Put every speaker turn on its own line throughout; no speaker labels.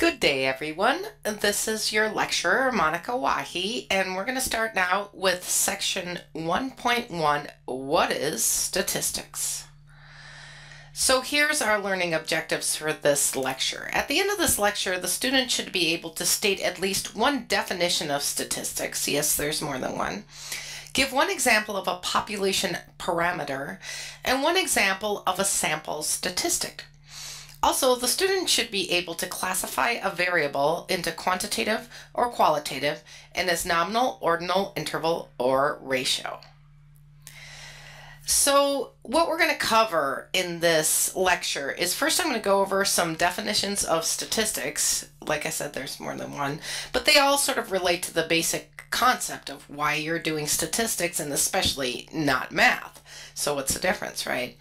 Good day, everyone. This is your lecturer, Monica Wahi, and we're going to start now with section 1.1, What is Statistics? So here's our learning objectives for this lecture. At the end of this lecture, the student should be able to state at least one definition of statistics. Yes, there's more than one. Give one example of a population parameter and one example of a sample statistic. Also, the student should be able to classify a variable into quantitative or qualitative and as nominal, ordinal, interval, or ratio. So what we're going to cover in this lecture is first I'm going to go over some definitions of statistics. Like I said, there's more than one, but they all sort of relate to the basic concept of why you're doing statistics and especially not math. So what's the difference, right?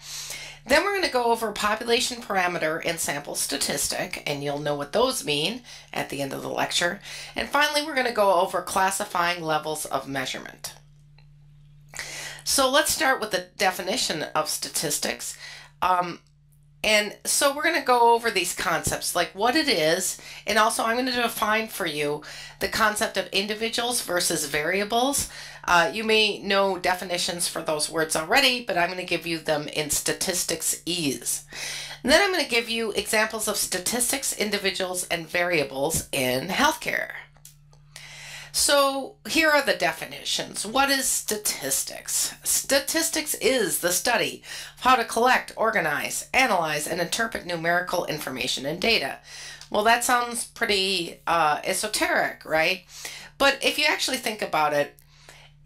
Then we're going to go over population parameter and sample statistic, and you'll know what those mean at the end of the lecture. And finally, we're going to go over classifying levels of measurement. So let's start with the definition of statistics. And so we're going to go over these concepts, like what it is, and also I'm going to define for you the concept of individuals versus variables. You may know definitions for those words already, but I'm going to give you them in statistics ease. And then I'm going to give you examples of statistics, individuals, and variables in healthcare. So here are the definitions. What is statistics? Statistics is the study of how to collect, organize, analyze, and interpret numerical information and data. Well, that sounds pretty esoteric, right? But if you actually think about it,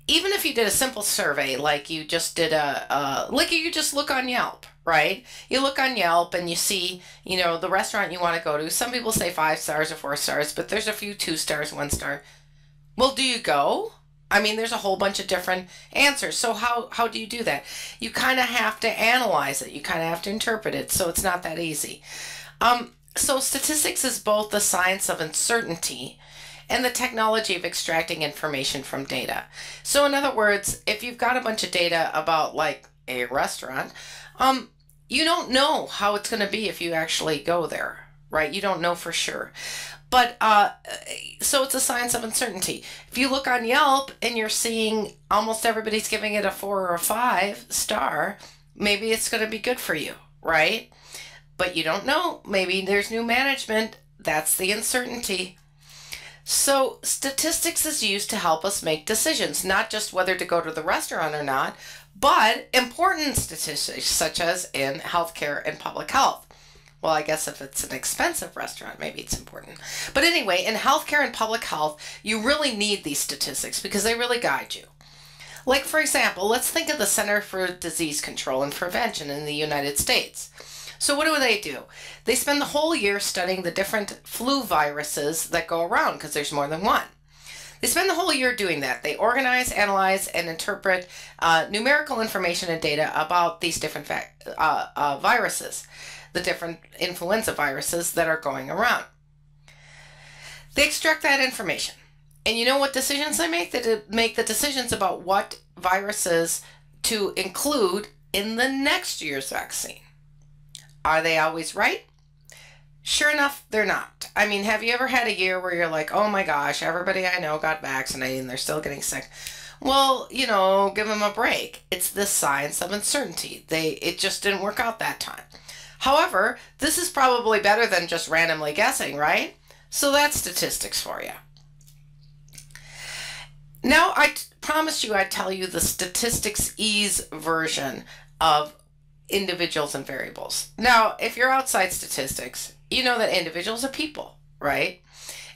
even if you did a simple survey, like you just did you just look on Yelp, right? You look on Yelp and you see, the restaurant you want to go to. Some people say 5 stars or 4 stars, but there's a few 2 stars, 1 star. Well, do you go? I mean, there's a whole bunch of different answers. So how do you do that? You kind of have to analyze it. You kind of have to interpret it. So it's not that easy. So statistics is both the science of uncertainty and the technology of extracting information from data. So in other words, if you've got a bunch of data about like a restaurant, you don't know how it's going to be if you actually go there, right? You don't know for sure. But so it's a science of uncertainty. If you look on Yelp and you're seeing almost everybody's giving it a 4 or a 5 star, maybe it's going to be good for you, right? But you don't know. Maybe there's new management. That's the uncertainty. So statistics is used to help us make decisions, not just whether to go to the restaurant or not, but important statistics such as in healthcare and public health. Well, I guess if it's an expensive restaurant, maybe it's important. But anyway, in healthcare and public health, you really need these statistics because they really guide you. Like, for example, let's think of the Center for Disease Control and Prevention in the United States. So what do? They spend the whole year studying the different flu viruses that go around because there's more than one. They spend the whole year doing that. They organize, analyze, and interpret numerical information and data about these different viruses, the different influenza viruses that are going around. They extract that information. And you know what decisions they make? They make the decisions about what viruses to include in the next year's vaccine. Are they always right? Sure enough, they're not. I mean, have you ever had a year where you're like, oh my gosh, everybody I know got vaccinated and they're still getting sick? Well, give them a break. It's the science of uncertainty. It just didn't work out that time. However, this is probably better than just randomly guessing, right? So that's statistics for you. Now, I promised you I'd tell you the statistics ease version of individuals and variables. Now, if you're outside statistics, you know that individuals are people, right?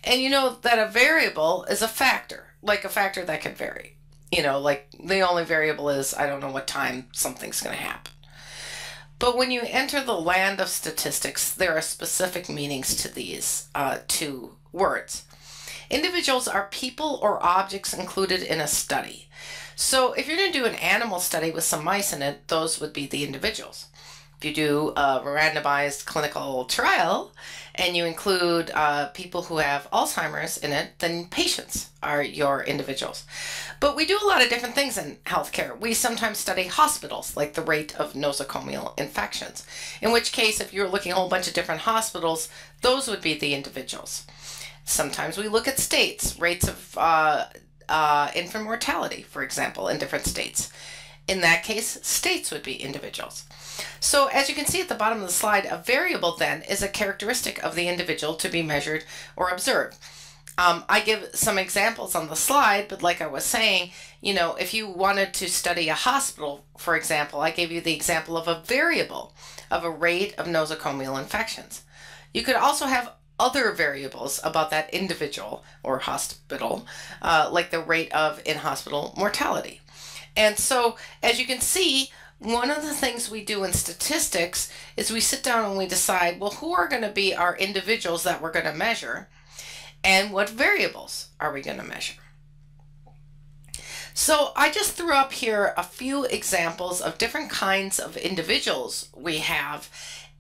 And you know that a variable is a factor, like a factor that can vary. Like the only variable is, I don't know what time something's going to happen. But when you enter the land of statistics, there are specific meanings to these two words. Individuals are people or objects included in a study. So if you're going to do an animal study with some mice in it, those would be the individuals. If you do a randomized clinical trial and you include people who have Alzheimer's in it, then patients are your individuals. But we do a lot of different things in healthcare. We sometimes study hospitals, like the rate of nosocomial infections, in which case, if you're looking at a whole bunch of different hospitals, those would be the individuals. Sometimes we look at states, rates of infant mortality, for example, in different states. In that case, states would be individuals. So as you can see at the bottom of the slide, a variable then is a characteristic of the individual to be measured or observed. I give some examples on the slide, but like I was saying, you know, if you wanted to study a hospital, for example, I gave you the example of a variable of a rate of nosocomial infections. You could also have other variables about that individual or hospital, like the rate of in-hospital mortality. And so, as you can see, one of the things we do in statistics is we sit down and we decide, well, who are going to be our individuals that we're going to measure, and what variables are we going to measure? So I just threw up here a few examples of different kinds of individuals we have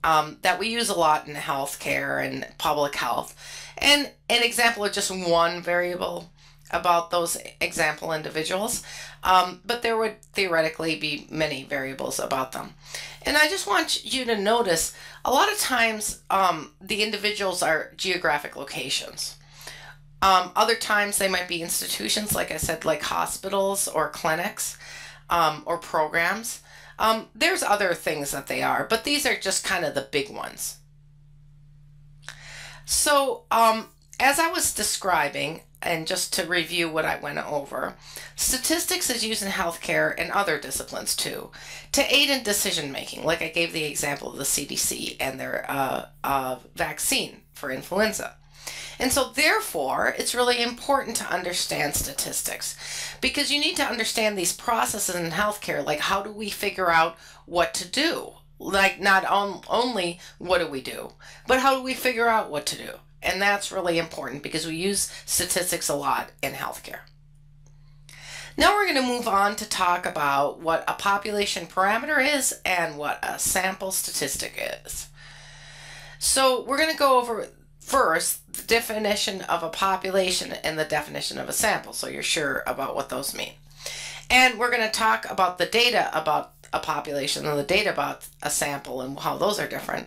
that we use a lot in healthcare and public health. And an example of just one variable about those example individuals, but there would theoretically be many variables about them. And I just want you to notice a lot of times the individuals are geographic locations. Other times they might be institutions, like I said, like hospitals or clinics or programs. There's other things that they are, but these are just kind of the big ones. So as I was describing, and just to review what I went over, statistics is used in healthcare and other disciplines too, to aid in decision making, like I gave the example of the CDC and their vaccine for influenza. And so therefore, it's really important to understand statistics, because you need to understand these processes in healthcare, like how do we figure out what to do? Like not only what do we do, but how do we figure out what to do? And that's really important because we use statistics a lot in healthcare. Now we're going to move on to talk about what a population parameter is and what a sample statistic is. So we're going to go over first the definition of a population and the definition of a sample, so you're sure about what those mean. And we're going to talk about the data about a population and the data about a sample and how those are different.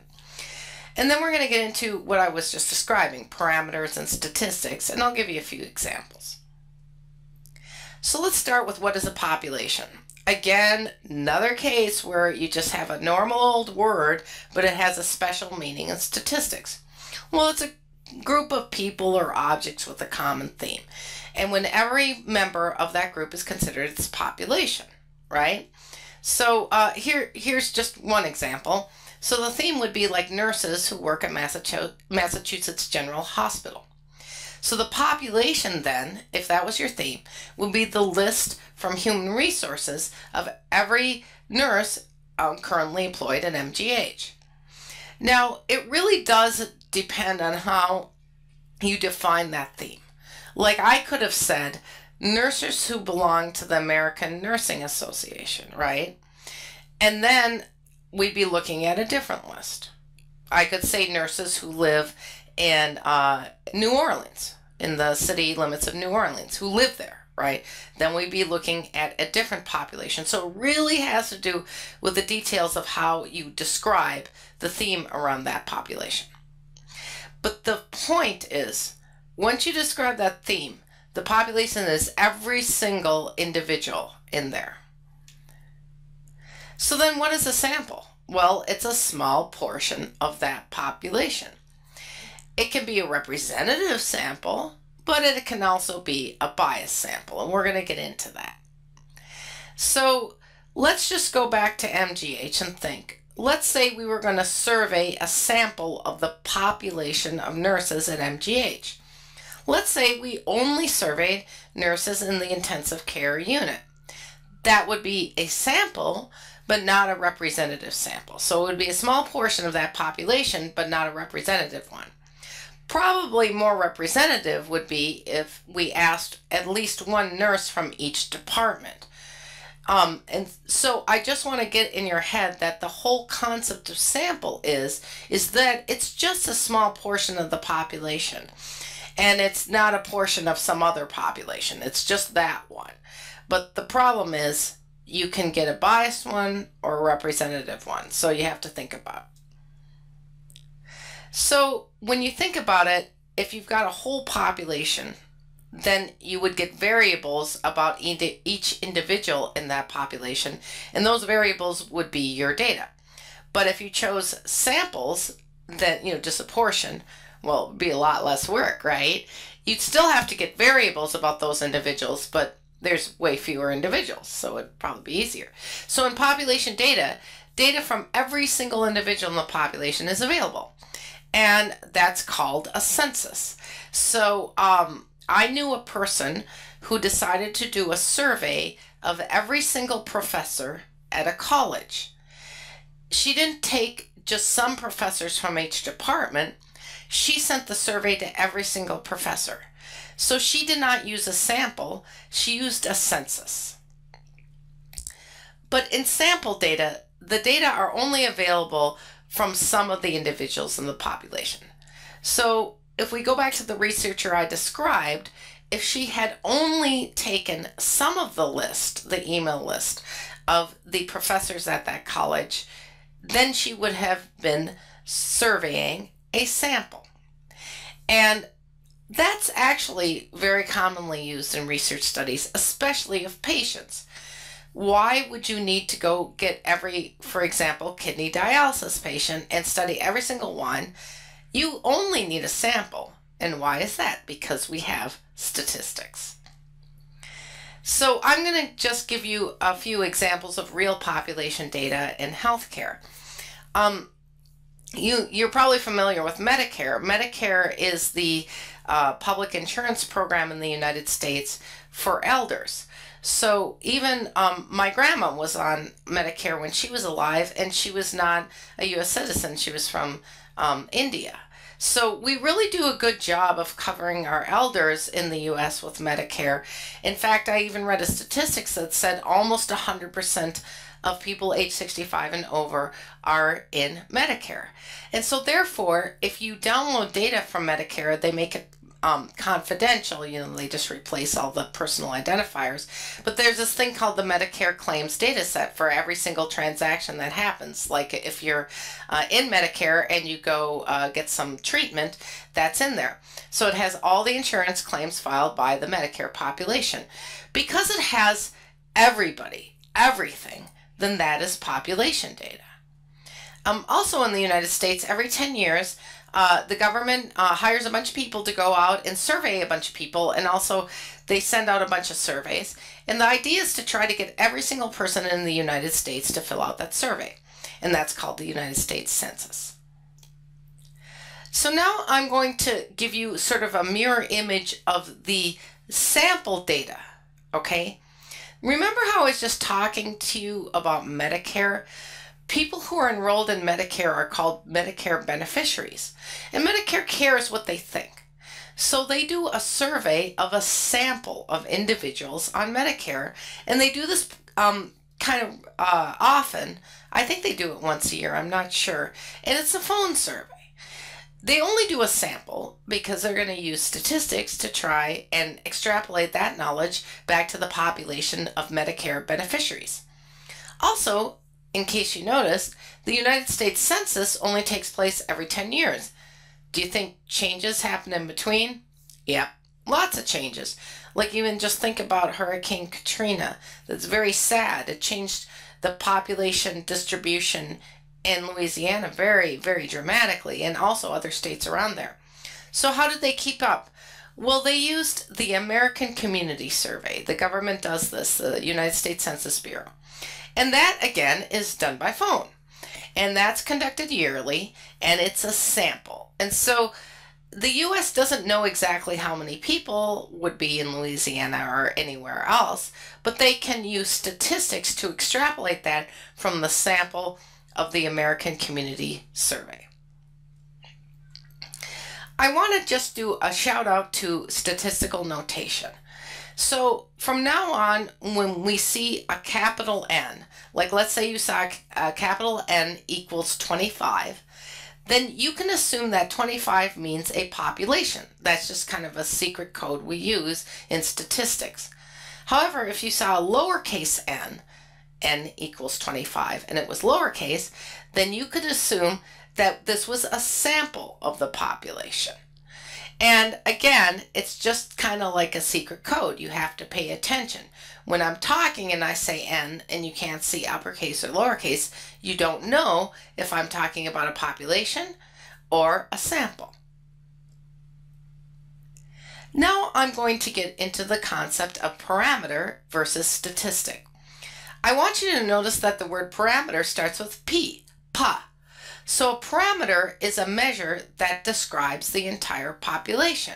And then we're going to get into what I was just describing, parameters and statistics, and I'll give you a few examples. So let's start with what is a population. Again, another case where you just have a normal old word, but it has a special meaning in statistics. Well, it's a group of people or objects with a common theme. And when every member of that group is considered its population, right? So here's just one example. So the theme would be like nurses who work at Massachusetts General Hospital. So the population then, if that was your theme, would be the list from Human Resources of every nurse currently employed at MGH. Now, it really does depend on how you define that theme. Like I could have said, nurses who belong to the American Nursing Association, right? And then we'd be looking at a different list. I could say nurses who live in New Orleans, in the city limits of New Orleans, who live there, right? Then we'd be looking at a different population. So it really has to do with the details of how you describe the theme around that population. But the point is, once you describe that theme, the population is every single individual in there. So then what is a sample? Well, it's a small portion of that population. It can be a representative sample, but it can also be a biased sample, and we're going to get into that. So let's just go back to MGH and think. Let's say we were going to survey a sample of the population of nurses at MGH. Let's say we only surveyed nurses in the intensive care unit. That would be a sample, but not a representative sample. So it would be a small portion of that population, but not a representative one. Probably more representative would be if we asked at least one nurse from each department. And so I just want to get in your head that the whole concept of sample is that it's just a small portion of the population. And it's not a portion of some other population. It's just that one. But the problem is you can get a biased one or a representative one. So you have to think about it. So when you think about it, if you've got a whole population, then you would get variables about each individual in that population, and those variables would be your data. But if you chose samples, then, just a portion, well, it'd be a lot less work, right? You'd still have to get variables about those individuals, but there's way fewer individuals, so it'd probably be easier. So in population data, data from every single individual in the population is available, and that's called a census. So I knew a person who decided to do a survey of every single professor at a college. She didn't take just some professors from each department. She sent the survey to every single professor. So she did not use a sample, she used a census. But in sample data, the data are only available from some of the individuals in the population. So if we go back to the researcher I described, if she had only taken some of the list, the email list of the professors at that college, then she would have been surveying a sample. And that's actually very commonly used in research studies, especially of patients. Why would you need to go get for example, kidney dialysis patient and study every single one? You only need a sample. And why is that? Because we have statistics. So I'm going to just give you a few examples of real population data in healthcare. You're probably familiar with Medicare. Medicare is the public insurance program in the United States for elders. So even my grandma was on Medicare when she was alive, and she was not a U.S. citizen. She was from India. So we really do a good job of covering our elders in the U.S. with Medicare. In fact, I even read a statistics that said almost 100% of people age 65 and over are in Medicare. And so therefore, if you download data from Medicare, they make it confidential. They just replace all the personal identifiers. But there's this thing called the Medicare claims data set for every single transaction that happens. Like if you're in Medicare and you go get some treatment, that's in there. So it has all the insurance claims filed by the Medicare population. Because it has everybody, everything, then that is population data. Also in the United States, every 10 years, the government hires a bunch of people to go out and survey a bunch of people, and also they send out a bunch of surveys. And the idea is to try to get every single person in the United States to fill out that survey. And that's called the United States Census. So now I'm going to give you sort of a mirror image of the sample data, okay? Remember how I was just talking to you about Medicare? People who are enrolled in Medicare are called Medicare beneficiaries. And Medicare cares what they think. So they do a survey of a sample of individuals on Medicare. And they do this often. I think they do it once a year. I'm not sure. And it's a phone survey. They only do a sample because they're going to use statistics to try and extrapolate that knowledge back to the population of Medicare beneficiaries. Also, in case you noticed, the United States Census only takes place every 10 years. Do you think changes happen in between? Yep, lots of changes. Like even just think about Hurricane Katrina. That's very sad. It changed the population distribution in Louisiana very, very dramatically, and also other states around there. So how did they keep up? Well, they used the American Community Survey. The government does this, the United States Census Bureau. And that, again, is done by phone. And that's conducted yearly, and it's a sample. And so the U.S. doesn't know exactly how many people would be in Louisiana or anywhere else, but they can use statistics to extrapolate that from the sample of the American Community Survey. I want to just do a shout out to statistical notation. So from now on, when we see a capital N, like let's say you saw a capital N equals 25, then you can assume that 25 means a population. That's just kind of a secret code we use in statistics. However, if you saw a lowercase n, n equals 25, and it was lowercase, then you could assume that this was a sample of the population. And again, it's just kind of like a secret code. You have to pay attention. When I'm talking and I say n and you can't see uppercase or lowercase, you don't know if I'm talking about a population or a sample. Now I'm going to get into the concept of parameter versus statistic. I want you to notice that the word parameter starts with P, pa. So a parameter is a measure that describes the entire population.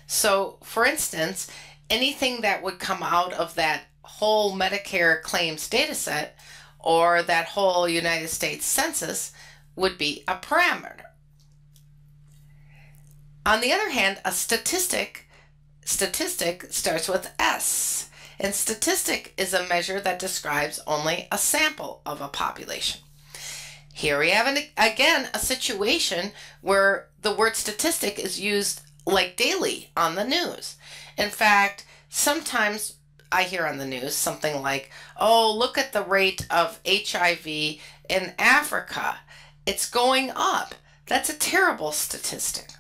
So for instance, anything that would come out of that whole Medicare claims data set or that whole United States Census would be a parameter. On the other hand, a statistic starts with S, and statistic is a measure that describes only a sample of a population. Here we have, again, a situation where the word statistic is used like daily on the news. In fact, sometimes I hear on the news something like, oh, look at the rate of HIV in Africa. It's going up. That's a terrible statistic.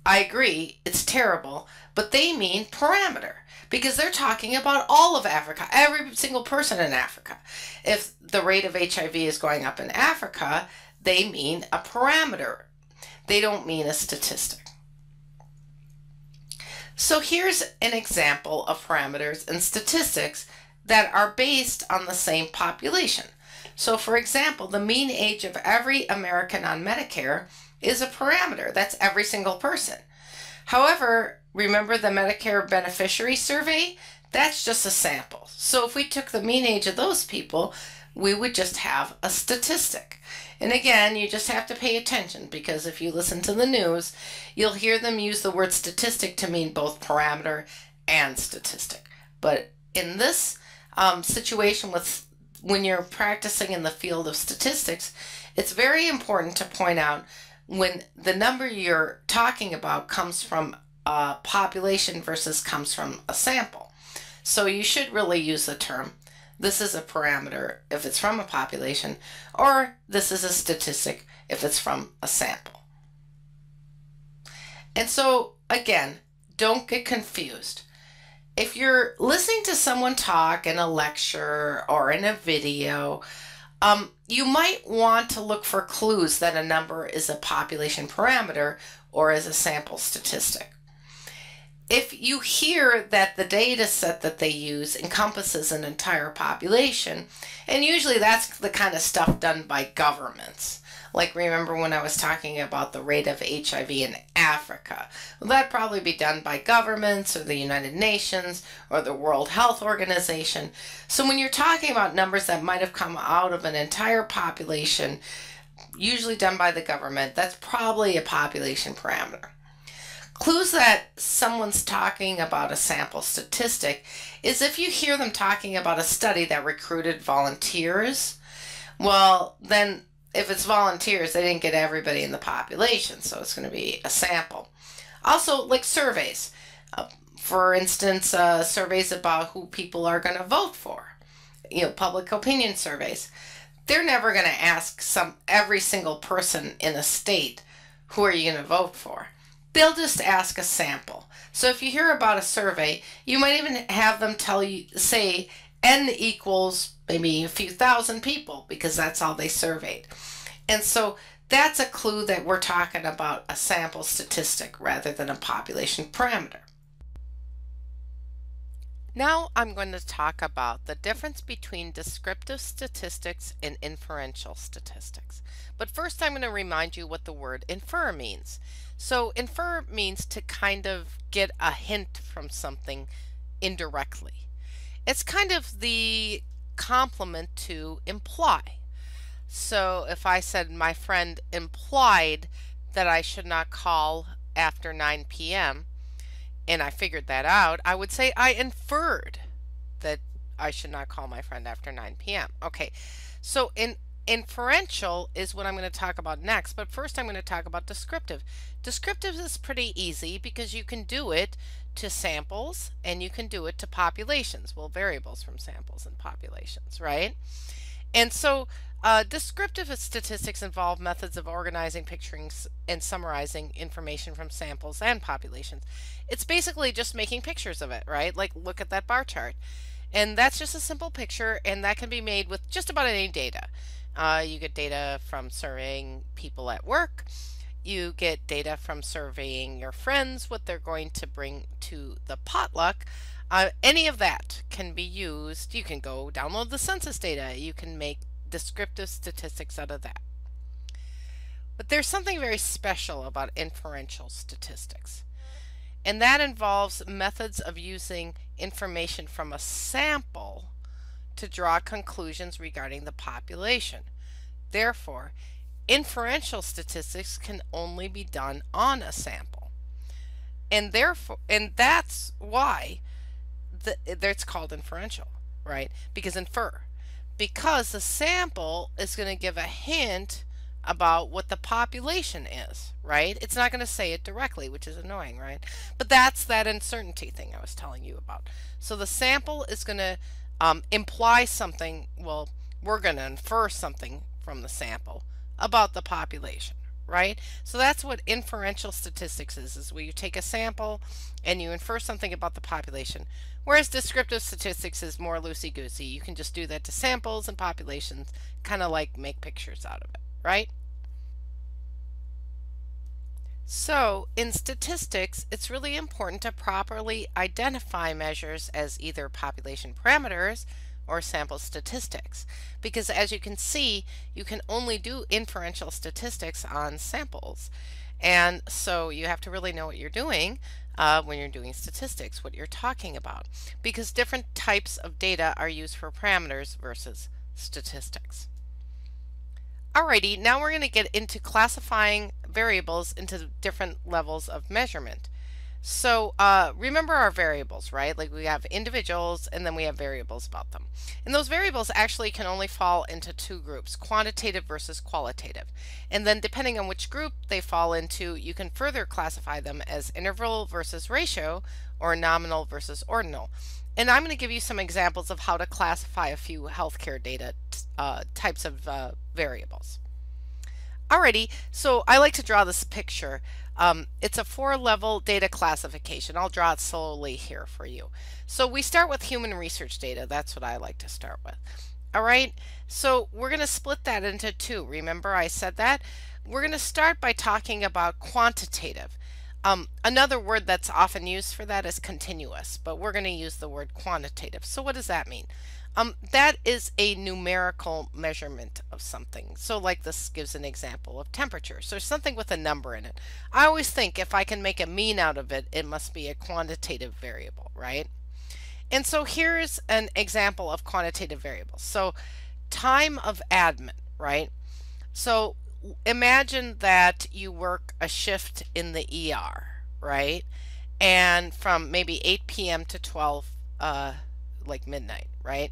I agree, it's terrible, but they mean parameter because they're talking about all of Africa, every single person in Africa. If the rate of HIV is going up in Africa, they mean a parameter. They don't mean a statistic. So here's an example of parameters and statistics that are based on the same population. So for example, the mean age of every American on Medicare is a parameter. That's every single person. However, remember the Medicare beneficiary survey? That's just a sample. So if we took the mean age of those people, we would just have a statistic. And again, you just have to pay attention because if you listen to the news, you'll hear them use the word statistic to mean both parameter and statistic. But in this situation when you're practicing in the field of statistics, it's very important to point out when the number you're talking about comes from a population versus comes from a sample. So you should really use the term, this is a parameter if it's from a population, or this is a statistic if it's from a sample. And so again, don't get confused. If you're listening to someone talk in a lecture or in a video, you might want to look for clues that a number is a population parameter or is a sample statistic. If you hear that the data set that they use encompasses an entire population, and usually that's the kind of stuff done by governments. Like remember when I was talking about the rate of HIV in Africa? Well, that'd probably be done by governments or the United Nations or the World Health Organization. So when you're talking about numbers that might have come out of an entire population, usually done by the government, that's probably a population parameter. Clues that someone's talking about a sample statistic is if you hear them talking about a study that recruited volunteers, well, then if it's volunteers, they didn't get everybody in the population, so it's going to be a sample. Also, like surveys. For instance, surveys about who people are going to vote for. Public opinion surveys. They're never going to ask every single person in a state, who are you going to vote for? They'll just ask a sample. So if you hear about a survey, you might even have them say N equals maybe a few thousand people because that's all they surveyed. And so that's a clue that we're talking about a sample statistic rather than a population parameter. Now I'm going to talk about the difference between descriptive statistics and inferential statistics. But first I'm going to remind you what the word infer means. So infer means to kind of get a hint from something indirectly. It's kind of the complement to imply. So if I said my friend implied that I should not call after 9 p.m., and I figured that out, I would say I inferred that I should not call my friend after 9 p.m. Okay, so inferential is what I'm going to talk about next, but first I'm going to talk about descriptive. Descriptive is pretty easy because you can do it to samples and you can do it to populations, well, variables from samples and populations, right? And so descriptive statistics involve methods of organizing, picturing, and summarizing information from samples and populations. It's basically just making pictures of it, right? Like, look at that bar chart. And that's just a simple picture, and that can be made with just about any data. You get data from surveying people at work. You get data from surveying your friends, what they're going to bring to the potluck. Any of that can be used. You can go download the census data. You can make descriptive statistics out of that. But there's something very special about inferential statistics, and that involves methods of using information from a sample to draw conclusions regarding the population. Therefore, inferential statistics can only be done on a sample, and that's why it's called inferential, right? Because the sample is going to give a hint about what the population is, right? It's not going to say it directly, which is annoying, right? But that's that uncertainty thing I was telling you about. So the sample is going to imply something. Well, we're going to infer something from the sample about the population, right? So that's what inferential statistics is where you take a sample and you infer something about the population, whereas descriptive statistics is more loosey-goosey. You can just do that to samples and populations, kind of like make pictures out of it, right? So in statistics, it's really important to properly identify measures as either population parameters or sample statistics, because as you can see, you can only do inferential statistics on samples, and so you have to really know what you're doing when you're doing statistics, what you're talking about, because different types of data are used for parameters versus statistics. Alrighty, now we're going to get into classifying variables into different levels of measurement. So remember our variables, right? Like we have individuals and then we have variables about them. And those variables actually can only fall into two groups, quantitative versus qualitative. And then depending on which group they fall into, you can further classify them as interval versus ratio or nominal versus ordinal. And I'm going to give you some examples of how to classify a few healthcare data types of variables. Alrighty, so I like to draw this picture. It's a 4-level data classification. I'll draw it slowly here for you. So we start with human research data. That's what I like to start with. Alright, so we're going to split that into two. Remember I said that? We're going to start by talking about quantitative. Another word that's often used for that is continuous, but we're going to use the word quantitative. So what does that mean? That is a numerical measurement of something. So like this gives an example of temperature. So something with a number in it. I always think if I can make a mean out of it, it must be a quantitative variable, right? And so here's an example of quantitative variables. So time of admit, right? So imagine that you work a shift in the ER, right? And from maybe 8 p.m. to 12, like midnight, right?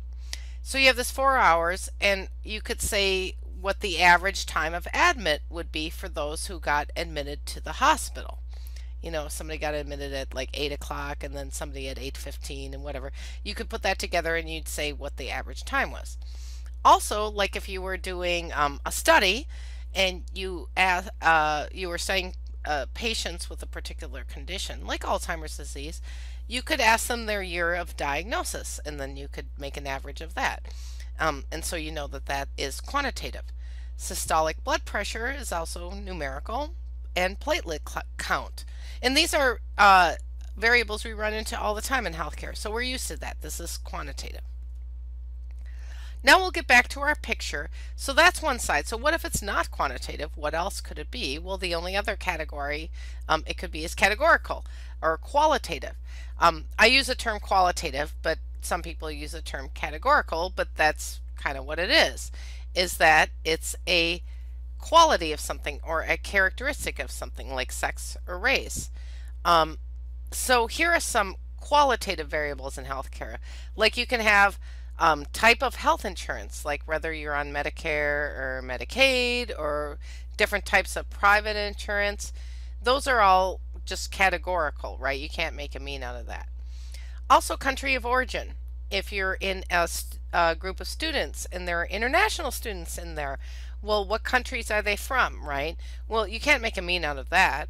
So you have this 4 hours, and you could say what the average time of admit would be for those who got admitted to the hospital. You know, somebody got admitted at like 8 o'clock and then somebody at 8:15 and whatever. You could put that together and you'd say what the average time was. Also, like if you were doing a study and you were studying patients with a particular condition, like Alzheimer's disease, you could ask them their year of diagnosis, and then you could make an average of that. And so you know that that is quantitative. Systolic blood pressure is also numerical, and platelet count. And these are variables we run into all the time in healthcare, so we're used to that. This is quantitative. Now we'll get back to our picture. So that's one side. So what if it's not quantitative? What else could it be? Well, the only other category it could be is categorical or qualitative. I use the term qualitative, but some people use the term categorical, but that's kind of what it is that it's a quality of something or a characteristic of something like sex or race. So here are some qualitative variables in healthcare. Like you can have type of health insurance, like whether you're on Medicare or Medicaid or different types of private insurance. Those are all just categorical, right? You can't make a mean out of that. Also, country of origin. If you're in a group of students and there are international students in there, well, what countries are they from, right? Well, you can't make a mean out of that.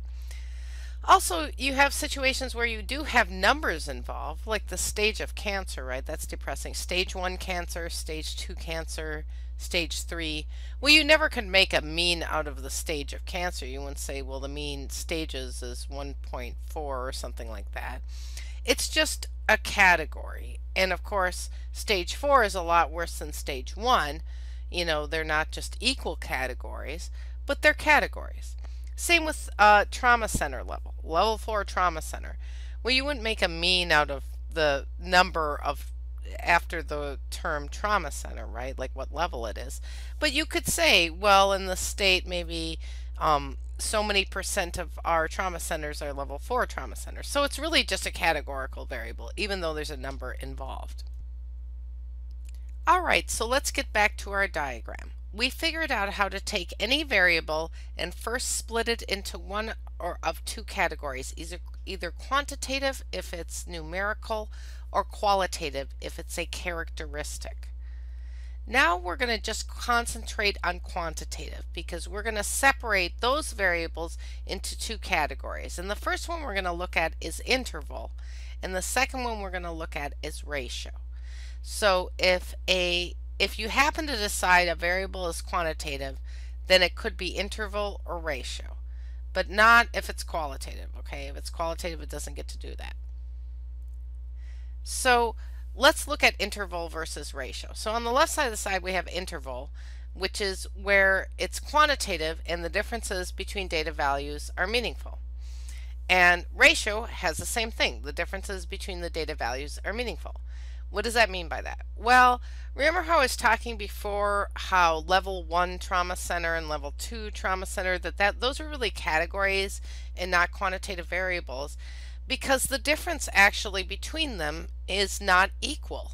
Also, you have situations where you do have numbers involved, like the stage of cancer, right? That's depressing. Stage 1 cancer, stage 2 cancer, stage 3. Well, you never can make a mean out of the stage of cancer. You wouldn't say, well, the mean stages is 1.4 or something like that. It's just a category. And of course, stage 4 is a lot worse than stage 1. You know, they're not just equal categories, but they're categories. Same with trauma center level 4 trauma center. Well, you wouldn't make a mean out of the number of after the term trauma center, right? Like what level it is. But you could say, well, in the state, maybe so many percent of our trauma centers are level 4 trauma centers. So it's really just a categorical variable, even though there's a number involved. All right, so let's get back to our diagram. We figured out how to take any variable and first split it into one or of two categories, either quantitative if it's numerical or qualitative if it's a characteristic. Now we're going to just concentrate on quantitative because we're going to separate those variables into two categories. And the first one we're going to look at is interval, and the second one we're going to look at is ratio. So if you happen to decide a variable is quantitative, then it could be interval or ratio, but not if it's qualitative, okay? If it's qualitative, it doesn't get to do that. So let's look at interval versus ratio. So on the left side of the slide, we have interval, which is where it's quantitative and the differences between data values are meaningful. And ratio has the same thing. The differences between the data values are meaningful. What does that mean by that? Well, remember how I was talking before how level 1 trauma center and level 2 trauma center, those are really categories and not quantitative variables, because the difference actually between them is not equal.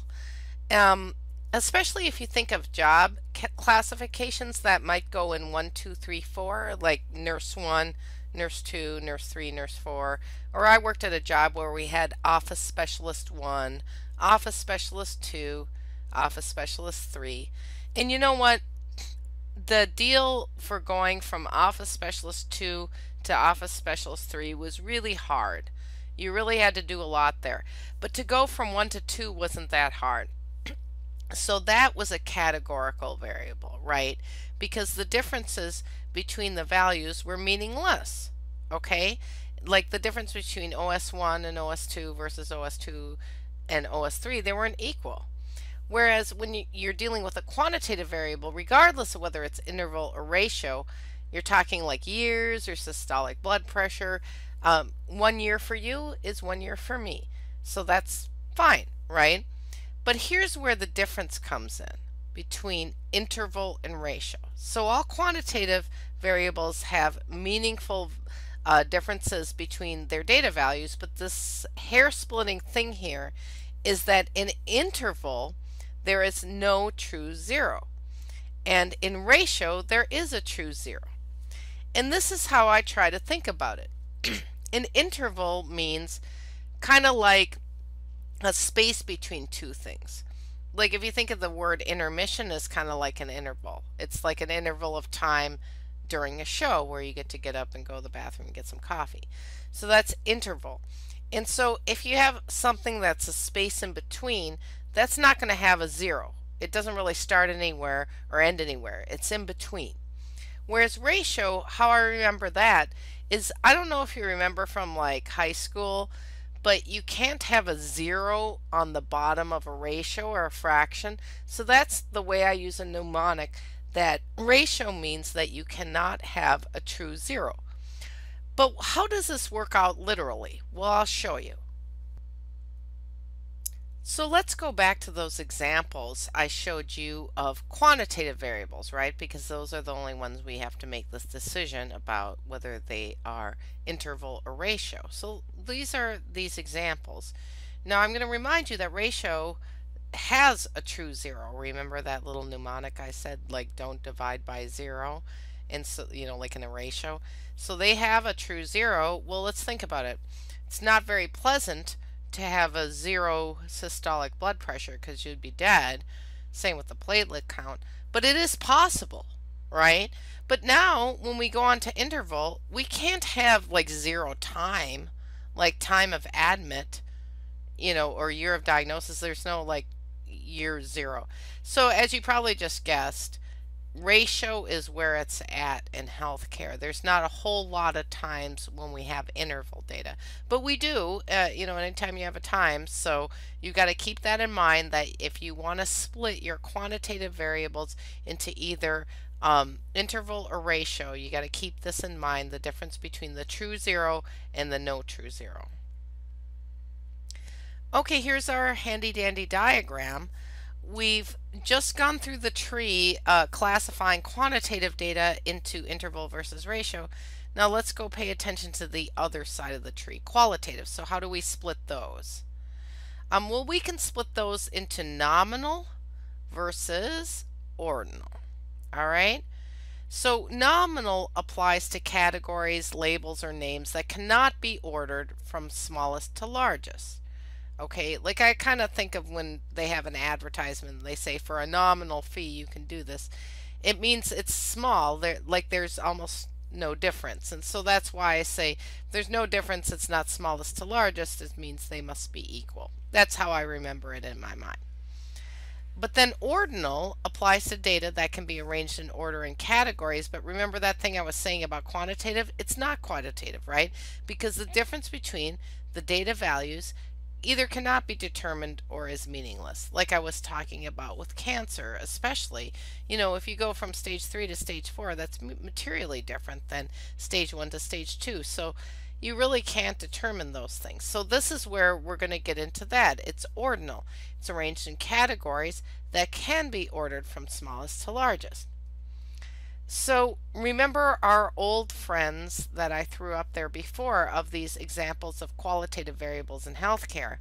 Especially if you think of job classifications that might go in 1, 2, 3, 4, like nurse 1, nurse 2, nurse 3, nurse 4. Or I worked at a job where we had office specialist 1, office specialist 2, office specialist 3. And you know what? The deal for going from office specialist 2 to office specialist 3 was really hard. You really had to do a lot there. But to go from 1 to 2 wasn't that hard. So that was a categorical variable, right? Because the differences between the values were meaningless, okay? Like the difference between OS1 and OS2 versus OS2 and OS3, they weren't equal. Whereas when you're dealing with a quantitative variable, regardless of whether it's interval or ratio, you're talking like years or systolic blood pressure. 1 year for you is 1 year for me. So that's fine, right? But here's where the difference comes in between interval and ratio. So all quantitative variables have meaningful differences between their data values, but this hair-splitting thing here is that in interval there is no true zero, and in ratio there is a true zero. And this is how I try to think about it. An interval means kind of like a space between two things. Like if you think of the word intermission as kind of like an interval. It's like an interval of time during a show where you get up and go to the bathroom and get some coffee. So that's interval. And so if you have something that's a space in between, that's not going to have a zero. It doesn't really start anywhere or end anywhere. It's in between. Whereas ratio, how I remember that is, I don't know if you remember from like high school, but you can't have a zero on the bottom of a ratio or a fraction. So that's the way I use a mnemonic, that ratio means that you cannot have a true zero. But how does this work out literally? Well, I'll show you. So let's go back to those examples I showed you of quantitative variables, right? Because those are the only ones we have to make this decision about whether they are interval or ratio. So these are these examples. Now I'm going to remind you that ratio has a true zero. Remember that little mnemonic I said, like don't divide by zero? And so, like in a ratio. So they have a true zero. Well, let's think about it. It's not very pleasant to have a zero systolic blood pressure because you'd be dead. Same with the platelet count. But it is possible, right? But now when we go on to interval, we can't have like zero time, like time of admit, or year of diagnosis. There's no like year zero. So as you probably just guessed, ratio is where it's at in healthcare. There's not a whole lot of times when we have interval data, but we do, anytime you have a time. So you got to keep that in mind, that if you want to split your quantitative variables into either interval or ratio, you got to keep this in mind, the difference between the true zero and the no true zero. Okay, here's our handy dandy diagram. We've just gone through the tree classifying quantitative data into interval versus ratio. Now let's go pay attention to the other side of the tree, qualitative. So how do we split those? Well, we can split those into nominal versus ordinal. All right? So nominal applies to categories, labels, or names that cannot be ordered from smallest to largest. Okay, like I kind of think of when they have an advertisement, they say for a nominal fee you can do this. It means it's small. There's almost no difference. And so that's why I say there's no difference, it's not smallest to largest, it means they must be equal. That's how I remember it in my mind. But then ordinal applies to data that can be arranged in order in categories. But remember that thing I was saying about quantitative? It's not quantitative, right? Because the difference between the data values either cannot be determined or is meaningless, like I was talking about with cancer. Especially, if you go from stage 3 to stage 4, that's materially different than stage 1 to stage 2. So you really can't determine those things. So this is where we're going to get into that. It's ordinal. It's arranged in categories that can be ordered from smallest to largest. So remember our old friends that I threw up there before of these examples of qualitative variables in healthcare.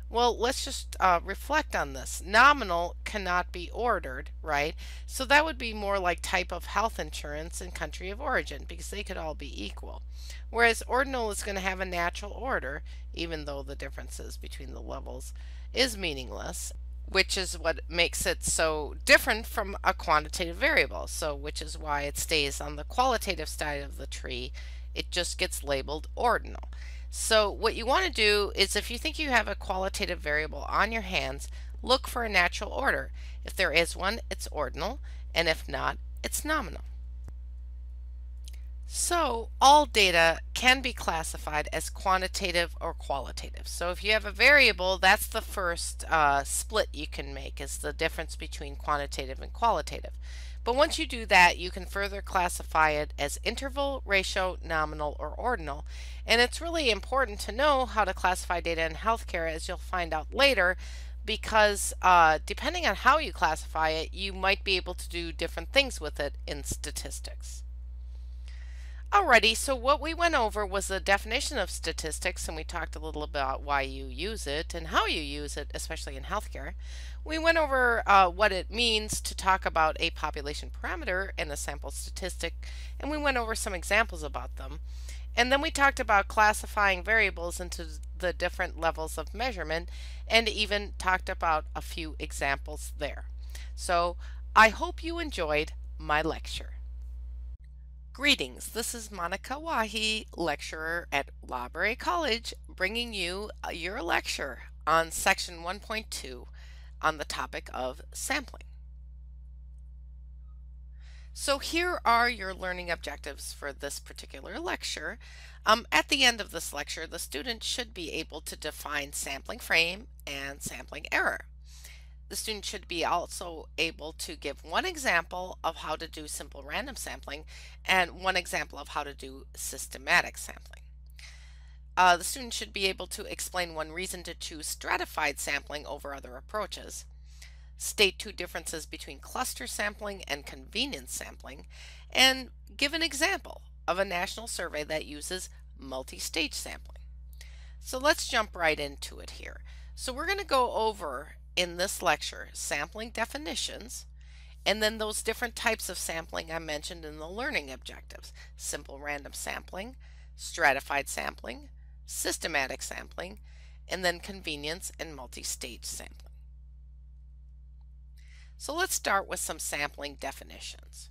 Well, let's just reflect on this. Nominal cannot be ordered, right? So that would be more like type of health insurance and country of origin, because they could all be equal. Whereas ordinal is going to have a natural order, even though the differences between the levels is meaningless, which is what makes it so different from a quantitative variable. So which is why it stays on the qualitative side of the tree. It just gets labeled ordinal. So what you want to do is, if you think you have a qualitative variable on your hands, look for a natural order. If there is one, it's ordinal, and if not, it's nominal. So all data can be classified as quantitative or qualitative. So if you have a variable, that's the first split you can make, is the difference between quantitative and qualitative. But once you do that, you can further classify it as interval, ratio, nominal, or ordinal. And it's really important to know how to classify data in healthcare, as you'll find out later, because depending on how you classify it, you might be able to do different things with it in statistics. Alrighty, so what we went over was the definition of statistics, and we talked a little about why you use it and how you use it, especially in healthcare. We went over what it means to talk about a population parameter and a sample statistic, and we went over some examples about them. And then we talked about classifying variables into the different levels of measurement, and even talked about a few examples there. So I hope you enjoyed my lecture. Greetings, this is Monica Wahi, lecturer at Library College, bringing you your lecture on section 1.2 on the topic of sampling. So here are your learning objectives for this particular lecture. At the end of this lecture, the student should be able to define sampling frame and sampling error. The student should be also able to give one example of how to do simple random sampling and one example of how to do systematic sampling. The student should be able to explain one reason to choose stratified sampling over other approaches, state two differences between cluster sampling and convenience sampling, and give an example of a national survey that uses multi-stage sampling. So let's jump right into it here. So we're going to go over in this lecture sampling definitions, and then those different types of sampling I mentioned in the learning objectives: simple random sampling, stratified sampling, systematic sampling, and then convenience and multi-stage sampling. So let's start with some sampling definitions.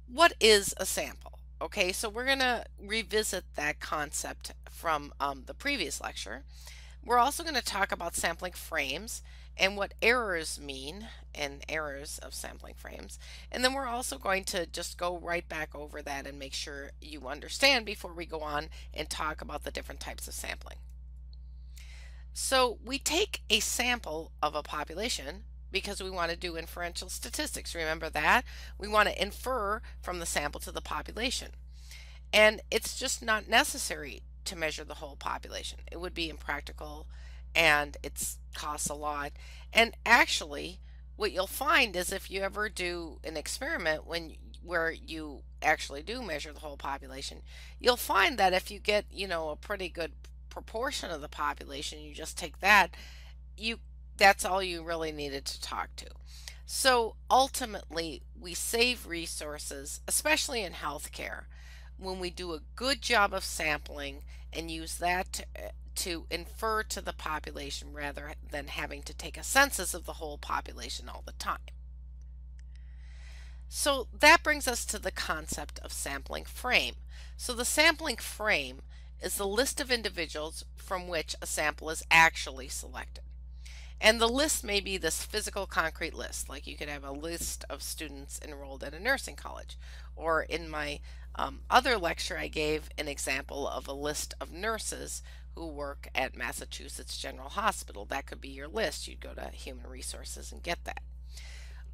What is a sample? Okay, so we're going to revisit that concept from the previous lecture. We're also going to talk about sampling frames and what errors mean and errors of sampling frames. And then we're also going to just go right back over that and make sure you understand before we go on and talk about the different types of sampling. So we take a sample of a population because we want to do inferential statistics. Remember that? We want to infer from the sample to the population. And it's just not necessary to measure the whole population. It would be impractical and it costs a lot. And actually, what you'll find is if you ever do an experiment where you actually do measure the whole population, you'll find that if you get, a pretty good proportion of the population, you just take that, that's all you really needed to talk to. So ultimately, we save resources, especially in healthcare, when we do a good job of sampling and use that to infer to the population rather than having to take a census of the whole population all the time. So that brings us to the concept of sampling frame. So the sampling frame is the list of individuals from which a sample is actually selected. And the list may be this physical concrete list, like you could have a list of students enrolled at a nursing college. Or in my other lecture, I gave an example of a list of nurses who work at Massachusetts General Hospital. That could be your list. You'd go to Human Resources and get that.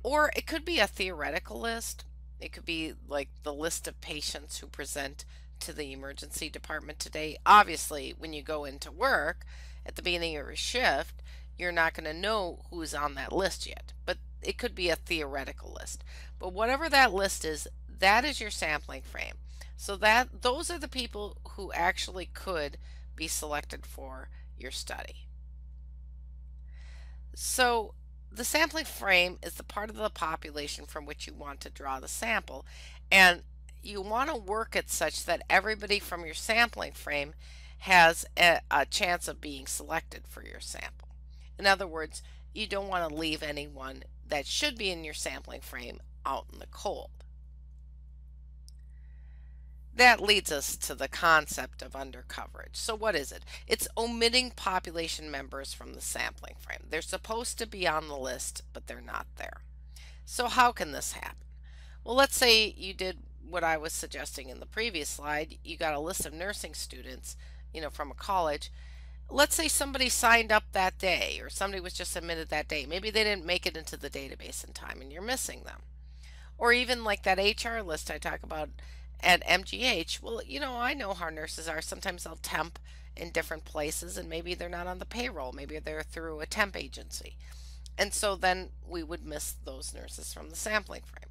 Or it could be a theoretical list. It could be like the list of patients who present to the emergency department today. Obviously, when you go into work at the beginning of your shift, you're not going to know who's on that list yet, but it could be a theoretical list. But whatever that list is, that is your sampling frame. So those are the people who actually could be selected for your study. So the sampling frame is the part of the population from which you want to draw the sample, and you want to work it such that everybody from your sampling frame has a chance of being selected for your sample. In other words, you don't want to leave anyone that should be in your sampling frame out in the cold. That leads us to the concept of undercoverage. So what is it? It's omitting population members from the sampling frame. They're supposed to be on the list, but they're not there. So how can this happen? Well, let's say you did what I was suggesting in the previous slide. You got a list of nursing students, from a college. Let's say somebody signed up that day, or somebody was just admitted that day. Maybe they didn't make it into the database in time and you're missing them. Or even like that HR list I talk about at MGH. Well, I know how nurses are. Sometimes they'll temp in different places and maybe they're not on the payroll. Maybe they're through a temp agency. And so then we would miss those nurses from the sampling frame.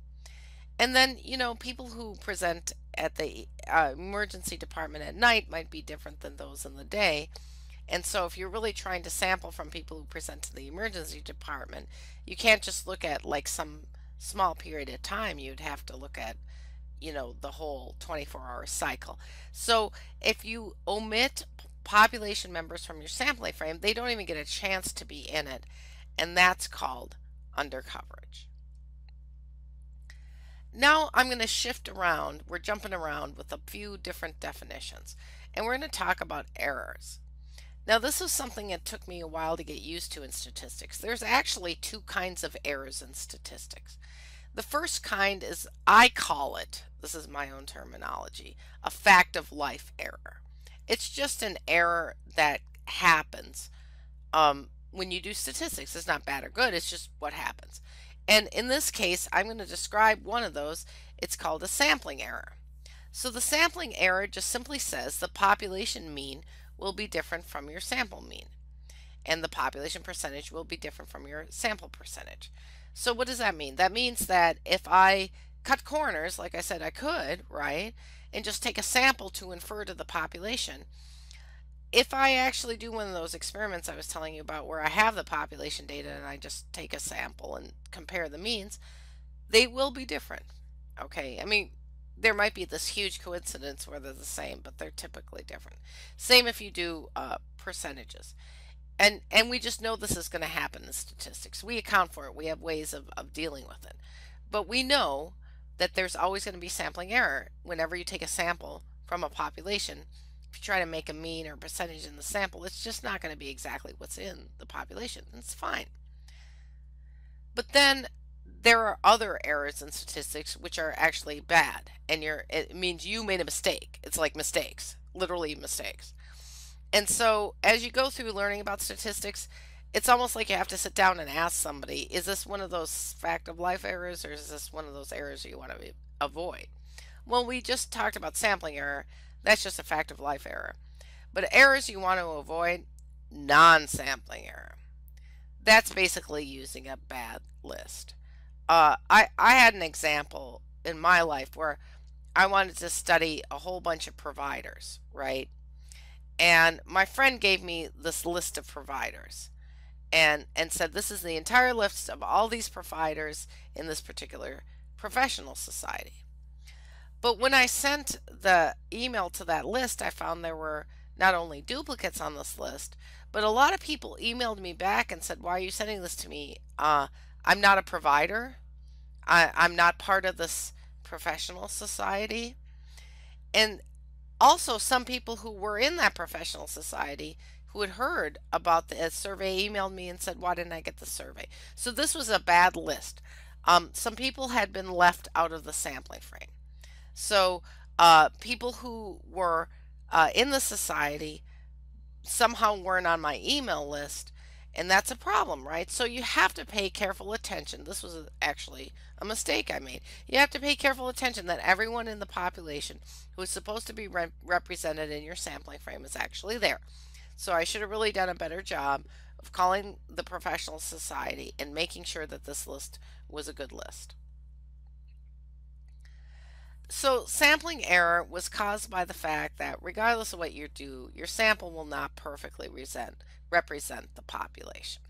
And then, people who present at the emergency department at night might be different than those in the day. And so if you're really trying to sample from people who present to the emergency department, you can't just look at like some small period of time. You'd have to look at, the whole 24-hour cycle. So if you omit population members from your sampling frame, they don't even get a chance to be in it. And that's called undercoverage. Now I'm going to shift around. We're jumping around with a few different definitions. And we're going to talk about errors. Now this is something that took me a while to get used to in statistics. There's actually two kinds of errors in statistics. The first kind is, I call it, this is my own terminology, a fact of life error. It's just an error that happens when you do statistics. It's not bad or good, it's just what happens. And in this case, I'm going to describe one of those. It's called a sampling error. So the sampling error just simply says the population mean will be different from your sample mean, and the population percentage will be different from your sample percentage. So what does that mean? That means that if I cut corners, like I said I could, right, and just take a sample to infer to the population, if I actually do one of those experiments I was telling you about where I have the population data and I just take a sample and compare the means, they will be different. Okay, I mean, there might be this huge coincidence where they're the same, but they're typically different. Same if you do percentages. And we just know this is going to happen in statistics. We account for it. We have ways of dealing with it. But we know that there's always going to be sampling error whenever you take a sample from a population. If you try to make a mean or percentage in the sample, it's just not going to be exactly what's in the population. It's fine. But then there are other errors in statistics which are actually bad, and it means you made a mistake. It's like mistakes, literally mistakes. And so as you go through learning about statistics, it's almost like you have to sit down and ask somebody, is this one of those fact of life errors, or is this one of those errors you want to avoid? Well, we just talked about sampling error. That's just a fact of life error. But errors you want to avoid, non-sampling error. That's basically using a bad list. I had an example in my life where I wanted to study a whole bunch of providers, right? And my friend gave me this list of providers and said, this is the entire list of all these providers in this particular professional society. But when I sent the email to that list, I found there were not only duplicates on this list, but a lot of people emailed me back and said, why are you sending this to me? I'm not a provider. I'm not part of this professional society. And also some people who were in that professional society who had heard about the survey emailed me and said, why didn't I get the survey? So this was a bad list. Some people had been left out of the sampling frame. So people who were in the society somehow weren't on my email list, and that's a problem, right? So you have to pay careful attention. This was actually a mistake I made. You have to pay careful attention that everyone in the population who is supposed to be represented in your sampling frame is actually there. So I should have really done a better job of calling the professional society and making sure that this list was a good list. So sampling error was caused by the fact that regardless of what you do, your sample will not perfectly represent the population.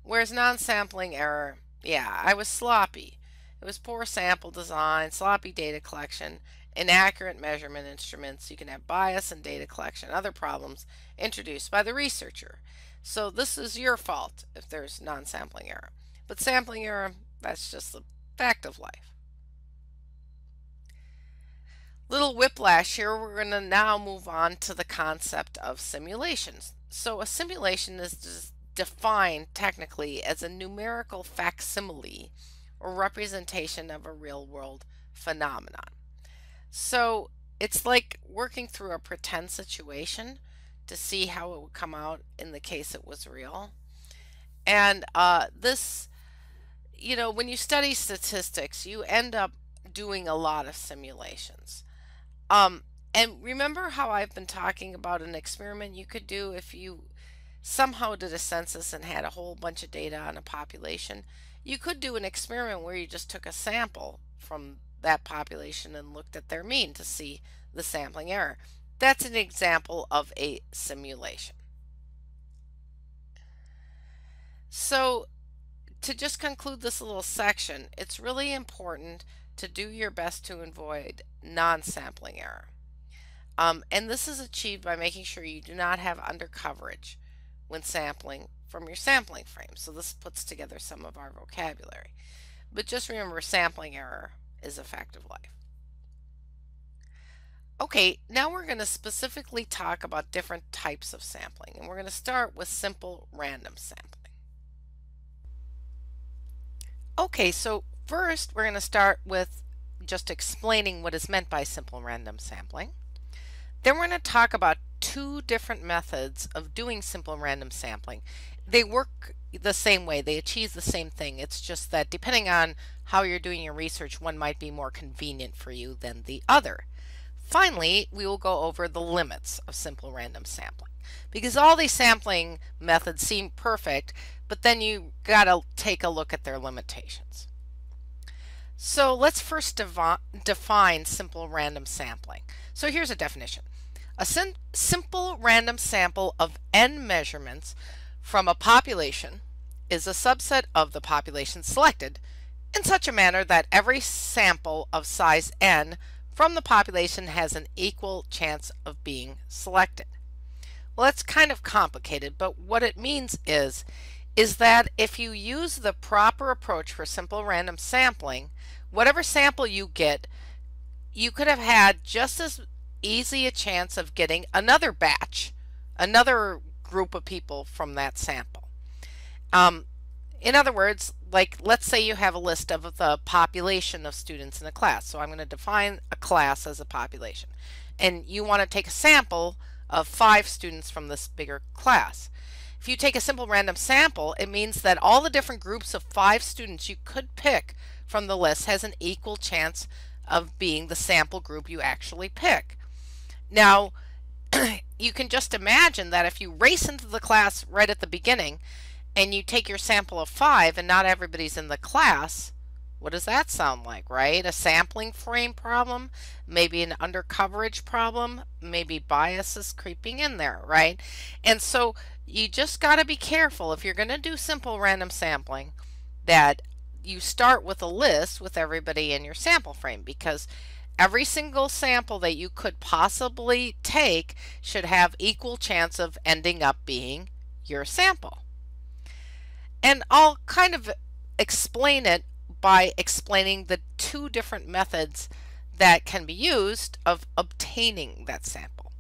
Whereas non-sampling error, yeah, I was sloppy. It was poor sample design, sloppy data collection, inaccurate measurement instruments. You can have bias in data collection, other problems introduced by the researcher. So this is your fault if there's non-sampling error. But sampling error, that's just the fact of life. Little whiplash here, we're going to now move on to the concept of simulations. So a simulation is defined technically as a numerical facsimile or representation of a real-world phenomenon. So it's like working through a pretend situation to see how it would come out in the case it was real. And this, when you study statistics, you end up doing a lot of simulations. And remember how I've been talking about an experiment you could do if you somehow did a census and had a whole bunch of data on a population? You could do an experiment where you just took a sample from that population and looked at their mean to see the sampling error. That's an example of a simulation. So to just conclude this little section, it's really important to do your best to avoid non-sampling error. And this is achieved by making sure you do not have undercoverage when sampling from your sampling frame. So this puts together some of our vocabulary. But just remember, sampling error is a fact of life. Okay, now we're going to specifically talk about different types of sampling, and we're going to start with simple random sampling. Okay, so first we're going to start with just explaining what is meant by simple random sampling. Then we're going to talk about two different methods of doing simple random sampling. They work the same way, they achieve the same thing. It's just that depending on how you're doing your research, one might be more convenient for you than the other. Finally, we will go over the limits of simple random sampling, because all these sampling methods seem perfect, but then you gotta take a look at their limitations. So let's first define simple random sampling. So here's a definition. A simple random sample of n measurements from a population is a subset of the population selected in such a manner that every sample of size n from the population has an equal chance of being selected. Well, that's kind of complicated, but what it means is that if you use the proper approach for simple random sampling, whatever sample you get, you could have had just as easy a chance of getting another batch, another group of people from that sample. In other words, like let's say you have a list of the population of students in a class. So I'm going to define a class as a population. And you want to take a sample of 5 students from this bigger class. If you take a simple random sample, it means that all the different groups of 5 students you could pick from the list has an equal chance of being the sample group you actually pick. Now, you can just imagine that if you race into the class right at the beginning and you take your sample of 5 and not everybody's in the class, what does that sound like, right? A sampling frame problem, maybe an undercoverage problem, maybe biases creeping in there, right? And so you just got to be careful if you're going to do simple random sampling that you start with a list with everybody in your sample frame, because every single sample that you could possibly take should have equal chance of ending up being your sample. And I'll kind of explain it by explaining the 2 different methods that can be used of obtaining that sample.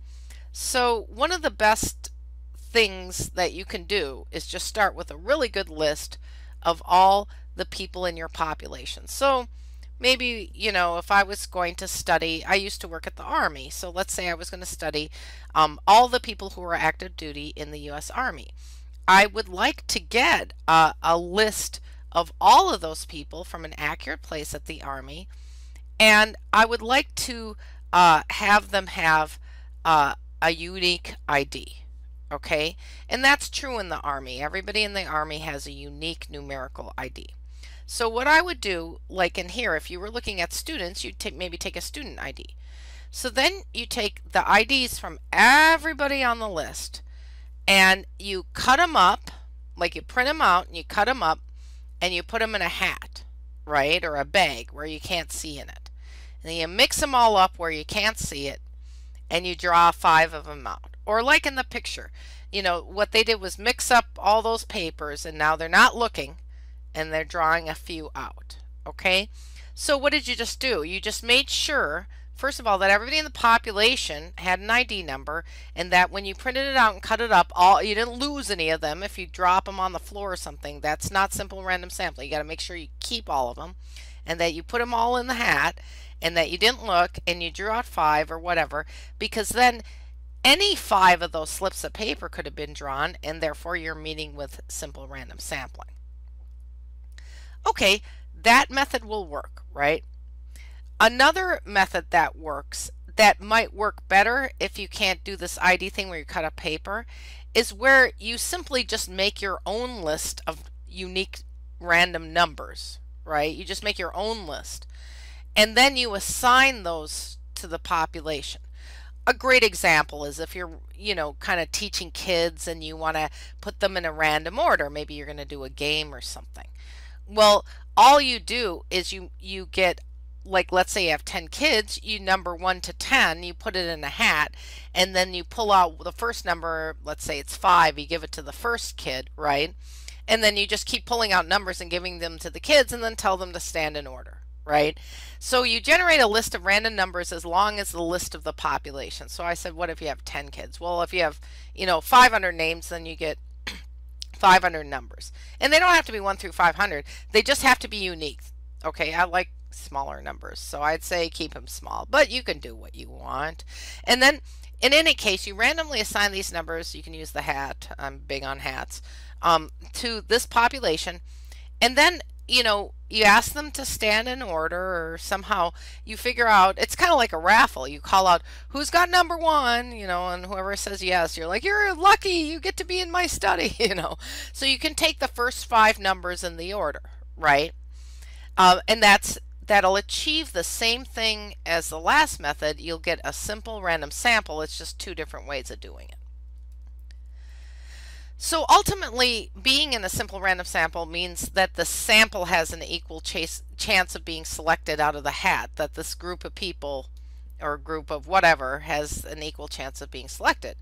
So one of the best things that you can do is just start with a really good list of all the people in your population. So maybe, you know, if I was going to study, I used to work at the Army, so let's say I was going to study all the people who are active duty in the U.S. Army. I would like to get a list of all of those people from an accurate place at the Army, and I would like to have them have a unique ID. Okay, and that's true in the Army. Everybody in the Army has a unique numerical ID. So what I would do, like in here, if you were looking at students, you'd maybe take a student ID. So then you take the IDs from everybody on the list and you cut them up, like you print them out and you cut them up and you put them in a hat, right, or a bag where you can't see in it. And then you mix them all up where you can't see it and you draw 5 of them out. Or like in the picture, you know, what they did was mix up all those papers and now they're not looking and they're drawing a few out. Okay, so what did you just do? You just made sure, first of all, that everybody in the population had an ID number, and that when you printed it out and cut it up, you didn't lose any of them. If you drop them on the floor or something, that's not simple random sampling. You got to make sure you keep all of them, and that you put them all in the hat, and that you didn't look, and you drew out 5 or whatever, because then any 5 of those slips of paper could have been drawn, and therefore you're meeting with simple random sampling. Okay, that method will work, right? Another method that works, that might work better if you can't do this ID thing where you cut up paper, is where you simply just make your own list of unique random numbers, right? You just make your own list, and then you assign those to the population. A great example is if you're, you know, kind of teaching kids and you want to put them in a random order. Maybe you're going to do a game or something. Well, all you do is you get, like, let's say you have 10 kids, you number 1 to 10, you put it in a hat, and then you pull out the first number, let's say it's 5, you give it to the first kid, right? And then you just keep pulling out numbers and giving them to the kids and then tell them to stand in order, right? So you generate a list of random numbers as long as the list of the population. So I said, what if you have 10 kids? Well, if you have, you know, 500 names, then you get 500 numbers. And they don't have to be 1 through 500. They just have to be unique. Okay, I like smaller numbers, so I'd say keep them small, but you can do what you want. And then in any case, you randomly assign these numbers. You can use the hat, I'm big on hats, to this population. And then, you know, you ask them to stand in order, or somehow you figure out, it's kind of like a raffle. You call out who's got number one, and whoever says yes, you're like, you're lucky, you get to be in my study, So you can take the first five numbers in the order, right? And that'll achieve the same thing as the last method. You'll get a simple random sample. It's just two different ways of doing it. So ultimately, being in a simple random sample means that the sample has an equal chance of being selected out of the hat, that this group of people or group of whatever has an equal chance of being selected.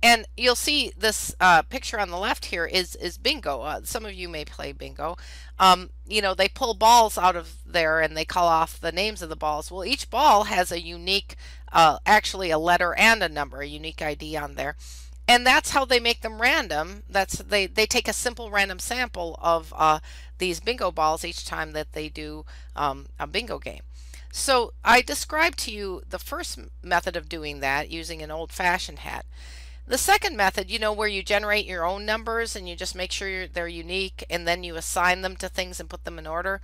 And you'll see this picture on the left here is bingo. Some of you may play bingo. They pull balls out of there and they call off the names of the balls. Well, each ball has a unique, actually a letter and a number, a unique ID on there. And that's how they make them random. They take a simple random sample of these bingo balls each time that they do a bingo game. So I described to you the first method of doing that using an old-fashioned hat. The second method, where you generate your own numbers and you just make sure they're unique and then you assign them to things and put them in order.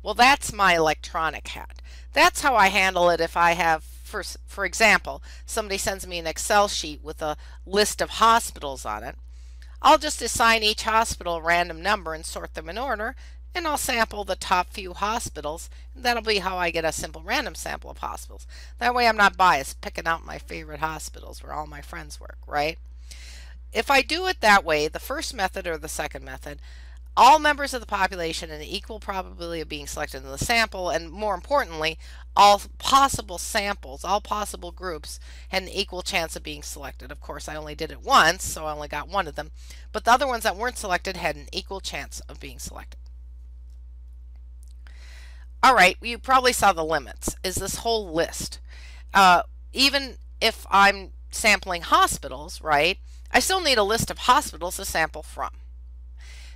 Well, that's my electronic hat. That's how I handle it if I have, for example, somebody sends me an Excel sheet with a list of hospitals on it. I'll just assign each hospital a random number and sort them in order, and I'll sample the top few hospitals. That'll be how I get a simple random sample of hospitals. That way I'm not biased, picking out my favorite hospitals where all my friends work, right? If I do it that way, the first method or the second method, all members of the population an equal probability of being selected in the sample, and more importantly, all possible samples, all possible groups had an equal chance of being selected. Of course, I only did it once, so I only got one of them, but the other ones that weren't selected had an equal chance of being selected. All right, you probably saw the limits, is this whole list. Even if I'm sampling hospitals, right, I still need a list of hospitals to sample from.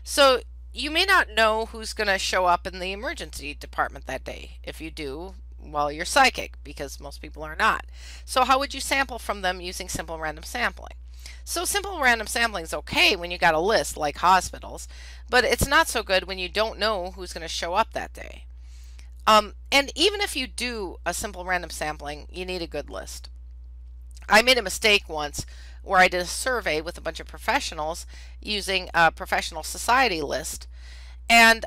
So you may not know who's going to show up in the emergency department that day. If you do, well, you're psychic, because most people are not. So how would you sample from them using simple random sampling? So simple random sampling is okay when you got a list like hospitals, but it's not so good when you don't know who's going to show up that day. And even if you do a simple random sampling, you need a good list. I made a mistake once where I did a survey with a bunch of professionals using a professional society list. And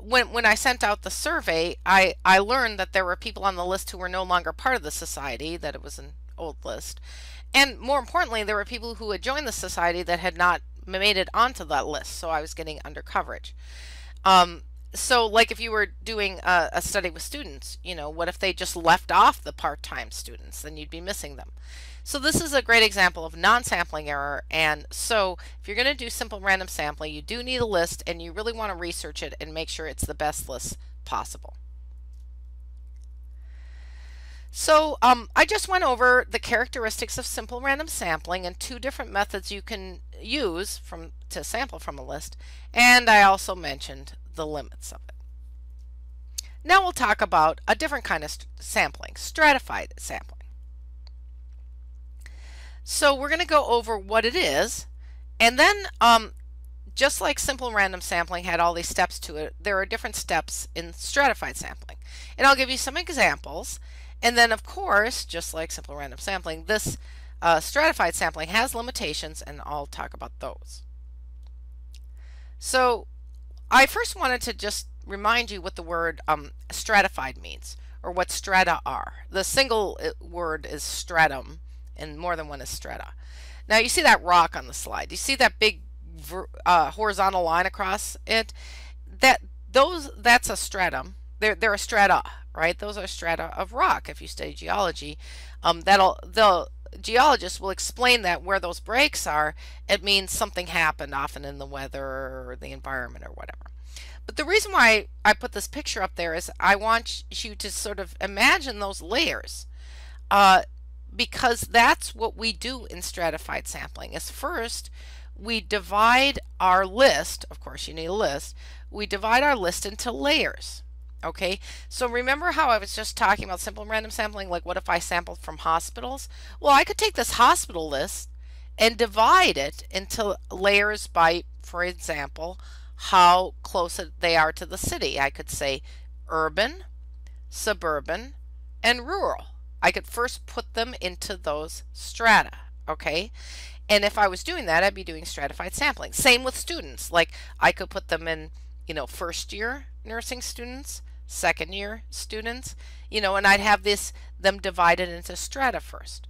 when I sent out the survey, I learned that there were people on the list who were no longer part of the society, that it was an old list. And more importantly, there were people who had joined the society that had not made it onto that list, so I was getting under coverage. So like if you were doing a study with students, what if they just left off the part-time students? Then you'd be missing them. So this is a great example of non-sampling error. And so if you're going to do simple random sampling, you do need a list, and you really want to research it and make sure it's the best list possible. So I just went over the characteristics of simple random sampling and two different methods you can use to sample from a list, and I also mentioned the limits of it. Now we'll talk about a different kind of sampling, stratified sampling. So we're going to go over what it is, and then just like simple random sampling had all these steps to it, there are different steps in stratified sampling. And I'll give you some examples, and then of course, just like simple random sampling, this stratified sampling has limitations, and I'll talk about those. So I first wanted to just remind you what the word stratified means, or what strata are. The single word is stratum, and more than one is strata. Now you see that rock on the slide. You see that big horizontal line across it? That's a stratum. They're a strata, right? Those are strata of rock. If you study geology, the geologist will explain that where those breaks are, it means something happened, often in the weather or the environment or whatever. But the reason why I put this picture up there is I want you to sort of imagine those layers, because that's what we do in stratified sampling. Is first we divide our list, of course you need a list, we divide our list into layers. Okay, so remember how I was just talking about simple random sampling, like what if I sampled from hospitals? Well, I could take this hospital list and divide it into layers by, for example, how close they are to the city. I could say urban, suburban, and rural. I could first put them into those strata, okay? And if I was doing that, I'd be doing stratified sampling. Same with students. Like I could put them in, first year nursing students, second year students, and I'd have them divided into strata first.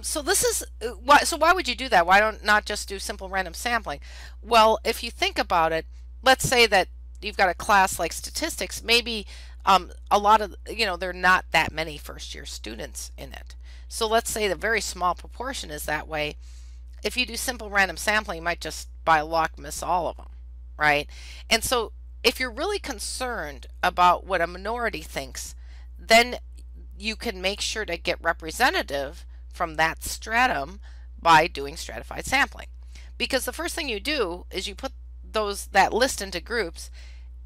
So this is why. So why would you do that? Why don't not just do simple random sampling? Well, if you think about it, let's say that you've got a class like statistics. Maybe a lot of there are not that many first year students in it. So let's say the very small proportion is that way. If you do simple random sampling, you might just by luck miss all of them, right? And so if you're really concerned about what a minority thinks, then you can make sure to get representative from that stratum by doing stratified sampling. Because the first thing you do is you put that list into groups,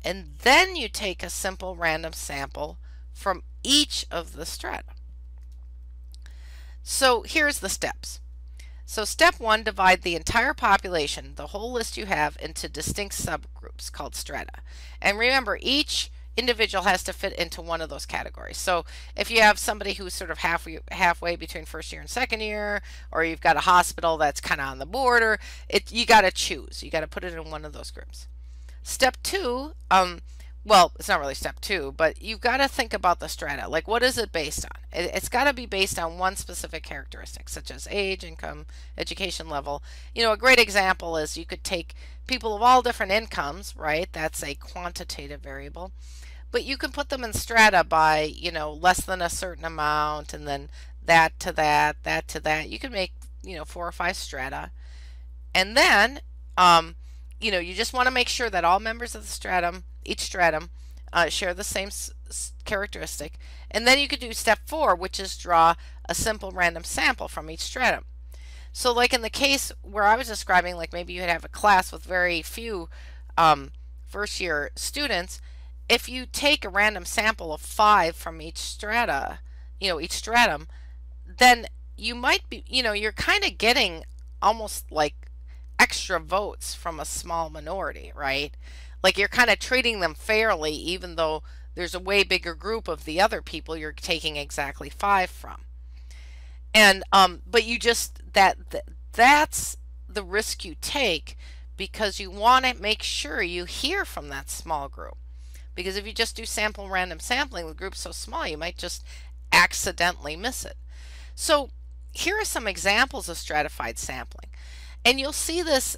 and then you take a simple random sample from each of the strata. So here's the steps. So step 1, divide the entire population, the whole list you have, into distinct subgroups called strata. And remember, each individual has to fit into one of those categories. So if you have somebody who's sort of halfway between first year and second year, or you've got a hospital that's kind of on the border, you got to choose. You got to put it in one of those groups. Step 2, well, it's not really step 2, but you've got to think about the strata. Like, what is it based on? It's got to be based on one specific characteristic, such as age, income, education level. A great example is you could take people of all different incomes, right? That's a quantitative variable. But you can put them in strata by, less than a certain amount, and then that to that, that to that. You can make, 4 or 5 strata. And then, you just want to make sure that all members of the stratum, each stratum, share the same characteristic. And then you could do step 4, which is draw a simple random sample from each stratum. So like in the case where I was describing, like maybe you'd have a class with very few first year students. If you take a random sample of 5 from each strata, each stratum, then you might be, you're kind of getting almost like extra votes from a small minority, right? Like you're kind of treating them fairly, even though there's a way bigger group of the other people you're taking exactly 5 from. And but you just that's the risk you take, because you want to make sure you hear from that small group. Because if you just do sample random sampling, the group's so small you might just accidentally miss it. So here are some examples of stratified sampling. And you'll see this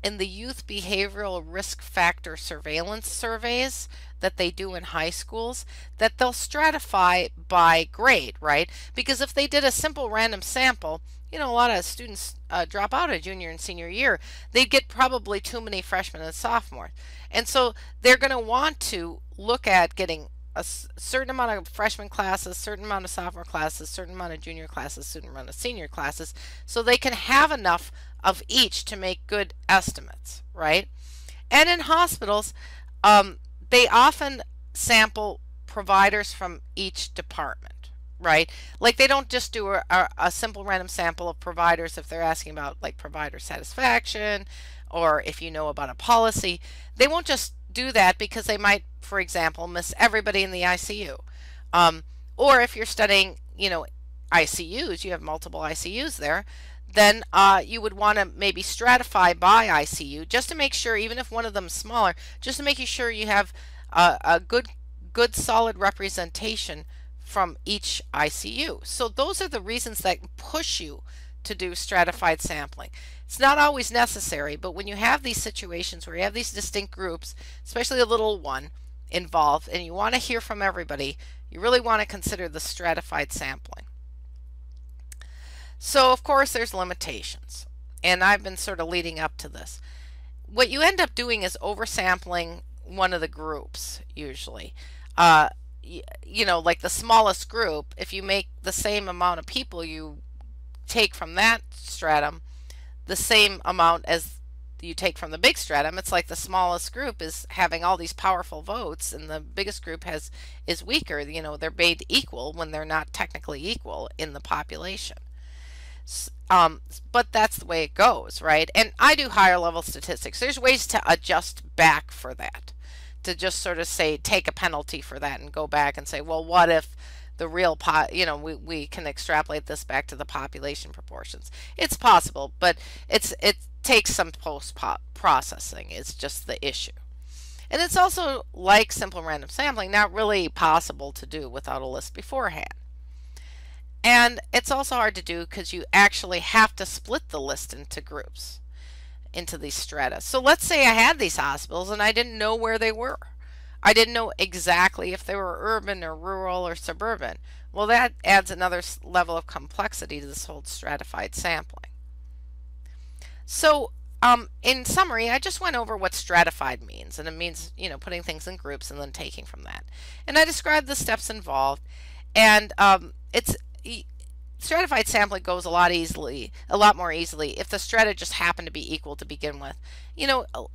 in the youth behavioral risk factor surveillance surveys that they do in high schools, that they'll stratify by grade, right? Because if they did a simple random sample, a lot of students drop out of junior and senior year. They'd get probably too many freshmen and sophomores. And so they're going to want to look at getting a certain amount of freshman classes, certain amount of sophomore classes, certain amount of junior classes, certain amount of senior classes, so they can have enough of each to make good estimates, right? And in hospitals, they often sample providers from each department, right? Like they don't just do a simple random sample of providers if they're asking about like provider satisfaction, or if you know about a policy. They won't just do that because they might, for example, miss everybody in the ICU. Or if you're studying, ICUs, you have multiple ICUs there, then you would want to maybe stratify by ICU just to make sure, even if one of them is smaller, just to make sure you have a good solid representation from each ICU. So those are the reasons that push you to do stratified sampling. It's not always necessary, but when you have these situations where you have these distinct groups, especially a little one involved, and you want to hear from everybody, you really want to consider the stratified sampling. So of course there's limitations, and I've been sort of leading up to this. What you end up doing is oversampling one of the groups usually. Like the smallest group, if you make the same amount of people you take from that stratum the same amount as you take from the big stratum, it's like the smallest group is having all these powerful votes and the biggest group is weaker. They're made equal when they're not technically equal in the population. But that's the way it goes, right? And I do higher level statistics. There's ways to adjust back for that, to just sort of say, take a penalty for that and go back and say, well, what if the real we can extrapolate this back to the population proportions. It's possible, but it takes some post processing. It's just the issue. And it's also, like simple random sampling, not really possible to do without a list beforehand. And it's also hard to do because you actually have to split the list into groups, into these strata. So let's say I had these hospitals and I didn't know where they were. I didn't know exactly if they were urban or rural or suburban. Well, that adds another level of complexity to this whole stratified sampling. So in summary, I just went over what stratified means, and it means, putting things in groups and then taking from that. And I described the steps involved, and stratified sampling goes a lot more easily if the strata just happen to be equal to begin with.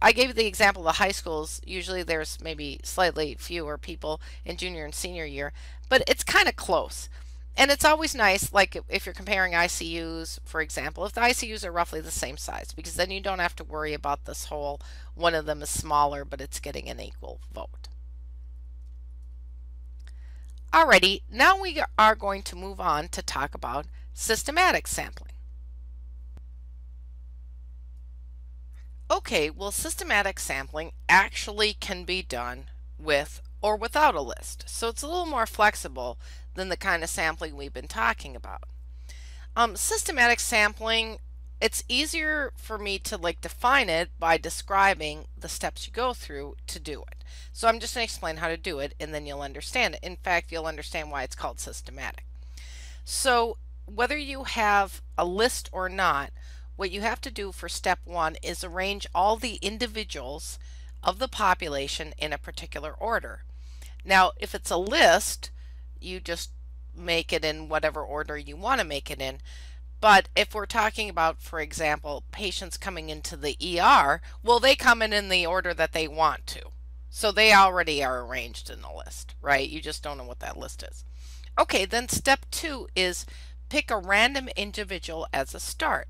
I gave you the example of the high schools. Usually there's maybe slightly fewer people in junior and senior year, but it's kind of close. And it's always nice, like if you're comparing ICUs, for example, if the ICUs are roughly the same size, because then you don't have to worry about this whole one of them is smaller, but it's getting an equal vote. Alrighty, now we are going to move on to talk about systematic sampling. Okay, well, systematic sampling actually can be done with or without a list, so it's a little more flexible than the kind of sampling we've been talking about. Systematic sampling, it's easier for me to define it by describing the steps you go through to do it. So I'm just going to explain how to do it, and then you'll understand it. In fact, you'll understand why it's called systematic. So whether you have a list or not, what you have to do for step 1 is arrange all the individuals of the population in a particular order. Now, if it's a list, you just make it in whatever order you want to make it in. But if we're talking about, for example, patients coming into the ER, well, they come in the order that they want to. So they already are arranged in the list, right? You just don't know what that list is. Okay, then step 2 is pick a random individual as a start.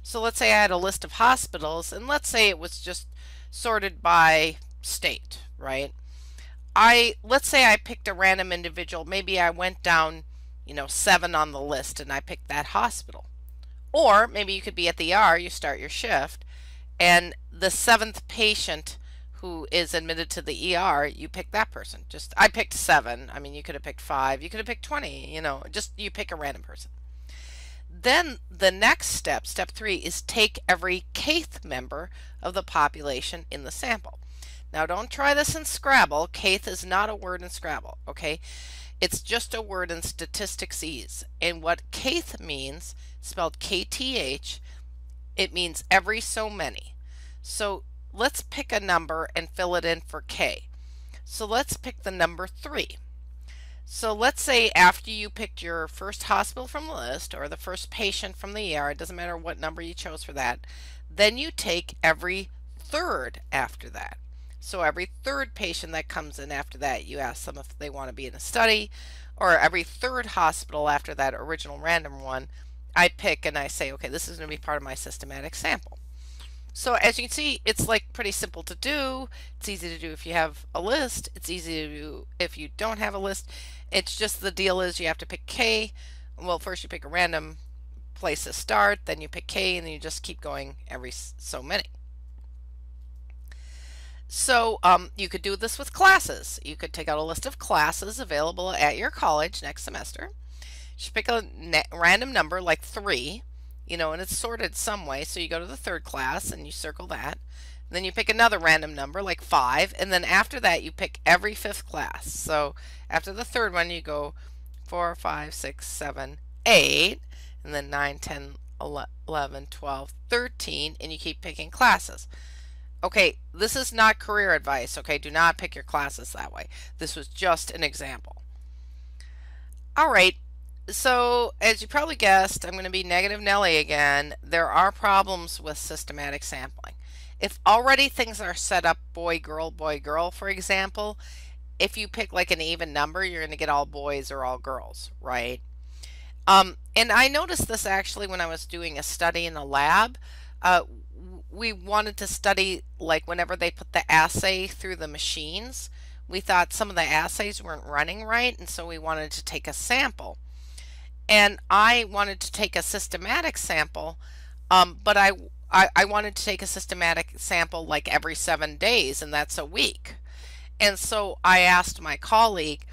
So let's say I had a list of hospitals, and let's say it was just sorted by state, right? Let's say I picked a random individual. Maybe I went down, 7 on the list, and I picked that hospital. Or maybe you could be at the ER, you start your shift, and the 7th patient who is admitted to the ER, you pick that person. I picked 7. I mean, you could have picked 5, you could have picked 20, you pick a random person. Then the next step, step 3, is take every kth member of the population in the sample. Now don't try this in Scrabble. Kth is not a word in Scrabble, okay? It's just a word in statistics. And what kth means, spelled KTH, it means every so many. So let's pick a number and fill it in for K. So let's pick the number 3. So let's say after you picked your first hospital from the list or the first patient from the ER, it doesn't matter what number you chose for that, then you take every third after that. So every third patient that comes in after that, you ask them if they want to be in a study, or every third hospital after that original random one, I pick and I say, okay, this is going to be part of my systematic sample. So as you can see, it's pretty simple to do. It's easy to do if you have a list. It's easy to do if you don't have a list. It's just the deal is you have to pick K. Well, first you pick a random place to start, then you pick K, and then you just keep going every so many. So you could do this with classes. You could take out a list of classes available at your college next semester. You should pick a random number like 3, and it's sorted some way. So you go to the 3rd class and you circle that. And then you pick another random number like 5, and then after that you pick every 5th class. So after the 3rd one you go 4, 5, 6, 7, 8, and then 9, 10, 11, 12, 13, and you keep picking classes. Okay, this is not career advice, okay? Do not pick your classes that way. This was just an example. Alright, so as you probably guessed, I'm going to be negative Nelly again. There are problems with systematic sampling. If already things are set up boy, girl, for example, if you pick an even number, you're going to get all boys or all girls, right? And I noticed this actually when I was doing a study in a lab. Uh, we wanted to study like whenever they put the assay through the machines, we thought some of the assays weren't running right, and so we wanted to take a sample. And I wanted to take a systematic sample, but I wanted to take a systematic sample like every 7 days, and that's a week. And so I asked my colleague,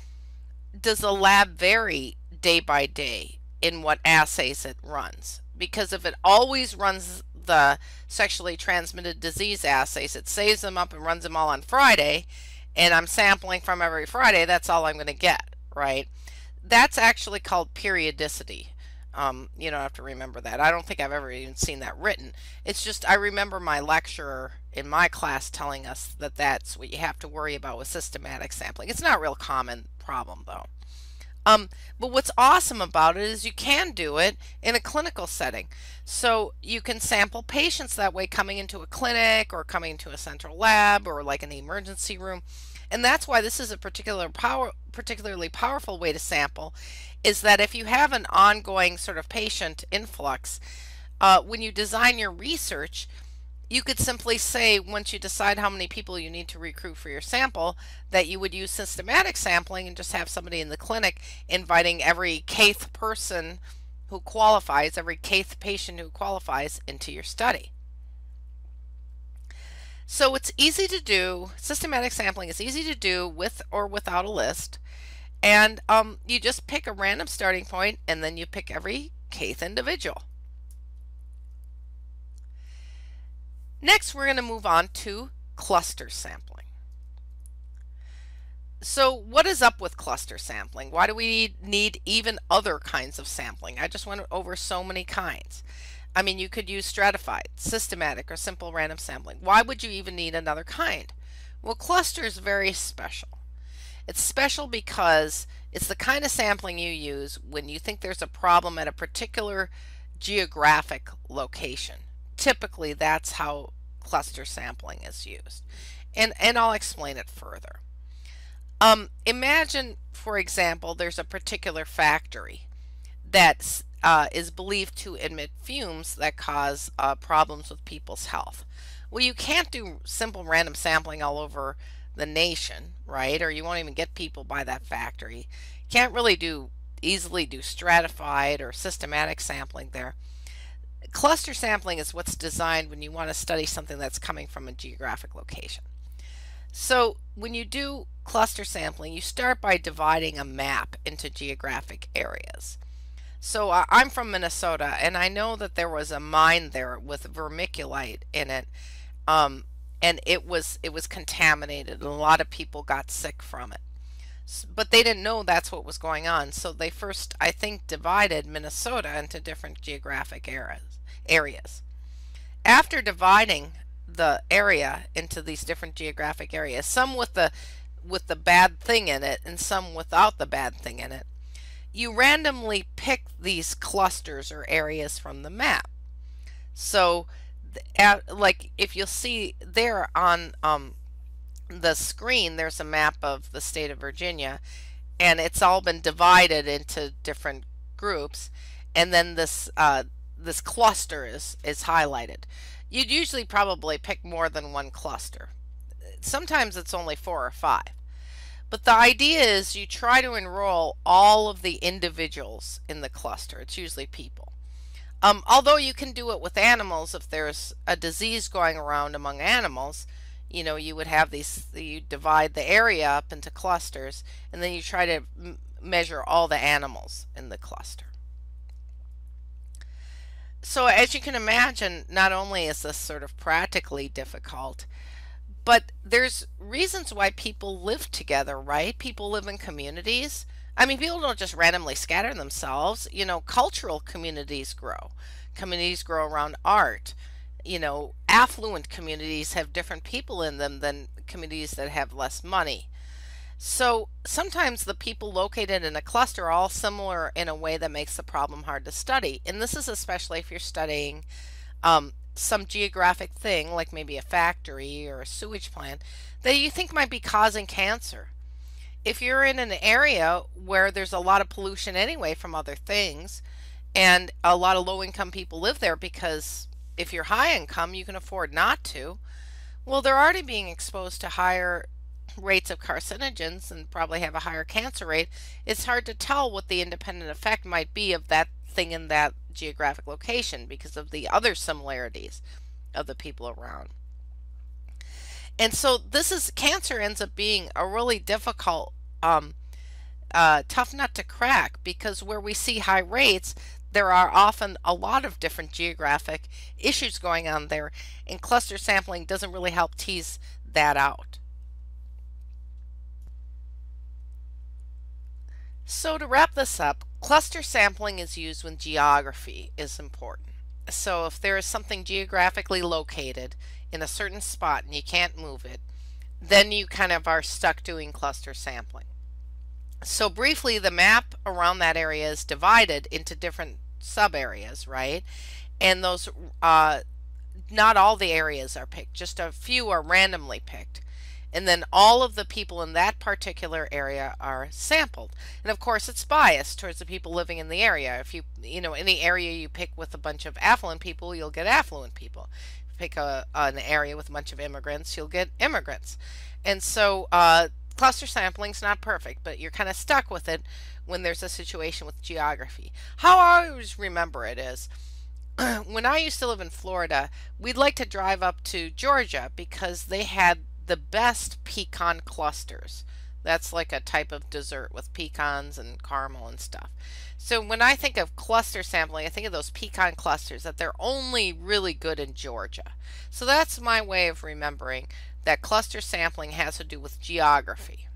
does the lab vary day by day in what assays it runs? Because if it always runs the sexually transmitted disease assays, it saves them up and runs them all on Friday, and I'm sampling from every Friday, that's all I'm going to get, right? That's actually called periodicity. You don't have to remember that. I don't think I've ever even seen that written. It's just I remember my lecturer in my class telling us that that's what you have to worry about with systematic sampling. It's not a real common problem though. But what's awesome about it is you can do it in a clinical setting. So you can sample patients that way coming into a clinic or coming into a central lab or like in the emergency room. And that's why this is a particularly powerful way to sample, is that if you have an ongoing sort of patient influx, when you design your research, you could simply say, once you decide how many people you need to recruit for your sample, that you would use systematic sampling and just have somebody in the clinic inviting every kth person who qualifies, every kth patient who qualifies into your study. So it's easy to do. Systematic sampling is easy to do with or without a list. And you just pick a random starting point and then you pick every kth individual. Next, we're going to move on to cluster sampling. So what is up with cluster sampling? Why do we need even other kinds of sampling? I just went over so many kinds. I mean, you could use stratified, systematic, or simple random sampling. Why would you even need another kind? Well, cluster is very special. It's special because it's the kind of sampling you use when you think there's a problem at a particular geographic location. Typically, that's how cluster sampling is used. And I'll explain it further. Imagine, for example, there's a particular factory that is believed to emit fumes that cause problems with people's health. Well, you can't do simple random sampling all over the nation, right? Or you won't even get people by that factory. You can't really easily do stratified or systematic sampling there. Cluster sampling is what's designed when you want to study something that's coming from a geographic location. So when you do cluster sampling, you start by dividing a map into geographic areas. So I'm from Minnesota, and I know that there was a mine there with vermiculite in it, and it was contaminated, and a lot of people got sick from it. But they didn't know that's what was going on, so they first, I think, divided Minnesota into different geographic areas. After dividing the area into these different geographic areas, some with the bad thing in it and some without the bad thing in it, you randomly pick these clusters or areas from the map. So like if you'll see there on the screen, there's a map of the state of Virginia, and it's all been divided into different groups, and then this cluster is highlighted. You'd usually probably pick more than one cluster. Sometimes it's only 4 or 5. But the idea is you try to enroll all of the individuals in the cluster. It's usually people. Although you can do it with animals, if there's a disease going around among animals, you know, you would have you divide the area up into clusters, and then you try to measure all the animals in the cluster. So as you can imagine, not only is this sort of practically difficult, but there's reasons why people live together, right? People live in communities. I mean, people don't just randomly scatter themselves. You know, cultural communities grow. Communities grow around art. You know, affluent communities have different people in them than communities that have less money. So sometimes the people located in a cluster are all similar in a way that makes the problem hard to study. And this is especially if you're studying some geographic thing, like maybe a factory or a sewage plant, that you think might be causing cancer. if you're in an area where there's a lot of pollution anyway from other things, and a lot of low income people live there because if you're high income, you can afford not to. Well, they're already being exposed to higher rates of carcinogens and probably have a higher cancer rate. It's hard to tell what the independent effect might be of that thing in that geographic location because of the other similarities of the people around. And so cancer ends up being a really difficult, tough nut to crack because where we see high rates, there are often a lot of different geographic issues going on there, and cluster sampling doesn't really help tease that out. So to wrap this up, cluster sampling is used when geography is important. So if there is something geographically located in a certain spot and you can't move it, then you kind of are stuck doing cluster sampling. So briefly, the map around that area is divided into different sub areas, right? And those, not all the areas are picked, just a few are randomly picked. And then all of the people in that particular area are sampled. And of course, it's biased towards the people living in the area. If any area you pick with a bunch of affluent people, you'll get affluent people. If you pick an area with a bunch of immigrants, you'll get immigrants. And so cluster sampling is not perfect, but you're kind of stuck with it when there's a situation with geography. How I always remember it is, when I used to live in Florida, we'd like to drive up to Georgia because they had the best pecan clusters. That's like a type of dessert with pecans and caramel and stuff. So when I think of cluster sampling, I think of those pecan clusters, that they're only really good in Georgia. So that's my way of remembering that cluster sampling has to do with geography.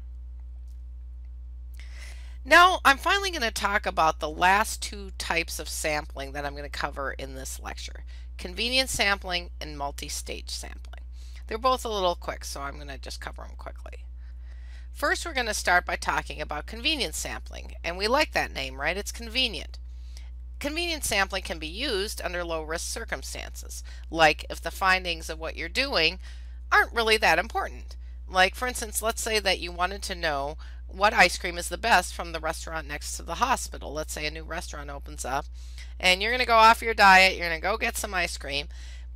Now I'm finally going to talk about the last two types of sampling that I'm going to cover in this lecture: convenience sampling and multi-stage sampling. They're both a little quick, so I'm going to just cover them quickly. First, we're going to start by talking about convenience sampling, and we like that name, right? It's convenient. Convenience sampling can be used under low-risk circumstances, like if the findings of what you're doing aren't really that important. Like, for instance, let's say that you wanted to know what ice cream is the best from the restaurant next to the hospital. Let's say a new restaurant opens up, and you're going to go off your diet, you're going to go get some ice cream,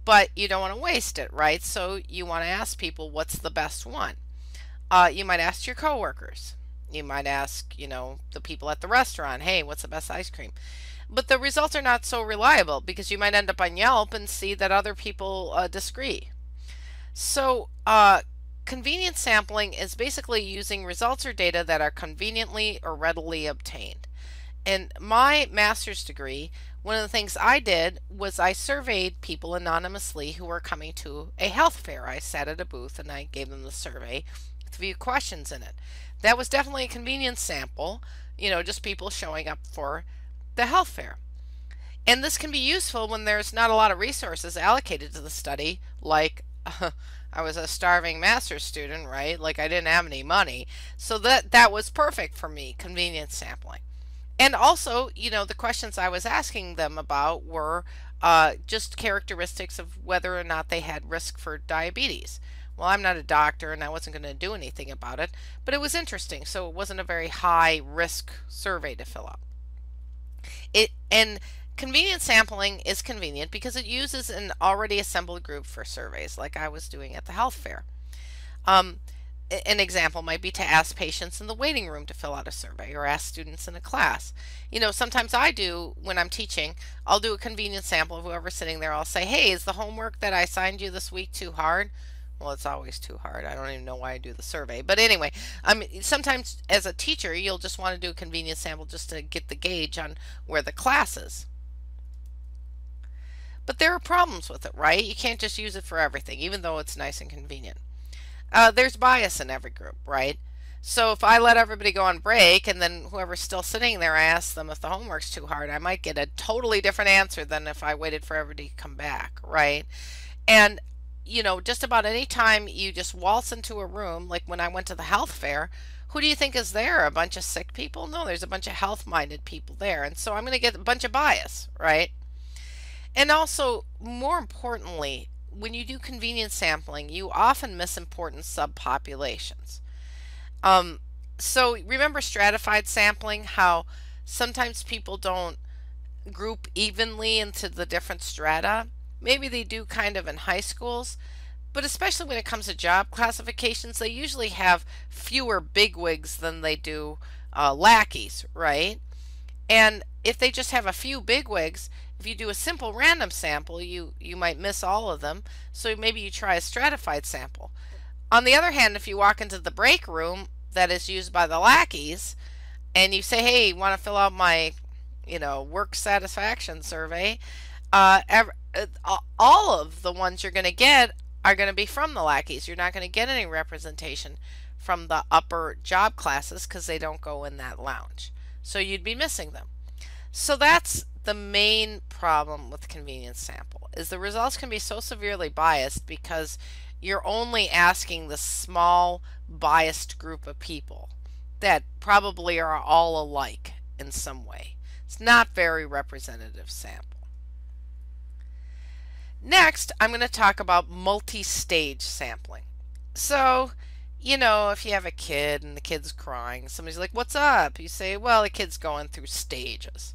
but you don't want to waste it, right? So you want to ask people what's the best one. You might ask your coworkers. You might ask, the people at the restaurant, hey, what's the best ice cream? But the results are not so reliable because you might end up on Yelp and see that other people disagree. So convenience sampling is basically using results or data that are conveniently or readily obtained. In my master's degree, one of the things I did was I surveyed people anonymously who were coming to a health fair. I sat at a booth and I gave them the survey with a few questions in it. That was definitely a convenience sample, just people showing up for the health fair. And this can be useful when there's not a lot of resources allocated to the study, like I was a starving master's student, right? Like I didn't have any money. So that was perfect for me, convenience sampling. And also, the questions I was asking them about were just characteristics of whether or not they had risk for diabetes. Well, I'm not a doctor and I wasn't going to do anything about it, but it was interesting. So it wasn't a very high risk survey to fill out. And convenient sampling is convenient because it uses an already assembled group for surveys, like I was doing at the health fair. An example might be to ask patients in the waiting room to fill out a survey or ask students in a class. Sometimes I do when I'm teaching, I'll do a convenient sample of whoever's sitting there. I'll say, hey, is the homework that I assigned you this week too hard? Well, it's always too hard. I don't even know why I do the survey. But anyway, sometimes as a teacher, you'll just want to do a convenient sample just to get the gauge on where the class is. But there are problems with it, right? You can't just use it for everything, even though it's nice and convenient. There's bias in every group, right? So if I let everybody go on break and then whoever's still sitting there, I ask them if the homework's too hard, I might get a totally different answer than if I waited for everybody to come back, right? And, just about any time you just waltz into a room, like when I went to the health fair, who do you think is there? A bunch of sick people? No, there's a bunch of health-minded people there. And so I'm going to get a bunch of bias, right? And also, more importantly, when you do convenience sampling, you often miss important subpopulations. So remember stratified sampling, how sometimes people don't group evenly into the different strata? Maybe they do kind of in high schools, but especially when it comes to job classifications, they usually have fewer bigwigs than they do lackeys, right? And if they just have a few bigwigs, if you do a simple random sample, you might miss all of them. So maybe you try a stratified sample. On the other hand, if you walk into the break room that is used by the lackeys and you say, "Hey, want to fill out my, work satisfaction survey?" All of the ones you're going to get are going to be from the lackeys. You're not going to get any representation from the upper job classes because they don't go in that lounge. So you'd be missing them. So that's the main problem with convenience sample, is the results can be so severely biased because you're only asking the small biased group of people that probably are all alike in some way. It's not very representative sample. Next, I'm going to talk about multi-stage sampling. So, if you have a kid and the kid's crying, somebody's like, "What's up?" You say, "Well, the kid's going through stages."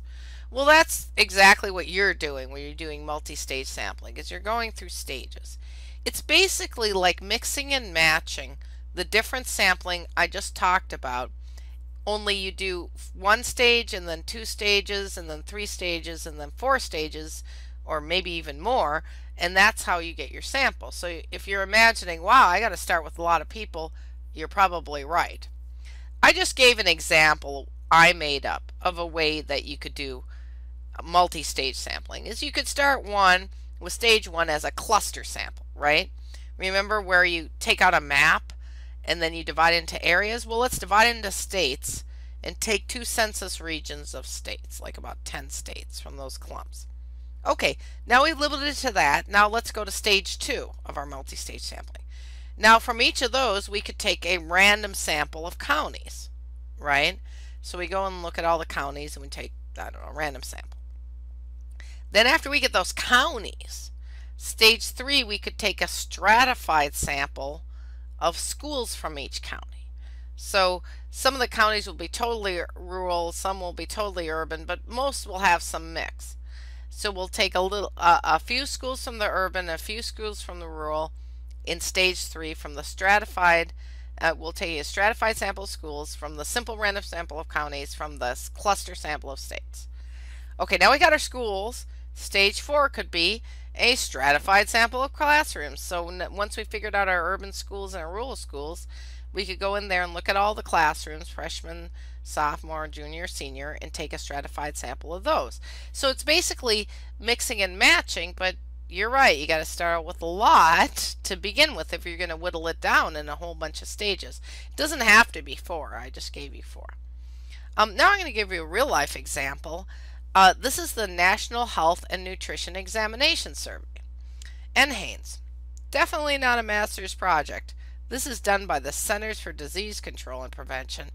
Well, that's exactly what you're doing when you're doing multi-stage sampling, is you're going through stages. It's basically like mixing and matching the different sampling I just talked about, only you do one stage and then two stages and then three stages and then four stages, or maybe even more, and that's how you get your sample. So if you're imagining, wow, I got to start with a lot of people, you're probably right. I just gave an example I made up of a way that you could do multi-stage sampling. Is you could start with stage one as a cluster sample, right? Remember where you take out a map and then you divide into areas? Well, let's divide into states and take 2 census regions of states, like about 10 states from those clumps. Okay, now we've limited it to that. Now let's go to stage 2 of our multi-stage sampling. Now from each of those we could take a random sample of counties, right? So we go and look at all the counties and we take, I don't know, a random sample. Then after we get those counties, stage 3, we could take a stratified sample of schools from each county. So some of the counties will be totally rural, some will be totally urban, but most will have some mix. So we'll take a few schools from the urban, a few schools from the rural in stage 3 from the stratified. We'll take a stratified sample of schools from the simple random sample of counties from the cluster sample of states. Okay, now we got our schools. Stage 4 could be a stratified sample of classrooms. So once we figured out our urban schools and our rural schools, we could go in there and look at all the classrooms, freshman, sophomore, junior, senior, and take a stratified sample of those. So it's basically mixing and matching, but you're right, you got to start out with a lot to begin with if you're going to whittle it down in a whole bunch of stages. It doesn't have to be 4. I just gave you 4. Now I'm going to give you a real life example. This is the National Health and Nutrition Examination Survey. NHANES. Definitely not a master's project. This is done by the Centers for Disease Control and Prevention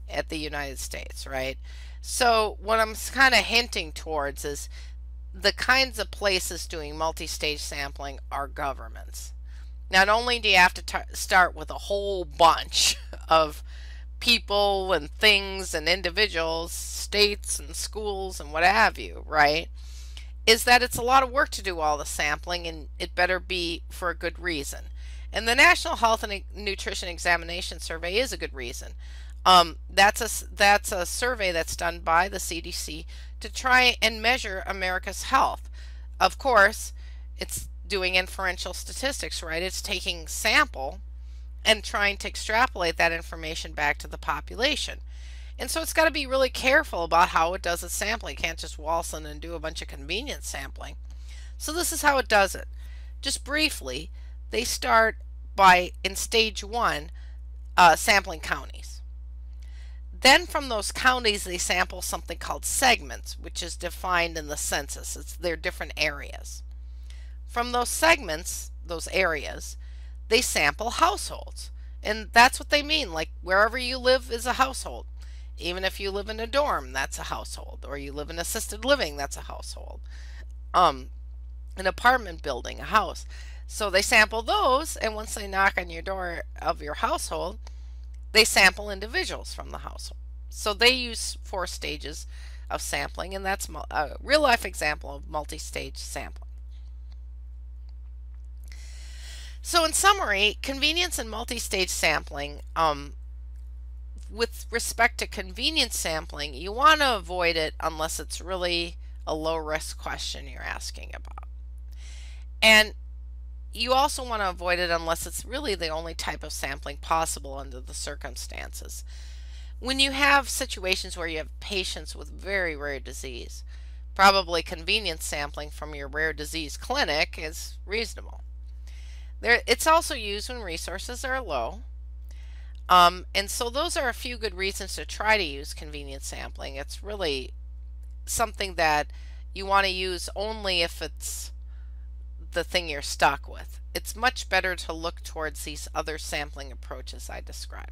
at the United States, right? So what I'm kind of hinting towards is the kinds of places doing multi-stage sampling are governments. Not only do you have to start with a whole bunch of people and things and individuals, states and schools and what have you, right? Is that it's a lot of work to do all the sampling, and it better be for a good reason. And the National Health and Nutrition Examination Survey is a good reason. That's a survey that's done by the CDC to try and measure America's health. Of course, it's doing inferential statistics, right? It's taking sample and trying to extrapolate that information back to the population. And so it's got to be really careful about how it does its sampling. It can't just waltz in and do a bunch of convenience sampling. So this is how it does it. Just briefly, they start by, in stage 1, sampling counties. Then from those counties they sample something called segments, which is defined in the census. They're different areas. From those segments, those areas, they sample households. And that's what they mean, like wherever you live is a household. Even if you live in a dorm, that's a household. Or you live in assisted living, that's a household. An apartment building, a house. So they sample those, and once they knock on your door of your household, they sample individuals from the household. So they use 4 stages of sampling, and that's a real life example of multi-stage sampling. So in summary, convenience and multi-stage sampling, with respect to convenience sampling, you want to avoid it unless it's really a low risk question you're asking about. And you also want to avoid it unless it's really the only type of sampling possible under the circumstances. When you have situations where you have patients with very rare disease, probably convenience sampling from your rare disease clinic is reasonable. It's also used when resources are low. And so those are a few good reasons to try to use convenience sampling. It's really something that you want to use only if it's the thing you're stuck with. It's much better to look towards these other sampling approaches I described.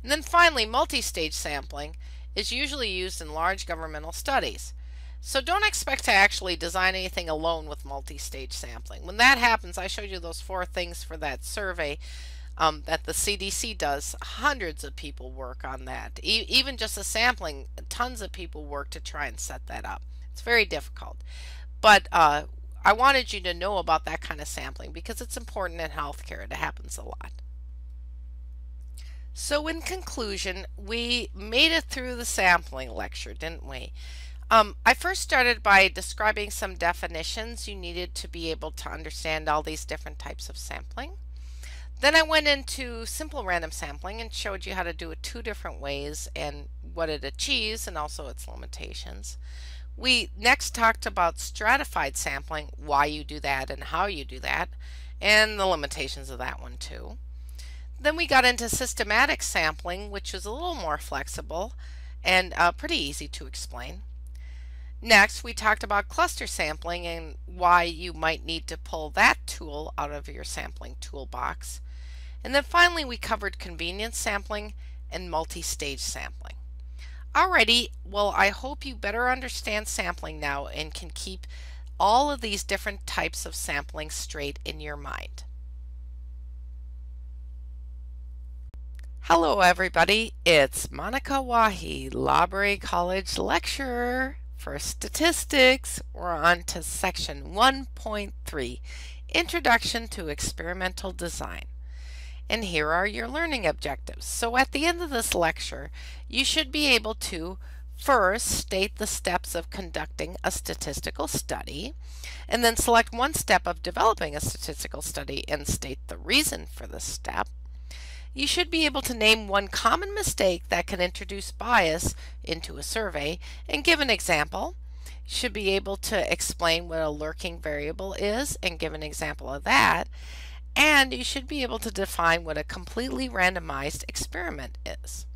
And then finally, multi-stage sampling is usually used in large governmental studies. So don't expect to actually design anything alone with multi-stage sampling. When that happens, I showed you those 4 things for that survey that the CDC does. Hundreds of people work on that. Even just a sampling, tons of people work to try and set that up. It's very difficult. But I wanted you to know about that kind of sampling because it's important in healthcare. It happens a lot. So in conclusion, we made it through the sampling lecture, didn't we? I first started by describing some definitions you needed to be able to understand all these different types of sampling. Then I went into simple random sampling and showed you how to do it 2 different ways and what it achieves and also its limitations. We next talked about stratified sampling, why you do that and how you do that, and the limitations of that one too. Then we got into systematic sampling, which is a little more flexible and pretty easy to explain. Next, we talked about cluster sampling and why you might need to pull that tool out of your sampling toolbox. And then finally, we covered convenience sampling and multi-stage sampling. Alrighty, well, I hope you better understand sampling now and can keep all of these different types of sampling straight in your mind. Hello everybody, it's Monica Wahi, Library College lecturer for statistics. We're on to section 1.3, Introduction to Experimental Design. And here are your learning objectives. So at the end of this lecture, you should be able to first state the steps of conducting a statistical study, and then select one step of developing a statistical study and state the reason for this step. You should be able to name one common mistake that can introduce bias into a survey and give an example. You should be able to explain what a lurking variable is and give an example of that. And you should be able to define what a completely randomized experiment is.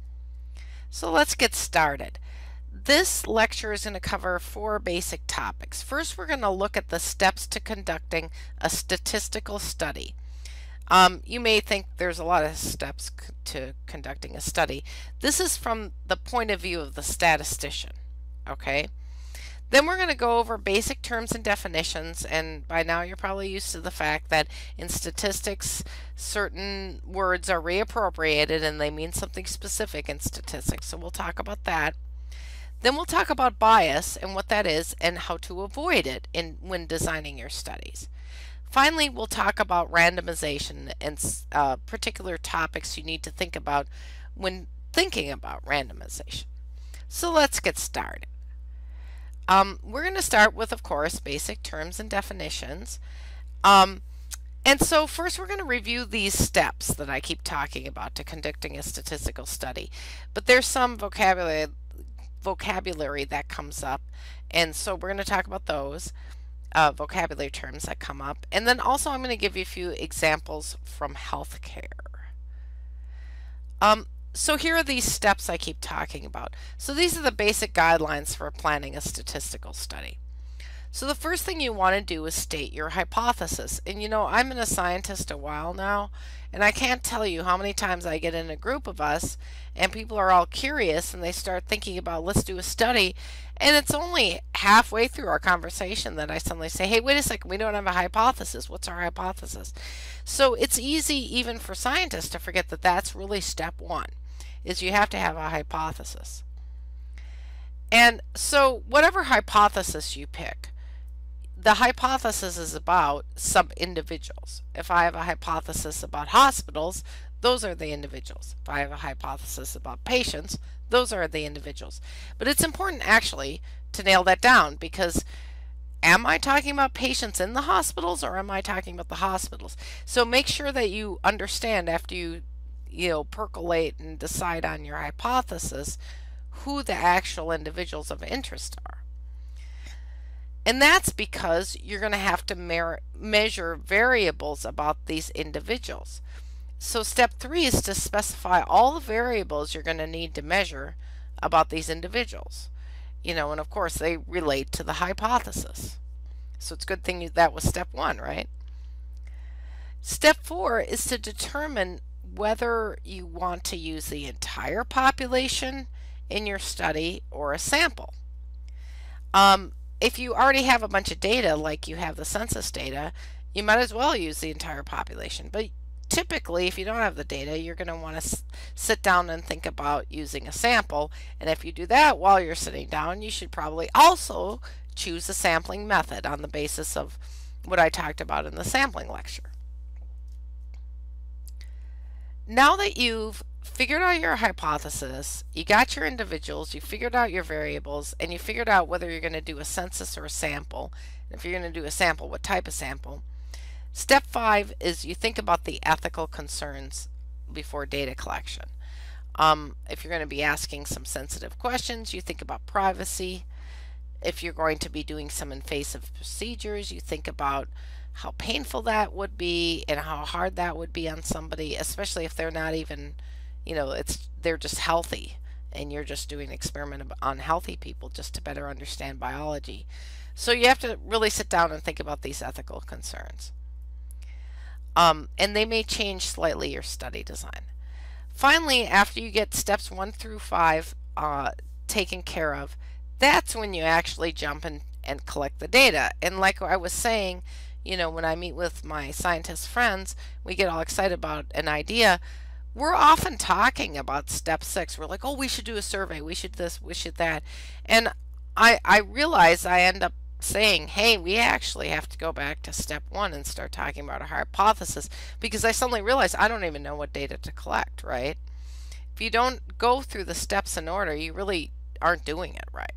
So let's get started. This lecture is going to cover 4 basic topics. First, we're going to look at the steps to conducting a statistical study. You may think there's a lot of steps to conducting a study. This is from the point of view of the statistician, okay? Then we're going to go over basic terms and definitions, and by now you're probably used to the fact that in statistics certain words are reappropriated and they mean something specific in statistics, so we'll talk about that. Then we'll talk about bias and what that is and how to avoid it when designing your studies. Finally, we'll talk about randomization and particular topics you need to think about when thinking about randomization. So let's get started. We're going to start with, of course, basic terms and definitions. And so first we're going to review these steps that I keep talking about to conducting a statistical study. But there's some vocabulary that comes up, and so we're going to talk about those. Vocabulary terms that come up, and then also I'm going to give you a few examples from healthcare. So here are these steps I keep talking about. So these are the basic guidelines for planning a statistical study. So the first thing you want to do is state your hypothesis. And you know, I've been a scientist a while now, and I can't tell you how many times I get in a group of us and people are all curious and they start thinking about, let's do a study, and it's only halfway through our conversation that I suddenly say, hey, wait a second, we don't have a hypothesis. What's our hypothesis? So it's easy even for scientists to forget that that's really step one, is you have to have a hypothesis. And so whatever hypothesis you pick, the hypothesis is about some individuals. If I have a hypothesis about hospitals, those are the individuals. If I have a hypothesis about patients, those are the individuals. But it's important actually to nail that down, because am I talking about patients in the hospitals or am I talking about the hospitals? So make sure that you understand after you percolate and decide on your hypothesis who the actual individuals of interest are. And that's because you're going to have to measure variables about these individuals. So step 3 is to specify all the variables you're going to need to measure about these individuals. And of course they relate to the hypothesis. So it's a good thing that was step 1, right? Step 4 is to determine whether you want to use the entire population in your study or a sample. If you already have a bunch of data, like you have the census data, you might as well use the entire population. But typically, if you don't have the data, you're going to want to sit down and think about using a sample. And if you do that while you're sitting down, you should probably also choose a sampling method on the basis of what I talked about in the sampling lecture. Now that you've figured out your hypothesis, you got your individuals, you figured out your variables, and you figured out whether you're going to do a census or a sample. And if you're going to do a sample, what type of sample? Step 5 is you think about the ethical concerns before data collection. If you're going to be asking some sensitive questions, you think about privacy. If you're going to be doing some invasive procedures, you think about how painful that would be and how hard that would be on somebody, especially if they're not even, they're just healthy and you're just doing an experiment on healthy people just to better understand biology. So you have to really sit down and think about these ethical concerns. And they may change slightly your study design. Finally, after you get steps 1 through 5 taken care of, that's when you actually jump in and collect the data. And like I was saying, when I meet with my scientist friends, we get all excited about an idea. We're often talking about step 6. We're like, oh, we should do a survey. We should this, we should that. And I realize I end up saying, hey, we actually have to go back to step 1 and start talking about a hypothesis, because I suddenly realize I don't even know what data to collect, right? If you don't go through the steps in order, you really aren't doing it right.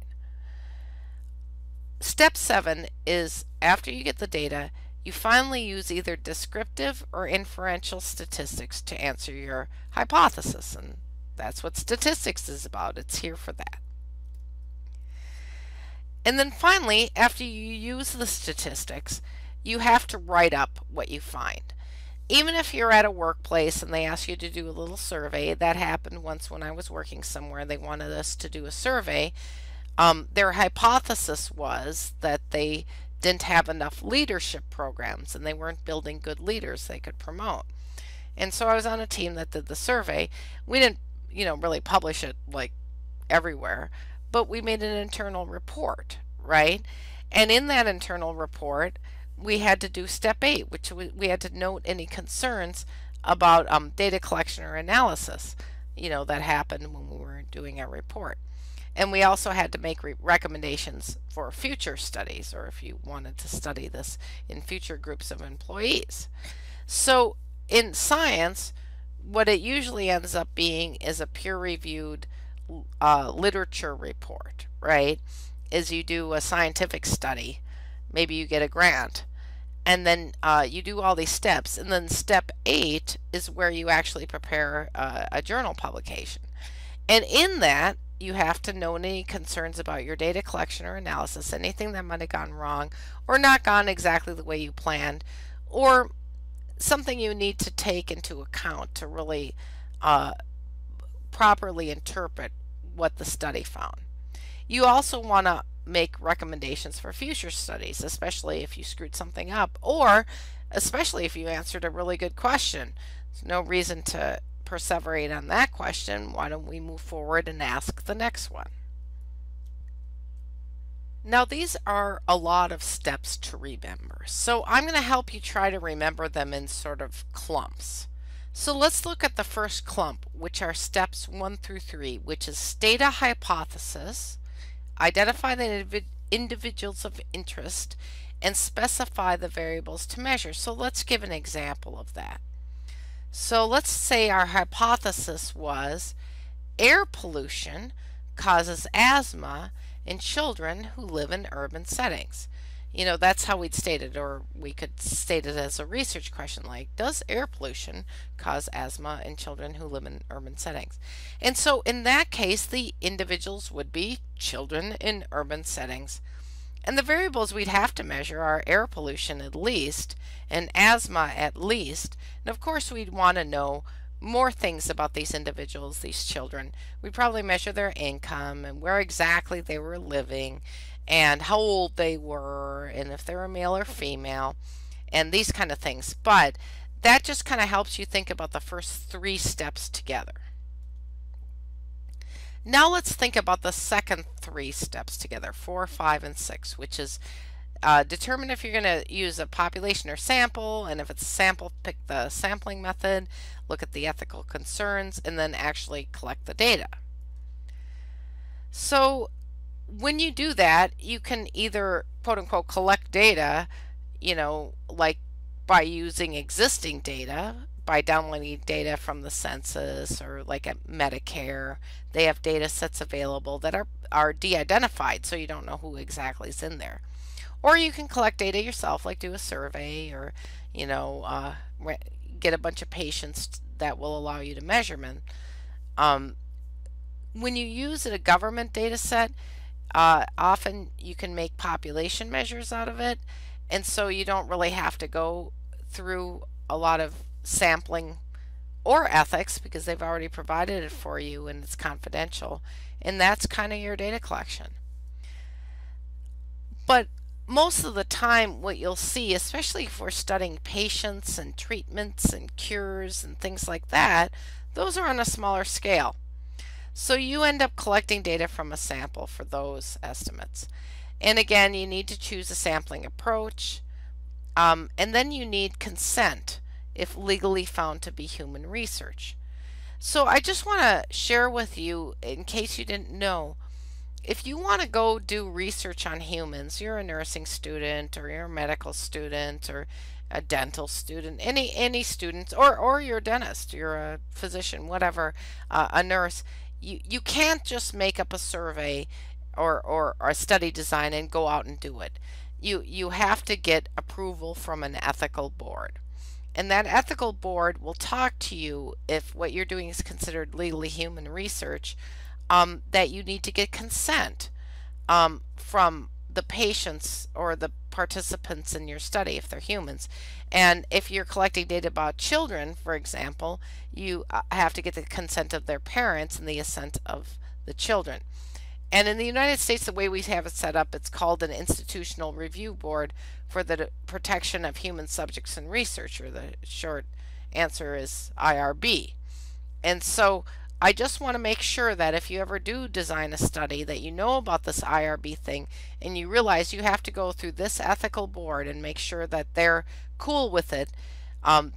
Step 7 is after you get the data, you finally use either descriptive or inferential statistics to answer your hypothesis, and that's what statistics is about. It's here for that. And then finally, after you use the statistics, you have to write up what you find. Even if you're at a workplace and they ask you to do a little survey, that happened once when I was working somewhere. They wanted us to do a survey. Their hypothesis was that they didn't have enough leadership programs and they weren't building good leaders they could promote. And so I was on a team that did the survey. We didn't, really publish it like everywhere, but we made an internal report, right? And in that internal report, we had to do step 8, which we had to note any concerns about data collection or analysis, that happened when we were doing our report. And we also had to make recommendations for future studies, or if you wanted to study this in future groups of employees. So in science, what it usually ends up being is a peer-reviewed literature report, right? Is you do a scientific study, maybe you get a grant, and then you do all these steps, and then step 8 is where you actually prepare a journal publication. And in that, you have to note any concerns about your data collection or analysis, anything that might have gone wrong or not gone exactly the way you planned, or something you need to take into account to really properly interpret what the study found. You also want to make recommendations for future studies, especially if you screwed something up, or especially if you answered a really good question. There's no reason to perseverate on that question. Why don't we move forward and ask the next one? Now, these are a lot of steps to remember, so I'm going to help you try to remember them in sort of clumps. So let's look at the first clump, which are steps 1 through 3, which is state a hypothesis, identify the individuals of interest, and specify the variables to measure. So let's give an example of that. So let's say our hypothesis was air pollution causes asthma in children who live in urban settings. You know, that's how we'd state it, or we could state it as a research question like, does air pollution cause asthma in children who live in urban settings? And so in that case, the individuals would be children in urban settings. And the variables we'd have to measure are air pollution at least, and asthma at least. And of course, we'd want to know more things about these individuals, these children. We'd probably measure their income and where exactly they were living and how old they were and if they were male or female and these kind of things. But that just kind of helps you think about the first 3 steps together. Now let's think about the second 3 steps together, 4, 5, and 6, which is determine if you're going to use a population or sample, and if it's a sample, pick the sampling method, look at the ethical concerns, and then actually collect the data. So when you do that, you can either quote-unquote collect data, you know, like by using existing data, by downloading data from the census, or like at Medicare, they have data sets available that are de-identified, so you don't know who exactly is in there. Or you can collect data yourself, like do a survey, or you know, get a bunch of patients that will allow you to measurement. When you use a government data set, often you can make population measures out of it, and so you don't really have to go through a lot of sampling or ethics because they've already provided it for you and it's confidential, and that's kind of your data collection. But most of the time what you'll see, especially if we're studying patients and treatments and cures and things like that, those are on a smaller scale. So you end up collecting data from a sample for those estimates. And again, you need to choose a sampling approach, and then you need consent if legally found to be human research. So I just want to share with you, in case you didn't know, if you want to go do research on humans, you're a nursing student or you're a medical student or a dental student, any student, or you're a dentist, you're a physician, whatever, a nurse, you can't just make up a survey or a study design and go out and do it. You have to get approval from an ethical board. And that ethical board will talk to you if what you're doing is considered legally human research, that you need to get consent from the patients or the participants in your study if they're humans. And if you're collecting data about children, for example, you have to get the consent of their parents and the assent of the children. And in the United States, the way we have it set up, it's called an Institutional Review Board for the Protection of Human Subjects in Research, or the short answer is IRB. And so I just want to make sure that if you ever do design a study that you know about this IRB thing and you realize you have to go through this ethical board and make sure that they're cool with it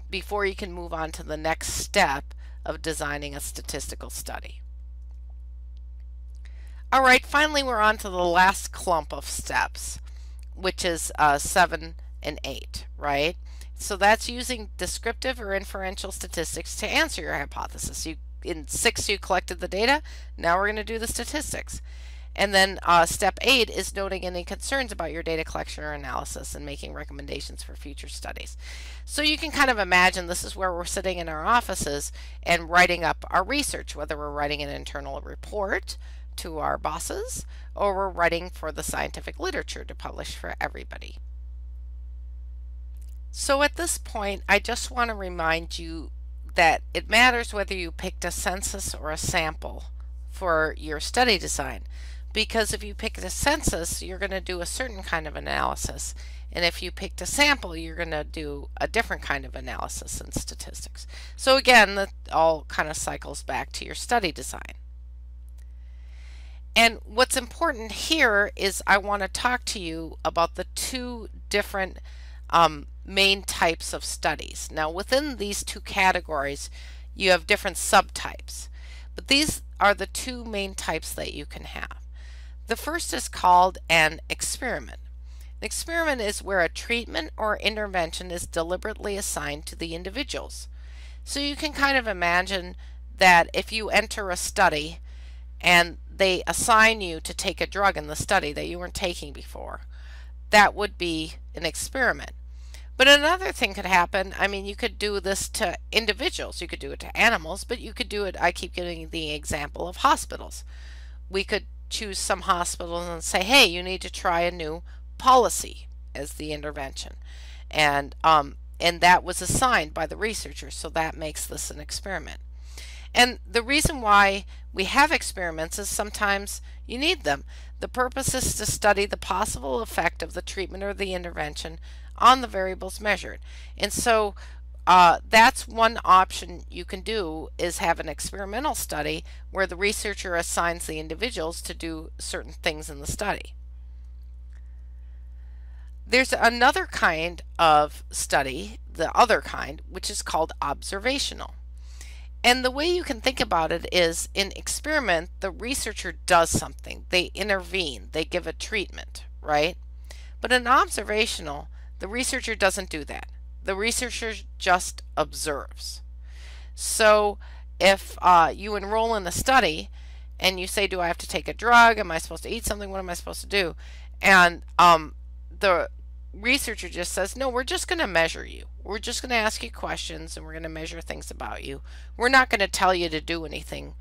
before you can move on to the next step of designing a statistical study. All right, finally we're on to the last clump of steps, which is 7 and 8, right? So that's using descriptive or inferential statistics to answer your hypothesis. In 6 you collected the data, now we're going to do the statistics. And then step 8 is noting any concerns about your data collection or analysis and making recommendations for future studies. So you can kind of imagine this is where we're sitting in our offices and writing up our research, whether we're writing an internal report to our bosses or we're writing for the scientific literature to publish for everybody. So at this point, I just want to remind you that it matters whether you picked a census or a sample for your study design. because if you pick the census, you're going to do a certain kind of analysis. And if you picked a sample, you're going to do a different kind of analysis in statistics. So again, that all kind of cycles back to your study design. And what's important here is I want to talk to you about the two different main types of studies. Now within these two categories, you have different subtypes, but these are the two main types that you can have. The first is called an experiment. An experiment is where a treatment or intervention is deliberately assigned to the individuals. So you can kind of imagine that if you enter a study and they assign you to take a drug in the study that you weren't taking before, that would be an experiment. But another thing could happen, I mean, you could do this to individuals, you could do it to animals, but you could do it, I keep giving the example of hospitals. We could choose some hospitals and say, hey, you need to try a new policy as the intervention. And that was assigned by the researcher, so that makes this an experiment. And the reason why we have experiments is sometimes you need them. The purpose is to study the possible effect of the treatment or the intervention on the variables measured. And so that's one option you can do, is have an experimental study where the researcher assigns the individuals to do certain things in the study. There's another kind of study, the other kind, which is called observational. And the way you can think about it is, in experiment, the researcher does something. They intervene. They give a treatment, right? But in observational, the researcher doesn't do that. The researcher just observes. So if you enroll in a study and you say, do I have to take a drug? Am I supposed to eat something? What am I supposed to do? And the researcher just says, no, we're just going to measure you. We're just going to ask you questions and we're going to measure things about you. We're not going to tell you to do anything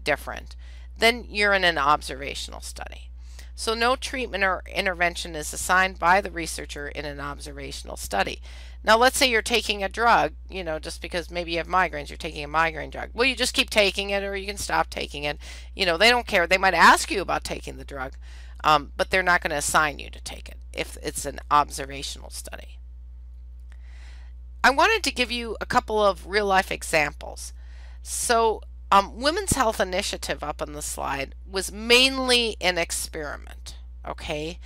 different. Then you're in an observational study. So no treatment or intervention is assigned by the researcher in an observational study. Now let's say you're taking a drug, you know, just because maybe you have migraines, you're taking a migraine drug. Well, you just keep taking it, or you can stop taking it. You know, they don't care. They might ask you about taking the drug, but they're not going to assign you to take it if it's an observational study. I wanted to give you a couple of real life examples. So Women's Health Initiative up on the slide was mainly an experiment, okay?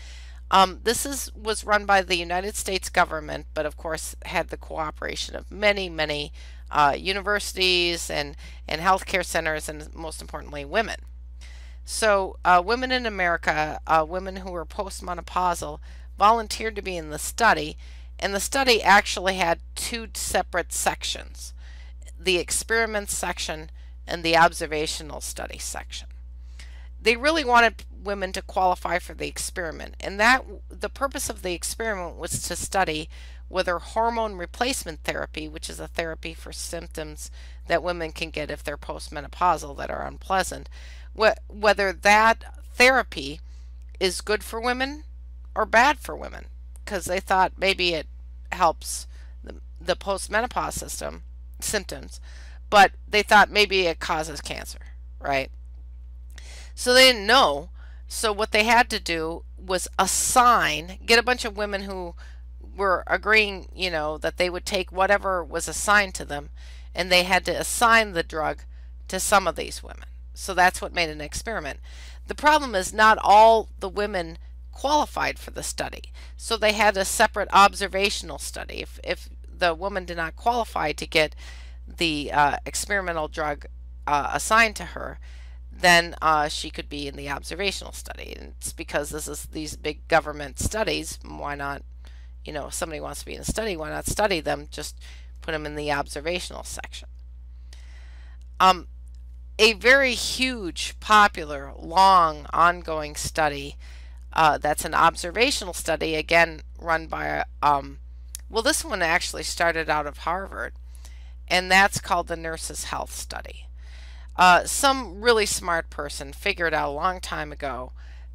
This was run by the United States government, but of course had the cooperation of many, many universities and healthcare centers, and most importantly, women. So women in America, women who were postmenopausal, volunteered to be in the study, and the study actually had two separate sections, the experiment section and the observational study section. They really wanted women to qualify for the experiment, and that the purpose of the experiment was to study whether hormone replacement therapy, which is a therapy for symptoms that women can get if they're postmenopausal that are unpleasant, whether that therapy is good for women or bad for women, because they thought maybe it helps the postmenopause symptoms, but they thought maybe it causes cancer, right? So they didn't know. So what they had to do was get a bunch of women who were agreeing, you know, that they would take whatever was assigned to them, and they had to assign the drug to some of these women. So that's what made an experiment. The problem is not all the women qualified for the study. So they had a separate observational study. If the woman did not qualify to get the experimental drug assigned to her, then she could be in the observational study. And it's because these big government studies, why not, you know, if somebody wants to be in a study, why not study them? Just put them in the observational section. A very huge, popular, long, ongoing study that's an observational study, again run by, well, this one actually started out of Harvard, and that's called the Nurses' Health Study. Some really smart person figured out a long time ago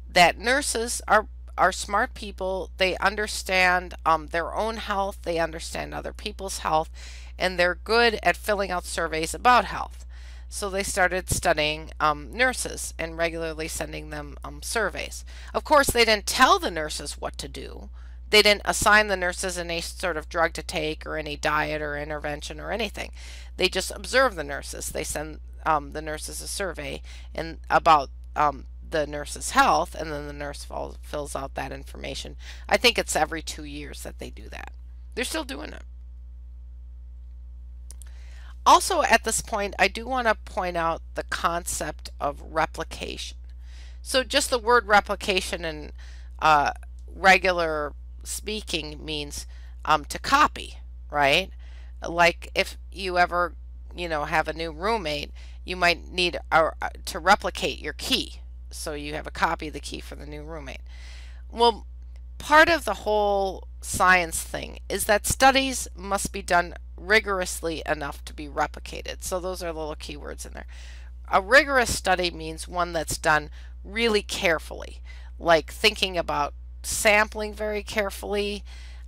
that nurses are smart people. They understand their own health, they understand other people's health, and they're good at filling out surveys about health. So they started studying nurses and regularly sending them surveys. Of course, they didn't tell the nurses what to do. They didn't assign the nurses any sort of drug to take or any diet or intervention or anything. They just observed the nurses. They send the nurses a survey and about the nurse's health, and then the nurse fills out that information. I think it's every 2 years that they do that. They're still doing it. Also, at this point, I do want to point out the concept of replication. So just the word replication in regular speaking means to copy, right? Like if you ever, have a new roommate, you might need to replicate your key. So you have a copy of the key for the new roommate. Well, part of the whole science thing is that studies must be done rigorously enough to be replicated. So those are little keywords in there. A rigorous study means one that's done really carefully, like thinking about sampling very carefully,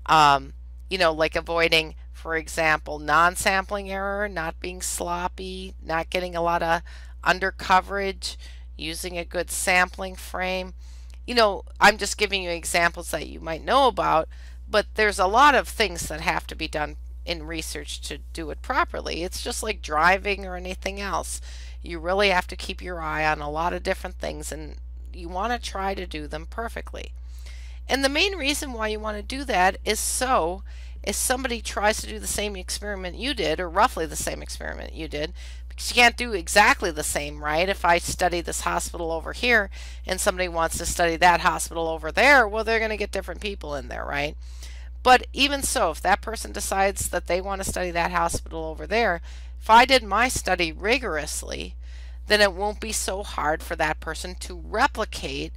like avoiding, for example, non-sampling error, not being sloppy, not getting a lot of under coverage, using a good sampling frame. I'm just giving you examples that you might know about, but there's a lot of things that have to be done in research to do it properly. It's just like driving or anything else. You really have to keep your eye on a lot of different things, and you want to try to do them perfectly. And the main reason why you want to do that is if somebody tries to do the same experiment you did, or roughly the same experiment you did, because you can't do exactly the same, right? If I study this hospital over here and somebody wants to study that hospital over there, well, they're going to get different people in there, right? But even so, if that person decides that they want to study that hospital over there, if I did my study rigorously, then it won't be so hard for that person to replicate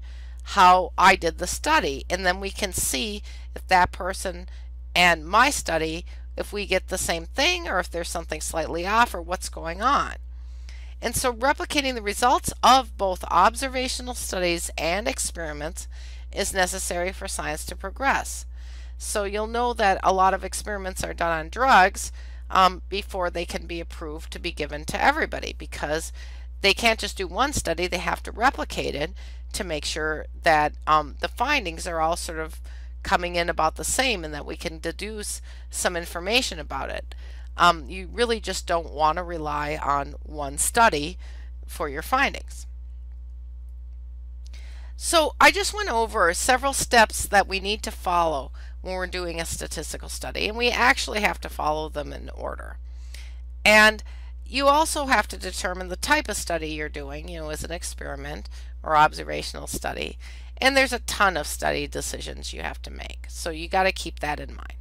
how I did the study. And then we can see if that person and my study, if we get the same thing or if there's something slightly off or what's going on. And so replicating the results of both observational studies and experiments is necessary for science to progress. So you'll know that a lot of experiments are done on drugs before they can be approved to be given to everybody, because they can't just do one study, they have to replicate it to make sure that the findings are all sort of coming in about the same and that we can deduce some information about it. You really just don't want to rely on one study for your findings. So I just went over several steps that we need to follow when we're doing a statistical study, and we actually have to follow them in order. And you also have to determine the type of study you're doing, as an experiment or observational study. And there's a ton of study decisions you have to make, so you got to keep that in mind.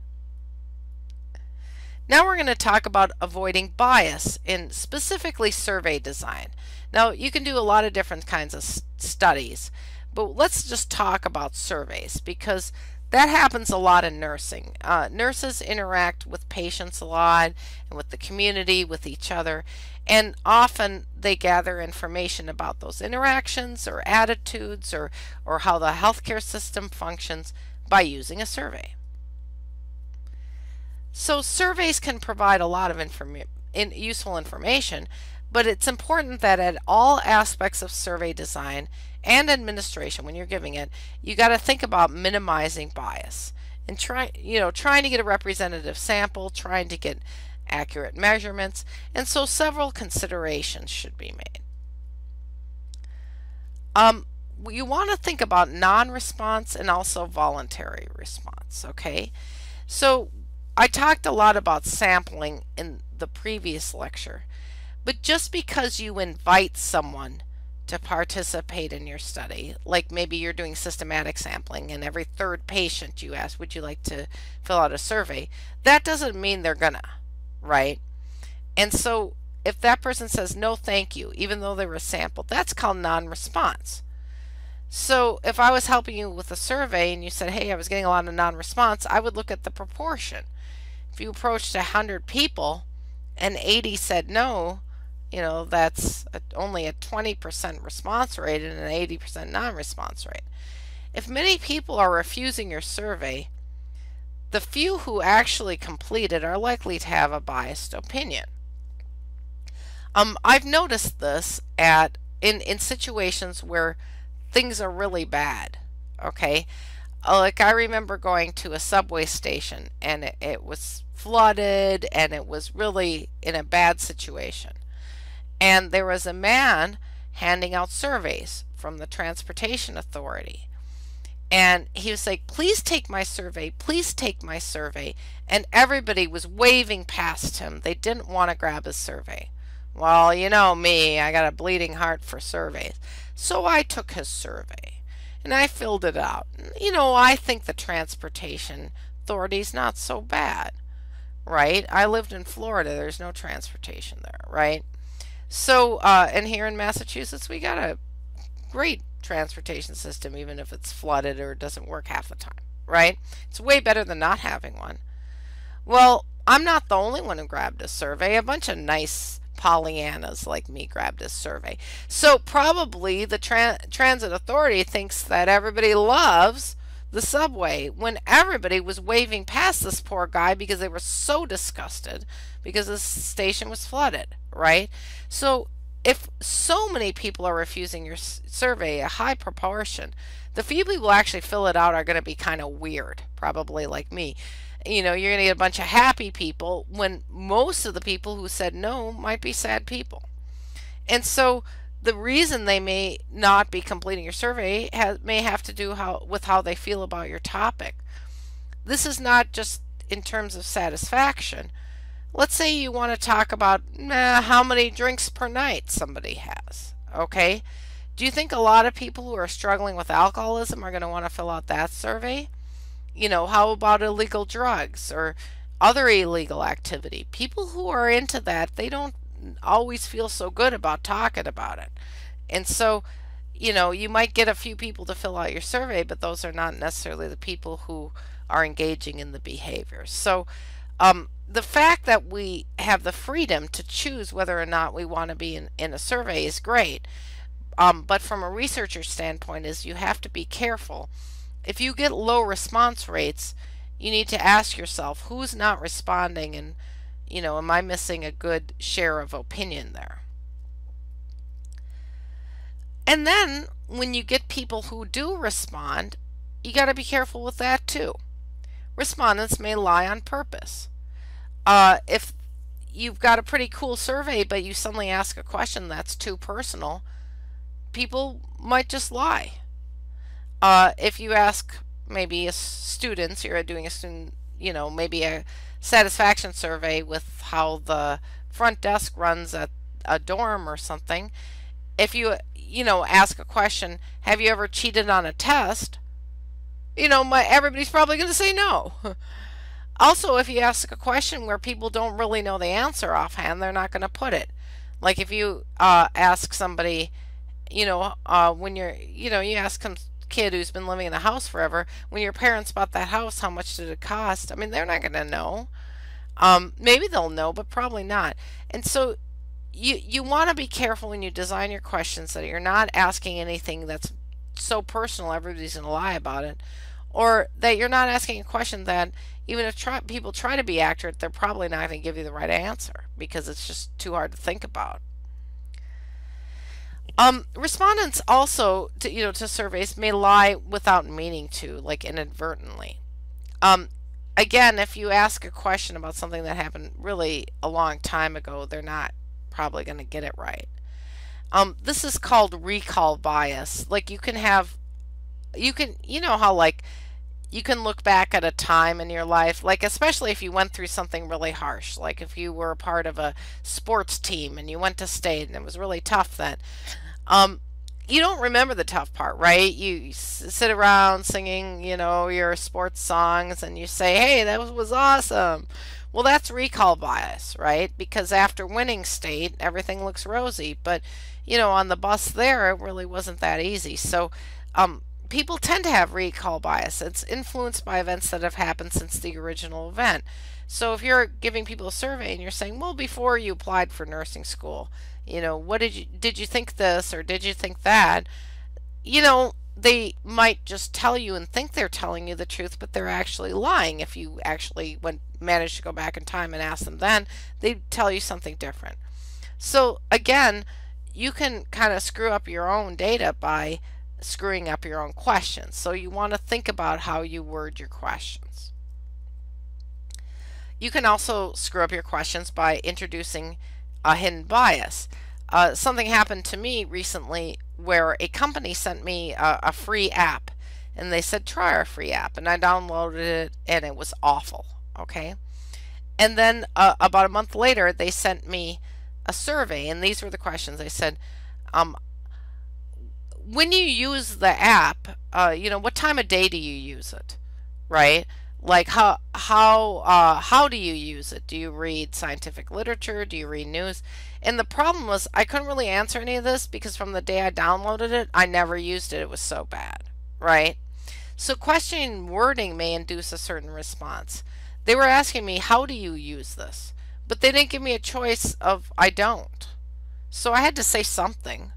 Now we're going to talk about avoiding bias in specifically survey design. Now you can do a lot of different kinds of studies, but let's just talk about surveys, because that happens a lot in nursing. Nurses interact with patients a lot and with the community, with each other, and often they gather information about those interactions or attitudes or how the healthcare system functions by using a survey. So surveys can provide a lot of useful information, but it's important that at all aspects of survey design and administration, when you're giving it, you got to think about minimizing bias and trying to get a representative sample, trying to get accurate measurements, and so several considerations should be made. You want to think about non-response and also voluntary response, okay? So I talked a lot about sampling in the previous lecture, but just because you invite someone to participate in your study, like maybe you're doing systematic sampling and every third patient you ask, would you like to fill out a survey, that doesn't mean they're gonna, right? And so if that person says no thank you, even though they were sampled, that's called non-response. So if I was helping you with a survey and you said, hey, I was getting a lot of non-response, I would look at the proportion. If you approached 100 people and 80 said no, that's only a 20% response rate and an 80% non-response rate. If many people are refusing your survey, the few who actually complete it are likely to have a biased opinion. I've noticed this at in situations where things are really bad. Okay, like I remember going to a subway station and it was flooded and it was really in a bad situation. And there was a man handing out surveys from the Transportation Authority. And he was like, please take my survey, please take my survey. And everybody was waving past him. They didn't want to grab his survey. Well, you know me, I got a bleeding heart for surveys. So I took his survey and I filled it out. You know, I think the Transportation Authority's not so bad, right? I lived in Florida, there's no transportation there, right? So, and here in Massachusetts, we got a great transportation system, even if it's flooded or doesn't work half the time, right? It's way better than not having one. Well, I'm not the only one who grabbed a survey. A bunch of nice Pollyannas like me grabbed a survey. So probably the Transit Authority thinks that everybody loves the subway when everybody was waving past this poor guy because they were so disgusted because the station was flooded, right? So if so many people are refusing your survey, a high proportion, the few people who actually fill it out are going to be kind of weird, probably like me. You know, you're going to get a bunch of happy people when most of the people who said no might be sad people. And so the reason they may not be completing your survey may have to do with how they feel about your topic. This is not just in terms of satisfaction. Let's say you want to talk about how many drinks per night somebody has. Okay? Do you think a lot of people who are struggling with alcoholism are going to want to fill out that survey? You know, how about illegal drugs or other illegal activity? People who are into that, they don't always feel so good about talking about it. And so, you know, you might get a few people to fill out your survey, but those are not necessarily the people who are engaging in the behavior. So, the fact that we have the freedom to choose whether or not we want to be in a survey is great. But from a researcher standpoint is you have to be careful. If you get low response rates, you need to ask yourself who's not responding and, you know, am I missing a good share of opinion there? And then when you get people who do respond, you got to be careful with that too. Respondents may lie on purpose. If you've got a pretty cool survey, but you suddenly ask a question that's too personal, people might just lie. If you ask maybe students, you're doing a student, you know, maybe a satisfaction survey with how the front desk runs at a dorm or something. If you know, ask a question, have you ever cheated on a test? You know, everybody's probably going to say no. Also, if you ask a question where people don't really know the answer offhand, they're not going to put it. Like if you ask somebody, you know, when you ask some kid who's been living in the house forever, when your parents bought that house, how much did it cost? I mean, they're not going to know. Maybe they'll know, but probably not. And so you want to be careful when you design your questions that you're not asking anything that's so personal everybody's going to lie about it, or that you're not asking a question that even if people try to be accurate, they're probably not going to give you the right answer because it's just too hard to think about. Respondents also, to surveys may lie without meaning to, like inadvertently. Again, if you ask a question about something that happened really a long time ago, they're not probably going to get it right. This is called recall bias. Like you know how like you can look back at a time in your life, like especially if you went through something really harsh, like if you were a part of a sports team and you went to state and it was really tough then. You don't remember the tough part, right? You sit around singing, you know, your sports songs and you say, hey, that was awesome. Well, that's recall bias, right? Because after winning state, everything looks rosy. But, you know, on the bus there, it really wasn't that easy. So, people tend to have recall bias. It's influenced by events that have happened since the original event. So if you're giving people a survey and you're saying, well, before you applied for nursing school, you know, what did you think this or did you think that? You know, they might just tell you and think they're telling you the truth, but they're actually lying. If you actually managed to go back in time and ask them then, they'd tell you something different. So again, you can kind of screw up your own data by screwing up your own questions. So you want to think about how you word your questions. You can also screw up your questions by introducing a hidden bias. Something happened to me recently where a company sent me a free app, and they said try our free app, and I downloaded it and it was awful. Okay, and then about a month later they sent me a survey, and these were the questions. They said, when you use the app, what time of day do you use it, right? Like how do you use it? Do you read scientific literature? Do you read news? And the problem was I couldn't really answer any of this because from the day I downloaded it, I never used it. It was so bad, right? So questioning wording may induce a certain response. They were asking me, how do you use this? But they didn't give me a choice of I don't. So I had to say something.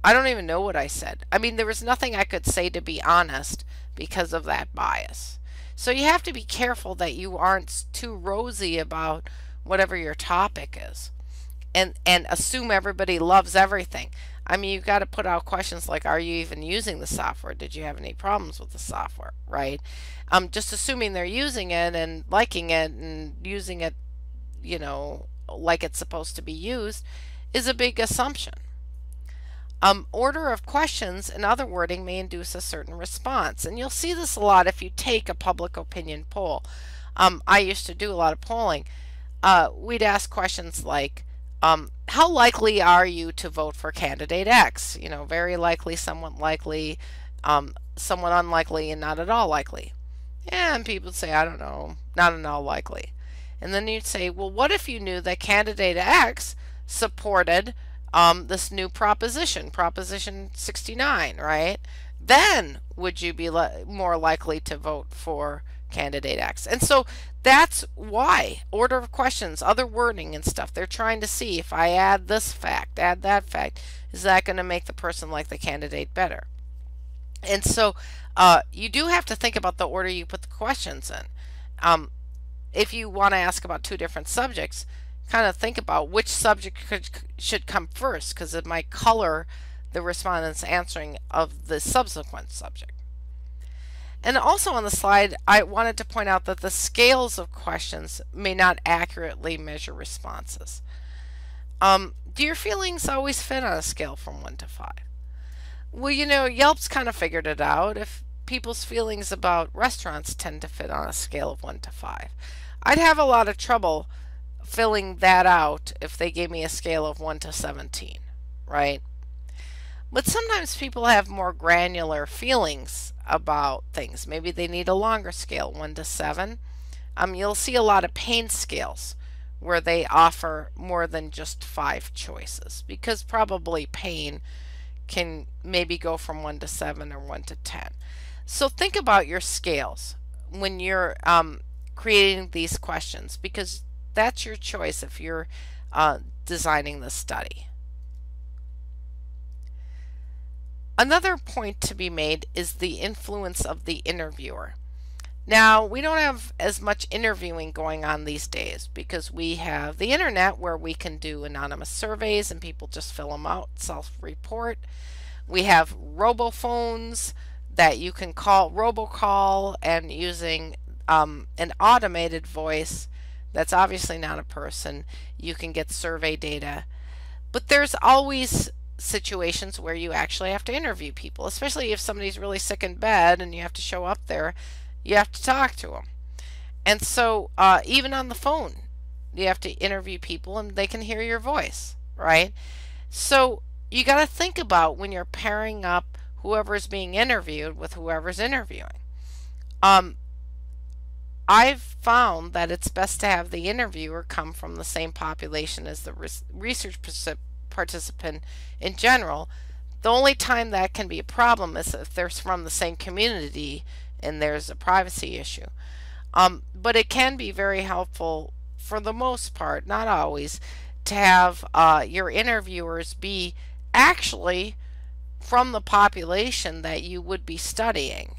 I don't even know what I said. I mean, there was nothing I could say to be honest because of that bias. So you have to be careful that you aren't too rosy about whatever your topic is and assume everybody loves everything. I mean, you've got to put out questions like, are you even using the software? Did you have any problems with the software, right? Just assuming they're using it and liking it and using it, like it's supposed to be used is a big assumption. Order of questions and other wording may induce a certain response, and you'll see this a lot if you take a public opinion poll. I used to do a lot of polling. We'd ask questions like, how likely are you to vote for candidate X? Very likely, somewhat likely, somewhat unlikely, and not at all likely. Yeah, and people would say, I don't know, not at all likely. And then you'd say, well, what if you knew that candidate X supported this new proposition, Proposition 69, right? Then would you be more likely to vote for candidate X? And so that's why order of questions, other wording and stuff, they're trying to see if I add this fact, add that fact, is that going to make the person like the candidate better? And so you do have to think about the order you put the questions in. If you want to ask about two different subjects, kind of think about which subject should come first, because it might color the respondent's answering of the subsequent subject. And also on the slide, I wanted to point out that the scales of questions may not accurately measure responses. Do your feelings always fit on a scale from 1 to 5? Well, Yelp's kind of figured it out. If people's feelings about restaurants tend to fit on a scale of 1 to 5, I'd have a lot of trouble filling that out if they gave me a scale of 1 to 17, right? But sometimes people have more granular feelings about things. Maybe they need a longer scale, 1 to 7. You'll see a lot of pain scales where they offer more than just 5 choices, because probably pain can maybe go from 1 to 7 or 1 to 10. So think about your scales when you're creating these questions, because that's your choice if you're designing the study. Another point to be made is the influence of the interviewer. Now, we don't have as much interviewing going on these days because we have the internet where we can do anonymous surveys and people just fill them out, self-report. We have robophones that you can call, robocall, and using an automated voice that's obviously not a person, you can get survey data. But there's always situations where you actually have to interview people, especially if somebody's really sick in bed and you have to show up there, you have to talk to them. And so even on the phone, you have to interview people and they can hear your voice, right? So you got to think about when you're pairing up whoever's being interviewed with whoever's interviewing. I've found that it's best to have the interviewer come from the same population as the research participant in general. The only time that can be a problem is if they're from the same community and there's a privacy issue. But it can be very helpful for the most part, not always, to have your interviewers be actually from the population that you would be studying,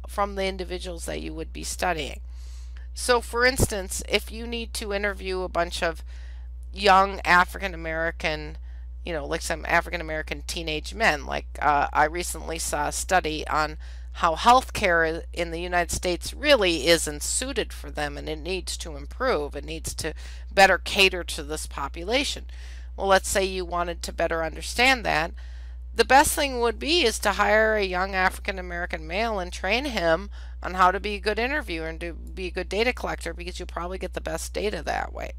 from the individuals that you would be studying. So for instance, if you need to interview a bunch of young African American, like some African American teenage men. Like I recently saw a study on how healthcare in the United States really isn't suited for them and it needs to improve. It needs to better cater to this population. Well, let's say you wanted to better understand that. The best thing would be is to hire a young African American male and train him on how to be a good interviewer and to be a good data collector, because you'll probably get the best data that way.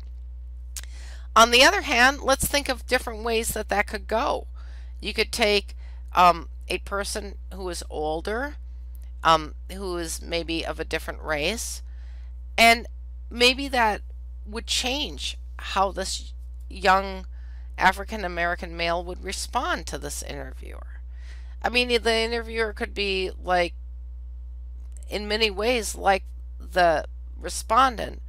On the other hand, let's think of different ways that that could go. You could take a person who is older, who is maybe of a different race, and maybe that would change how this young African American male would respond to this interviewer. I mean, the interviewer could be like, in many ways, like the respondent,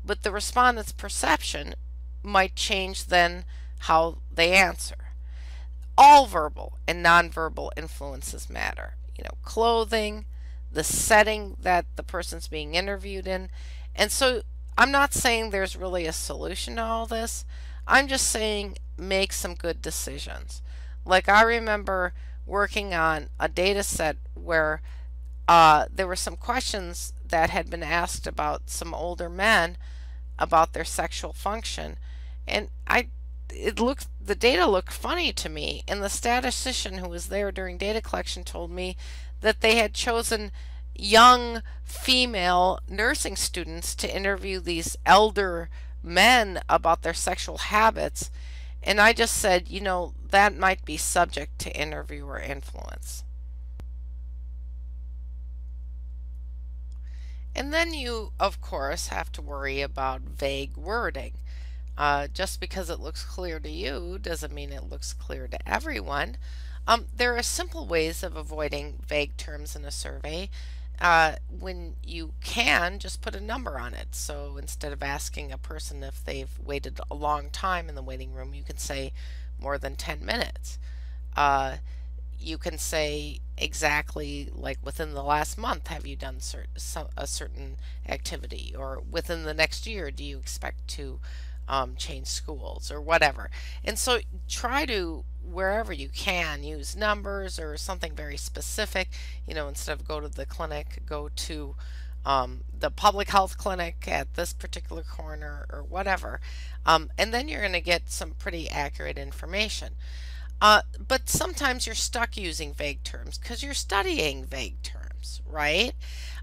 but the respondent's perception might change then how they answer. All verbal and nonverbal influences matter. Clothing, the setting that the person's being interviewed in. And so I'm not saying there's really a solution to all this. I'm just saying make some good decisions. Like I remember working on a data set where there were some questions that had been asked about some older men about their sexual function, and the data looked funny to me, and the statistician who was there during data collection told me that they had chosen young female nursing students to interview these elder men about their sexual habits. And I just said, that might be subject to interviewer influence. And then you, of course, have to worry about vague wording. Just because it looks clear to you doesn't mean it looks clear to everyone. There are simple ways of avoiding vague terms in a survey. When you can, just put a number on it. So instead of asking a person if they've waited a long time in the waiting room, you can say more than 10 minutes. You can say exactly, like, within the last month have you done a certain activity, or within the next year do you expect to change schools, or whatever. And so try to, wherever you can, use numbers or something very specific. Instead of go to the clinic, go to the public health clinic at this particular corner, or whatever. And then you're going to get some pretty accurate information. But sometimes you're stuck using vague terms because you're studying vague terms, right?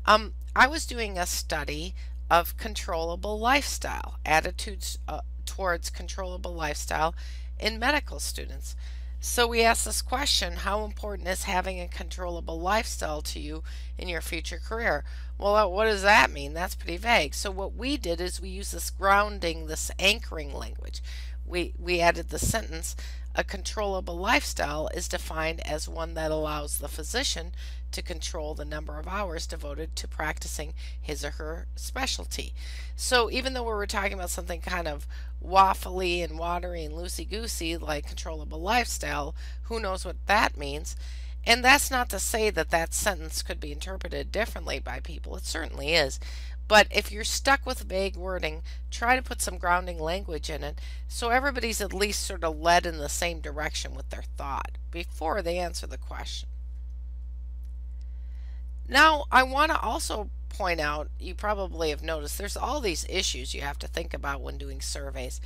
I was doing a study of controllable lifestyle, attitudes towards controllable lifestyle in medical students. So we asked this question: how important is having a controllable lifestyle to you in your future career? Well, what does that mean? That's pretty vague. So what we did is we used this grounding, this anchoring language. We added the sentence: a controllable lifestyle is defined as one that allows the physician to control the number of hours devoted to practicing his or her specialty. So even though we were talking about something kind of waffly and watery and loosey-goosey like controllable lifestyle, who knows what that means? And that's not to say that that sentence could be interpreted differently by people. It certainly is. But if you're stuck with vague wording, try to put some grounding language in it so everybody's at least sort of led in the same direction with their thought before they answer the question. Now, I want to also point out, you probably have noticed, there's all these issues you have to think about when doing surveys.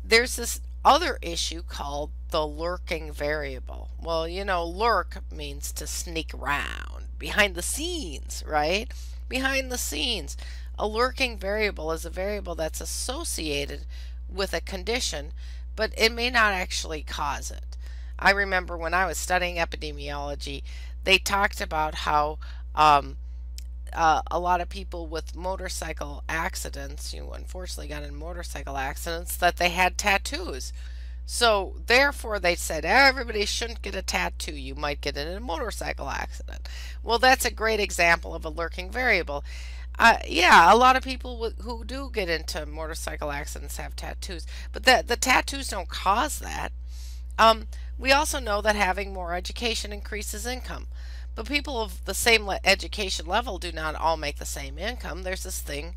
There's this other issue called the lurking variable. Well, lurk means to sneak around, behind the scenes, right? Behind the scenes. A lurking variable is a variable that's associated with a condition, but it may not actually cause it. I remember when I was studying epidemiology, they talked about how a lot of people with motorcycle accidents, unfortunately got in motorcycle accidents, that they had tattoos. So therefore they said everybody shouldn't get a tattoo. You might get in a motorcycle accident. Well, that's a great example of a lurking variable. Yeah, a lot of people who do get into motorcycle accidents have tattoos, but the tattoos don't cause that. We also know that having more education increases income, but people of the same education level do not all make the same income. There's this thing,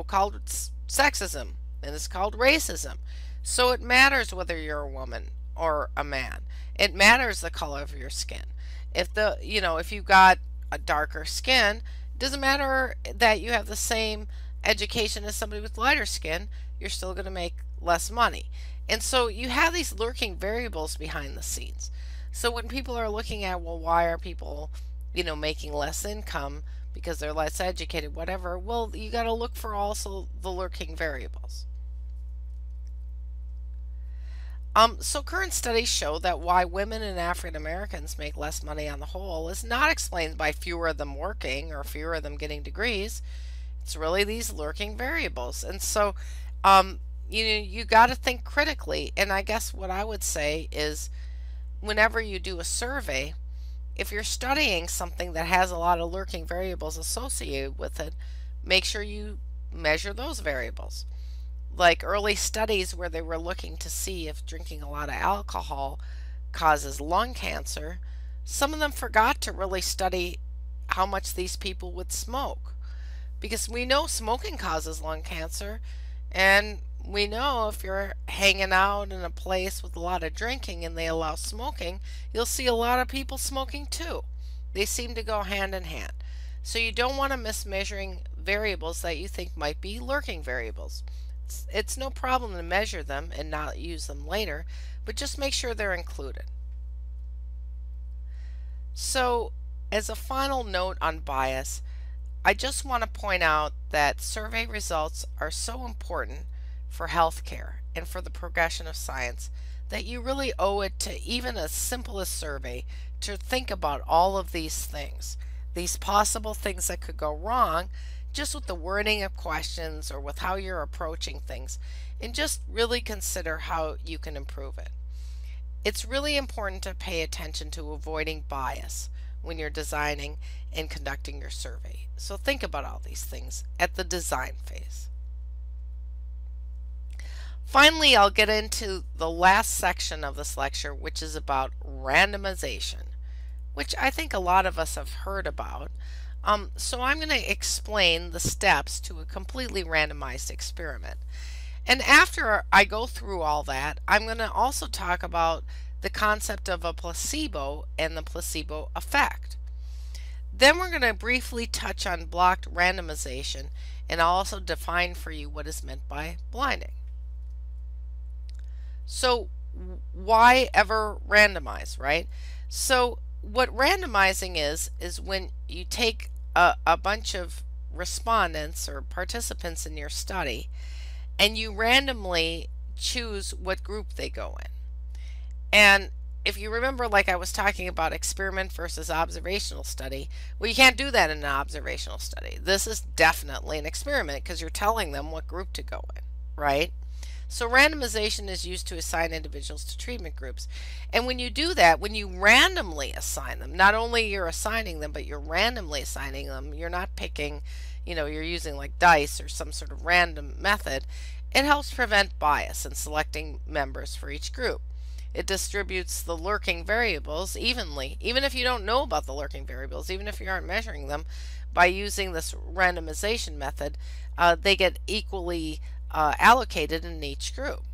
called sexism, and it's called racism. So it matters whether you're a woman or a man. It matters the color of your skin. If you've got a darker skin, it doesn't matter that you have the same education as somebody with lighter skin, you're still going to make less money. And so you have these lurking variables behind the scenes. So when people are looking at, well, why are people, making less income because they're less educated, whatever, well, you got to look for also the lurking variables. So current studies show that why women and African Americans make less money on the whole is not explained by fewer of them working or fewer of them getting degrees. It's really these lurking variables. And so you got to think critically. And I guess what I would say is whenever you do a survey, if you're studying something that has a lot of lurking variables associated with it, make sure you measure those variables. Like early studies where they were looking to see if drinking a lot of alcohol causes lung cancer, some of them forgot to really study how much these people would smoke. Because we know smoking causes lung cancer, and we know if you're hanging out in a place with a lot of drinking and they allow smoking, you'll see a lot of people smoking too. They seem to go hand in hand. So you don't want to miss measuring variables that you think might be lurking variables. It's no problem to measure them and not use them later, but just make sure they're included. So, as a final note on bias, I just want to point out that survey results are so important for healthcare and for the progression of science that you really owe it to even a simplest survey to think about all of these things, these possible things that could go wrong just with the wording of questions or with how you're approaching things, and just really consider how you can improve it. It's really important to pay attention to avoiding bias when you're designing and conducting your survey. So think about all these things at the design phase. Finally, I'll get into the last section of this lecture, which is about randomization, which I think a lot of us have heard about. So I'm going to explain the steps to a completely randomized experiment. And after I go through all that, I'm going to also talk about the concept of a placebo and the placebo effect. Then we're going to briefly touch on blocked randomization, and I'll also define for you what is meant by blinding. So why ever randomize, right? So what randomizing is when you take a bunch of respondents or participants in your study and you randomly choose what group they go in. And if you remember, like I was talking about experiment versus observational study, well, you can't do that in an observational study. This is definitely an experiment because you're telling them what group to go in, right? So randomization is used to assign individuals to treatment groups. And when you do that, when you randomly assign them, not only you're assigning them, but you're randomly assigning them, you're not picking, you're using like dice or some sort of random method, it helps prevent bias in selecting members for each group. It distributes the lurking variables evenly, even if you don't know about the lurking variables, even if you aren't measuring them, by using this randomization method, they get equally allocated in each group.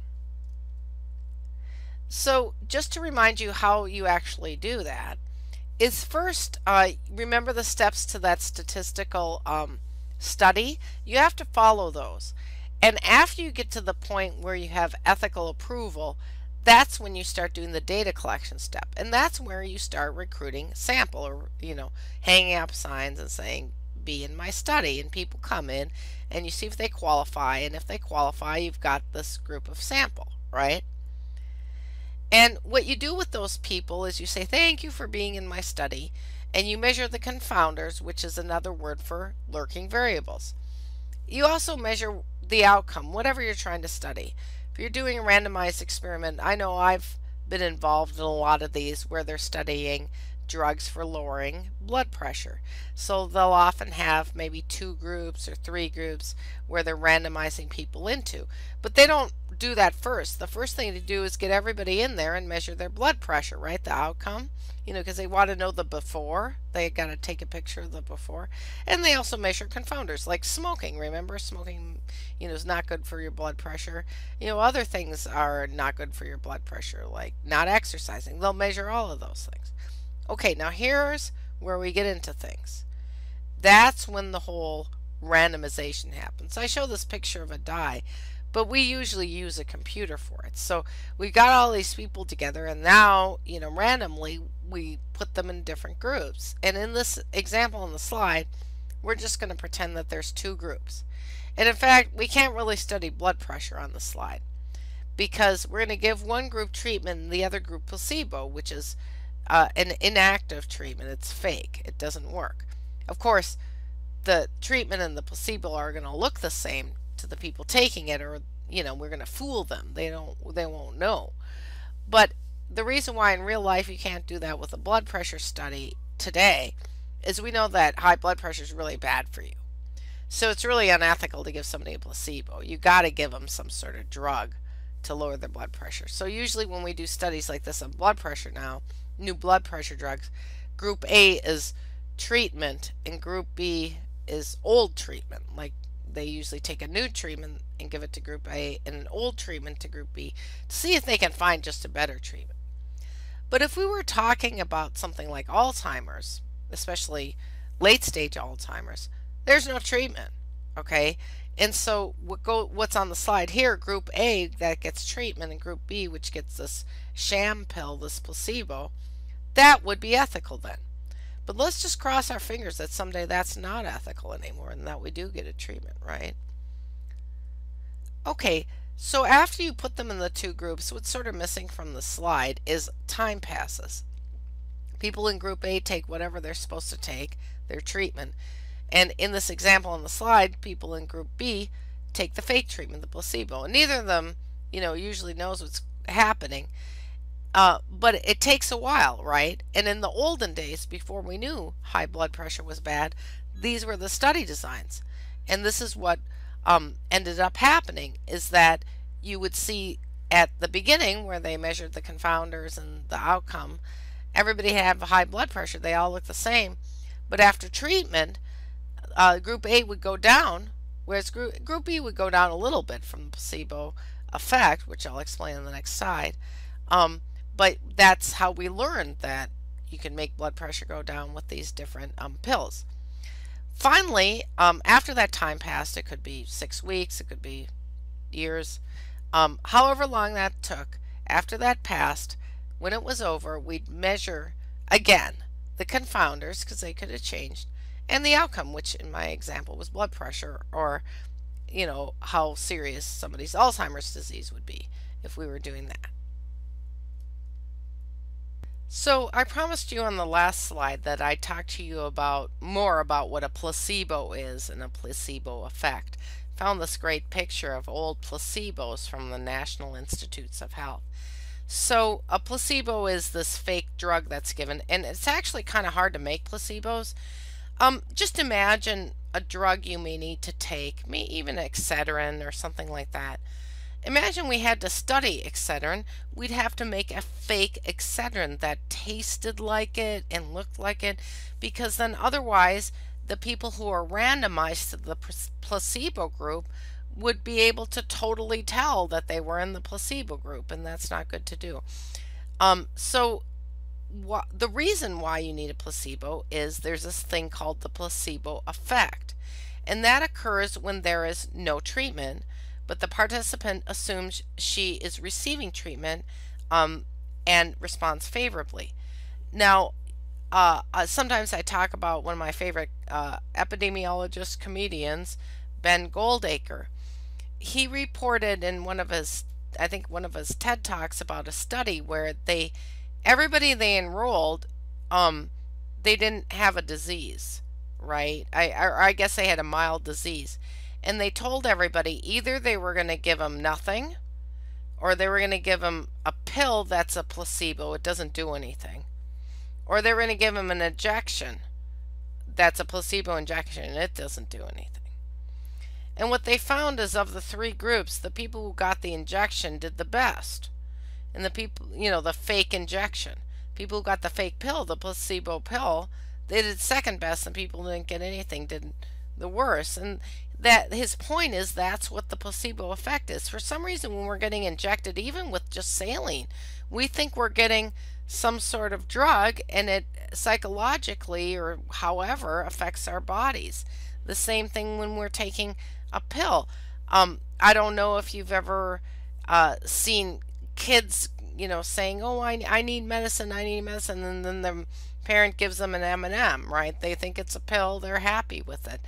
So just to remind you how you actually do that is first, remember the steps to that statistical study. You have to follow those. And after you get to the point where you have ethical approval, that's when you start doing the data collection step. And that's where you start recruiting sample, or, hanging up signs and saying, be in my study, and people come in and you see if they qualify, and if they qualify, you've got this group of sample, right? And what you do with those people is you say, thank you for being in my study, and you measure the confounders, which is another word for lurking variables. You also measure the outcome, whatever you're trying to study. If you're doing a randomized experiment, I know I've been involved in a lot of these where they're studying drugs for lowering blood pressure. So they'll often have maybe 2 groups or 3 groups where they're randomizing people into. But they don't do that first. The first thing to do is get everybody in there and measure their blood pressure, right? The outcome, because they want to know the before. They got to take a picture of the before. And they also measure confounders like smoking. Remember, smoking, is not good for your blood pressure. Other things are not good for your blood pressure, like not exercising. They'll measure all of those things. Okay, now here's where we get into things. That's when the whole randomization happens. I show this picture of a die, but we usually use a computer for it. So we got all these people together, and now, randomly we put them in different groups. And in this example on the slide, we're just going to pretend that there's 2 groups. And in fact, we can't really study blood pressure on the slide because we're going to give one group treatment and the other group placebo, which is an inactive treatment. It's fake. It doesn't work. Of course, the treatment and the placebo are going to look the same to the people taking it, or we're going to fool them. They won't know. But the reason why in real life you can't do that with a blood pressure study today is we know that high blood pressure is really bad for you. So it's really unethical to give somebody a placebo. You got to give them some sort of drug to lower their blood pressure. So usually when we do studies like this on blood pressure now, new blood pressure drugs, group A is treatment and group B is old treatment. Like they usually take a new treatment and give it to group A and an old treatment to group B to see if they can find just a better treatment. But if we were talking about something like Alzheimer's, especially late stage Alzheimer's, there's no treatment, okay? And so what's on the slide here, group A that gets treatment and group B which gets this sham pill, this placebo, that would be ethical then. But let's just cross our fingers that someday that's not ethical anymore and that we do get a treatment, right? Okay, so after you put them in the 2 groups, what's sort of missing from the slide is time passes. People in group A take whatever they're supposed to take, their treatment. And in this example on the slide, people in group B take the fake treatment, the placebo. And neither of them, usually knows what's happening. But it takes a while, right? And in the olden days, before we knew high blood pressure was bad, these were the study designs. And this is what ended up happening, is that you would see at the beginning where they measured the confounders and the outcome, everybody had high blood pressure. They all looked the same. But after treatment, group A would go down, whereas group B would go down a little bit from the placebo effect, which I'll explain on the next slide. But that's how we learned that you can make blood pressure go down with these different pills. Finally, after that time passed, it could be 6 weeks, it could be years, however long that took, after that passed, when it was over, we'd measure again the confounders, because they could have changed, and the outcome, which in my example was blood pressure, or how serious somebody's Alzheimer's disease would be if we were doing that. So I promised you on the last slide that I'd talk to you more about what a placebo is and a placebo effect. Found this great picture of old placebos from the National Institutes of Health. So a placebo is this fake drug that's given, and it's actually kind of hard to make placebos. Just imagine a drug you may need to take, even Excedrin or something like that. Imagine we had to study Excedrin. We'd have to make a fake Excedrin that tasted like it and looked like it, because then otherwise the people who are randomized to the placebo group would be able to totally tell that they were in the placebo group, and that's not good to do. The reason why you need a placebo is there's this thing called the placebo effect, and that occurs when there is no treatment, but the participant assumes she is receiving treatment and responds favorably. Now, sometimes I talk about one of my favorite epidemiologist comedians, Ben Goldacre. He reported in one of his TED Talks about a study where everybody they enrolled, they didn't have a disease, right? I guess they had a mild disease. And they told everybody either they were going to give them nothing or they were going to give them a pill that's a placebo, it doesn't do anything, Or they're going to give them an injection that's a placebo injection and it doesn't do anything. And what they found is of the three groups, the people who got the injection did the best. And the people, the fake injection. People who got the fake pill, the placebo pill, they did second best, and people who didn't get anything did the worst. And that his point is that's what the placebo effect is. For some reason, when we're getting injected, even with just saline, we think we're getting some sort of drug, and it psychologically or however affects our bodies. The same thing when we're taking a pill. I don't know if you've ever seen kids, saying, "Oh, I need medicine, I need medicine," and then the parent gives them an M&M, right? They think it's a pill, they're happy with it.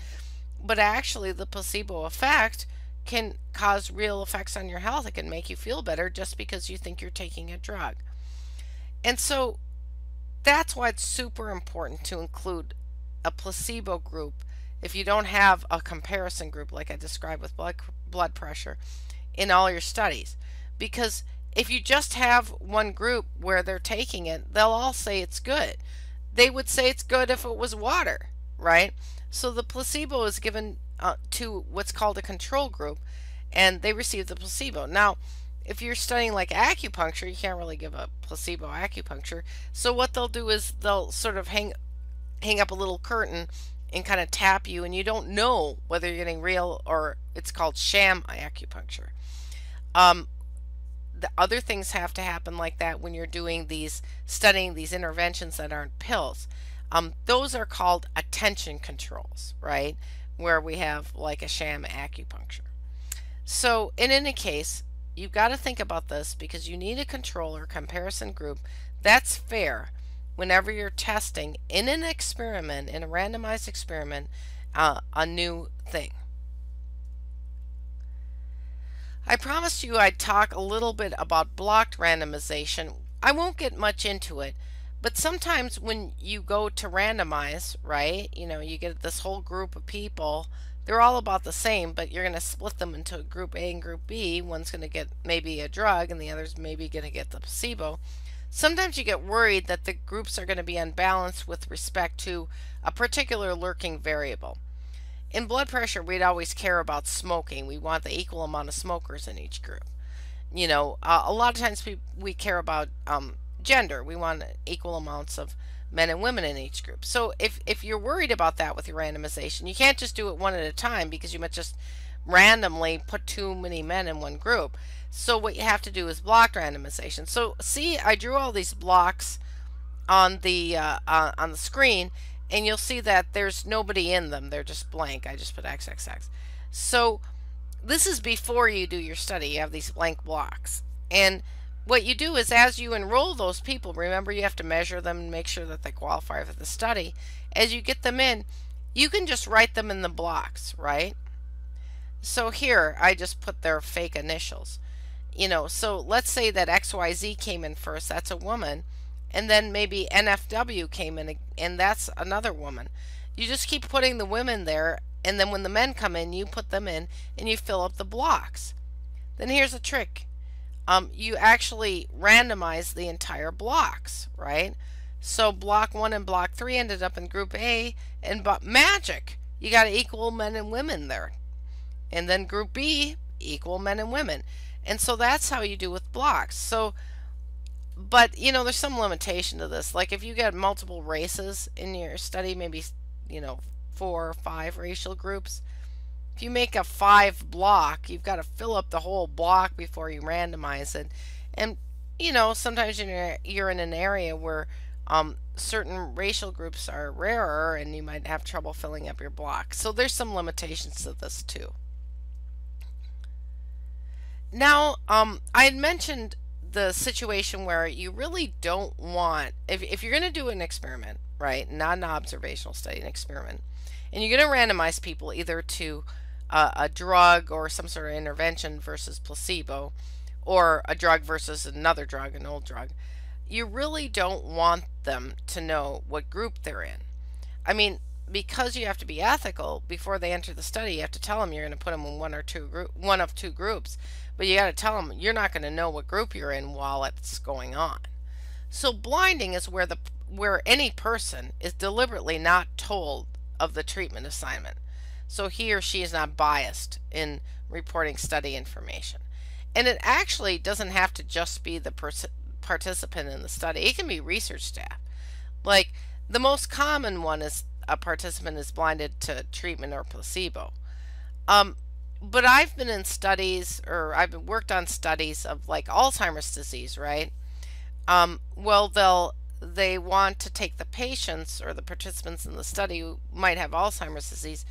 But actually, the placebo effect can cause real effects on your health. It can make you feel better just because you think you're taking a drug. And so that's why it's super important to include a placebo group if you don't have a comparison group like I described with blood pressure in all your studies. Because if you just have one group where they're taking it, they'll all say it's good. They would say it's good if it was water, right? So the placebo is given to what's called a control group, and they receive the placebo. Now, if you're studying like acupuncture, you can't really give a placebo acupuncture. So what they'll do is they'll sort of hang up a little curtain and kind of tap you, and you don't know whether you're getting real or it's called sham acupuncture. The other things have to happen like that when you're studying these interventions that aren't pills. Those are called attention controls, right? Where we have like a sham acupuncture. So in any case, you've got to think about this because you need a control or comparison group that's fair whenever you're testing in an experiment, in a randomized experiment, a new thing. I promised you I'd talk a little bit about blocked randomization. I won't get much into it, but sometimes when you go to randomize, right, you get this whole group of people, they're all about the same, but you're going to split them into group A and group B. One's going to get maybe a drug and the other's maybe going to get the placebo. Sometimes you get worried that the groups are going to be unbalanced with respect to a particular lurking variable. In blood pressure, we'd always care about smoking. We want the equal amount of smokers in each group. A lot of times we care about gender. We want equal amounts of men and women in each group. So if you're worried about that with your randomization, you can't just do it one at a time because you might just randomly put too many men in one group. So what you have to do is block randomization. So see, I drew all these blocks on the screen, and you'll see that there's nobody in them. They're just blank. I just put XXX. So this is before you do your study. You have these blank blocks. And what you do is as you enroll those people, remember you have to measure them and make sure that they qualify for the study. As you get them in, you can just write them in the blocks, right? So here, I just put their fake initials. So let's say that XYZ came in first. That's a woman. And then maybe NFW came in, and that's another woman. You just keep putting the women there, and then when the men come in, you put them in, and you fill up the blocks. Then here's a trick. You actually randomize the entire blocks, right? So block 1 and block 3 ended up in group A, and magic, you got equal men and women there. And then group B, equal men and women. And so that's how you do with blocks. So but there's some limitation to this. Like if you get multiple races in your study, maybe 4 or 5 racial groups, if you make a 5 block, you've got to fill up the whole block before you randomize it. And sometimes you're in an area where certain racial groups are rarer and you might have trouble filling up your block. So there's some limitations to this too. Now I had mentioned the situation where you really don't want, if you're going to do an experiment, right, not an observational study, an experiment, and you're going to randomize people either to a drug or some sort of intervention versus placebo, or a drug versus another drug, an old drug, you really don't want them to know what group they're in. I mean, because you have to be ethical, before they enter the study, you have to tell them you're going to put them in one of two groups. But you got to tell them you're not going to know what group you're in while it's going on. So blinding is where the where any person is deliberately not told of the treatment assignment. So he or she is not biased in reporting study information. And it actually doesn't have to just be the participant in the study. It can be research staff. Like the most common one is a participant is blinded to treatment or placebo. But I've been in studies, or I've been worked on studies of like Alzheimer's disease, right? Well, they want to take the patients or the participants in the study who might have Alzheimer's disease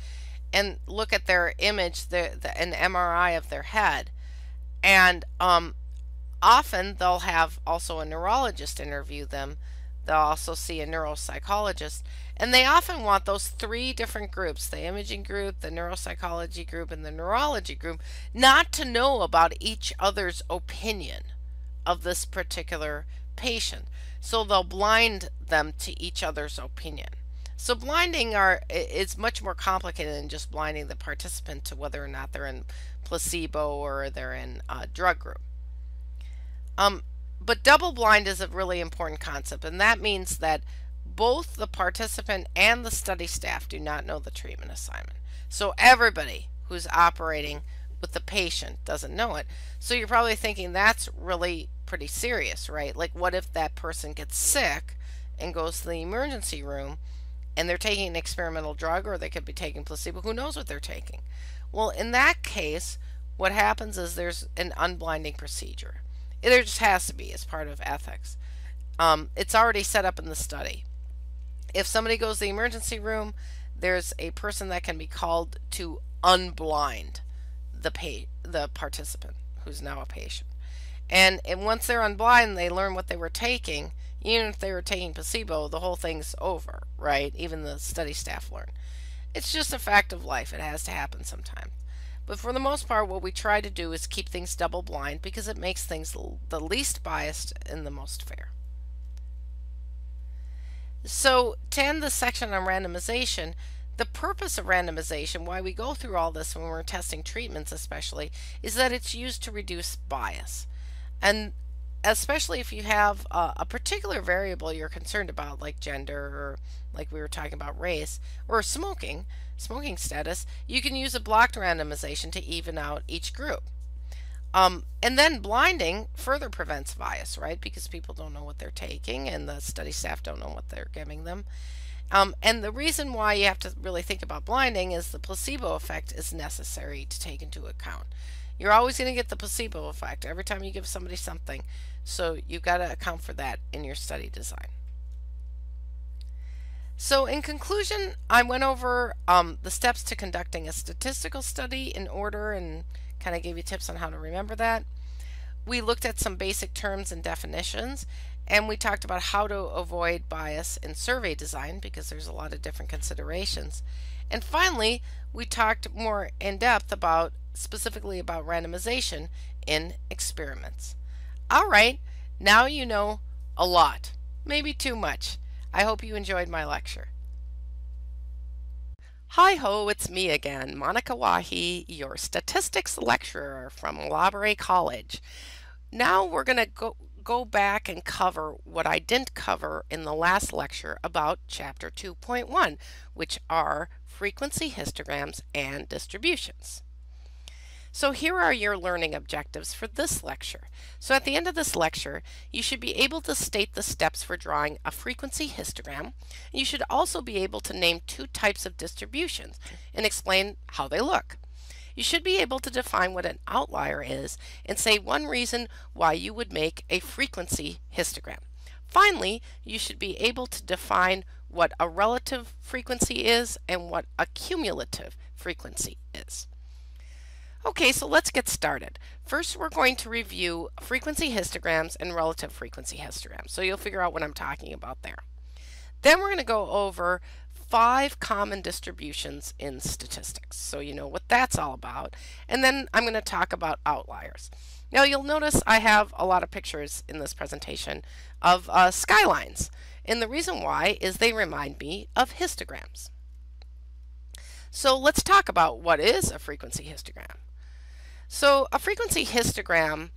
and look at their image, an MRI of their head, and often they'll have also a neurologist interview them. They'll also see a neuropsychologist, and they often want those three different groups, the imaging group, the neuropsychology group, and the neurology group, not to know about each other's opinion of this particular patient. So they'll blind them to each other's opinion. So blinding is much more complicated than just blinding the participant to whether or not they're in placebo or they're in a drug group. But double blind is a really important concept, and that means that both the participant and the study staff do not know the treatment assignment. So everybody who's operating with the patient doesn't know it. So you're probably thinking that's really pretty serious, right? Like what if that person gets sick and goes to the emergency room and they're taking an experimental drug, or they could be taking placebo, who knows what they're taking? Well, in that case, what happens is there's an unblinding procedure. There just has to be as part of ethics. It's already set up in the study. If somebody goes to the emergency room, there's a person that can be called to unblind the participant who's now a patient. And once they're unblind, they learn what they were taking. Even if they were taking placebo, the whole thing's over, right? Even the study staff learn. It's just a fact of life. It has to happen sometime. But for the most part, what we try to do is keep things double blind because it makes things the least biased and the most fair. So to end the section on randomization, the purpose of randomization, why we go through all this when we're testing treatments especially, is that it's used to reduce bias. And especially if you have a particular variable you're concerned about, like gender, or like we were talking about race, or smoking status, you can use a blocked randomization to even out each group. And then blinding further prevents bias, right? Because people don't know what they're taking and the study staff don't know what they're giving them. And the reason why you have to really think about blinding is the placebo effect is necessary to take into account. You're always going to get the placebo effect every time you give somebody something, so you've got to account for that in your study design. So in conclusion, I went over the steps to conducting a statistical study in order and kind of gave you tips on how to remember that. We looked at some basic terms and definitions, and we talked about how to avoid bias in survey design because there's a lot of different considerations. And finally, we talked more in depth about specifically about randomization in experiments. All right, now you know a lot, maybe too much. I hope you enjoyed my lecture. Hi ho, it's me again, Monica Wahi, your statistics lecturer from Laborie College. Now we're going to go back and cover what I didn't cover in the last lecture about Chapter 2.1, which are frequency histograms and distributions. So here are your learning objectives for this lecture. So at the end of this lecture, you should be able to state the steps for drawing a frequency histogram. You should also be able to name two types of distributions and explain how they look. You should be able to define what an outlier is and say one reason why you would make a frequency histogram. Finally, you should be able to define what a relative frequency is and what a cumulative frequency is. Okay, so let's get started. First, we're going to review frequency histograms and relative frequency histograms, so you'll figure out what I'm talking about there. Then we're going to go over 5 common distributions in statistics, so you know what that's all about. And then I'm going to talk about outliers. Now you'll notice I have a lot of pictures in this presentation of skylines, and the reason why is they remind me of histograms. So let's talk about what is a frequency histogram. So a frequency histogram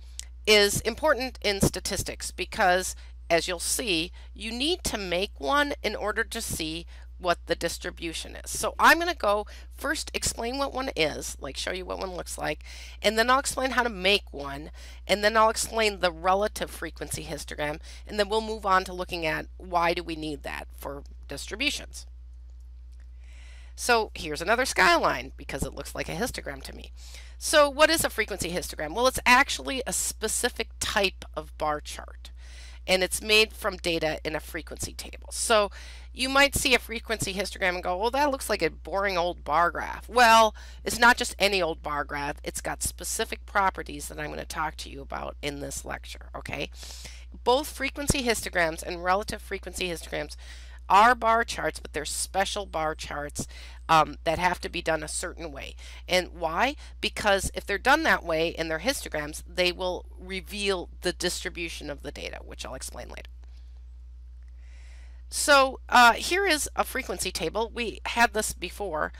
is important in statistics because as you'll see, you need to make one in order to see what the distribution is. So I'm going to go first explain what one is, like show you what one looks like, and then I'll explain how to make one, and then I'll explain the relative frequency histogram, and then we'll move on to looking at why do we need that for distributions. So here's another skyline because it looks like a histogram to me. So what is a frequency histogram? Well, it's actually a specific type of bar chart, and it's made from data in a frequency table. So you might see a frequency histogram and go, well, that looks like a boring old bar graph. Well, it's not just any old bar graph. It's got specific properties that I'm going to talk to you about in this lecture, okay? Both frequency histograms and relative frequency histograms are bar charts, but they're special bar charts that have to be done a certain way. And why? Because if they're done that way in their histograms, they will reveal the distribution of the data, which I'll explain later. So here is a frequency table. We had this before.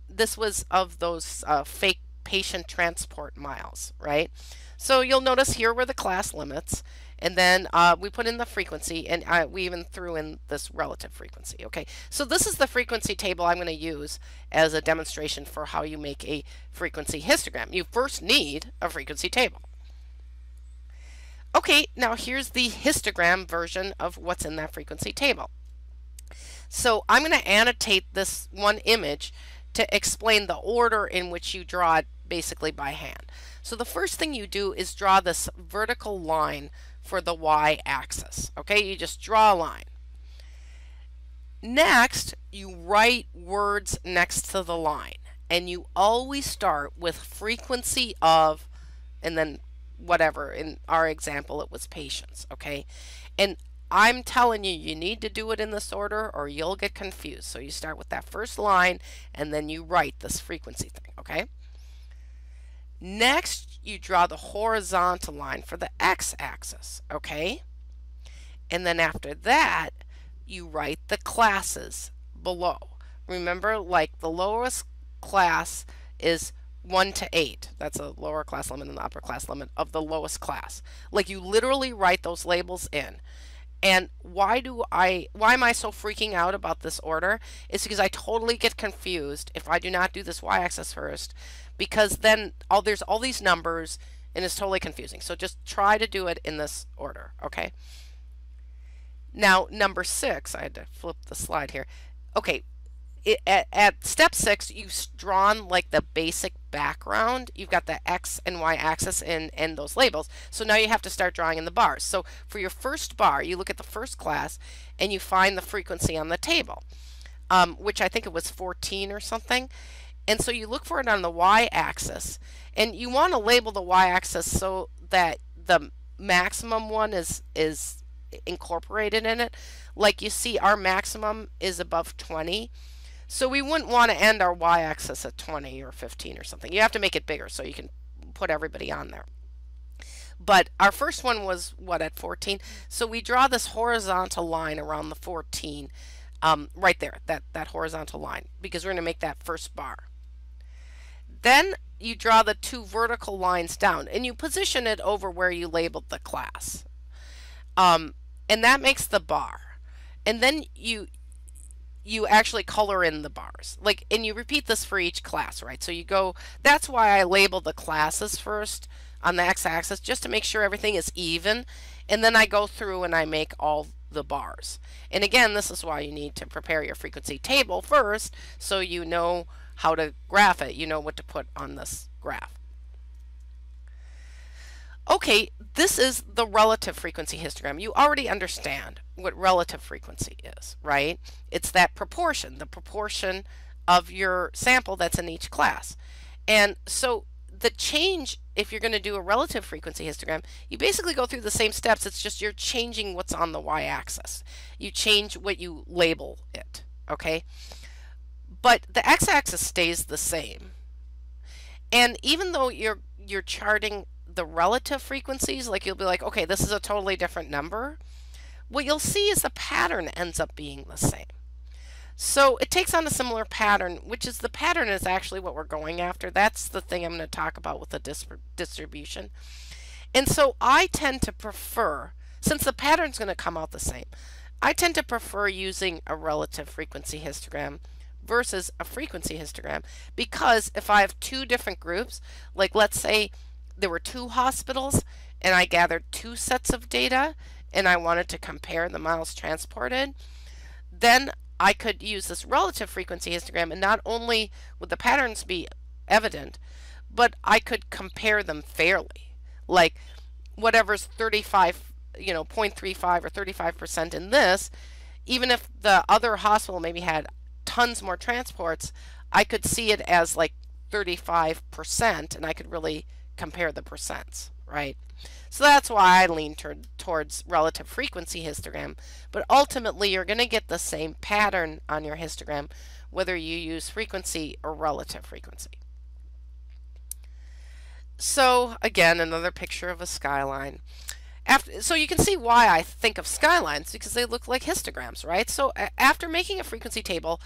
This was of those fake patient transport miles, right? So you'll notice here were the class limits, and then we put in the frequency, and we even threw in this relative frequency. Okay, so this is the frequency table I'm going to use as a demonstration for how you make a frequency histogram. You first need a frequency table. Okay, now here's the histogram version of what's in that frequency table. So I'm going to annotate this one image to explain the order in which you draw it basically by hand. So the first thing you do is draw this vertical line for the y-axis. Okay, you just draw a line. Next, you write words next to the line, and you always start with frequency of, and then whatever. In our example, it was patients. Okay, and I'm telling you, you need to do it in this order or you'll get confused. So you start with that first line and then you write this frequency thing. Okay, next you draw the horizontal line for the x-axis. Okay, and then after that you write the classes below. Remember, like the lowest class is 1 to 8. That's a lower class limit and the upper class limit of the lowest class. Like you literally write those labels in. And why am I so freaking out about this order? It's because I totally get confused if I do not do this y-axis first, because then there's all these numbers and it's totally confusing. So just try to do it in this order, okay? Now number 6, I had to flip the slide here. Okay, at step 6, you've drawn like the basic background. You've got the x and y axis and those labels. So now you have to start drawing in the bars. So for your first bar, you look at the first class and you find the frequency on the table, which I think it was 14 or something. And so you look for it on the y-axis, and you want to label the y-axis so that the maximum one is incorporated in it. Like you see, our maximum is above 20. So we wouldn't want to end our y-axis at 20 or 15 or something. You have to make it bigger so you can put everybody on there. But our first one was, what, at 14? So we draw this horizontal line around the 14, right there, that horizontal line, because we're going to make that first bar. Then you draw the 2 vertical lines down, and you position it over where you labeled the class. And that makes the bar. And then you actually color in the bars, like, and you repeat this for each class, right? So you go, that's why I label the classes first on the x-axis, just to make sure everything is even, and then I go through and I make all the bars. And again, this is why you need to prepare your frequency table first, so you know how to graph it, you know what to put on this graph. Okay, this is the relative frequency histogram. You already understand what relative frequency is, right? It's that proportion, the proportion of your sample that's in each class. And so the change, if you're going to do a relative frequency histogram, you basically go through the same steps. It's just you're changing what's on the y-axis. You change what you label it, okay? But the x-axis stays the same. And even though you're charting the relative frequencies, like you'll be like, okay, this is a totally different number, what you'll see is the pattern ends up being the same. So it takes on a similar pattern, which is the pattern is actually what we're going after. That's the thing I'm going to talk about with the distribution. And so I tend to prefer Since the pattern's going to come out the same, I tend to prefer using a relative frequency histogram versus a frequency histogram, because if I have two different groups, like let's say there were two hospitals and I gathered two sets of data and I wanted to compare the miles transported, then I could use this relative frequency histogram, and not only would the patterns be evident, but I could compare them fairly. Like whatever's 35, 0.35 or 35% in this, even if the other hospital maybe had tons more transports, I could see it as like 35%, and I could really compare the percents, right? So that's why I lean towards relative frequency histogram, but ultimately you're going to get the same pattern on your histogram whether you use frequency or relative frequency. So again, another picture of a skyline. So you can see why I think of skylines, because they look like histograms, right? So after making a frequency table,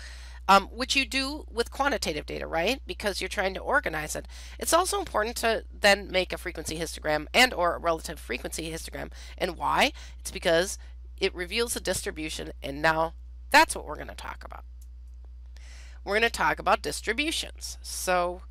which you do with quantitative data, right? Because you're trying to organize it. It's also important to then make a frequency histogram and or a relative frequency histogram. And why? It's because it reveals the distribution, and now that's what we're going to talk about. We're going to talk about distributions. So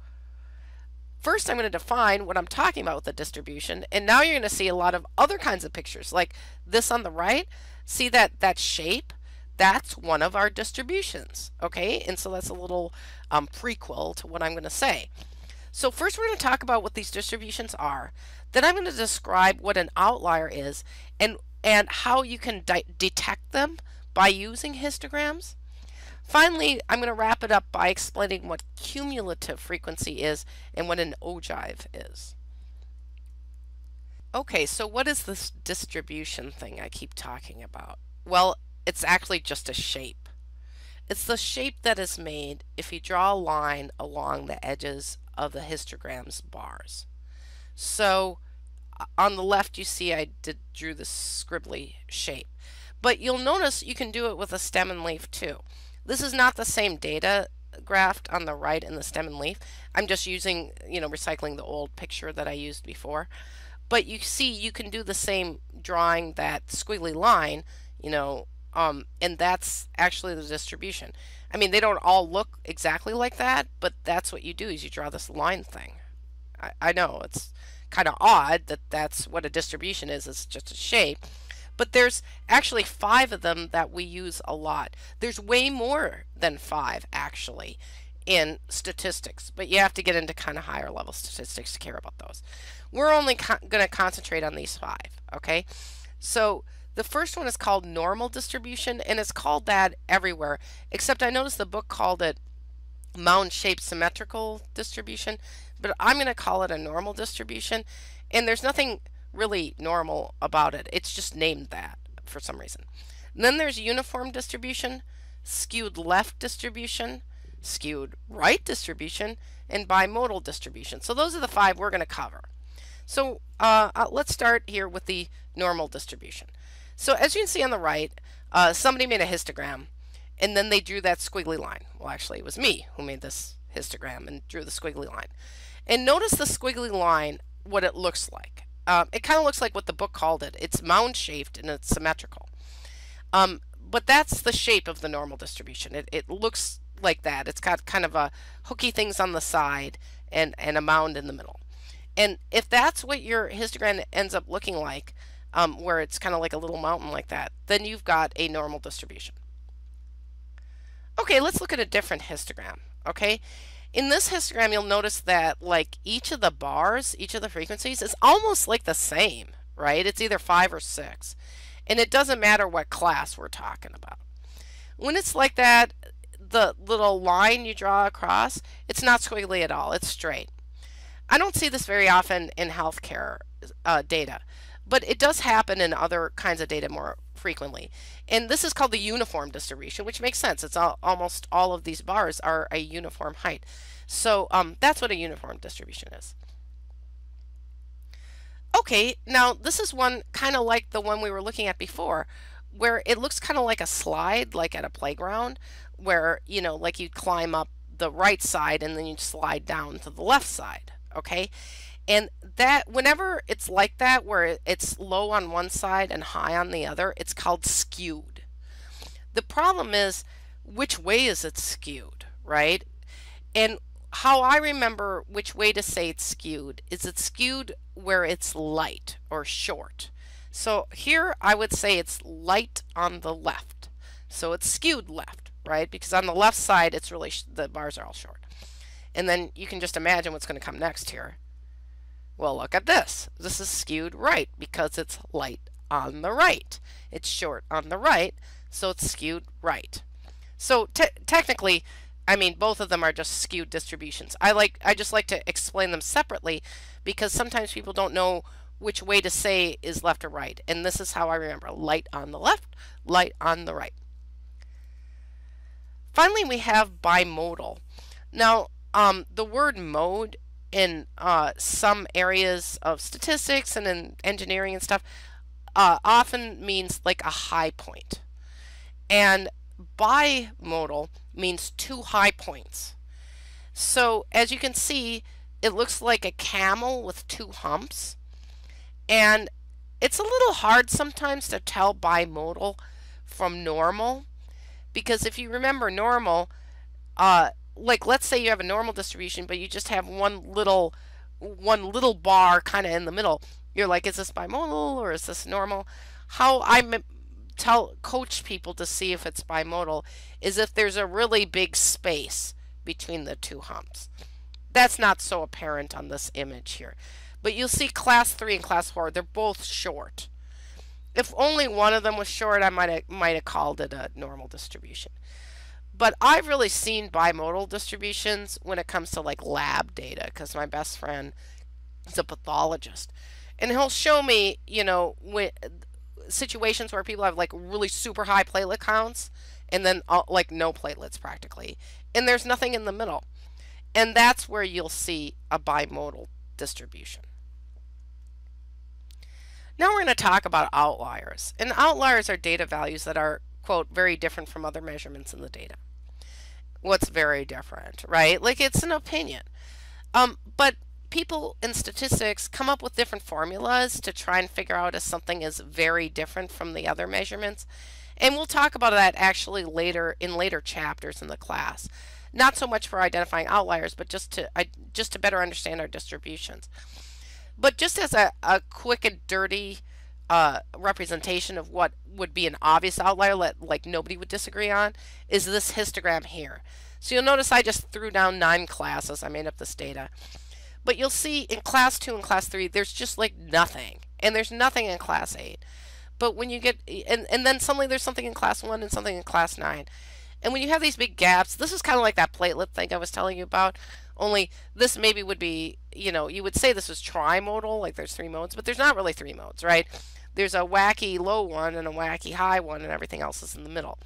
first I'm going to define what I'm talking about with the distribution, and now you're going to see a lot of other kinds of pictures, like this on the right. See that shape? That's one of our distributions, okay? And so that's a little prequel to what I'm going to say. So first we're going to talk about what these distributions are. Then I'm going to describe what an outlier is and how you can detect them by using histograms. Finally, I'm going to wrap it up by explaining what cumulative frequency is and what an ogive is. Okay, so what is this distribution thing I keep talking about? Well, it's actually just a shape. It's the shape that is made if you draw a line along the edges of the histogram's bars. So on the left you see I drew this scribbly shape, but you'll notice you can do it with a stem and leaf too. This is not the same data graphed on the right in the stem and leaf. I'm just using, recycling the old picture that I used before. But you see you can do the same drawing that squiggly line, and that's actually the distribution. I mean, they don't all look exactly like that, but that's what you do, is you draw this line thing. I know it's kind of odd that that's what a distribution is. It's just a shape. But there's actually 5 of them that we use a lot. There's way more than 5 actually in statistics, but you have to get into kind of higher level statistics to care about those. We're only going to concentrate on these 5, okay? So the first one is called normal distribution, and it's called that everywhere, except I noticed the book called it mound-shaped symmetrical distribution, but I'm going to call it a normal distribution, and there's nothing really normal about it. It's just named that for some reason. And then there's uniform distribution, skewed left distribution, skewed right distribution, and bimodal distribution. So those are the 5 we're going to cover. So let's start here with the normal distribution. So as you can see on the right, somebody made a histogram, and then they drew that squiggly line. Well, actually, it was me who made this histogram and drew the squiggly line. And notice the squiggly line, what it looks like. It kind of looks like what the book called it. It's mound-shaped and it's symmetrical. But that's the shape of the normal distribution. It looks like that. It's got kind of a hooky things on the side and a mound in the middle. And if that's what your histogram ends up looking like, where it's kind of like a little mountain like that, then you've got a normal distribution. Okay, let's look at a different histogram. Okay, in this histogram you'll notice that like each of the bars, each of the frequencies is almost like the same, right? It's either 5 or 6, and it doesn't matter what class we're talking about. When it's like that, the little line you draw across, it's not squiggly at all, it's straight. I don't see this very often in healthcare data, but it does happen in other kinds of data more frequently. And this is called the uniform distribution, which makes sense. It's almost all of these bars are a uniform height. So that's what a uniform distribution is. Okay, now this is one kind of like the one we were looking at before, where it looks kind of like a slide, like at a playground, where, like you climb up the right side and then you slide down to the left side. Okay, And that whenever it's like that, where it's low on one side and high on the other, it's called skewed. The problem is, which way is it skewed, right? And how I remember which way to say it's skewed is it's skewed where it's light or short. So here I would say it's light on the left. So it's skewed left, right? Because on the left side, it's really, the bars are all short. And then you can just imagine what's going to come next here. Well, look at this. This is skewed right because it's light on the right. It's short on the right, so it's skewed right. So technically, I mean, both of them are just skewed distributions. I just like to explain them separately because sometimes people don't know which way to say is left or right. And this is how I remember: light on the left, light on the right. Finally, we have bimodal. Now, the word mode in some areas of statistics and in engineering and stuff often means like a high point. And bimodal means two high points. So as you can see, it looks like a camel with two humps. And it's a little hard sometimes to tell bimodal from normal, because if you remember normal, like let's say you have a normal distribution, but you just have one little bar kind of in the middle. You're like, is this bimodal or is this normal? How I coach people to see if it's bimodal is if there's a really big space between the two humps. That's not so apparent on this image here. But you'll see class 3 and class 4, they're both short. If only one of them was short, I might have called it a normal distribution. But I've really seen bimodal distributions when it comes to like lab data, because my best friend is a pathologist. And he'll show me, you know, situations where people have like really super high platelet counts and then like no platelets practically. And there's nothing in the middle. And that's where you'll see a bimodal distribution. Now we're going to talk about outliers. And outliers are data values that are, quote, very different from other measurements in the data. What's very different, right? Like it's an opinion. But people in statistics come up with different formulas to try and figure out if something is very different from the other measurements. And we'll talk about that actually later in later chapters in the class. Not so much for identifying outliers, but just to better understand our distributions. But just as a quick and dirty representation of what would be an obvious outlier that like nobody would disagree on is this histogram here. So you'll notice I just threw down 9 classes. I made up this data. But you'll see in class 2 and class 3, there's just like nothing. And there's nothing in class 8. But when you get, and then suddenly there's something in class 1 and something in class 9. And when you have these big gaps, this is kind of like that platelet thing I was telling you about. Only this maybe would be, you know, you would say this was trimodal, like there's 3 modes, but there's not really 3 modes, right? There's a wacky low one and a wacky high one, and everything else is in the middle.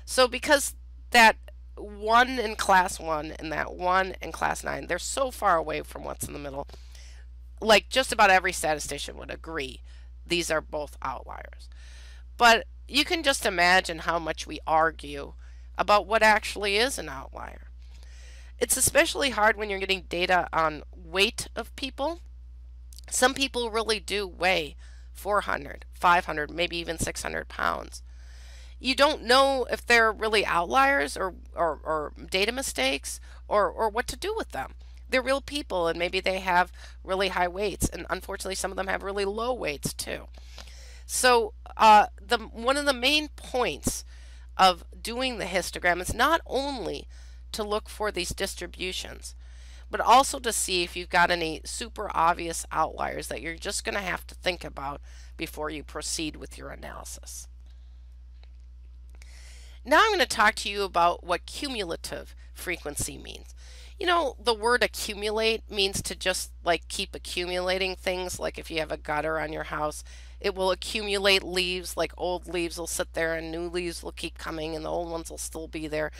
So because that one in class 1 and that one in class 9, they're so far away from what's in the middle, like just about every statistician would agree these are both outliers. But you can just imagine how much we argue about what actually is an outlier. It's especially hard when you're getting data on weight of people. Some people really do weigh 400, 500, maybe even 600 pounds. You don't know if they're really outliers or data mistakes or what to do with them. They're real people and maybe they have really high weights, and unfortunately some of them have really low weights too. So one of the main points of doing the histogram is not only to look for these distributions, but also to see if you've got any super obvious outliers that you're just going to have to think about before you proceed with your analysis. Now I'm going to talk to you about what cumulative frequency means. You know, the word accumulate means to just like keep accumulating things. Like if you have a gutter on your house, it will accumulate leaves, like old leaves will sit there and new leaves will keep coming and the old ones will still be there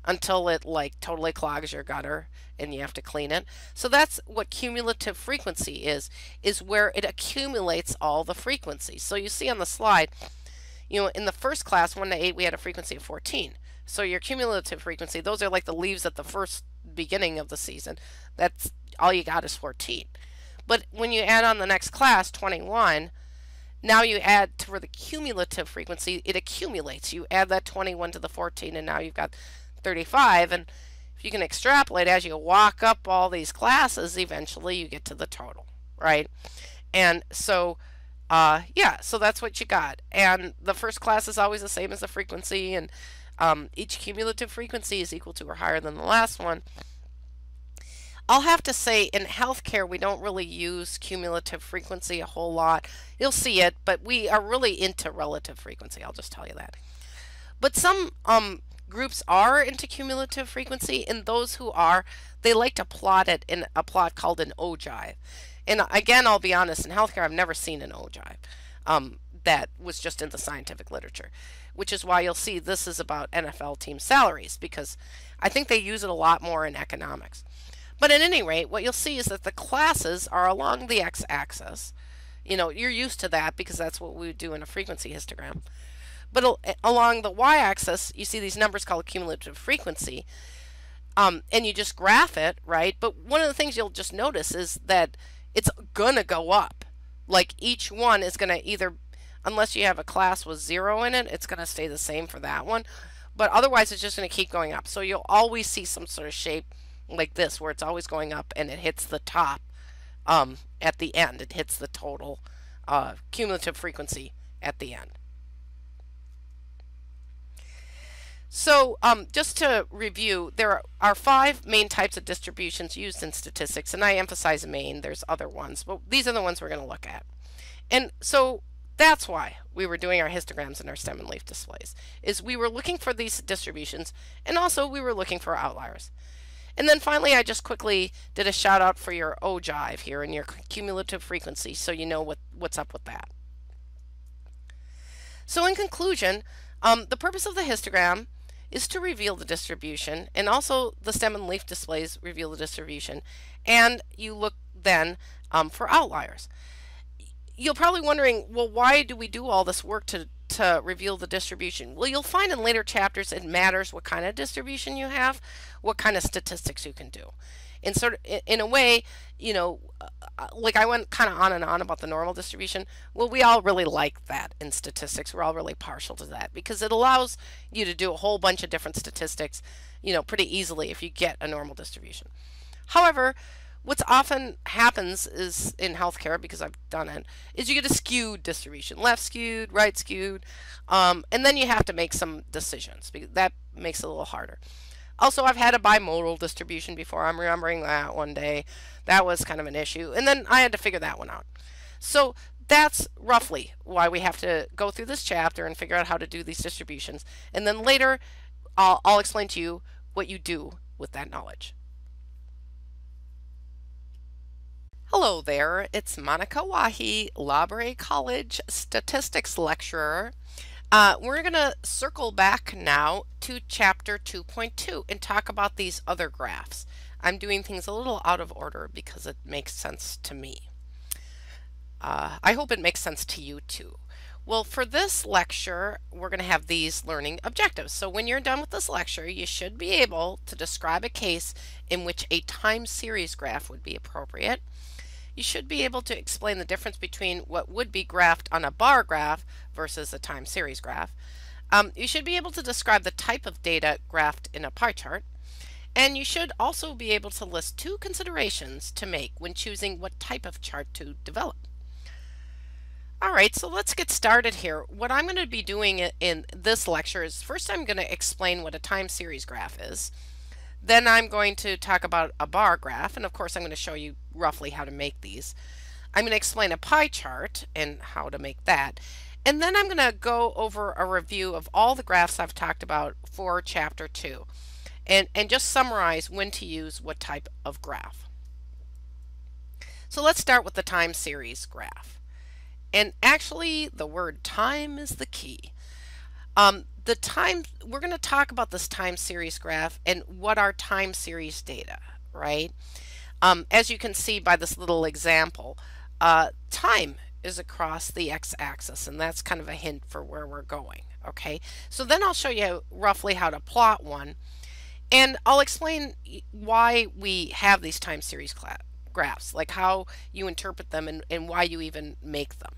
until it like totally clogs your gutter and you have to clean it. So that's what cumulative frequency is where it accumulates all the frequencies. So you see on the slide, you know, in the first class, 1 to 8, we had a frequency of 14. So your cumulative frequency, those are like the leaves at the first beginning of the season. That's all you got is 14. But when you add on the next class, 21, now you add for the cumulative frequency, it accumulates. You add that 21 to the 14, and now you've got 35. And if you can extrapolate as you walk up all these classes, eventually you get to the total, right? And so, yeah, so that's what you got. And the first class is always the same as the frequency, and each cumulative frequency is equal to or higher than the last one. I'll have to say in healthcare, we don't really use cumulative frequency a whole lot. You'll see it, but we are really into relative frequency. I'll just tell you that. But some groups are into cumulative frequency, and those who are, they like to plot it in a plot called an ogive. And again, I'll be honest, in healthcare, I've never seen an ogive. That was just in the scientific literature, which is why you'll see this is about NFL team salaries, because I think they use it a lot more in economics. But at any rate, what you'll see is that the classes are along the x-axis. You know, you're used to that because that's what we would do in a frequency histogram. But along the y-axis, you see these numbers called cumulative frequency. And you just graph it, right? But one of the things you'll just notice is that it's going to go up. Like each one is going to either, unless you have a class with 0 in it, it's going to stay the same for that one. But otherwise, it's just going to keep going up. So you'll always see some sort of shape like this, where it's always going up and it hits the top at the end. It hits the total cumulative frequency at the end. So just to review, there are 5 main types of distributions used in statistics, and I emphasize main. There's other ones, but these are the ones we're going to look at. And so that's why we were doing our histograms and our stem and leaf displays, is we were looking for these distributions, and also we were looking for outliers. And then finally, I just quickly did a shout out for your ogive here and your cumulative frequency, so you know what's up with that. So in conclusion, the purpose of the histogram is to reveal the distribution, and also the stem and leaf displays reveal the distribution, and you look then for outliers. You're probably wondering, well, why do we do all this work to reveal the distribution? Well, you'll find in later chapters it matters what kind of distribution you have, what kind of statistics you can do. And sort of, in a way, you know, like I went kind of on and on about the normal distribution. Well, we all really like that in statistics. We're all really partial to that because it allows you to do a whole bunch of different statistics, you know, pretty easily if you get a normal distribution. However, what's often happens is in healthcare, because I've done it, is you get a skewed distribution, left skewed, right skewed, and then you have to make some decisions because that makes it a little harder. Also, I've had a bimodal distribution before. I'm remembering that one day. That was kind of an issue, and then I had to figure that one out. So that's roughly why we have to go through this chapter and figure out how to do these distributions, and then later I'll explain to you what you do with that knowledge. Hello there, it's Monica Wahi, Labre College Statistics Lecturer. We're going to circle back now to Chapter 2.2 and talk about these other graphs. I'm doing things a little out of order because it makes sense to me. I hope it makes sense to you too. Well, for this lecture, we're going to have these learning objectives. So when you're done with this lecture, you should be able to describe a case in which a time series graph would be appropriate. You should be able to explain the difference between what would be graphed on a bar graph versus a time series graph. You should be able to describe the type of data graphed in a pie chart. And you should also be able to list 2 considerations to make when choosing what type of chart to develop. Alright, so let's get started here. What I'm going to be doing in this lecture is first I'm going to explain what a time series graph is. Then I'm going to talk about a bar graph, and of course I'm going to show you roughly how to make these. I'm going to explain a pie chart and how to make that. And then I'm going to go over a review of all the graphs I've talked about for Chapter 2 and just summarize when to use what type of graph. So let's start with the time series graph. And actually the word time is the key. We're going to talk about this time series graph and what are time series data, right? As you can see by this little example, time is across the x-axis, and that's kind of a hint for where we're going, okay? So then I'll show you roughly how to plot one, and I'll explain why we have these time series graphs, like how you interpret them and why you even make them.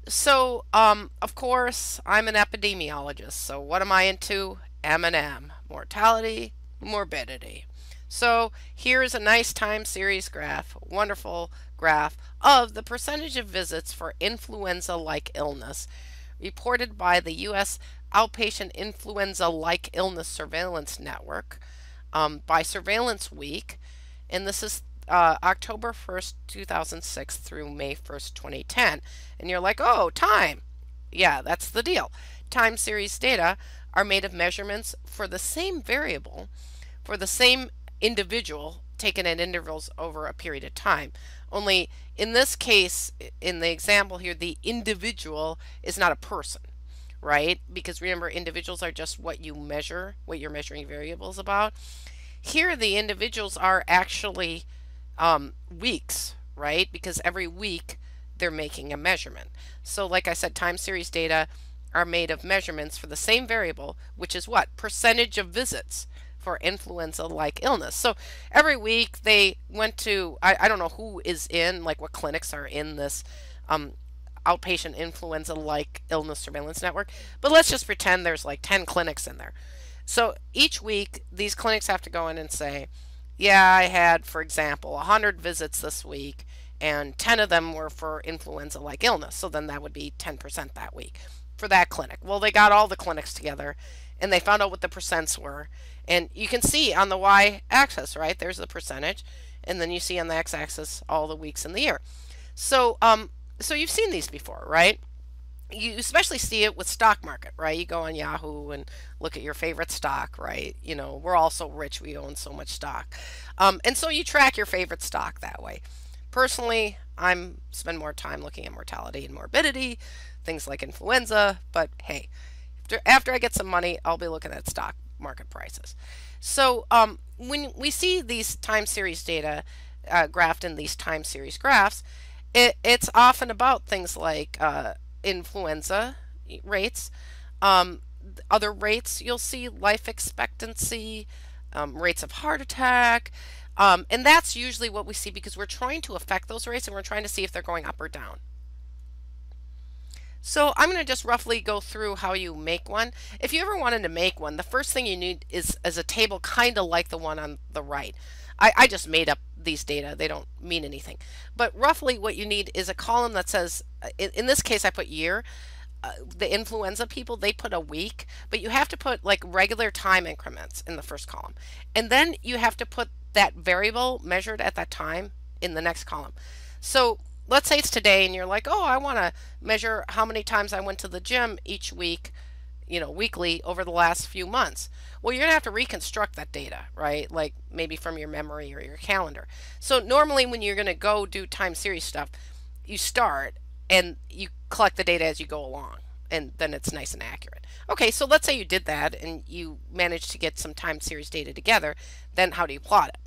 So, of course, I'm an epidemiologist. So what am I into? M&M, mortality, morbidity. So here's a nice time series graph, wonderful graph of the percentage of visits for influenza-like illness reported by the U.S. Outpatient Influenza-like Illness Surveillance Network by Surveillance Week, and this is October 1st, 2006 through May 1st, 2010. And you're like, oh, time. Yeah, that's the deal. Time series data are made of measurements for the same variable, for the same individual taken at intervals over a period of time. Only in this case, in the example here, the individual is not a person, right? Because remember, individuals are just what you measure, what you're measuring variables about. Here, the individuals are actually weeks, right? Because every week they're making a measurement. So like I said, time series data are made of measurements for the same variable, which is what? Percentage of visits for influenza-like illness. So every week they went to, I don't know who is in, like what clinics are in this outpatient influenza-like illness surveillance network, but let's just pretend there's like 10 clinics in there. So each week these clinics have to go in and say, yeah, I had, for example, 100 visits this week, and 10 of them were for influenza-like illness. So then that would be 10% that week for that clinic. Well, they got all the clinics together, and they found out what the percents were. And you can see on the y-axis, right, there's the percentage, and then you see on the x-axis all the weeks in the year. So, so you've seen these before, right? You especially see it with stock market, right? You go on Yahoo and look at your favorite stock, right? You know, we're all so rich, we own so much stock. And so you track your favorite stock that way. Personally, I'm spend more time looking at mortality and morbidity, things like influenza, but hey, after I get some money, I'll be looking at stock market prices. So when we see these time series data graphed in these time series graphs, it's often about things like influenza rates, other rates you'll see, life expectancy, rates of heart attack, and that's usually what we see because we're trying to affect those rates and we're trying to see if they're going up or down. So I'm going to just roughly go through how you make one. If you ever wanted to make one, the first thing you need is a table kind of like the one on the right. I just made up these data. They don't mean anything. But roughly what you need is a column that says, in this case I put year. The influenza people, they put a week, but you have to put like regular time increments in the first column. And then you have to put that variable measured at that time in the next column. So let's say it's today and you're like, oh, I want to measure how many times I went to the gym each week, you know, weekly over the last few months. Well, you're going to have to reconstruct that data, right? Like maybe from your memory or your calendar. So normally when you're going to go do time series stuff, you start and you collect the data as you go along, and then it's nice and accurate. Okay, so let's say you did that and you managed to get some time series data together. Then how do you plot it?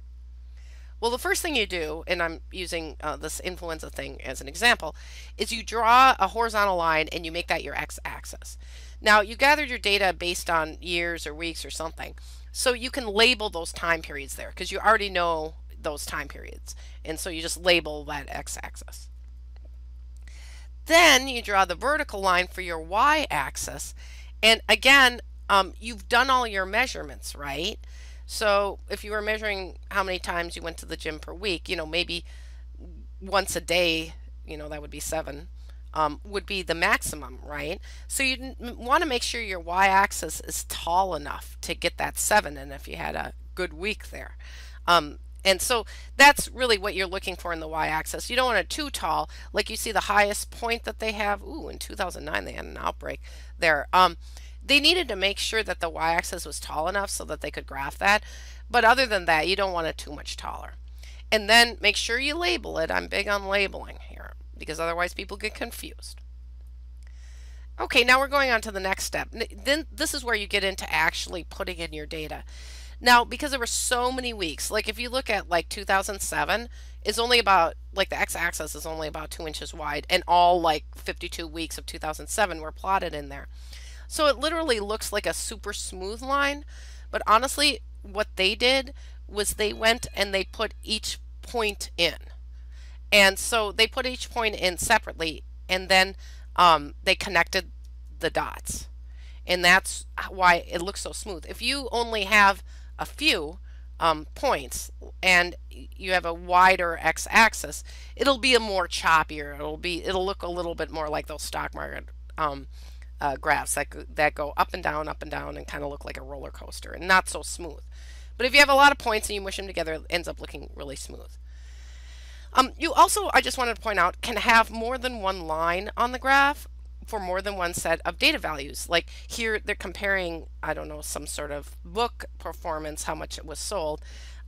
Well, the first thing you do, and I'm using this influenza thing as an example, is you draw a horizontal line and you make that your x-axis. Now, you gathered your data based on years or weeks or something, so you can label those time periods there because you already know those time periods, and so you just label that x-axis. Then you draw the vertical line for your y-axis, and again, you've done all your measurements, right? So if you were measuring how many times you went to the gym per week, you know, maybe once a day, you know, that would be 7, would be the maximum, right? So you want to make sure your y-axis is tall enough to get that 7, and if you had a good week there. And so that's really what you're looking for in the y-axis. You don't want it too tall. Like you see the highest point that they have. Ooh, in 2009 they had an outbreak there. They needed to make sure that the y-axis was tall enough so that they could graph that. But other than that, you don't want it too much taller. And then make sure you label it. I'm big on labeling here because otherwise people get confused. Okay, now we're going on to the next step. Then this is where you get into actually putting in your data. Now, because there were so many weeks, like if you look at like 2007, it's only about, like the x-axis is only about 2 inches wide, and all like 52 weeks of 2007 were plotted in there. So it literally looks like a super smooth line, but honestly, what they did was they went and they put each point in. And so they put each point in separately, and then they connected the dots. And that's why it looks so smooth. If you only have a few points and you have a wider x-axis, it'll be a more choppier. It'll look a little bit more like those stock market graphs that go up and down, and kind of look like a roller coaster, and not so smooth. But if you have a lot of points and you mush them together, it ends up looking really smooth. You also, I just wanted to point out, can have more than one line on the graph for more than one set of data values. Like here, they're comparing, I don't know, some sort of book performance, how much it was sold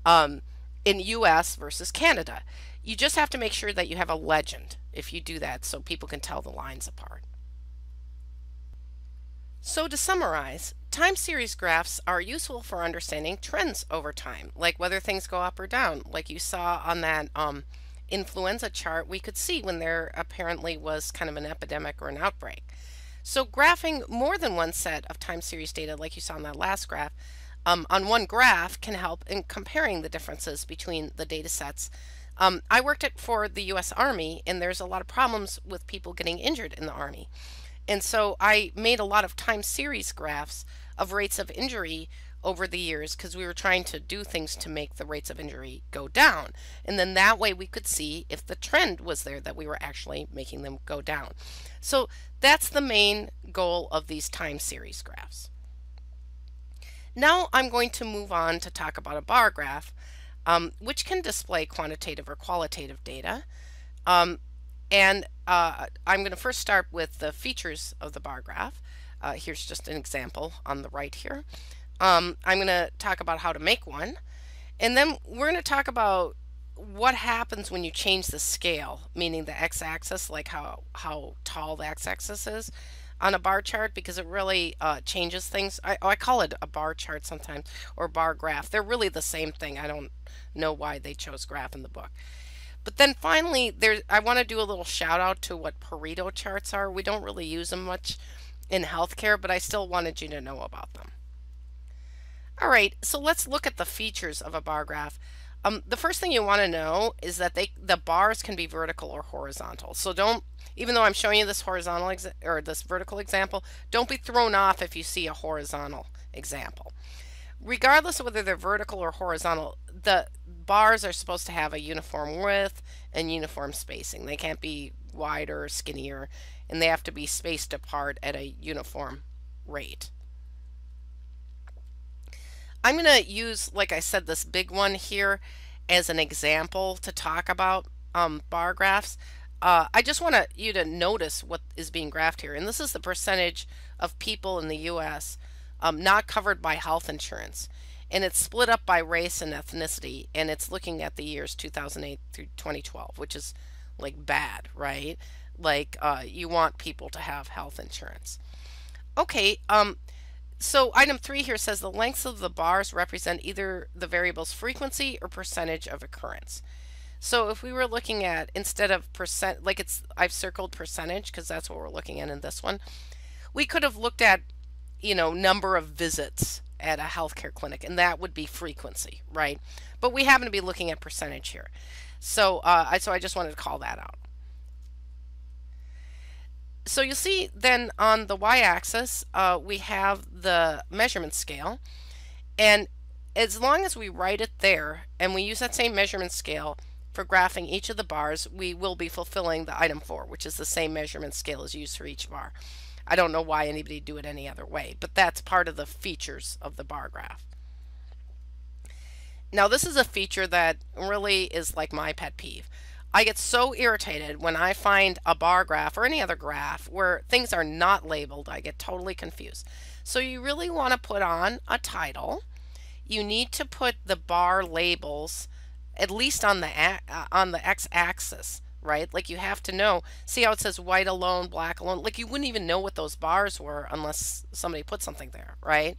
in US versus Canada. You just have to make sure that you have a legend if you do that, so people can tell the lines apart. So to summarize, time series graphs are useful for understanding trends over time, like whether things go up or down. Like you saw on that influenza chart, we could see when there apparently was kind of an epidemic or an outbreak. So graphing more than one set of time series data, like you saw on that last graph, on one graph can help in comparing the differences between the data sets. I worked for the US Army, and there's a lot of problems with people getting injured in the Army. And so I made a lot of time series graphs of rates of injury over the years, because we were trying to do things to make the rates of injury go down. And then that way we could see if the trend was there, that we were actually making them go down. So that's the main goal of these time series graphs. Now I'm going to move on to talk about a bar graph, which can display quantitative or qualitative data. I'm going to first start with the features of the bar graph. Here's just an example on the right here. I'm going to talk about how to make one, and then we're going to talk about what happens when you change the scale, meaning the x-axis, like how tall the x-axis is on a bar chart, because it really changes things. I call it a bar chart sometimes, or bar graph. They're really the same thing. I don't know why they chose graph in the book. But then finally, I want to do a little shout out to what Pareto charts are. We don't really use them much in healthcare, but I still wanted you to know about them. All right, so let's look at the features of a bar graph. The first thing you want to know is that the bars can be vertical or horizontal. So don't, even though I'm showing you this horizontal or this vertical example, don't be thrown off if you see a horizontal example. Regardless of whether they're vertical or horizontal, the bars are supposed to have a uniform width and uniform spacing. They can't be wider or skinnier, and they have to be spaced apart at a uniform rate. I'm going to use, like I said, this big one here as an example to talk about bar graphs. I just want you to notice what is being graphed here, and this is the percentage of people in the U.S. Not covered by health insurance, and it's split up by race and ethnicity, and it's looking at the years 2008 through 2012, which is like bad, right? Like you want people to have health insurance. Okay, so item 3 here says the lengths of the bars represent either the variable's frequency or percentage of occurrence. So if we were looking at, instead of percent, like I've circled percentage because that's what we're looking at in this one, we could have looked at, you know, number of visits at a healthcare clinic, and that would be frequency, right? But we happen to be looking at percentage here. So, so I just wanted to call that out. So you'll see then on the y-axis we have the measurement scale, and as long as we write it there and we use that same measurement scale for graphing each of the bars, we will be fulfilling the item 4, which is the same measurement scale as used for each bar. I don't know why anybody would do it any other way, but that's part of the features of the bar graph. Now this is a feature that really is like my pet peeve. I get so irritated when I find a bar graph or any other graph where things are not labeled. I get totally confused. So you really want to put on a title. You need to put the bar labels at least on the x-axis, right? Like you have to know. See how it says white alone, black alone? Like you wouldn't even know what those bars were unless somebody put something there, right?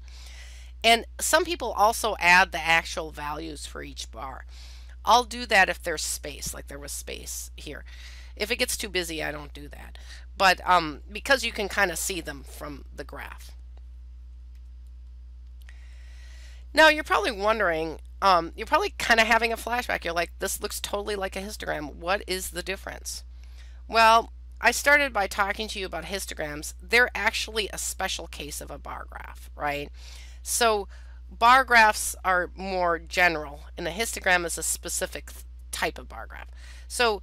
And some people also add the actual values for each bar. I'll do that if there's space, like there was space here. If it gets too busy, I don't do that. But because you can kind of see them from the graph. Now you're probably wondering, you're probably kind of having a flashback. You're like, this looks totally like a histogram. What is the difference? Well, I started by talking to you about histograms. They're actually a special case of a bar graph, right? So bar graphs are more general, and a histogram is a specific type of bar graph. So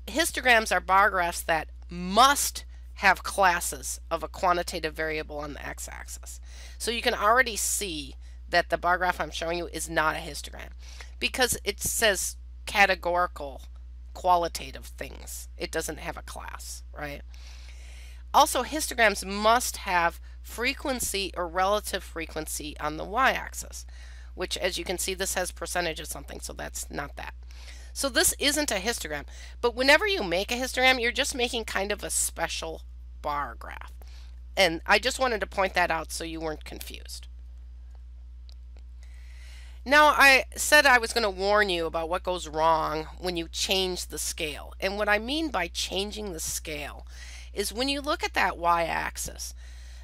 histograms are bar graphs that must have classes of a quantitative variable on the x-axis. So you can already see that the bar graph I'm showing you is not a histogram because it says categorical qualitative things. It doesn't have a class, right? Also, histograms must have frequency or relative frequency on the y-axis, which, as you can see, this has percentage of something, so that's not that. So this isn't a histogram, but whenever you make a histogram, you're just making kind of a special bar graph. And I just wanted to point that out so you weren't confused. Now, I said I was going to warn you about what goes wrong when you change the scale. And what I mean by changing the scale is when you look at that y-axis,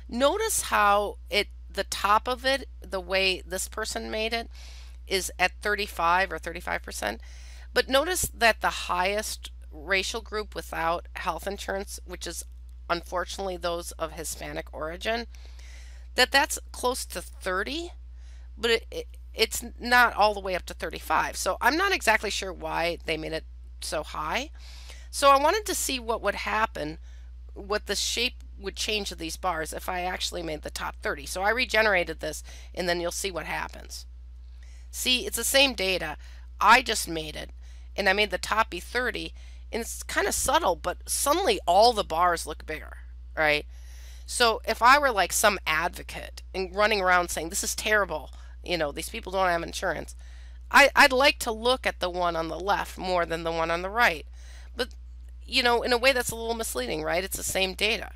notice how the top of it, the way this person made it, is at 35 or 35%. But notice that the highest racial group without health insurance, which is unfortunately those of Hispanic origin, that's close to 30, but it's not all the way up to 35. So I'm not exactly sure why they made it so high. So I wanted to see what would happen, what the shape would change of these bars if I actually made the top 30. So I regenerated this, and then you'll see what happens. See, it's the same data. I just made it, and I made the top be 30, and it's kind of subtle, but suddenly all the bars look bigger, right? So if I were like some advocate and running around saying, this is terrible, these people don't have insurance, I'd like to look at the one on the left more than the one on the right. But, in a way that's a little misleading, right? It's the same data.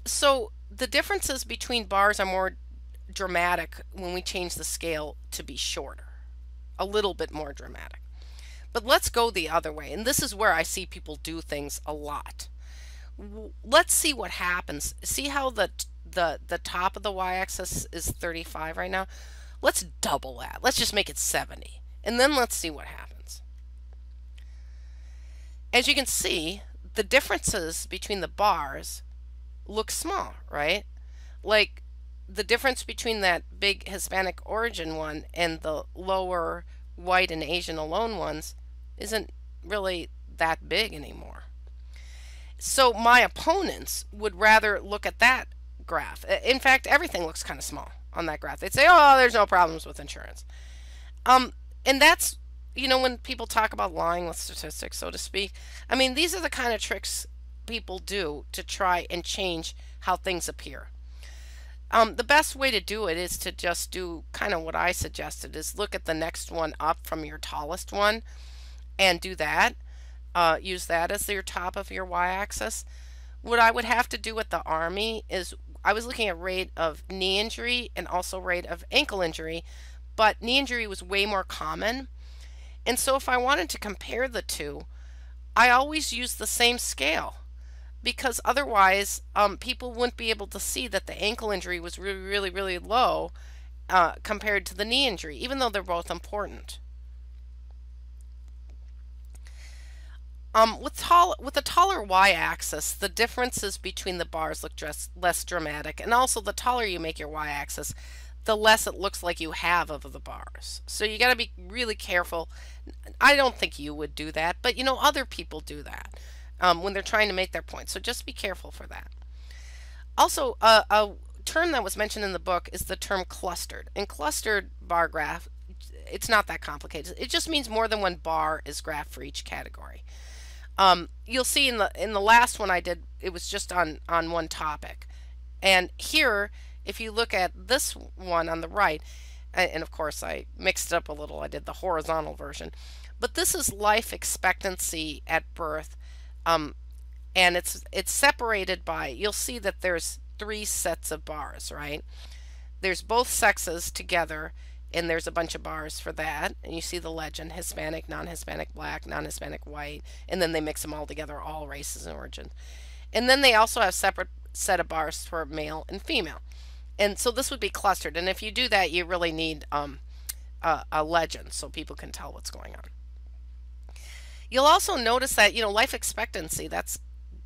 So the differences between bars are more dramatic when we change the scale to be shorter, a little bit more dramatic. But let's go the other way, and this is where I see people do things a lot. Let's see what happens. See how the top of the y-axis is 35 right now? Let's double that. Let's just make it 70, and then let's see what happens. As you can see, the differences between the bars look small, right? Like the difference between that big Hispanic origin one and the lower white and Asian alone ones isn't really that big anymore. So my opponents would rather look at that graph. In fact, everything looks kind of small on that graph. They'd say, oh, there's no problems with insurance. And that's, when people talk about lying with statistics, so to speak, I mean, these are the kind of tricks people do to try and change how things appear. The best way to do it is to just do kind of what I suggested, is look at the next one up from your tallest one and do that. Use that as your top of your y-axis. What I would have to do with the Army is I was looking at rate of knee injury and also rate of ankle injury, but knee injury was way more common. And so if I wanted to compare the two, I always use the same scale, because otherwise people wouldn't be able to see that the ankle injury was really, really, really low compared to the knee injury, even though they're both important. With a taller y-axis, the differences between the bars look just less dramatic, and also the taller you make your y-axis, the less it looks like you have of the bars. So you got to be really careful. I don't think you would do that, but other people do that when they're trying to make their point. So just be careful for that. Also, a term that was mentioned in the book is the term clustered. And clustered bar graph, it's not that complicated. It just means more than one bar is graphed for each category. You'll see in the last one I did, it was just on one topic. And here, if you look at this one on the right, and of course I mixed it up a little, I did the horizontal version, but this is life expectancy at birth, and it's separated by, you'll see that there's 3 sets of bars, right? There's both sexes together, and there's a bunch of bars for that, and you see the legend: Hispanic, non-Hispanic, black, non-Hispanic, white, and then they mix them all together, all races and origins. And then they also have separate set of bars for male and female. And so this would be clustered. And if you do that, you really need a legend so people can tell what's going on. You'll also notice that, life expectancy, that's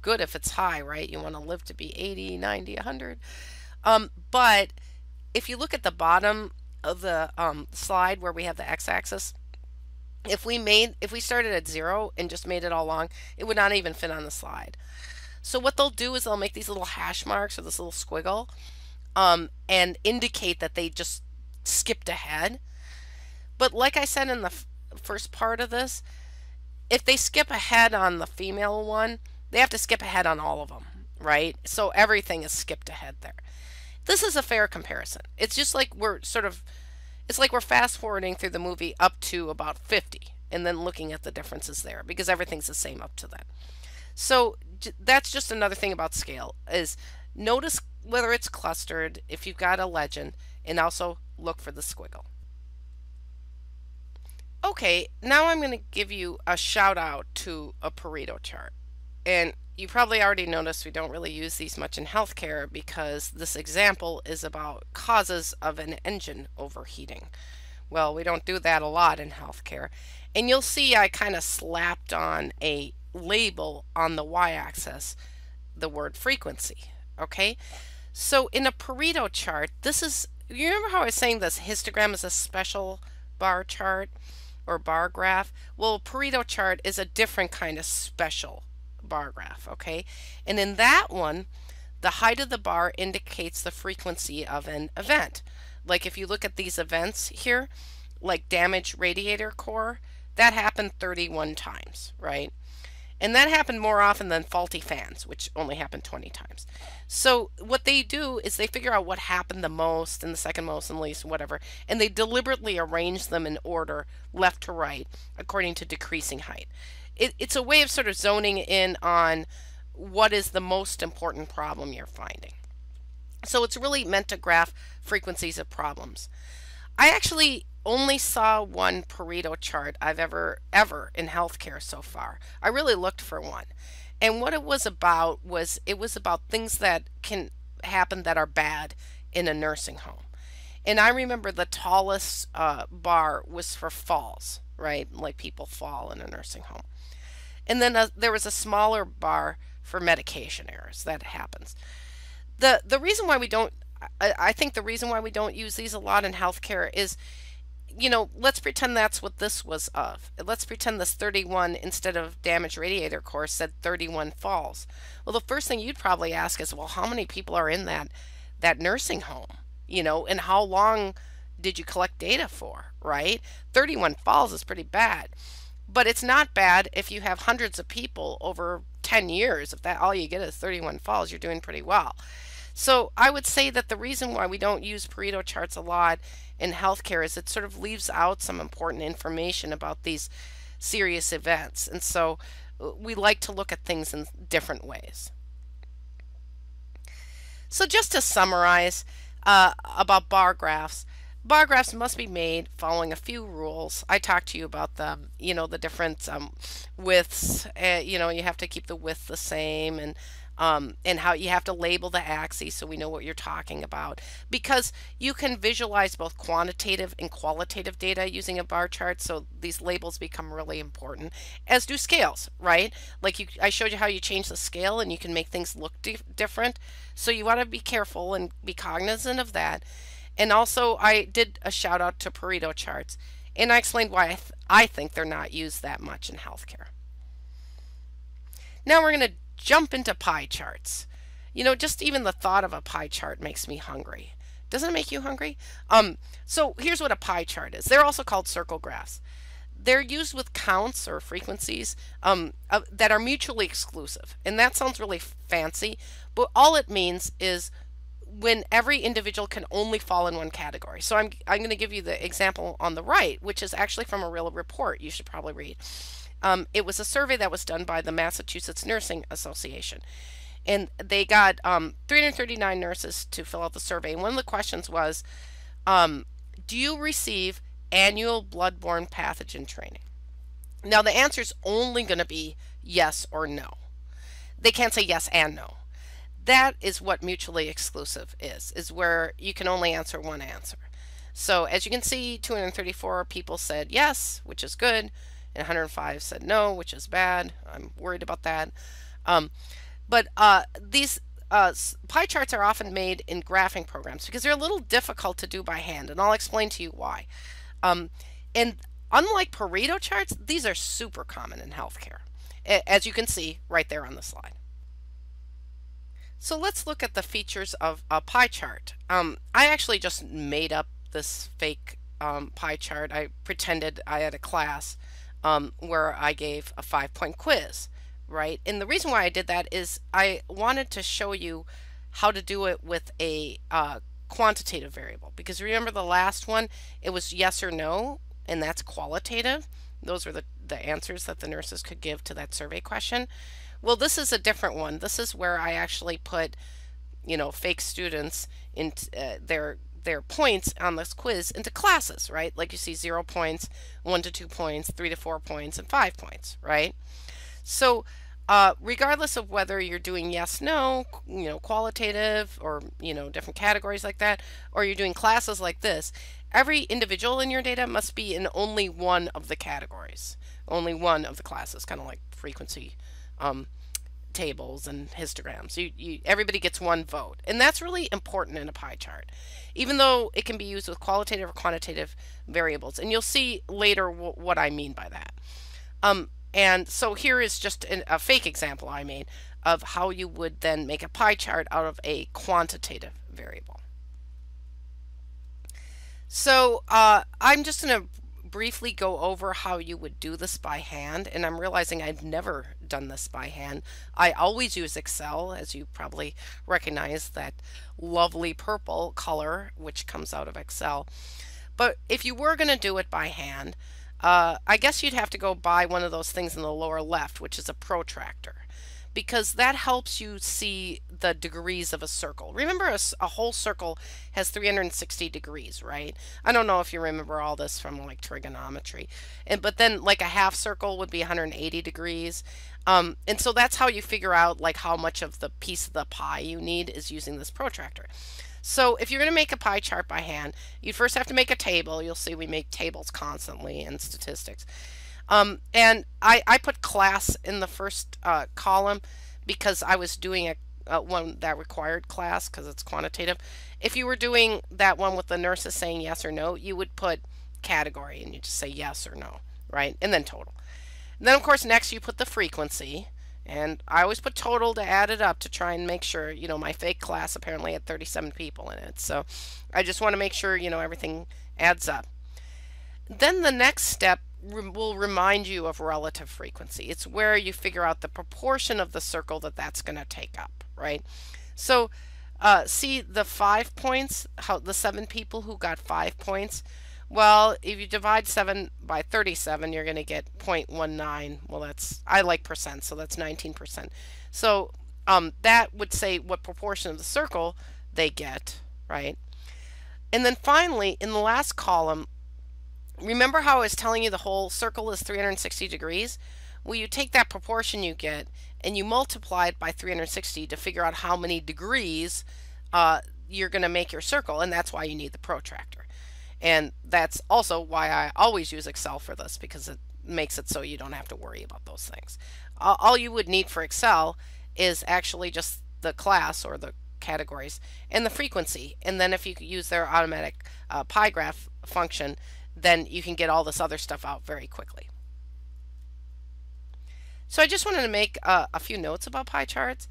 good if it's high, right? You want to live to be 80, 90, 100. But if you look at the bottom of the slide where we have the x-axis, if we started at 0 and just made it all long, it would not even fit on the slide. So what they'll do is they'll make these little hash marks or this little squiggle and indicate that they just skipped ahead. But like I said in the first part of this, if they skip ahead on the female one, they have to skip ahead on all of them, right? So everything is skipped ahead there. This is a fair comparison. It's just like it's like we're fast forwarding through the movie up to about 50 and then looking at the differences there because everything's the same up to that. So that's just another thing about scale is notice whether it's clustered, if you've got a legend, and also look for the squiggle. Okay, now I'm going to give you a shout out to a Pareto chart. And you probably already noticed we don't really use these much in healthcare because this example is about causes of an engine overheating. Well, we don't do that a lot in healthcare. And you'll see I kind of slapped on a label on the y-axis, the word frequency. Okay, so in a Pareto chart, you remember how I was saying this histogram is a special bar chart or bar graph? Well, Pareto chart is a different kind of special bar graph, okay? And in that one, the height of the bar indicates the frequency of an event. Like if you look at these events here, like damaged radiator core, that happened 31 times, right? And that happened more often than faulty fans, which only happened 20 times. So what they do is they figure out what happened the most and the second most and least, whatever, and they deliberately arrange them in order left to right according to decreasing height. It's a way of sort of zoning in on what is the most important problem you're finding. So it's really meant to graph frequencies of problems. I actually only saw one Pareto chart I've ever in healthcare so far. I really looked for one. And what it was about things that can happen that are bad in a nursing home. And I remember the tallest bar was for falls, right? Like people fall in a nursing home. And then there was a smaller bar for medication errors. That happens. The reason why we don't, I think the reason why we don't use these a lot in healthcare is, let's pretend that's what this was of. Let's pretend this 31 instead of damaged radiator core said 31 falls. Well, the first thing you'd probably ask is, well, how many people are in that nursing home? And how long did you collect data for, right? 31 falls is pretty bad. But it's not bad if you have hundreds of people over 10 years. If that all you get is 31 falls, you're doing pretty well. So I would say that the reason why we don't use Pareto charts a lot in healthcare is it sort of leaves out some important information about these serious events. And so we like to look at things in different ways. So just to summarize about bar graphs must be made following a few rules. I talked to you about them, the different widths. You have to keep the width the same, and how you have to label the axes so we know what you're talking about. Because you can visualize both quantitative and qualitative data using a bar chart, so these labels become really important, as do scales, right? Like I showed you how you change the scale and you can make things look different. So you want to be careful and be cognizant of that. And also, I did a shout out to Pareto charts, and I explained why I think they're not used that much in healthcare. Now we're going to jump into pie charts. Just even the thought of a pie chart makes me hungry. Doesn't it make you hungry? So here's what a pie chart is. They're also called circle graphs. They're used with counts or frequencies that are mutually exclusive. And that sounds really fancy, but all it means is when every individual can only fall in one category. So I'm going to give you the example on the right, which is actually from a real report you should probably read. It was a survey that was done by the Massachusetts Nursing Association. And they got 339 nurses to fill out the survey. And one of the questions was, do you receive annual bloodborne pathogen training? Now the answer is only going to be yes or no. They can't say yes and no. that is what mutually exclusive is where you can only answer one answer. So as you can see, 234 people said yes, which is good, and 105 said no, which is bad. I'm worried about that. Um, but these pie charts are often made in graphing programs because they're a little difficult to do by hand, and I'll explain to you why. Um, and unlike Pareto charts, these are super common in healthcare, as you can see right there on the slide. So let's look at the features of a pie chart. I actually just made up this fake pie chart. I pretended I had a class where I gave a 5-point quiz, right? And the reason why I did that is I wanted to show you how to do it with a quantitative variable. Because remember the last one, it was yes or no, and that's qualitative. Those were the answers that the nurses could give to that survey question. Well, this is a different one. This is where I actually put, fake students into their points on this quiz into classes, right? Like you see 0 points, 1 to 2 points, 3 to 4 points, and 5 points, right? So regardless of whether you're doing yes, no, qualitative or, different categories like that, or you're doing classes like this, every individual in your data must be in only one of the categories, only one of the classes, kind of like frequency tables and histograms. Everybody gets one vote, and that's really important in a pie chart, even though it can be used with qualitative or quantitative variables, and you'll see later what I mean by that. And so here is just a fake example I made of how you would then make a pie chart out of a quantitative variable. So I'm just going to briefly go over how you would do this by hand, and I'm realizing I've never done this by hand. I always use Excel, as you probably recognize that lovely purple color which comes out of Excel. But if you were going to do it by hand, I guess you'd have to go buy one of those things in the lower left, which is a protractor, because that helps you see the degrees of a circle. Remember, a whole circle has 360 degrees, right? I don't know if you remember all this from like trigonometry, but then like a half circle would be 180 degrees. And so that's how you figure out like how much of the piece of the pie you need is using this protractor. So if you're going to make a pie chart by hand, you first have to make a table. You'll see we make tables constantly in statistics. And I put class in the first column because I was doing one that required class because it's quantitative. If you were doing that one with the nurses saying yes or no, you would put category and you just say yes or no, right? And then total. And then of course next you put the frequency. And I always put total to add it up to try and make sure, my fake class apparently had 37 people in it. So I just want to make sure, everything adds up. Then the next step will remind you of relative frequency. It's where you figure out the proportion of the circle that's going to take up, right? So see the 5 points, how the 7 people who got 5 points. Well, if you divide 7 by 37, you're going to get 0.19. Well, I like percent, so that's 19%. So that would say what proportion of the circle they get, right? And then finally, in the last column, remember how I was telling you the whole circle is 360 degrees? Well, you take that proportion you get and you multiply it by 360 to figure out how many degrees you're going to make your circle, and that's why you need the protractor. And that's also why I always use Excel for this, because it makes it so you don't have to worry about those things. All you would need for Excel is actually just the class or the categories and the frequency. And then if you use their automatic pie graph function, then you can get all this other stuff out very quickly. So I just wanted to make a few notes about pie charts.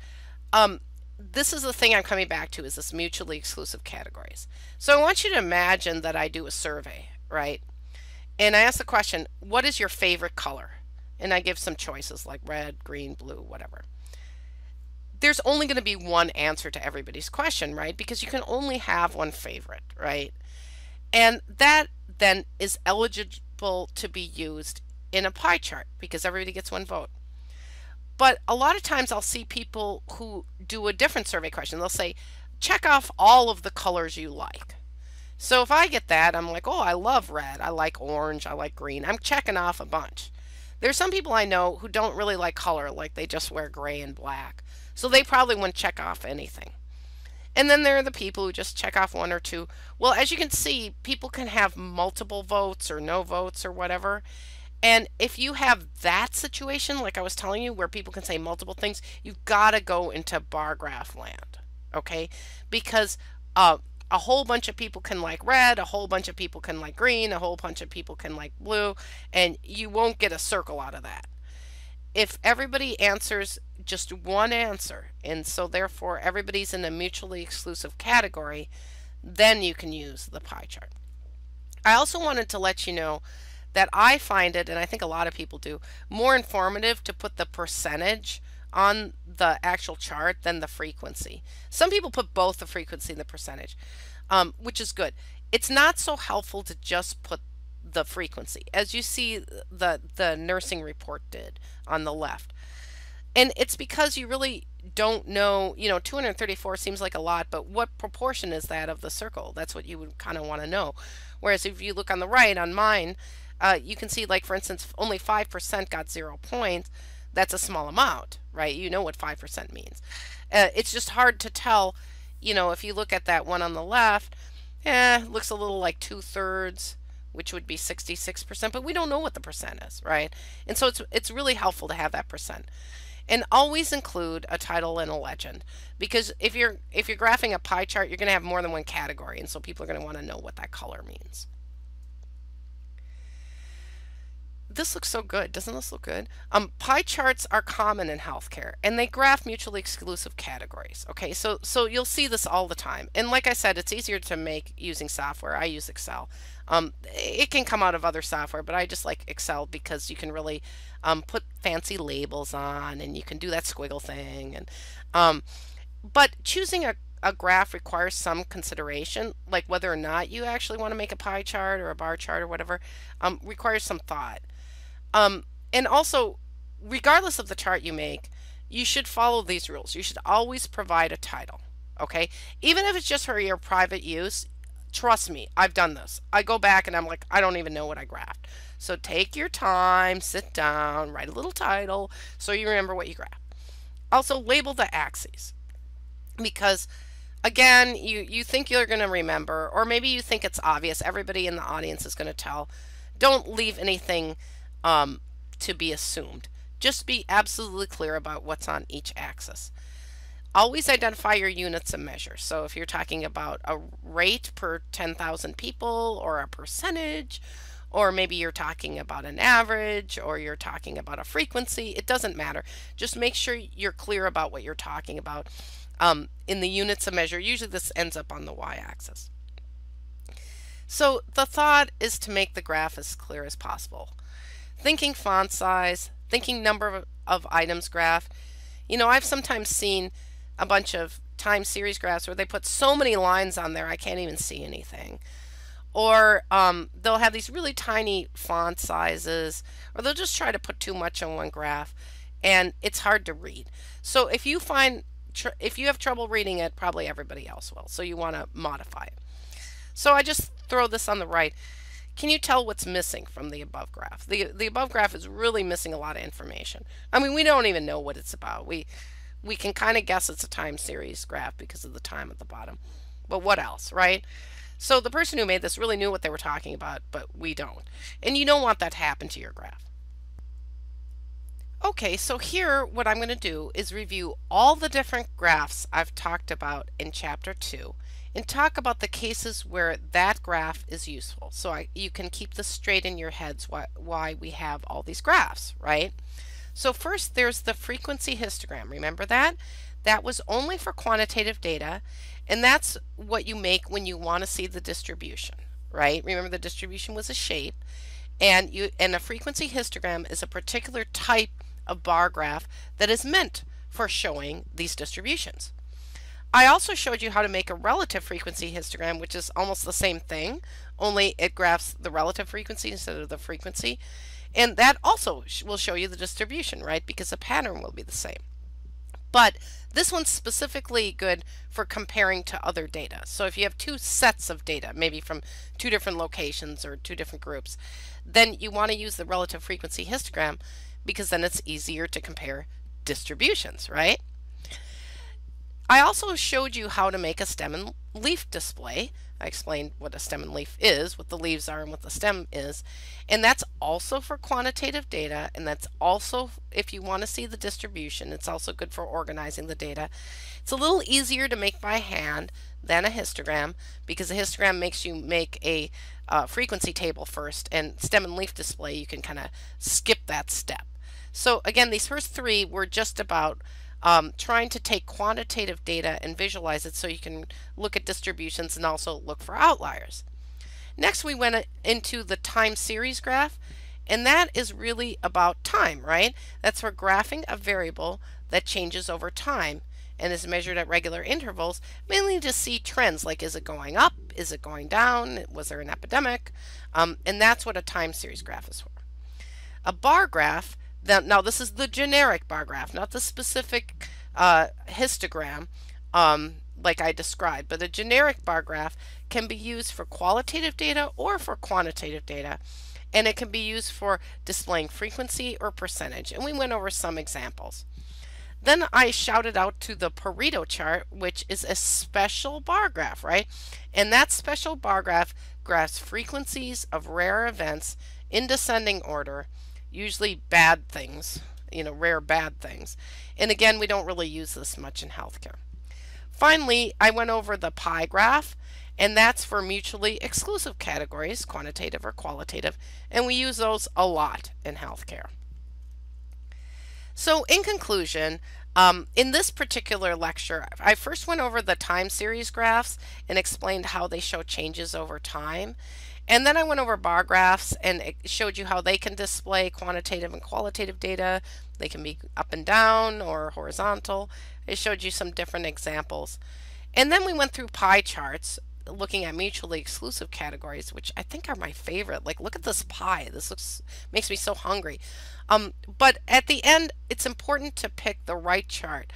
This is the thing I'm coming back to, is this mutually exclusive categories. So I want you to imagine that I do a survey, right? And I ask the question, what is your favorite color? And I give some choices like red, green, blue, whatever. There's only going to be one answer to everybody's question, right? Because you can only have one favorite, right? And that then is eligible to be used in a pie chart because everybody gets one vote. But a lot of times I'll see people who do a different survey question. They'll say, check off all of the colors you like. So if I get that, I'm like, oh, I love red. I like orange. I like green. I'm checking off a bunch. There's some people I know who don't really like color, like they just wear gray and black. So they probably wouldn't check off anything. And then there are the people who just check off one or two. Well, as you can see, people can have multiple votes or no votes or whatever. And if you have that situation, like I was telling you, where people can say multiple things, you've got to go into bar graph land, okay? Because a whole bunch of people can like red, a whole bunch of people can like green, a whole bunch of people can like blue, and you won't get a circle out of that. If everybody answers just one answer, and so therefore everybody's in a mutually exclusive category, then you can use the pie chart. I also wanted to let you know that I find it, and I think a lot of people do, more informative to put the percentage on the actual chart than the frequency. Some people put both the frequency and the percentage, which is good. It's not so helpful to just put the frequency, as you see the nursing report did on the left. And it's because you really don't know, 234 seems like a lot, but what proportion is that of the circle? That's what you would kind of want to know. Whereas if you look on the right, on mine, you can see, like, for instance, only 5% got 0 points. That's a small amount, right? You know what 5% means. It's just hard to tell, if you look at that one on the left, it looks a little like 2/3, which would be 66%, but we don't know what the percent is, right? And so it's really helpful to have that percent. And always include a title and a legend, because if you're graphing a pie chart, you're going to have more than one category, and so people are going to want to know what that color means. This looks so good. Doesn't this look good? Pie charts are common in healthcare, and they graph mutually exclusive categories. Okay, so you'll see this all the time. And like I said, it's easier to make using software. I use Excel. It can come out of other software, but I just like Excel because you can really put fancy labels on, and you can do that squiggle thing. And but choosing a graph requires some consideration, like whether or not you actually want to make a pie chart or a bar chart or whatever, requires some thought. And also, regardless of the chart you make, you should follow these rules. You should always provide a title, okay? Even if it's just for your private use, trust me, I've done this. I go back and I'm like, I don't even know what I graphed. So take your time, sit down, write a little title so you remember what you graphed. Also, label the axes, because again, you think you're going to remember, or maybe you think it's obvious. Everybody in the audience is going to tell. Don't leave anything to be assumed. Just be absolutely clear about what's on each axis. Always identify your units of measure. So if you're talking about a rate per 10,000 people, or a percentage, or maybe you're talking about an average, or you're talking about a frequency, it doesn't matter. Just make sure you're clear about what you're talking about in the units of measure. Usually this ends up on the y-axis. So the thought is to make the graph as clear as possible. Thinking font size, thinking number of items graph. I've sometimes seen a bunch of time series graphs where they put so many lines on there I can't even see anything. Or they'll have these really tiny font sizes, or they'll just try to put too much on one graph, and it's hard to read. So if you have trouble reading it, probably everybody else will. So you want to modify it. So I just throw this on the right. Can you tell what's missing from the above graph? The above graph is really missing a lot of information. I mean, we don't even know what it's about. We can kind of guess it's a time series graph because of the time at the bottom. But what else, right? So the person who made this really knew what they were talking about, but we don't. And you don't want that to happen to your graph. Okay, so here what I'm going to do is review all the different graphs I've talked about in Chapter 2 and talk about the cases where that graph is useful. So you can keep this straight in your heads why we have all these graphs, right? So first there's the frequency histogram. Remember that? That was only for quantitative data, and that's what you make when you want to see the distribution, right? Remember, the distribution was a shape, and a frequency histogram is a particular type of bar graph that is meant for showing these distributions. I also showed you how to make a relative frequency histogram, which is almost the same thing, only it graphs the relative frequency instead of the frequency. And that also will show you the distribution, right? Because the pattern will be the same. But this one's specifically good for comparing to other data. So if you have two sets of data, maybe from two different locations or two different groups, then you want to use the relative frequency histogram, because then it's easier to compare distributions, right? I also showed you how to make a stem and leaf display. I explained what a stem and leaf is, what the leaves are, and what the stem is. And that's also for quantitative data, and that's also if you want to see the distribution. It's also good for organizing the data. It's a little easier to make by hand than a histogram, because a histogram makes you make a frequency table first, and stem and leaf display you can kind of skip that step. So again, these first three were just about trying to take quantitative data and visualize it so you can look at distributions and also look for outliers. Next, we went into the time series graph, and that is really about time, right? That's for graphing a variable that changes over time and is measured at regular intervals, mainly to see trends, like is it going up, is it going down, was there an epidemic, and that's what a time series graph is for. A bar graph, now this is the generic bar graph, not the specific histogram like I described, but a generic bar graph can be used for qualitative data or for quantitative data, and it can be used for displaying frequency or percentage, and we went over some examples. Then I shouted out to the Pareto chart, which is a special bar graph, right? And that special bar graph graphs frequencies of rare events in descending order, usually bad things, rare bad things. And again, we don't really use this much in healthcare. Finally, I went over the pie graph, and that's for mutually exclusive categories, quantitative or qualitative, and we use those a lot in healthcare. So in conclusion, in this particular lecture, I first went over the time series graphs and explained how they show changes over time. And then I went over bar graphs and it showed you how they can display quantitative and qualitative data. They can be up and down or horizontal. It showed you some different examples. And then we went through pie charts, looking at mutually exclusive categories, which I think are my favorite. Like, look at this pie. This makes me so hungry. But at the end, it's important to pick the right chart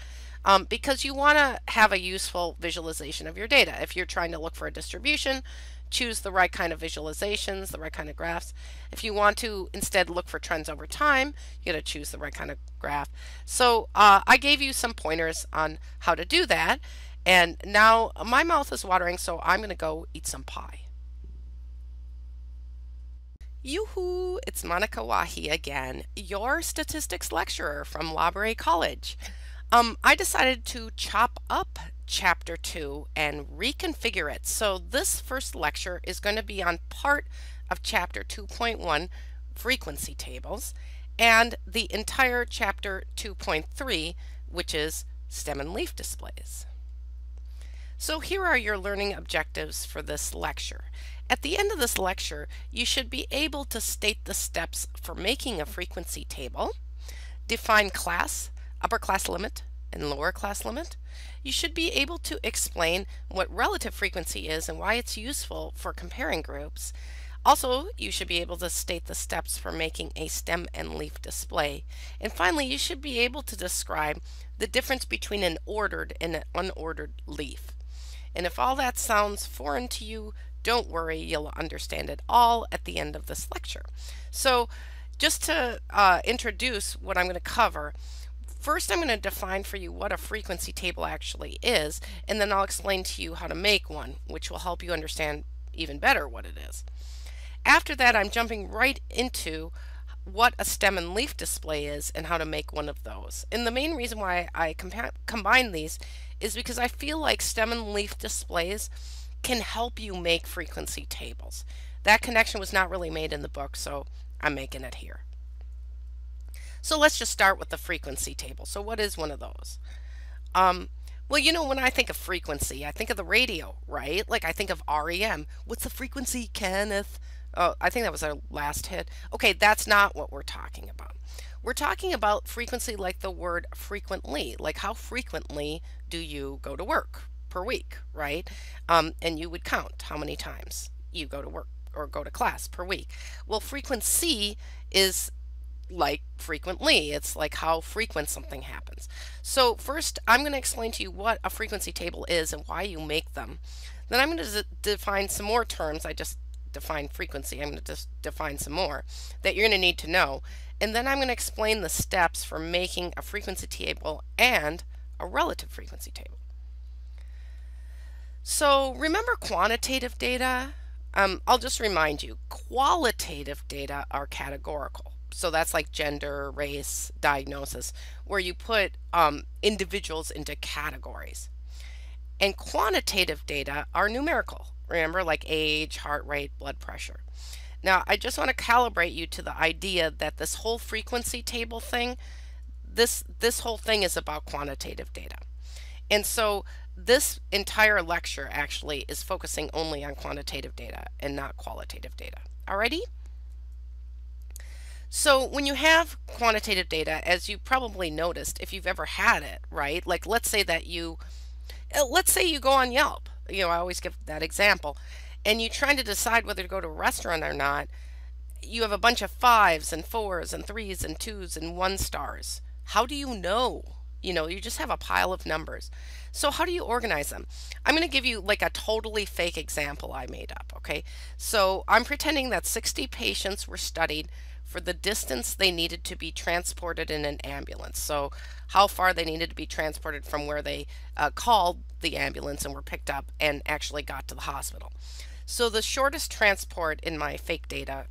because you want to have a useful visualization of your data. If you're trying to look for a distribution, choose the right kind of visualizations, the right kind of graphs. If you want to instead look for trends over time, you got to choose the right kind of graph. So I gave you some pointers on how to do that. And now my mouth is watering, so I'm going to go eat some pie. Yoo-hoo! It's Monica Wahi again, your statistics lecturer from Laborie College. I decided to chop up Chapter 2 and reconfigure it. So this first lecture is going to be on part of Chapter 2.1, frequency tables, and the entire Chapter 2.3, which is stem and leaf displays. So here are your learning objectives for this lecture. At the end of this lecture, you should be able to state the steps for making a frequency table, define class, upper class limit, and lower class limit. You should be able to explain what relative frequency is and why it's useful for comparing groups. Also, you should be able to state the steps for making a stem and leaf display. And finally, you should be able to describe the difference between an ordered and an unordered leaf. And if all that sounds foreign to you, don't worry, you'll understand it all at the end of this lecture. So just to introduce what I'm going to cover, first I'm going to define for you what a frequency table actually is, and then I'll explain to you how to make one, which will help you understand even better what it is. After that, I'm jumping right into what a stem and leaf display is and how to make one of those. And the main reason why I combine these is because I feel like stem and leaf displays can help you make frequency tables. That connection was not really made in the book, so I'm making it here. So let's just start with the frequency table. So what is one of those? Well, when I think of frequency, I think of the radio, right? Like I think of REM. What's the frequency, Kenneth? Oh, I think that was our last hit. Okay, that's not what we're talking about. We're talking about frequency like the word frequently, like how frequently do you go to work per week, right? And you would count how many times you go to work or go to class per week. Well, frequency is like frequently. It's like how frequent something happens. So first, I'm going to explain to you what a frequency table is and why you make them. Then I'm going to define some more terms. I just defined frequency. I'm going to just define some more that you're going to need to know. And then I'm going to explain the steps for making a frequency table and a relative frequency table.
So remember quantitative data? I'll just remind you, qualitative data are categorical. So that's like gender, race, diagnosis, where you put individuals into categories. And quantitative data are numerical. Remember, like age, heart rate, blood pressure. Now, I just want to calibrate you to the idea that this whole frequency table thing, this whole thing is about quantitative data. And so this entire lecture actually is focusing only on quantitative data and not qualitative data. Alrighty? So when you have quantitative data, as you probably noticed, if you've ever had it, right? Like let's say you go on Yelp. You know, I always give that example. And you're trying to decide whether to go to a restaurant or not. You have a bunch of 5s and 4s and 3s and 2s and 1 stars. How do you know? You know, you just have a pile of numbers. So how do you organize them? I'm going to give you like a totally fake example I made up, okay? So I'm pretending that 60 patients were studied for the distance they needed to be transported in an ambulance. So how far they needed to be transported from where they called the ambulance and were picked up and actually got to the hospital. So the shortest transport in my fake data,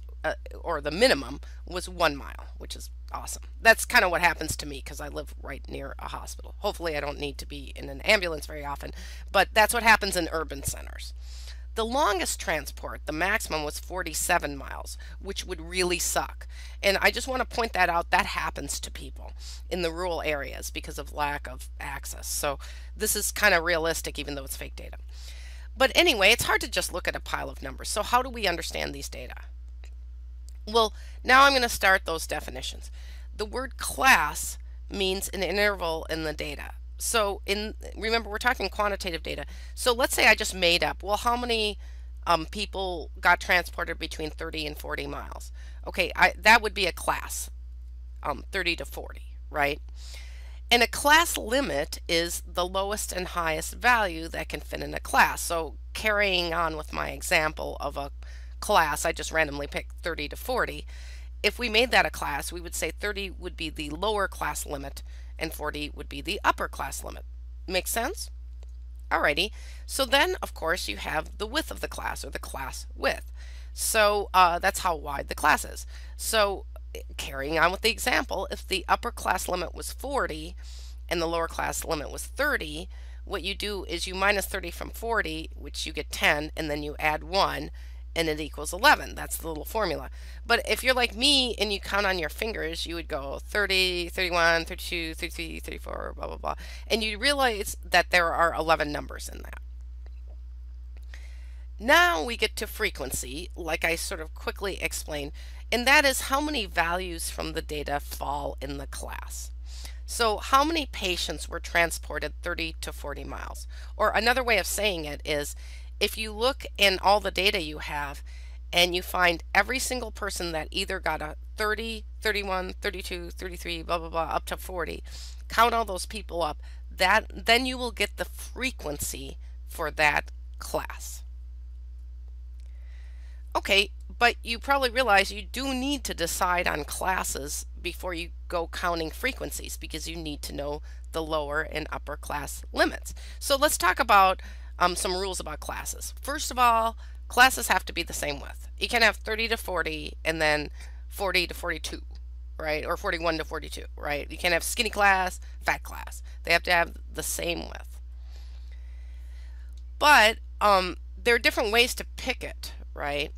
or the minimum, was 1 mile, which is awesome. That's kind of what happens to me because I live right near a hospital. Hopefully I don't need to be in an ambulance very often, but that's what happens in urban centers. The longest transport, the maximum, was 47 miles, which would really suck. And I just want to point that out. That happens to people in the rural areas because of lack of access. So this is kind of realistic, even though it's fake data. But anyway, it's hard to just look at a pile of numbers. So how do we understand these data? Well, now I'm going to start those definitions. The word class means an interval in the data. So remember, we're talking quantitative data. So let's say I just made up, well, how many people got transported between 30 and 40 miles? Okay, that would be a class, 30 to 40, right? And a class limit is the lowest and highest value that can fit in a class. So carrying on with my example of a class, I just randomly picked 30 to 40. If we made that a class, we would say 30 would be the lower class limit and 40 would be the upper class limit. Make sense? Alrighty. So then, of course, you have the width of the class, or the class width. So that's how wide the class is. So carrying on with the example, if the upper class limit was 40 and the lower class limit was 30, what you do is you minus 30 from 40, which you get 10, and then you add 1, and it equals 11. That's the little formula. But if you're like me and you count on your fingers, you would go 30, 31, 32, 33, 34, blah, blah, blah. And you realize that there are 11 numbers in that. Now we get to frequency, like I sort of quickly explained, and that is how many values from the data fall in the class. So how many patients were transported 30 to 40 miles? Or another way of saying it is, if you look in all the data you have and you find every single person that either got a 30, 31, 32, 33, blah, blah, blah, up to 40, count all those people up, then you will get the frequency for that class. Okay, but you probably realize you do need to decide on classes before you go counting frequencies because you need to know the lower and upper class limits. So let's talk about some rules about classes. First of all, classes have to be the same width. You can have 30 to 40 and then 40 to 42, right? Or 41 to 42, right? You can't have skinny class, fat class. They have to have the same width. But there are different ways to pick it, right?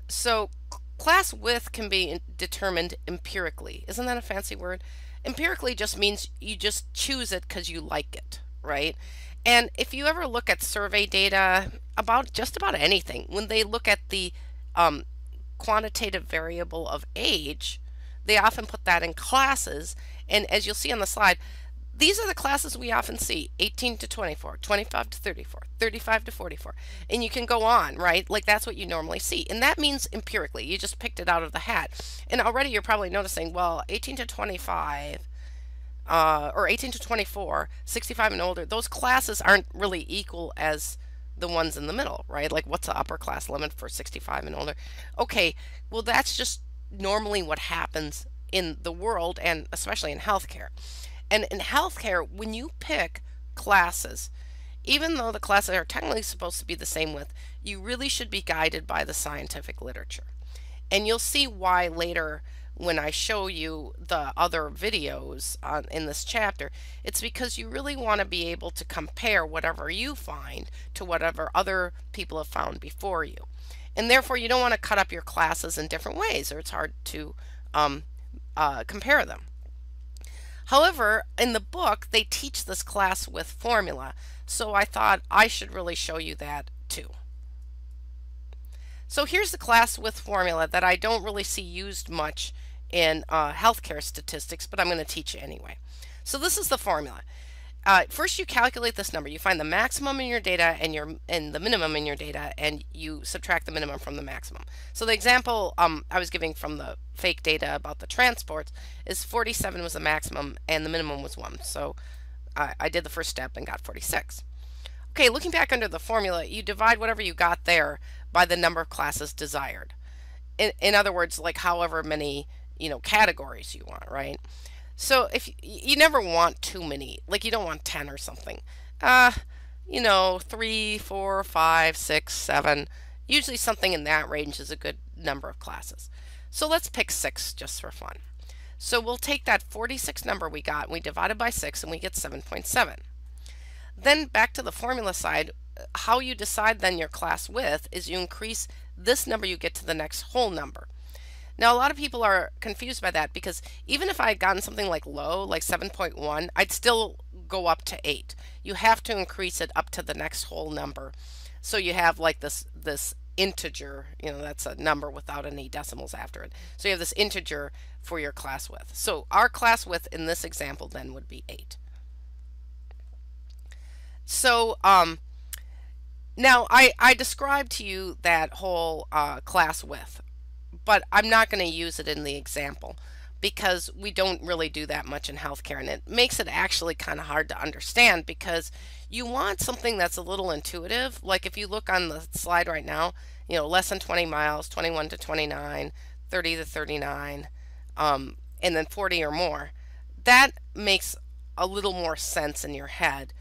So class width can be determined empirically. Isn't that a fancy word? Empirically just means you just choose it because you like it, right? And if you ever look at survey data about just about anything, when they look at the quantitative variable of age, they often put that in classes. And as you'll see on the slide, these are the classes we often see: 18 to 24, 25 to 34, 35 to 44. And you can go on, right? Like that's what you normally see. And that means empirically. You just picked it out of the hat. And already you're probably noticing, well, 18 to 25, or 18 to 24, 65 and older, those classes aren't really equal as the ones in the middle, right? Like what's the upper class limit for 65 and older? Okay, well that's just normally what happens in the world and especially in healthcare. And in healthcare, when you pick classes, even though the classes are technically supposed to be the same width, you really should be guided by the scientific literature. And you'll see why later when I show you the other videos in this chapter. It's because you really want to be able to compare whatever you find to whatever other people have found before you. And therefore, you don't want to cut up your classes in different ways, or it's hard to compare them. However, in the book, they teach this class width formula, so I thought I should really show you that too. So here's the class width formula that I don't really see used much in healthcare statistics, but I'm going to teach you anyway. So this is the formula. First, you calculate this number. You find the maximum in your data and the minimum in your data, and you subtract the minimum from the maximum. So the example I was giving from the fake data about the transports is 47 was the maximum and the minimum was 1. So I did the first step and got 46. Okay, looking back under the formula, you divide whatever you got there by the number of classes desired. In other words, like however many categories you want, right? So if you never want too many, like you don't want 10 or something. 3, 4, 5, 6, 7. Usually something in that range is a good number of classes. So let's pick 6 just for fun. So we'll take that 46 number we got and we divide it by 6 and we get 7.7. Then back to the formula side, how you decide then your class width is you increase this number you get to the next whole number. Now, a lot of people are confused by that because even if I had gotten something like low, like 7.1, I'd still go up to 8. You have to increase it up to the next whole number. So you have like this integer, that's a number without any decimals after it. So you have this integer for your class width. So our class width in this example then would be 8. So now I described to you that whole class width, but I'm not going to use it in the example because we don't really do that much in healthcare, and it makes it actually kind of hard to understand because you want something that's a little intuitive. Like if you look on the slide right now, less than 20 miles, 21 to 29, 30 to 39, and then 40 or more. That makes a little more sense in your head.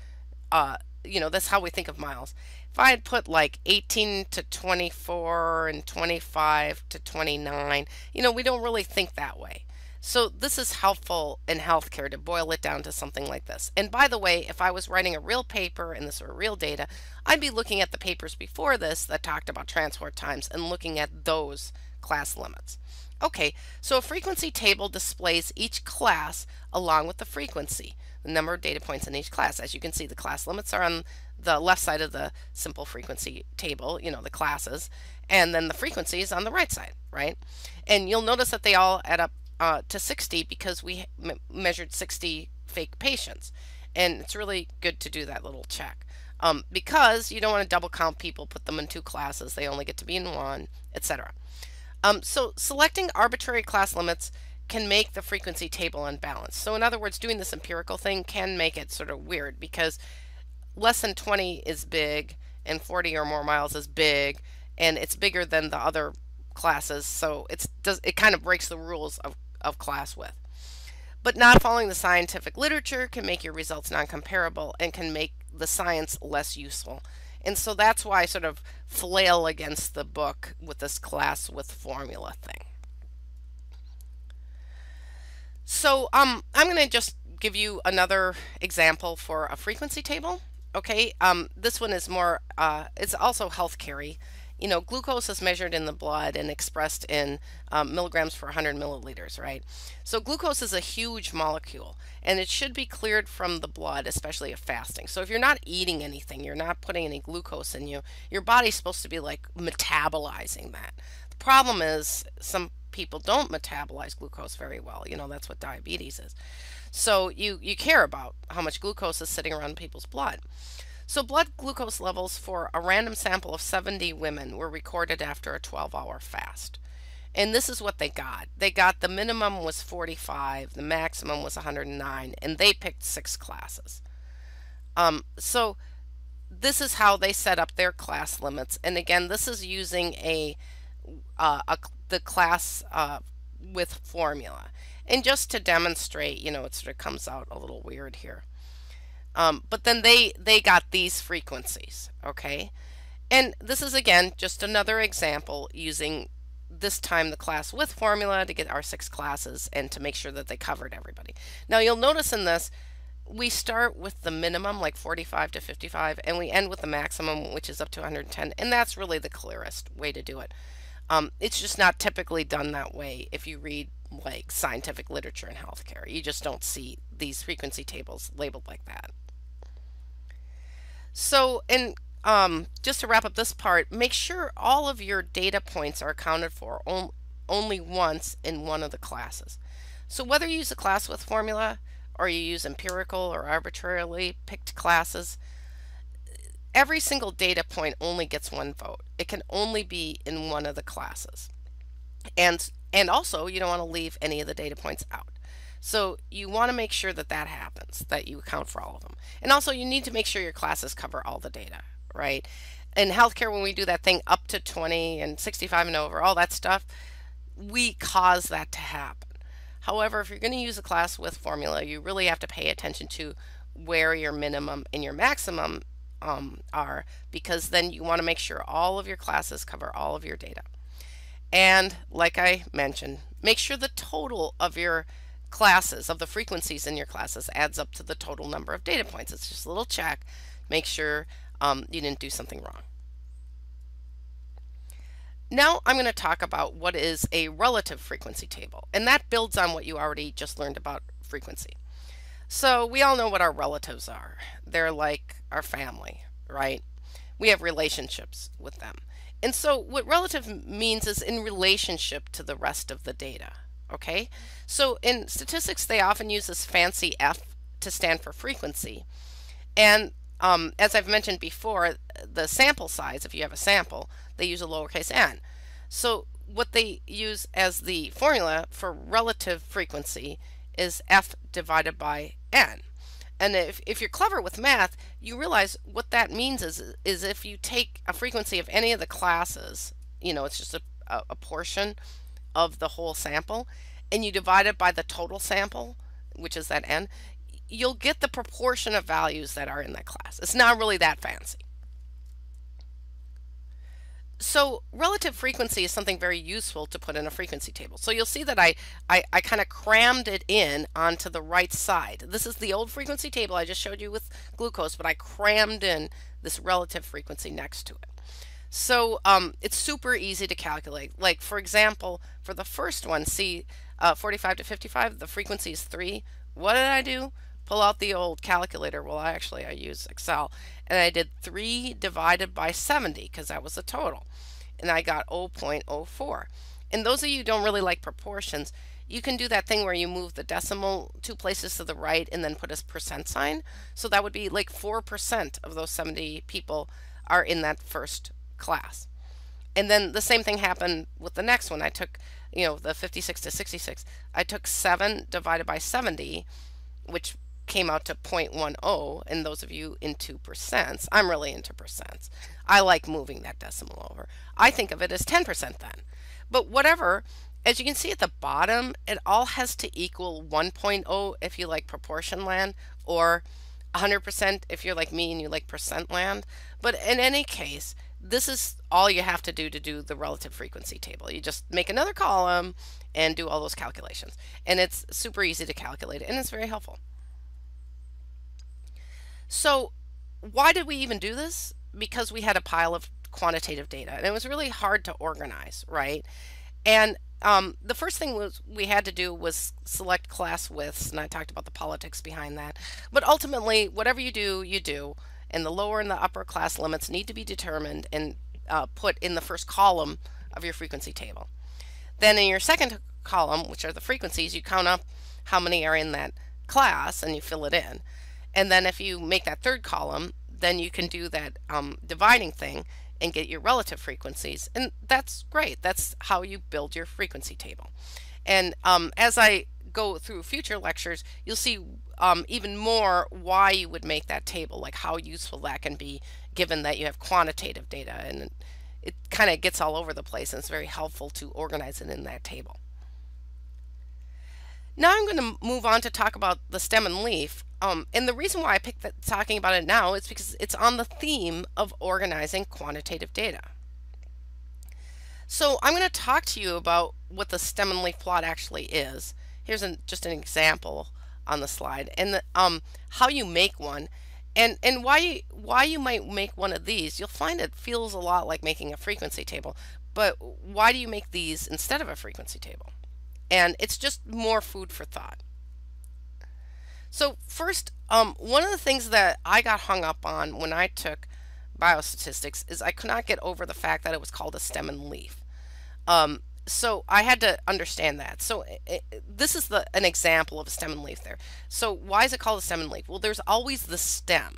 That's how we think of miles. If I had put like 18 to 24 and 25 to 29, we don't really think that way. So this is helpful in healthcare to boil it down to something like this. And by the way, if I was writing a real paper and this were real data, I'd be looking at the papers before this that talked about transport times and looking at those class limits. Okay, so a frequency table displays each class along with the frequency, the number of data points in each class. As you can see, the class limits are on the left side of the simple frequency table, the classes, and then the frequency is on the right side, right? And you'll notice that they all add up to 60 because we measured 60 fake patients. And it's really good to do that little check because you don't want to double count people, put them in 2 classes, they only get to be in 1, etc. So selecting arbitrary class limits can make the frequency table unbalanced. So in other words, doing this empirical thing can make it sort of weird because less than 20 is big and 40 or more miles is big, and it's bigger than the other classes, so it kind of breaks the rules of class width. But not following the scientific literature can make your results non-comparable and can make the science less useful. And so that's why I sort of flail against the book with this class width formula thing. So I'm going to just give you another example for a frequency table. Okay, this one is more, it's also healthcare-y. Glucose is measured in the blood and expressed in milligrams per 100 milliliters, right? So glucose is a huge molecule, and it should be cleared from the blood, especially if fasting. So if you're not eating anything, you're not putting any glucose in you, your body's supposed to be like metabolizing that. The problem is some people don't metabolize glucose very well. That's what diabetes is. So you care about how much glucose is sitting around people's blood. So blood glucose levels for a random sample of 70 women were recorded after a 12-hour fast. And this is what they got. They got the minimum was 45, the maximum was 109, and they picked 6 classes. So this is how they set up their class limits. And again, this is using the class width formula. And just to demonstrate, it sort of comes out a little weird here. But then they got these frequencies, okay? And this is again just another example using this time the class with formula to get our 6 classes and to make sure that they covered everybody. Now you'll notice in this we start with the minimum like 45 to 55 and we end with the maximum which is up to 110, and that's really the clearest way to do it. It's just not typically done that way if you read like scientific literature in healthcare. You just don't see these frequency tables labeled like that. So, and just to wrap up this part, make sure all of your data points are accounted for only once in one of the classes. So whether you use a class with formula or you use empirical or arbitrarily picked classes, every single data point only gets one vote. It can only be in one of the classes. And also you don't want to leave any of the data points out. So you want to make sure that that happens, that you account for all of them. And also you need to make sure your classes cover all the data, right? In healthcare, when we do that thing up to 20 and 65 and over, all that stuff, we cause that to happen. However, if you're going to use a class with formula, you really have to pay attention to where your minimum and your maximum are, because then you want to make sure all of your classes cover all of your data. And like I mentioned, make sure the total of your classes, of the frequencies in your classes, adds up to the total number of data points. It's just a little check. Make sure you didn't do something wrong. Now I'm going to talk about what is a relative frequency table, and that builds on what you already just learned about frequency. So we all know what our relatives are. They're like our family, right? We have relationships with them. And so what relative means is in relationship to the rest of the data, okay? So in statistics, they often use this fancy F to stand for frequency. And as I've mentioned before, the sample size, if you have a sample, they use a lowercase n. So what they use as the formula for relative frequency is F divided by n. And if you're clever with math, you realize what that means is if you take a frequency of any of the classes, you know, it's just a portion of the whole sample, and you divide it by the total sample, which is that n, you'll get the proportion of values that are in that class. It's not really that fancy. So relative frequency is something very useful to put in a frequency table. So you'll see that I kind of crammed it in onto the right side. This is the old frequency table I just showed you with glucose, but I crammed in this relative frequency next to it. So it's super easy to calculate. Like for example, for the first one, see 45 to 55, the frequency is 3. What did I do? Pull out the old calculator. Well, I use Excel, and I did 3 divided by 70 because that was the total, and I got 0.04. And those of you who don't really like proportions, you can do that thing where you move the decimal 2 places to the right and then put a percent sign. So that would be like 4% of those 70 people are in that first class. And then the same thing happened with the next one. I took, you know, the 56 to 66. I took 7 divided by 70, which came out to 0.10, and those of you into percents, I'm really into percents. I like moving that decimal over. I think of it as 10% then. But whatever, as you can see at the bottom, it all has to equal 1.0 if you like proportion land, or 100% if you're like me and you like percent land. But in any case, this is all you have to do the relative frequency table. You just make another column and do all those calculations. And it's super easy to calculate, and it's very helpful. So why did we even do this? Because we had a pile of quantitative data, and it was really hard to organize, right? And the first thing we had to do was select class widths, and I talked about the politics behind that. But ultimately, whatever you do, you do, and the lower and the upper class limits need to be determined and put in the first column of your frequency table. Then in your second column, which are the frequencies, you count up how many are in that class and you fill it in. And then if you make that third column, then you can do that dividing thing and get your relative frequencies. And that's great. That's how you build your frequency table. And as I go through future lectures, you'll see even more why you would make that table, like how useful that can be given that you have quantitative data, and it kind of gets all over the place, and it's very helpful to organize it in that table. Now I'm going to move on to talk about the stem and leaf. And the reason why I picked that talking about it now is because it's on the theme of organizing quantitative data. So I'm going to talk to you about what the stem and leaf plot actually is. Here's just an example on the slide, and how you make one, and why you might make one of these. You'll find it feels a lot like making a frequency table, but why do you make these instead of a frequency table? And it's just more food for thought. So first, one of the things that I got hung up on when I took biostatistics is I could not get over the fact that it was called a stem and leaf. So I had to understand that. So this is an example of a stem and leaf there. So why is it called a stem and leaf? Well, there's always the stem,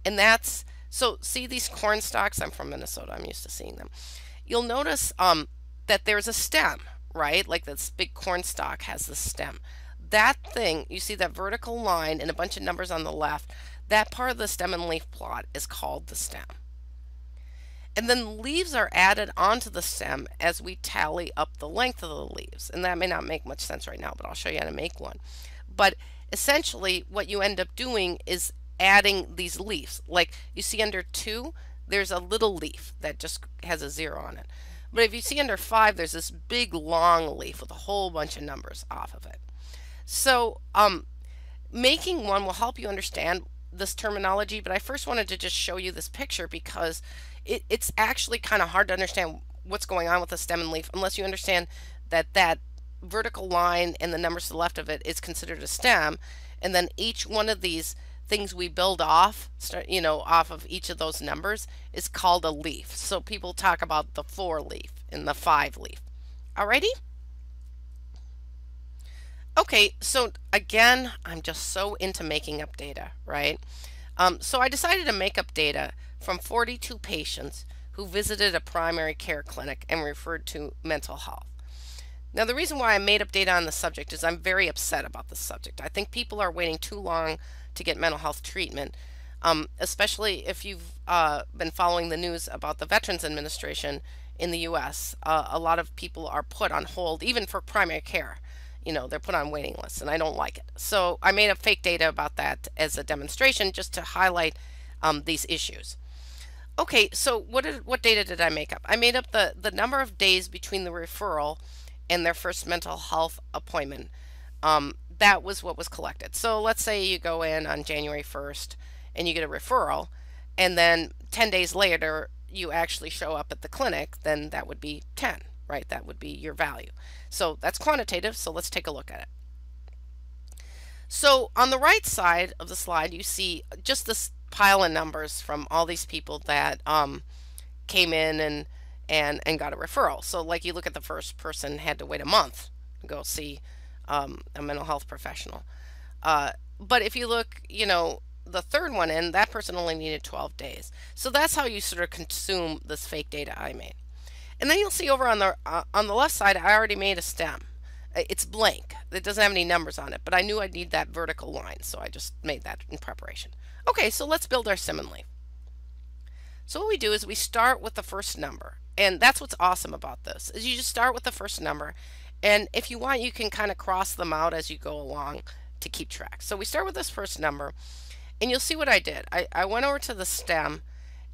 and that's so see these corn stalks. I'm from Minnesota. I'm used to seeing them. You'll notice that there's a stem, right? Like this big corn stalk has the stem. That thing, you see that vertical line and a bunch of numbers on the left, that part of the stem and leaf plot is called the stem. And then leaves are added onto the stem as we tally up the length of the leaves. And that may not make much sense right now, but I'll show you how to make one. But essentially what you end up doing is adding these leaves. Like you see under 2, there's a little leaf that just has a 0 on it. But if you see under 5, there's this big long leaf with a whole bunch of numbers off of it. So making one will help you understand this terminology, but I first wanted to just show you this picture because it's actually kind of hard to understand what's going on with the stem and leaf unless you understand that that vertical line and the numbers to the left of it is considered a stem, and then each one of these things we build off, off of each of those numbers is called a leaf. So people talk about the 4 leaf and the 5 leaf. Alrighty? Okay, so again, I'm just so into making up data, right? So I decided to make up data from 42 patients who visited a primary care clinic and referred to mental health. Now, the reason why I made up data on the subject is I'm very upset about this subject. I think people are waiting too long to get mental health treatment, especially if you've been following the news about the Veterans Administration in the U.S. A lot of people are put on hold, even for primary care. They're put on waiting lists, and I don't like it. So I made up fake data about that as a demonstration just to highlight these issues. Okay, so what data did I make up? I made up the number of days between the referral and their first mental health appointment. That was what was collected. So let's say you go in on January 1st and you get a referral, and then 10 days later you actually show up at the clinic, then that would be 10. Right, that would be your value. So that's quantitative, so let's take a look at it. So on the right side of the slide, you see just this pile of numbers from all these people that came in and got a referral. So like you look at the first person had to wait a month to go see a mental health professional. But if you look, the third one in, that person only needed 12 days. So that's how you sort of consume this fake data I made. And then you'll see over on the left side, I already made a stem. It's blank. It doesn't have any numbers on it, but I knew I'd need that vertical line, so I just made that in preparation. Okay, so let's build our stem and leaf. So what we do is we start with the first number, and that's what's awesome about this, is you just start with the first number, and if you want, you can kind of cross them out as you go along to keep track. So we start with this first number, and you'll see what I did. I went over to the stem,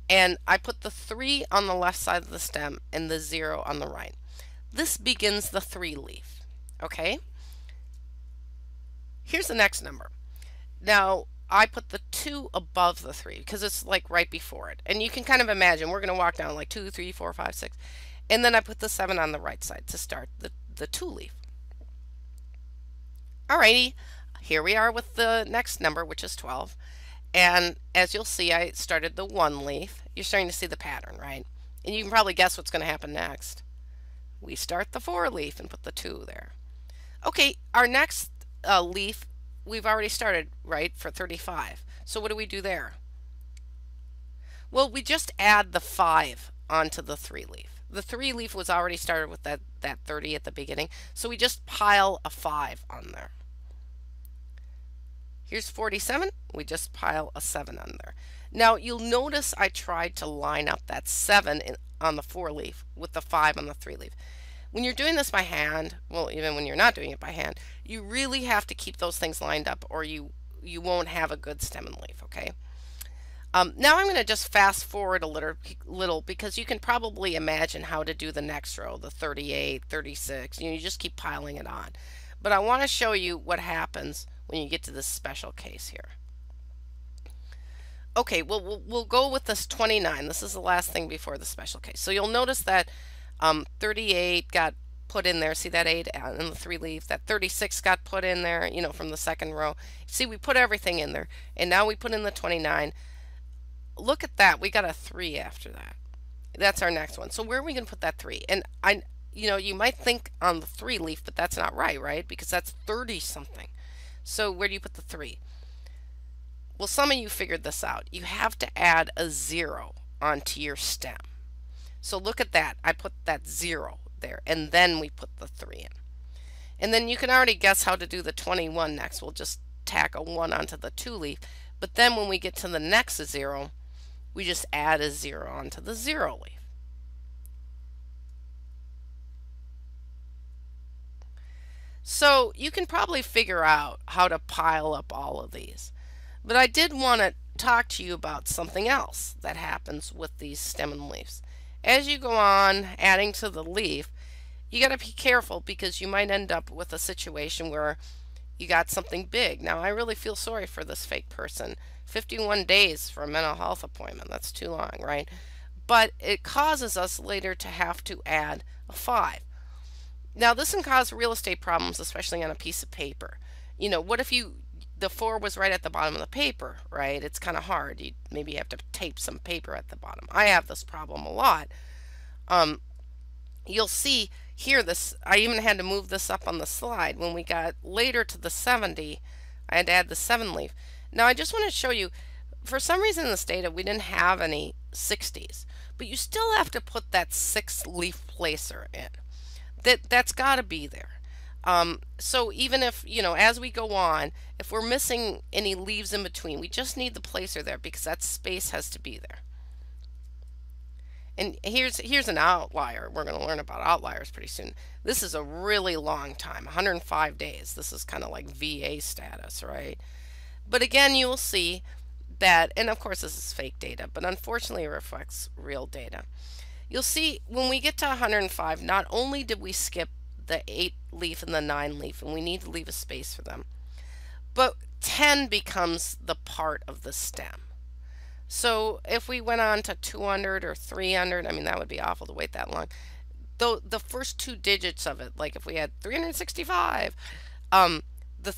and I put the 3 on the left side of the stem and the 0 on the right. This begins the 3 leaf, okay? Here's the next number. Now, I put the 2 above the 3 because it's like right before it. And you can kind of imagine we're going to walk down like 2, 3, 4, 5, 6. And then I put the 7 on the right side to start the 2 leaf. Alrighty, here we are with the next number, which is 12. And as you'll see, I started the 1 leaf. You're starting to see the pattern, right? And you can probably guess what's going to happen next. We start the 4 leaf and put the 2 there. Okay, our next leaf, we've already started, right, for 35. So what do we do there? Well, we just add the 5 onto the 3 leaf. The 3 leaf was already started with that 30 at the beginning, so we just pile a 5 on there. Here's 47. We just pile a 7 on there. Now you'll notice I tried to line up that 7 on the 4 leaf with the 5 on the 3 leaf. When you're doing this by hand, well, even when you're not doing it by hand, you really have to keep those things lined up, or you you won't have a good stem and leaf, okay? Now I'm going to just fast forward a little because you can probably imagine how to do the next row, the 38, 36, you just keep piling it on. But I want to show you what happens when you get to this special case here. Okay, well, we'll go with this 29. This is the last thing before the special case. So you'll notice that 38 got put in there. See that 8 in the 3 leaf? That 36 got put in there, from the second row. See, we put everything in there. And now we put in the 29. Look at that. We got a 3 after that. That's our next one. So where are we going to put that 3? And you might think on the 3 leaf, but that's not right? Because that's 30 something. So where do you put the 3? Well, some of you figured this out. You have to add a 0 onto your stem. So look at that. I put that 0 there, and then we put the 3 in. And then you can already guess how to do the 21 next. We'll just tack a 1 onto the 2 leaf. But then when we get to the next 0, we just add a 0 onto the 0 leaf. So you can probably figure out how to pile up all of these. But I did want to talk to you about something else that happens with these stem and leaves. As you go on adding to the leaf, you got to be careful because you might end up with a situation where you got something big. Now, I really feel sorry for this fake person. 51 days for a mental health appointment. That's too long, right? But it causes us later to have to add a 5. Now, this can cause real estate problems, especially on a piece of paper. What if the 4 was right at the bottom of the paper, right? It's kind of hard. Maybe you have to tape some paper at the bottom. I have this problem a lot. You'll see here I even had to move this up on the slide. When we got later to the 70, I had to add the 7 leaf. Now I just want to show you, for some reason in this data we didn't have any 60s, but you still have to put that 6 leaf placer in. That's got to be there. So even if, as we go on, if we're missing any leaves in between, we just need the placer there because that space has to be there. And here's an outlier. We're going to learn about outliers pretty soon. This is a really long time, 105 days. This is kind of like VA status, right? But again, you'll see that, and of course this is fake data, but unfortunately it reflects real data. You'll see when we get to 105, not only did we skip the 8 leaf and the 9 leaf, and we need to leave a space for them, but 10 becomes the part of the stem. So if we went on to 200 or 300, I mean, that would be awful to wait that long. Though the first 2 digits of it, like if we had 365, the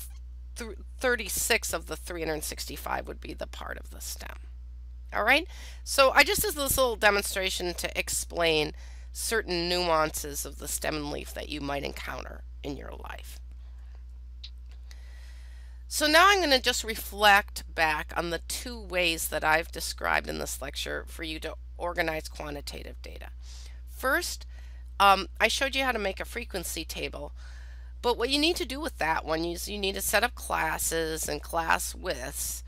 36 of the 365 would be the part of the stem. All right, so I just did this little demonstration to explain certain nuances of the stem and leaf that you might encounter in your life. So now I'm going to just reflect back on the 2 ways that I've described in this lecture for you to organize quantitative data. First, I showed you how to make a frequency table, but what you need to do with that one is you need to set up classes and class widths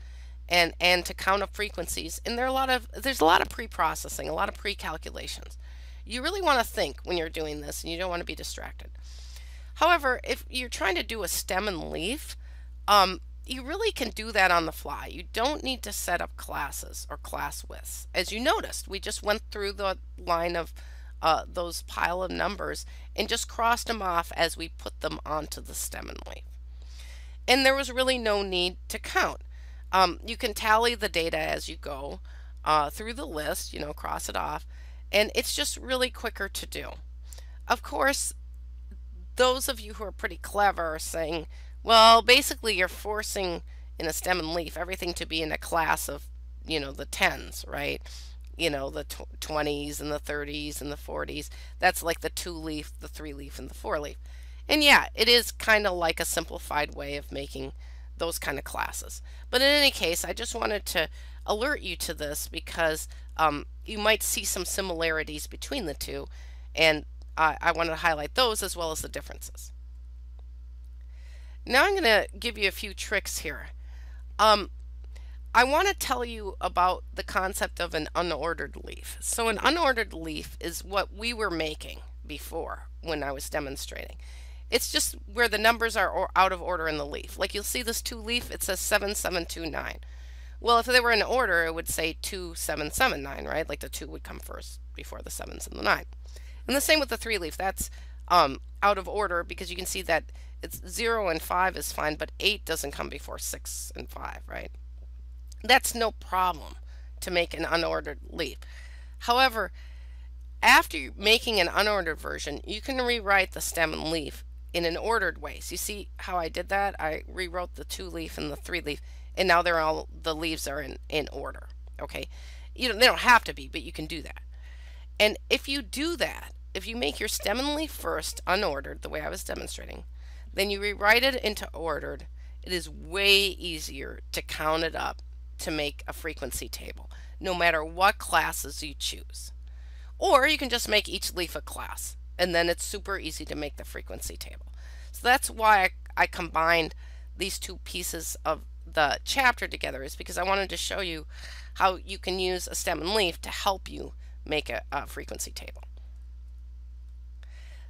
and to count up frequencies. And there's a lot of pre-processing, a lot of pre-calculations. You really want to think when you're doing this, and you don't want to be distracted. However, if you're trying to do a stem and leaf, you really can do that on the fly. You don't need to set up classes or class widths. As you noticed, we just went through the line of those pile of numbers and just crossed them off as we put them onto the stem and leaf. And there was really no need to count. You can tally the data as you go through the list, cross it off, and it's just really quicker to do. Of course, those of you who are pretty clever are saying, well, basically you're forcing in a stem and leaf everything to be in a class of, the 10s, right? The 20s and the 30s and the 40s. That's like the 2 leaf, the 3 leaf, and the 4 leaf. And yeah, it is kind of like a simplified way of making those kind of classes. But in any case, I just wanted to alert you to this because you might see some similarities between the 2, and I wanted to highlight those as well as the differences. Now I'm going to give you a few tricks here. I want to tell you about the concept of an unordered leaf. So an unordered leaf is what we were making before when I was demonstrating. It's just where the numbers are out of order in the leaf. Like you'll see this 2 leaf, it says 7729. Well, if they were in order, it would say 2779, right? Like the 2 would come first before the 7s and the 9. And the same with the 3 leaf. That's out of order because you can see that it's 0 and 5 is fine, but 8 doesn't come before 6 and 5, right? That's no problem to make an unordered leaf. However, after making an unordered version, you can rewrite the stem and leaf in an ordered way. So you see how I did that? I rewrote the 2 leaf and the 3 leaf, and now the leaves are in order. Okay, they don't have to be, but you can do that. And if you do that, if you make your stem and leaf first unordered, the way I was demonstrating, then you rewrite it into ordered, it is way easier to count it up to make a frequency table, no matter what classes you choose. Or you can just make each leaf a class, and then it's super easy to make the frequency table. So that's why I combined these 2 pieces of the chapter together, is because I wanted to show you how you can use a stem and leaf to help you make a frequency table.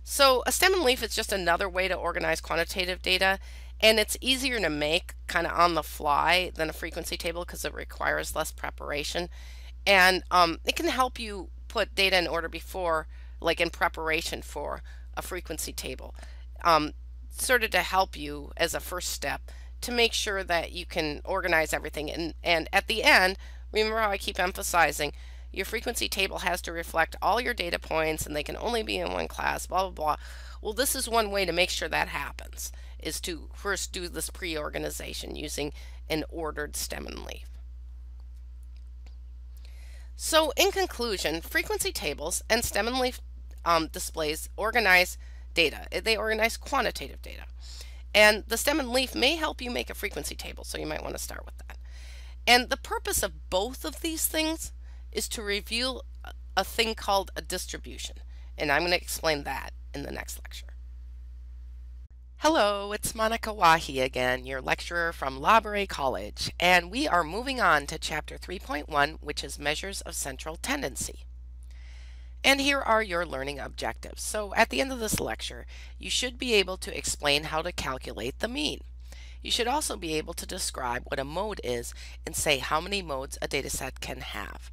So a stem and leaf is just another way to organize quantitative data, and it's easier to make kind of on the fly than a frequency table because it requires less preparation, and it can help you put data in order before, like in preparation for a frequency table, sort of to help you as a first step to make sure that you can organize everything. And at the end, remember how I keep emphasizing your frequency table has to reflect all your data points and they can only be in one class, blah, blah, blah. Well, this is one way to make sure that happens, is to first do this pre-organization using an ordered stem and leaf. So in conclusion, frequency tables and stem and leaf displays organize data. They organize quantitative data. And the stem and leaf may help you make a frequency table, so you might want to start with that. And the purpose of both of these things is to reveal a thing called a distribution. And I'm going to explain that in the next lecture. Hello, it's Monica Wahi again, your lecturer from La Brea College, and we are moving on to Chapter 3.1, which is Measures of Central Tendency. And here are your learning objectives. So at the end of this lecture, you should be able to explain how to calculate the mean. You should also be able to describe what a mode is and say how many modes a dataset can have.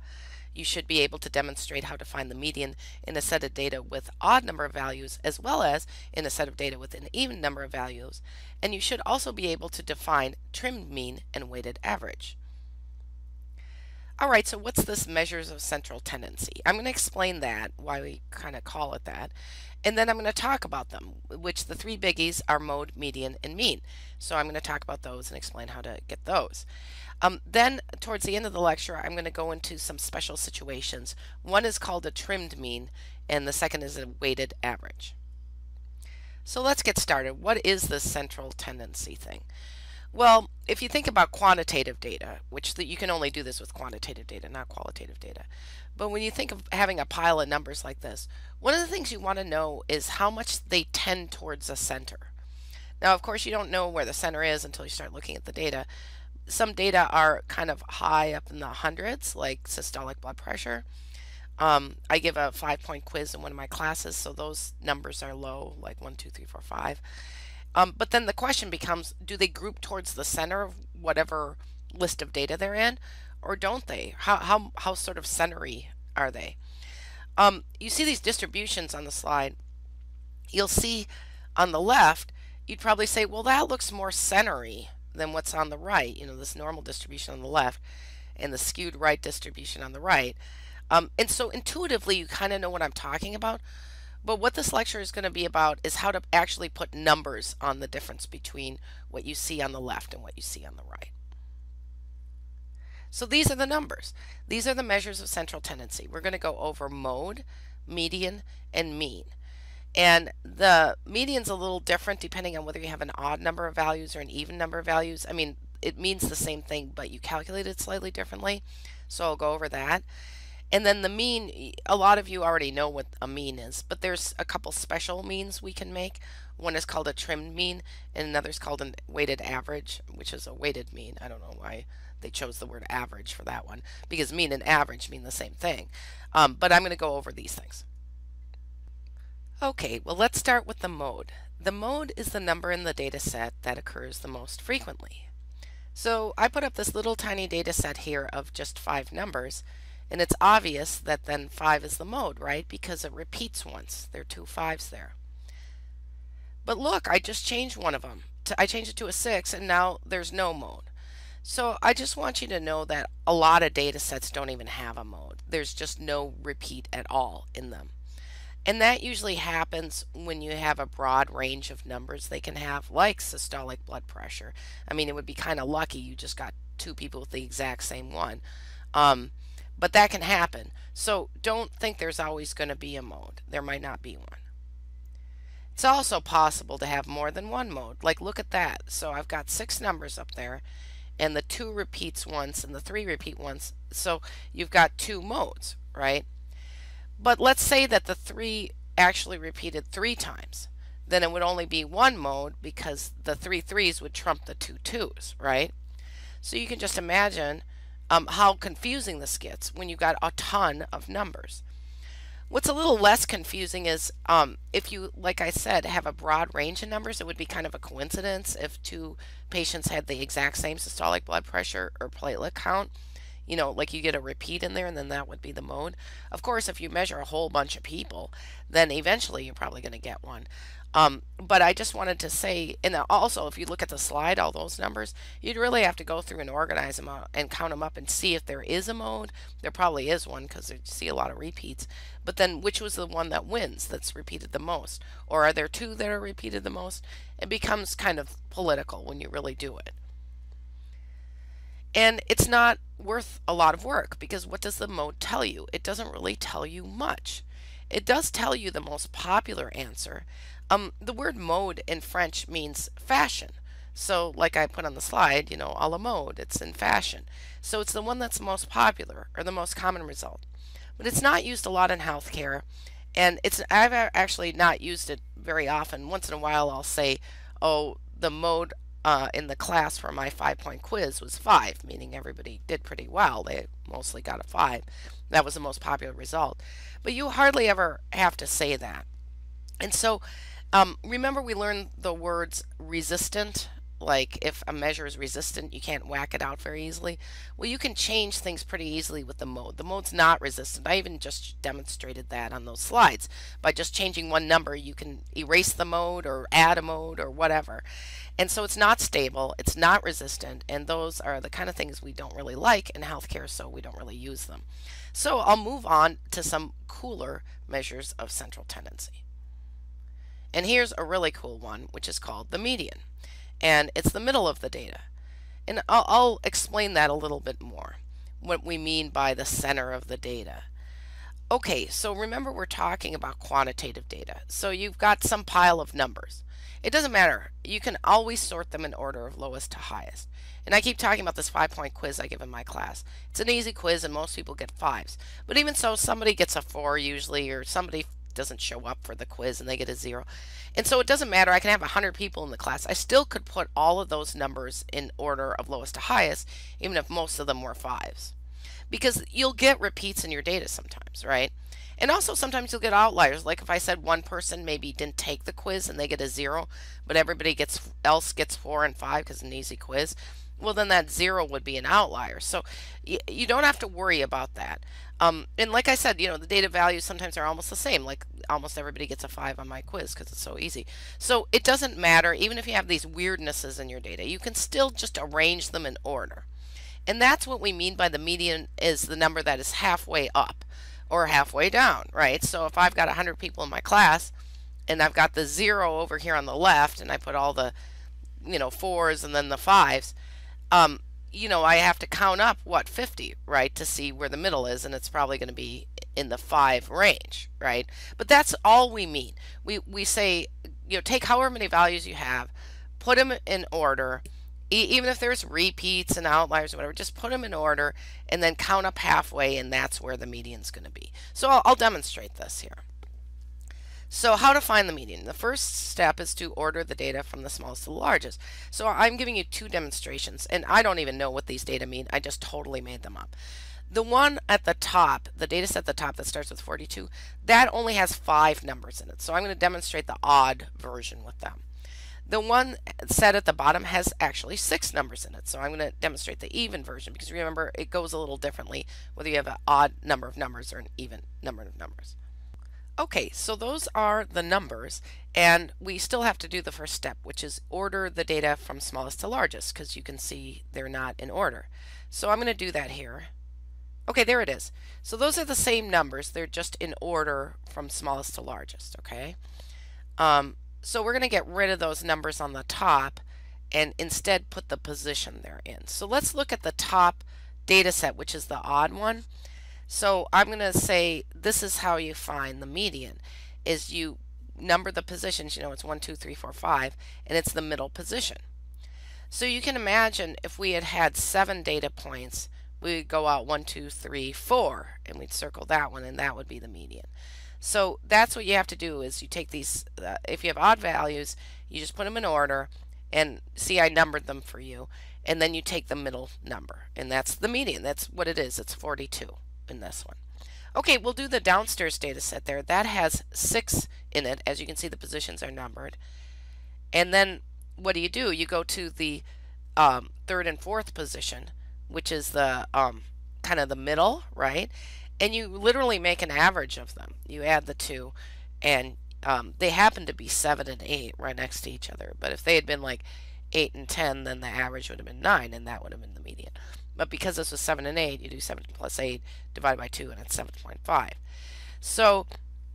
You should be able to demonstrate how to find the median in a set of data with odd number of values as well as in a set of data with an even number of values. And you should also be able to define trimmed mean and weighted average. Alright, so what's this measures of central tendency? I'm going to explain that, why we kind of call it that, and then I'm going to talk about them, which the 3 biggies are mode, median, and mean. So I'm going to talk about those and explain how to get those. Then towards the end of the lecture, I'm going to go into some special situations. One is called a trimmed mean, and the second is a weighted average. So let's get started. What is this central tendency thing? Well, if you think about quantitative data, which you can only do this with quantitative data, not qualitative data. But when you think of having a pile of numbers like this, one of the things you want to know is how much they tend towards a center. Now, of course, you don't know where the center is until you start looking at the data. Some data are kind of high up in the hundreds, like systolic blood pressure. I give a 5-point quiz in one of my classes, so those numbers are low, like 1, 2, 3, 4, 5. But then the question becomes, do they group towards the center of whatever list of data they're in, or don't they? How sort of centery are they? You see these distributions on the slide. You'll see on the left, you'd probably say, well, that looks more centery than what's on the right. You know, this normal distribution on the left and the skewed right distribution on the right. And so intuitively, you kind of know what I'm talking about. But what this lecture is going to be about is how to actually put numbers on the difference between what you see on the left and what you see on the right. So these are the numbers. These are the measures of central tendency. We're going to go over mode, median, and mean. And the median's a little different depending on whether you have an odd number of values or an even number of values. I mean, it means the same thing, but you calculate it slightly differently. So I'll go over that. And then the mean, a lot of you already know what a mean is, but there's a couple special means we can make. One is called a trimmed mean, and another is called a weighted average, which is a weighted mean. I don't know why they chose the word average for that one, because mean and average mean the same thing. But I'm going to go over these things. Okay, well, let's start with the mode. The mode is the number in the data set that occurs the most frequently. So I put up this little tiny data set here of just 5 numbers, and it's obvious that then 5 is the mode, right? Because it repeats once. There are 2 5s there. But look, I just changed one of them. I changed it to a 6, and now there's no mode. So I just want you to know that a lot of data sets don't even have a mode. There's just no repeat at all in them. And that usually happens when you have a broad range of numbers they can have, like systolic blood pressure. I mean, it would be kind of lucky you just got 2 people with the exact same one. But that can happen. So don't think there's always going to be a mode. There might not be one. It's also possible to have more than one mode. Like, look at that. So I've got 6 numbers up there, and the 2 repeats once and the 3 repeat once. So you've got 2 modes, right? But let's say that the 3 actually repeated 3 times. Then it would only be one mode because the 3 3s would trump the 2 2s, right? So you can just imagine how confusing this gets when you've got a ton of numbers. What's a little less confusing is if you, like I said, have a broad range of numbers, it would be kind of a coincidence if 2 patients had the exact same systolic blood pressure or platelet count. You know, like you get a repeat in there and then that would be the mode. Of course, if you measure a whole bunch of people, then eventually you're probably going to get one. But I just wanted to say, and also if you look at the slide, all those numbers, you'd really have to go through and organize them out and count them up and see if there is a mode. There probably is one because you see a lot of repeats. But then which was the one that wins, that's repeated the most? Or are there 2 that are repeated the most? It becomes kind of political when you really do it. And it's not worth a lot of work because what does the mode tell you? It doesn't really tell you much. It does tell you the most popular answer. The word mode in French means fashion. So like I put on the slide, you know, a la mode, it's in fashion. So it's the one that's most popular or the most common result. But it's not used a lot in healthcare, and I've actually not used it very often. Once in a while I'll say, oh, the mode in the class for my 5-point quiz was 5, meaning everybody did pretty well. They mostly got a 5. That was the most popular result. But you hardly ever have to say that. And so remember we learned the words resistant, like if a measure is resistant, you can't whack it out very easily. Well, you can change things pretty easily with the mode. The mode's not resistant. I even just demonstrated that on those slides. By just changing one number, you can erase the mode or add a mode or whatever. And so it's not stable, it's not resistant, and those are the kind of things we don't really like in healthcare, so we don't really use them. So I'll move on to some cooler measures of central tendency. And here's a really cool one, which is called the median. And it's the middle of the data. And I'll explain that a little bit more, what we mean by the center of the data. Okay, so remember we're talking about quantitative data. So you've got some pile of numbers. It doesn't matter. You can always sort them in order of lowest to highest. And I keep talking about this 5-point quiz I give in my class. It's an easy quiz and most people get 5s. But even so, somebody gets a 4 usually, or somebody doesn't show up for the quiz and they get a 0. And so it doesn't matter. I can have 100 people in the class. I still could put all of those numbers in order of lowest to highest, even if most of them were 5s. Because you'll get repeats in your data sometimes, right? And also sometimes you'll get outliers. Like if I said one person maybe didn't take the quiz and they get a 0, but everybody else gets 4 and 5 because it's an easy quiz, well then that 0 would be an outlier. So you don't have to worry about that. And like I said, you know, the data values sometimes are almost the same. Like almost everybody gets a 5 on my quiz because it's so easy. So it doesn't matter, even if you have these weirdnesses in your data, you can still just arrange them in order. And that's what we mean by the median, is the number that is halfway up or halfway down, right? So if I've got 100 people in my class and I've got the 0 over here on the left and I put all the, you know, 4s and then the 5s, you know, I have to count up, what, 50, right, to see where the middle is, and it's probably going to be in the 5 range, right? But that's all we mean. We say, you know, take however many values you have, put them in order, even if there's repeats and outliers or whatever, just put them in order and then count up halfway, and that's where the median's going to be. So I'll demonstrate this here. So how to find the median? The first step is to order the data from the smallest to the largest. So I'm giving you 2 demonstrations, and I don't even know what these data mean. I just totally made them up. The one at the top, the data set at the top that starts with 42, that only has 5 numbers in it. So I'm going to demonstrate the odd version with them. The one set at the bottom has actually 6 numbers in it. So I'm going to demonstrate the even version, because remember, it goes a little differently whether you have an odd number of numbers or an even number of numbers. Okay, so those are the numbers, and we still have to do the first step, which is order the data from smallest to largest, because you can see they're not in order. So I'm going to do that here. Okay, there it is. So those are the same numbers, they're just in order from smallest to largest, okay? So we're going to get rid of those numbers on the top and instead put the position they're in. So let's look at the top data set, which is the odd one. So I'm going to say this is how you find the median, is you number the positions, it's 1, 2, 3, 4, 5, and it's the middle position. So you can imagine if we had had 7 data points, we would go out 1, 2, 3, 4, and we'd circle that one, and that would be the median. So that's what you have to do, is you take these, if you have odd values, you just put them in order, and see, I numbered them for you, and then you take the middle number, and that's the median. That's what it is. It's 42 in this one. Okay, we'll do the downstairs data set there. That has 6 in it. As you can see, the positions are numbered. And then what do? You go to the 3rd and 4th position, which is the kind of the middle, right? And you literally make an average of them. You add the 2, and they happen to be 7 and 8 right next to each other. But if they had been like 8 and 10, then the average would have been 9, and that would have been the median. But because this was 7 and 8, you do 7 plus 8 divided by 2, and it's 7.5. So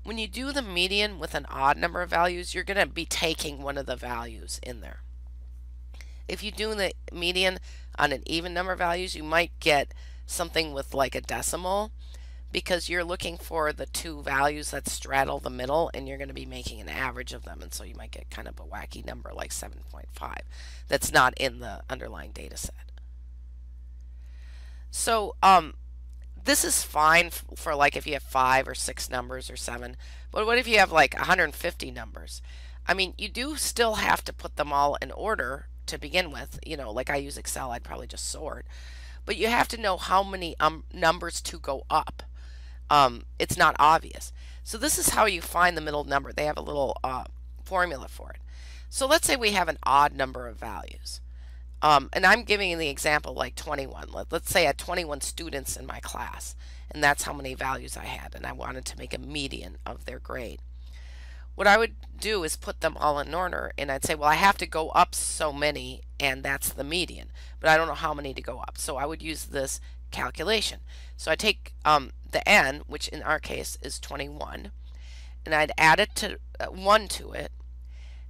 when you do the median with an odd number of values, you're going to be taking one of the values in there. If you do the median on an even number of values, you might get something with like a decimal, because you're looking for the 2 values that straddle the middle, and you're going to be making an average of them, and so you might get kind of a wacky number like 7.5 that's not in the underlying data set. So this is fine for like if you have 5 or 6 numbers or 7, but what if you have like 150 numbers? I mean, you do still have to put them all in order to begin with. Like I use Excel, I'd probably just sort, but you have to know how many numbers to go up. It's not obvious. So this is how you find the middle number. They have a little formula for it. So let's say we have an odd number of values. And I'm giving the example like 21. Let's say I had 21 students in my class, and that's how many values I had, and I wanted to make a median of their grade. What I would do is put them all in order, and I'd say, well, I have to go up so many, and that's the median, but I don't know how many to go up. So I would use this calculation. So I take the n, which in our case is 21, and I'd add it to 1 to it,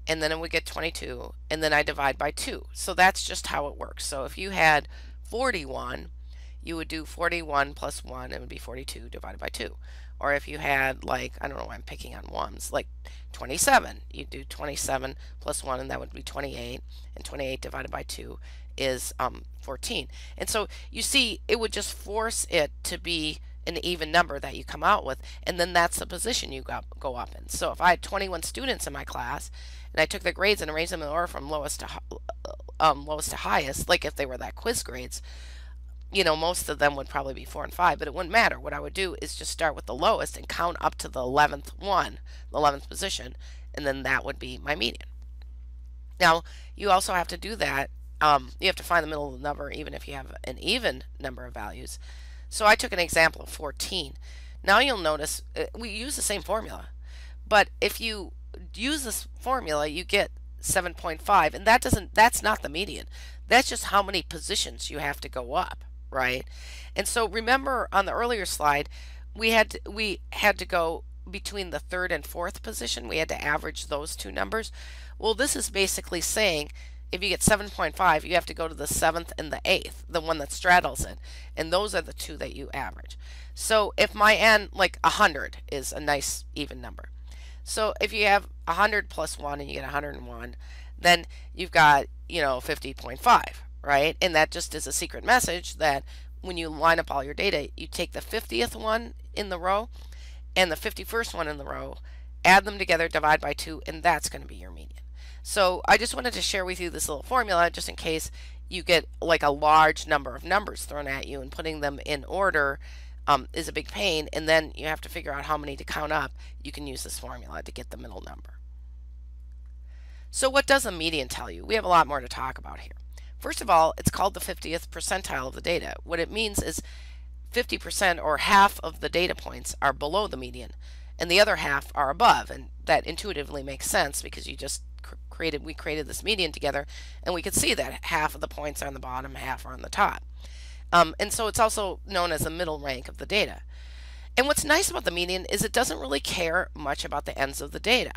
and then it would get 22, and then I divide by 2. So that's just how it works. So if you had 41, you would do 41 plus 1, it would be 42 divided by 2. Or if you had, like, I don't know why I'm picking on ones, like 27, you do 27 plus 1, and that would be 28, and 28 divided by 2 is 14. And so you see, it would just force it to be an even number that you come out with, and then that's the position you go up in. So if I had 21 students in my class, and I took the grades and arranged them in order from lowest to highest, like if they were that quiz grades, most of them would probably be 4 and 5, but it wouldn't matter. What I would do is just start with the lowest and count up to the 11th one, the 11th position, and then that would be my median. Now, you also have to do that. You have to find the middle of the number even if you have an even number of values. So I took an example of 14. Now you'll notice we use the same formula, but if you use this formula, you get 7.5, and that's not the median. That's just how many positions you have to go up, right? And so remember on the earlier slide, we had to go between the 3rd and 4th position. We had to average those 2 numbers. Well, this is basically saying if you get 7.5, you have to go to the 7th and the 8th, the one that straddles it, and those are the 2 that you average. So if my n, like 100, is a nice even number. So if you have 100 plus 1 and you get 101, then you've got, 50.5, right? And that just is a secret message that when you line up all your data, you take the 50th one in the row and the 51st one in the row, add them together, divide by 2, and that's going to be your median. So I just wanted to share with you this little formula just in case you get like a large number of numbers thrown at you, and putting them in order is a big pain, and then you have to figure out how many to count up. You can use this formula to get the middle number. So what does a median tell you? We have a lot more to talk about here. First of all, it's called the 50th percentile of the data. What it means is 50% or half of the data points are below the median and the other half are above, and that intuitively makes sense because we created this median together, and we could see that half of the points are on the bottom, half are on the top. And so it's also known as the middle rank of the data. And what's nice about the median is it doesn't really care much about the ends of the data.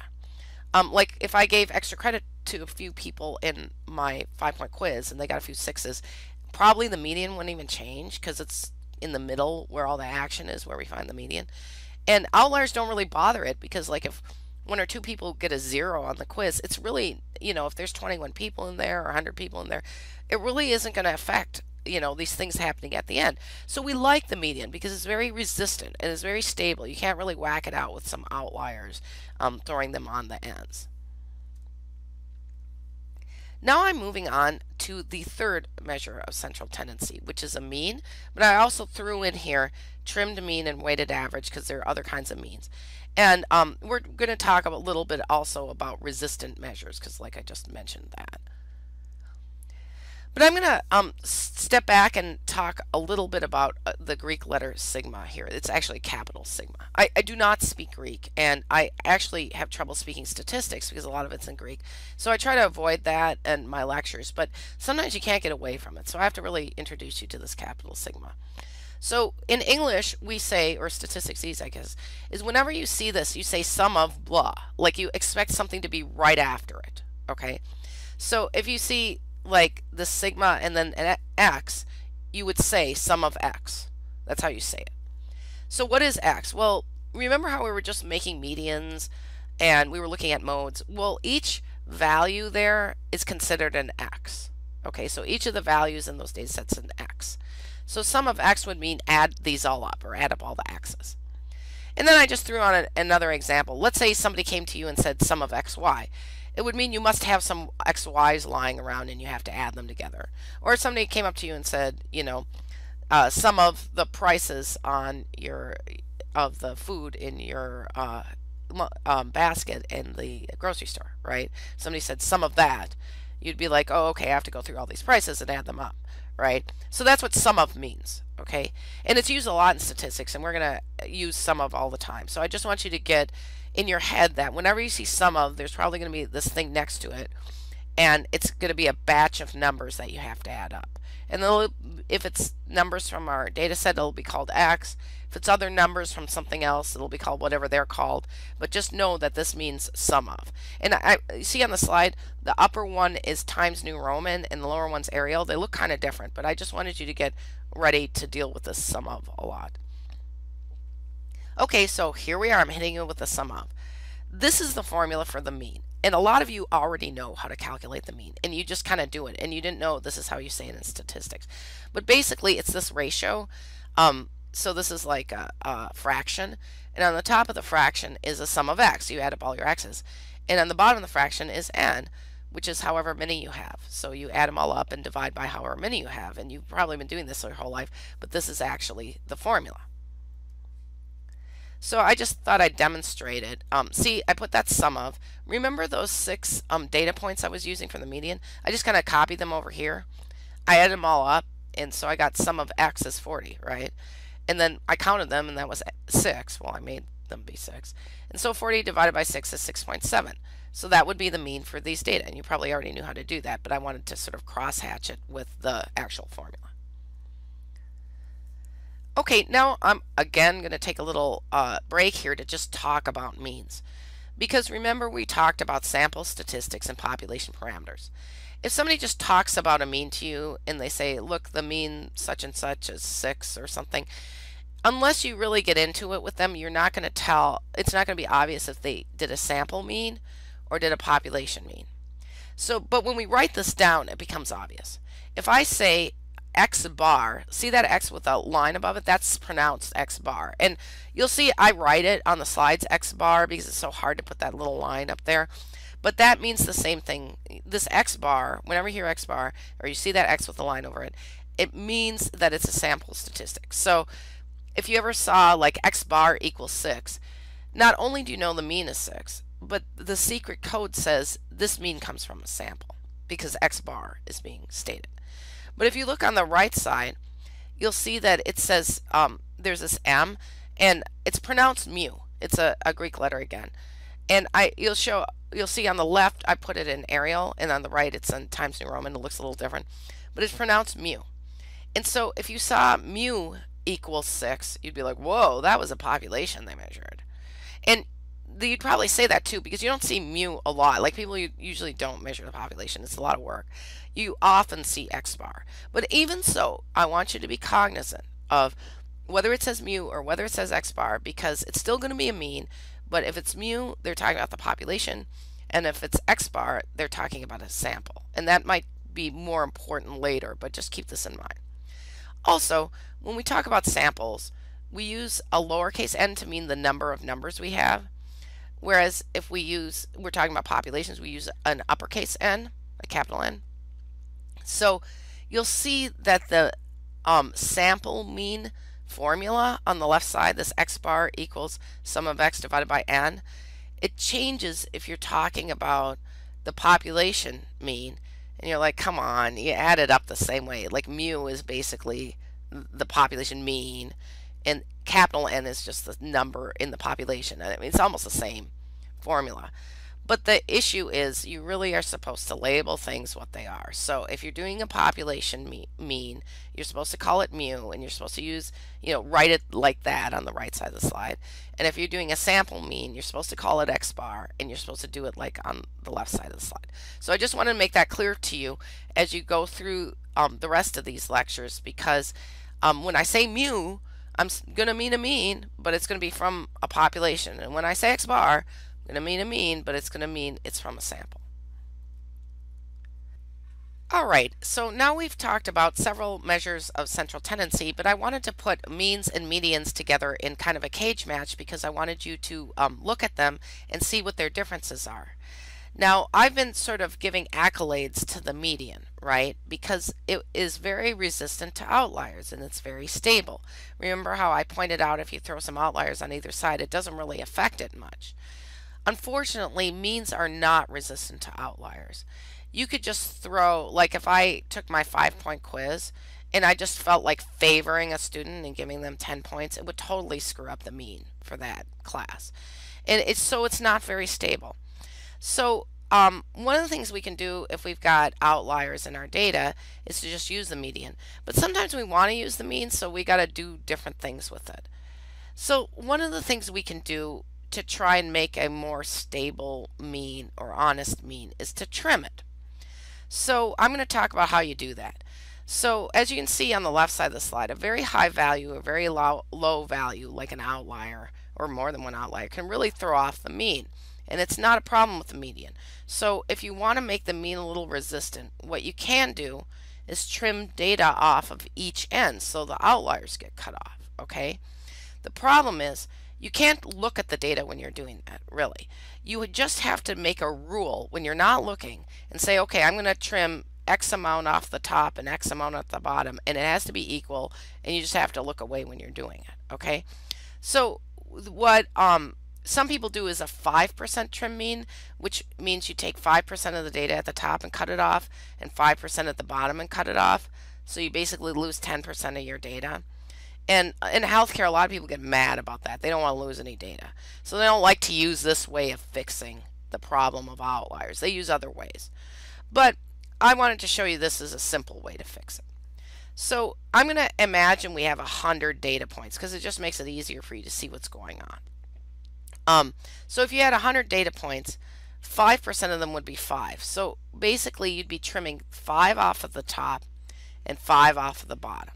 Like if I gave extra credit to a few people in my 5-point quiz and they got a few 6s, probably the median wouldn't even change because it's in the middle where all the action is, where we find the median. And outliers don't really bother it because, like, if 1 or 2 people get a 0 on the quiz, it's really, if there's 21 people in there or 100 people in there, it really isn't going to affect, these things happening at the end. So we like the median because it's very resistant and it's very stable. You can't really whack it out with some outliers, throwing them on the ends. Now I'm moving on to the third measure of central tendency, which is a mean, but I also threw in here trimmed mean and weighted average because there are other kinds of means. And we're going to talk a little bit also about resistant measures because, like I just mentioned that. But I'm going to step back and talk a little bit about the Greek letter sigma here. It's actually capital sigma. I do not speak Greek, and I actually have trouble speaking statistics because a lot of it's in Greek. So I try to avoid that in my lectures, but sometimes you can't get away from it. So I have to really introduce you to this capital sigma. So in English, we say, or statistics I guess, is whenever you see this, you say sum of blah. Like you expect something to be right after it, okay? So if you see like the sigma and then an x, you would say sum of x. That's how you say it. So what is x? Well, remember how we were just making medians and we were looking at modes? Well, each value there is considered an x. Okay, so each of the values in those data sets is an x. So sum of x would mean add these all up, or add up all the x's. And then I just threw on another example. Let's say somebody came to you and said sum of xy. It would mean you must have some xy's lying around and you have to add them together. Or if somebody came up to you and said, sum of the prices on of the food in your basket in the grocery store, right? Somebody said sum of that. You'd be like, oh, okay, I have to go through all these prices and add them up, right? So that's what sum of means, okay? And it's used a lot in statistics, and we're going to use sum of all the time. So I just want you to get in your head that whenever you see sum of, there's probably going to be this thing next to it, and it's going to be a batch of numbers that you have to add up. And if it's numbers from our data set, it'll be called X. If it's other numbers from something else, it'll be called whatever they're called. But just know that this means sum of. And you see on the slide, the upper one is Times New Roman and the lower one's Arial. They look kind of different, but I just wanted you to get ready to deal with this sum of a lot. Okay, so here we are. I'm hitting you with the sum of. This is the formula for the mean. And a lot of you already know how to calculate the mean, and you just kind of do it, and you didn't know this is how you say it in statistics. But basically, it's this ratio. So this is like a fraction, and on the top of the fraction is a sum of x. You add up all your x's. And on the bottom of the fraction is n, which is however many you have. So you add them all up and divide by however many you have, and you've probably been doing this your whole life, but this is actually the formula. So I just thought I'd demonstrate it. See, I put that sum of. Remember those 6 data points I was using for the median? I just kind of copied them over here. I added them all up, and so I got sum of x is 40, right? And then I counted them, and that was 6. Well, I made them be 6. And so 40 divided by 6 is 6.7. So that would be the mean for these data, and you probably already knew how to do that, but I wanted to sort of cross-hatch it with the actual formula. Okay, now I'm again going to take a little break here to just talk about means. Because remember, we talked about sample statistics and population parameters. If somebody just talks about a mean to you and they say, look, the mean such and such is 6 or something, unless you really get into it with them, you're not going to tell, it's not going to be obvious if they did a sample mean or did a population mean. So, but when we write this down, it becomes obvious. If I say x bar, see that x with a line above it? That's pronounced x bar. And you'll see I write it on the slides x bar because it's so hard to put that little line up there. But that means the same thing. This X bar, whenever you hear X bar, or you see that X with a line over it, it means that it's a sample statistic. So if you ever saw like X bar equals 6, not only do you know the mean is 6, but the secret code says this mean comes from a sample because X bar is being stated. But if you look on the right side, you'll see that it says there's this M, and it's pronounced mu. It's a Greek letter again. And you'll see on the left I put it in Arial, and on the right it's in Times New Roman. It looks a little different, but it's pronounced mu. And so if you saw mu equals 6, you'd be like, whoa, that was a population they measured. And you'd probably say that too, because you don't see mu a lot. Like, people usually don't measure the population. It's a lot of work. You often see X bar. But even so, I want you to be cognizant of whether it says mu or whether it says X bar, because it's still going to be a mean. But if it's mu, they're talking about the population. And if it's X bar, they're talking about a sample. And that might be more important later, but just keep this in mind. Also, when we talk about samples, we use a lowercase n to mean the number of numbers we have. Whereas if we're talking about populations, we use an uppercase N, a capital N. So you'll see that the sample mean formula on the left side, this X bar equals sum of X divided by N, it changes if you're talking about the population mean. And you're like, come on, you add it up the same way. Like, mu is basically the population mean, and capital N is just the number in the population. I mean, it's almost the same formula. But the issue is you really are supposed to label things what they are. So if you're doing a population mean, you're supposed to call it mu, and you're supposed to use, write it like that on the right side of the slide. And if you're doing a sample mean, you're supposed to call it X bar, and you're supposed to do it like on the left side of the slide. So I just want to make that clear to you as you go through the rest of these lectures, because when I say mu, I'm going to mean a mean, but it's going to be from a population. And when I say X bar, I'm going to mean a mean, but it's going to mean it's from a sample. Alright, so now we've talked about several measures of central tendency, but I wanted to put means and medians together in kind of a cage match because I wanted you to look at them and see what their differences are. Now, I've been sort of giving accolades to the median, right? Because it is very resistant to outliers and it's very stable. Remember how I pointed out if you throw some outliers on either side, it doesn't really affect it much. Unfortunately, means are not resistant to outliers. You could just throw, like if I took my 5-point quiz and I just felt like favoring a student and giving them 10 points, it would totally screw up the mean for that class. And it's not very stable. So one of the things we can do if we've got outliers in our data is to just use the median. But sometimes we want to use the mean, so we got to do different things with it. So one of the things we can do to try and make a more stable mean or honest mean is to trim it. So I'm going to talk about how you do that. So as you can see on the left side of the slide, a very high value, a very low value, like an outlier or more than one outlier, can really throw off the mean. And it's not a problem with the median. So if you want to make the mean a little resistant, what you can do is trim data off of each end so the outliers get cut off. Okay? The problem is you can't look at the data when you're doing that, really. You would just have to make a rule when you're not looking and say, okay, I'm going to trim X amount off the top and X amount at the bottom, and it has to be equal, and you just have to look away when you're doing it. Okay? So what some people do is a 5% trim mean, which means you take 5% of the data at the top and cut it off, and 5% at the bottom and cut it off. So you basically lose 10% of your data. And in healthcare, a lot of people get mad about that. They don't want to lose any data. So they don't like to use this way of fixing the problem of outliers. They use other ways. But I wanted to show you this is a simple way to fix it. So I'm going to imagine we have 100 data points because it just makes it easier for you to see what's going on. So if you had 100 data points, 5% of them would be 5. So basically you'd be trimming 5 off of the top and 5 off of the bottom.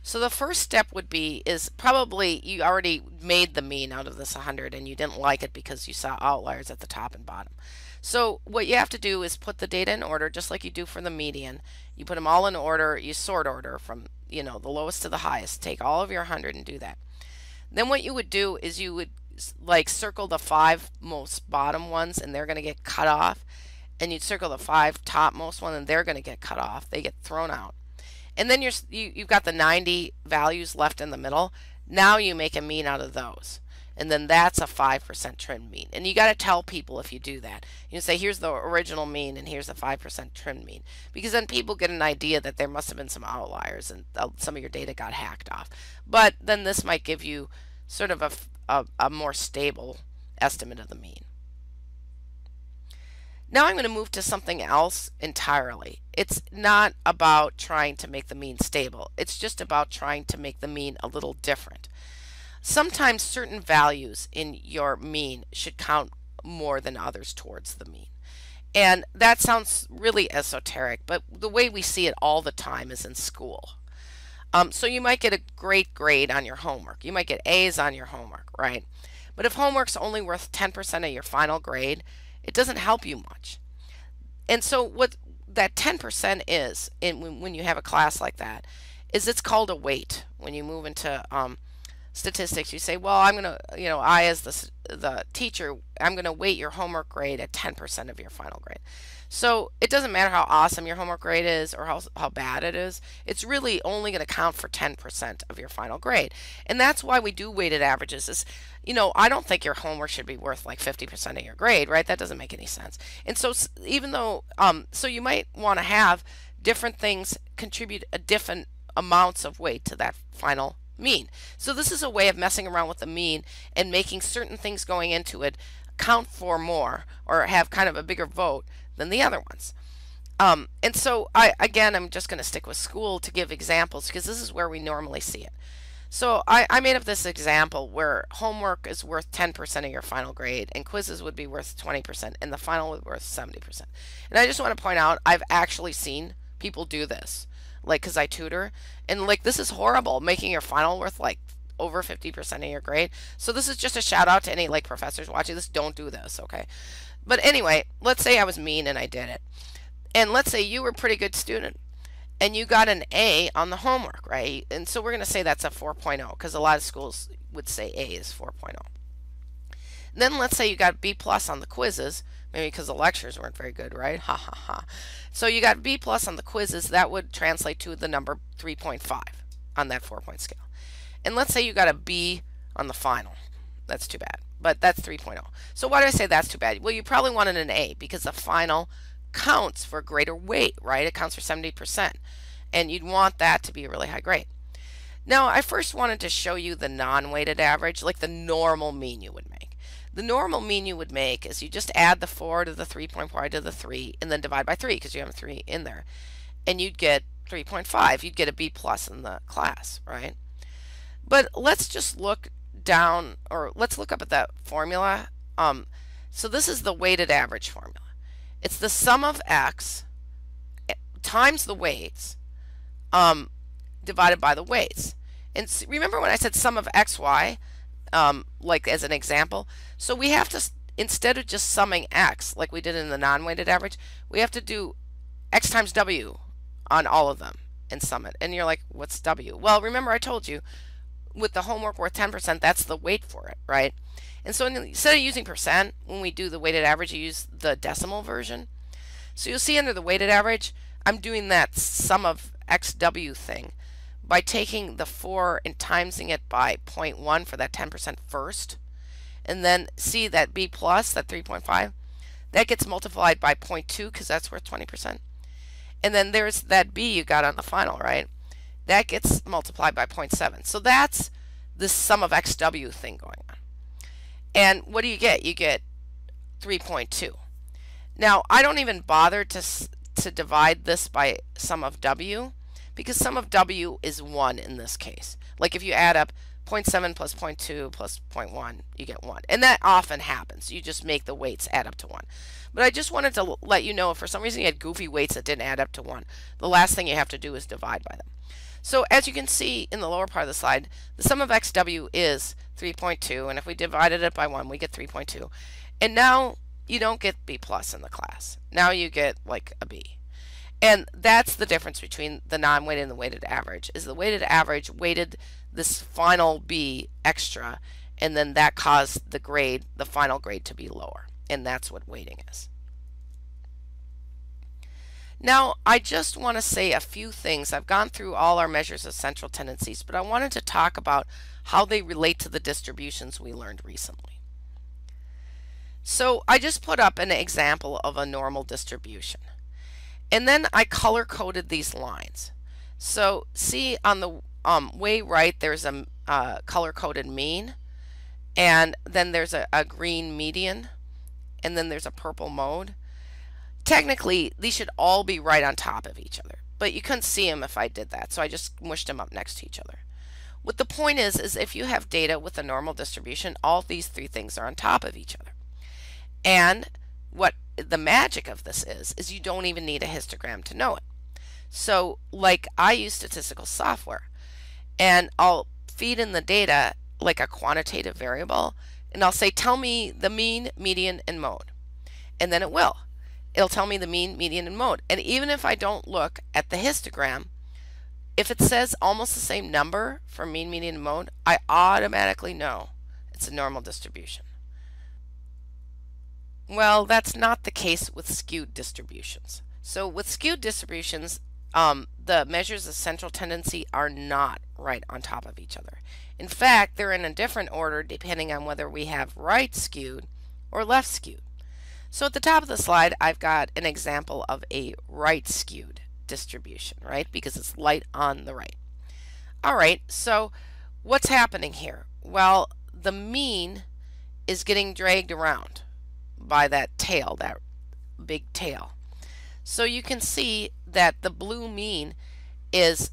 So the first step would be is probably you already made the mean out of this 100 and you didn't like it because you saw outliers at the top and bottom. So what you have to do is put the data in order just like you do for the median. You put them all in order, you sort order from the lowest to the highest. Take all of your 100 and do that. Then what you would do is you would like circle the 5 most bottom ones and they're going to get cut off, and you'd circle the 5 topmost one and they're going to get cut off. They get thrown out. And then you've got the 90 values left in the middle. Now you make a mean out of those. And then that's a 5% trimmed mean. And you got to tell people if you do that. You say, here's the original mean and here's the 5% trimmed mean. Because then people get an idea that there must have been some outliers and some of your data got hacked off. But then this might give you sort of a more stable estimate of the mean. Now I'm going to move to something else entirely. It's not about trying to make the mean stable. It's just about trying to make the mean a little different. Sometimes certain values in your mean should count more than others towards the mean. And that sounds really esoteric, but the way we see it all the time is in school. So you might get a great grade on your homework. You might get A's on your homework, right? But if homework's only worth 10% of your final grade, it doesn't help you much. And so what that 10% is, when you have a class like that, is it's called a weight. When you move into statistics, you say, well, I'm going to, I as the teacher, I'm going to weight your homework grade at 10% of your final grade. So it doesn't matter how awesome your homework grade is or how bad it is. It's really only going to count for 10% of your final grade. And that's why we do weighted averages. Is, I don't think your homework should be worth like 50% of your grade, right? That doesn't make any sense. And so even though, so you might want to have different things contribute a different amounts of weight to that final mean. So this is a way of messing around with the mean and making certain things going into it count for more or have kind of a bigger vote than the other ones. And so I'm just going to stick with school to give examples because this is where we normally see it. So I made up this example where homework is worth 10% of your final grade and quizzes would be worth 20% and the final would be worth 70%. And I just want to point out I've actually seen people do this, like, because I tutor, and like this is horrible, making your final worth like over 50% of your grade. So this is just a shout out to any like professors watching this. Don't do this, okay? But anyway, let's say I was mean and I did it. And let's say you were a pretty good student and you got an A on the homework, right? And so we're going to say that's a 4.0 because a lot of schools would say A is 4.0. Then let's say you got B plus on the quizzes, maybe because the lectures weren't very good, right? Ha ha ha. So you got B plus on the quizzes, that would translate to the number 3.5 on that 4-point scale. And let's say you got a B on the final. That's too bad, but that's 3.0. So why do I say that's too bad? Well, you probably wanted an A because the final counts for greater weight, right? It counts for 70%. And you'd want that to be a really high grade. Now, I first wanted to show you the non-weighted average, like the normal mean you would make. The normal mean you would make is you just add the 4 to the 3.4 to the 3 and then divide by 3 because you have a 3 in there. And you'd get 3.5. You'd get a B plus in the class, right? But let's just look down, or let's look up at that formula. So this is the weighted average formula. It's the sum of x times the weights divided by the weights. And remember when I said sum of xy, like as an example? So we have to, instead of just summing x like we did in the non-weighted average, we have to do x times w on all of them and sum it. And you're like, what's w? Well, remember I told you, with the homework worth 10%, that's the weight for it, right? And so instead of using percent, when we do the weighted average, you use the decimal version. So you'll see under the weighted average, I'm doing that sum of xw thing by taking the 4 and timesing it by 0.1 for that 10% first. And then see that B plus, that 3.5, that gets multiplied by 0.2 because that's worth 20%. And then there's that B you got on the final, right? That gets multiplied by 0.7. So that's the sum of xw thing going on. And what do you get? You get 3.2. Now, I don't even bother to divide this by sum of w because sum of w is 1 in this case. Like if you add up 0.7 plus 0.2 plus 0.1, you get 1. And that often happens. You just make the weights add up to 1. But I just wanted to let you know if for some reason you had goofy weights that didn't add up to 1, the last thing you have to do is divide by them. So as you can see in the lower part of the slide, the sum of xw is 3.2, and if we divided it by 1, we get 3.2. And now you don't get B plus in the class. Now you get like a B. And that's the difference between the non-weighted and the weighted average, is the weighted average weighted this final B extra, and then that caused the grade, the final grade, to be lower, and that's what weighting is. Now, I just want to say a few things. I've gone through all our measures of central tendencies, but I wanted to talk about how they relate to the distributions we learned recently. So I just put up an example of a normal distribution, and then I color coded these lines. So see on the way right, there's a color coded mean, and then there's a green median, and then there's a purple mode. Technically, these should all be right on top of each other, but you couldn't see them if I did that, so I just mushed them up next to each other. What the point is if you have data with a normal distribution, all these three things are on top of each other. And what the magic of this is you don't even need a histogram to know it. So like I use statistical software, and I'll feed in the data like a quantitative variable, and I'll say tell me the mean, median, and mode, and then it will. It'll tell me the mean, median, and mode. And even if I don't look at the histogram, if it says almost the same number for mean, median, and mode, I automatically know it's a normal distribution. Well, that's not the case with skewed distributions. So with skewed distributions, the measures of central tendency are not right on top of each other. In fact, they're in a different order depending on whether we have right skewed or left skewed. So at the top of the slide, I've got an example of a right skewed distribution, right? Because it's light on the right. All right, so what's happening here? Well, the mean is getting dragged around by that tail, that big tail. So you can see that the blue mean is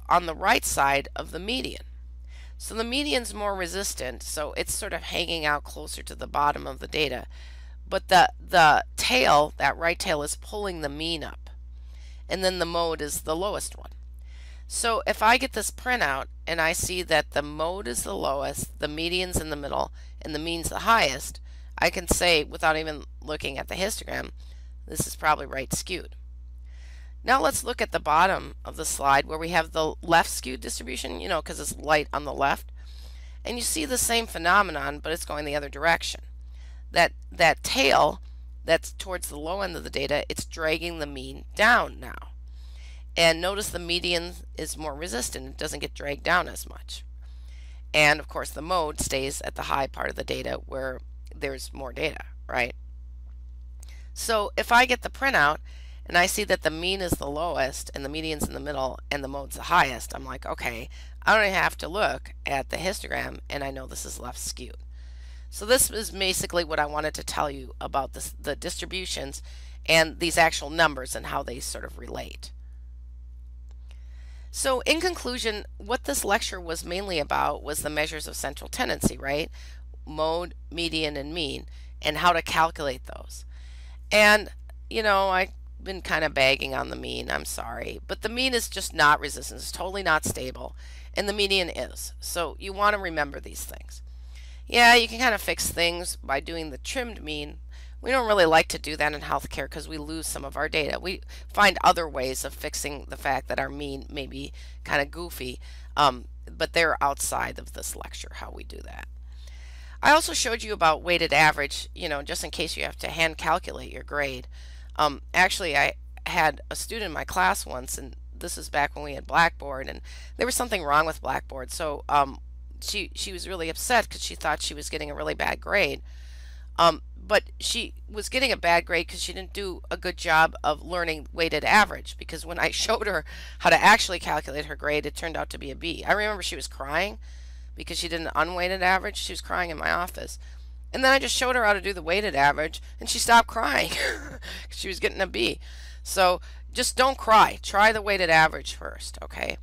on the right side of the median. So the median's more resistant, so it's sort of hanging out closer to the bottom of the data. But the tail, that right tail, is pulling the mean up. And then the mode is the lowest one. So if I get this printout and I see that the mode is the lowest, the median's in the middle, and the mean's the highest, I can say, without even looking at the histogram, this is probably right skewed. Now let's look at the bottom of the slide where we have the left skewed distribution, you know, because it's light on the left. And you see the same phenomenon, but it's going the other direction. That tail that's towards the low end of the data, it's dragging the mean down now. And notice the median is more resistant. It doesn't get dragged down as much. And of course the mode stays at the high part of the data where there's more data, right? So if I get the printout and I see that the mean is the lowest and the median's in the middle and the mode's the highest, I'm like, okay, I don't even have to look at the histogram and I know this is left skewed. So this is basically what I wanted to tell you about the distributions and these actual numbers and how they sort of relate. So in conclusion, what this lecture was mainly about was the measures of central tendency, right? Mode, median, and mean, and how to calculate those. And, you know, I've been kind of bagging on the mean, I'm sorry, but the mean is just not resistant, it's totally not stable, and the median is. So you want to remember these things. Yeah, you can kind of fix things by doing the trimmed mean. We don't really like to do that in healthcare because we lose some of our data. We find other ways of fixing the fact that our mean may be kind of goofy, but they're outside of this lecture how we do that. I also showed you about weighted average, you know, just in case you have to hand calculate your grade. Actually, I had a student in my class once, and this was back when we had Blackboard, and there was something wrong with Blackboard. So she was really upset because she thought she was getting a really bad grade. But she was getting a bad grade because she didn't do a good job of learning weighted average, because when I showed her how to actually calculate her grade, it turned out to be a B. I remember she was crying because she did an unweighted average. She was crying in my office. And then I just showed her how to do the weighted average, and she stopped crying because she was getting a B. So just don't cry. Try the weighted average first, okay?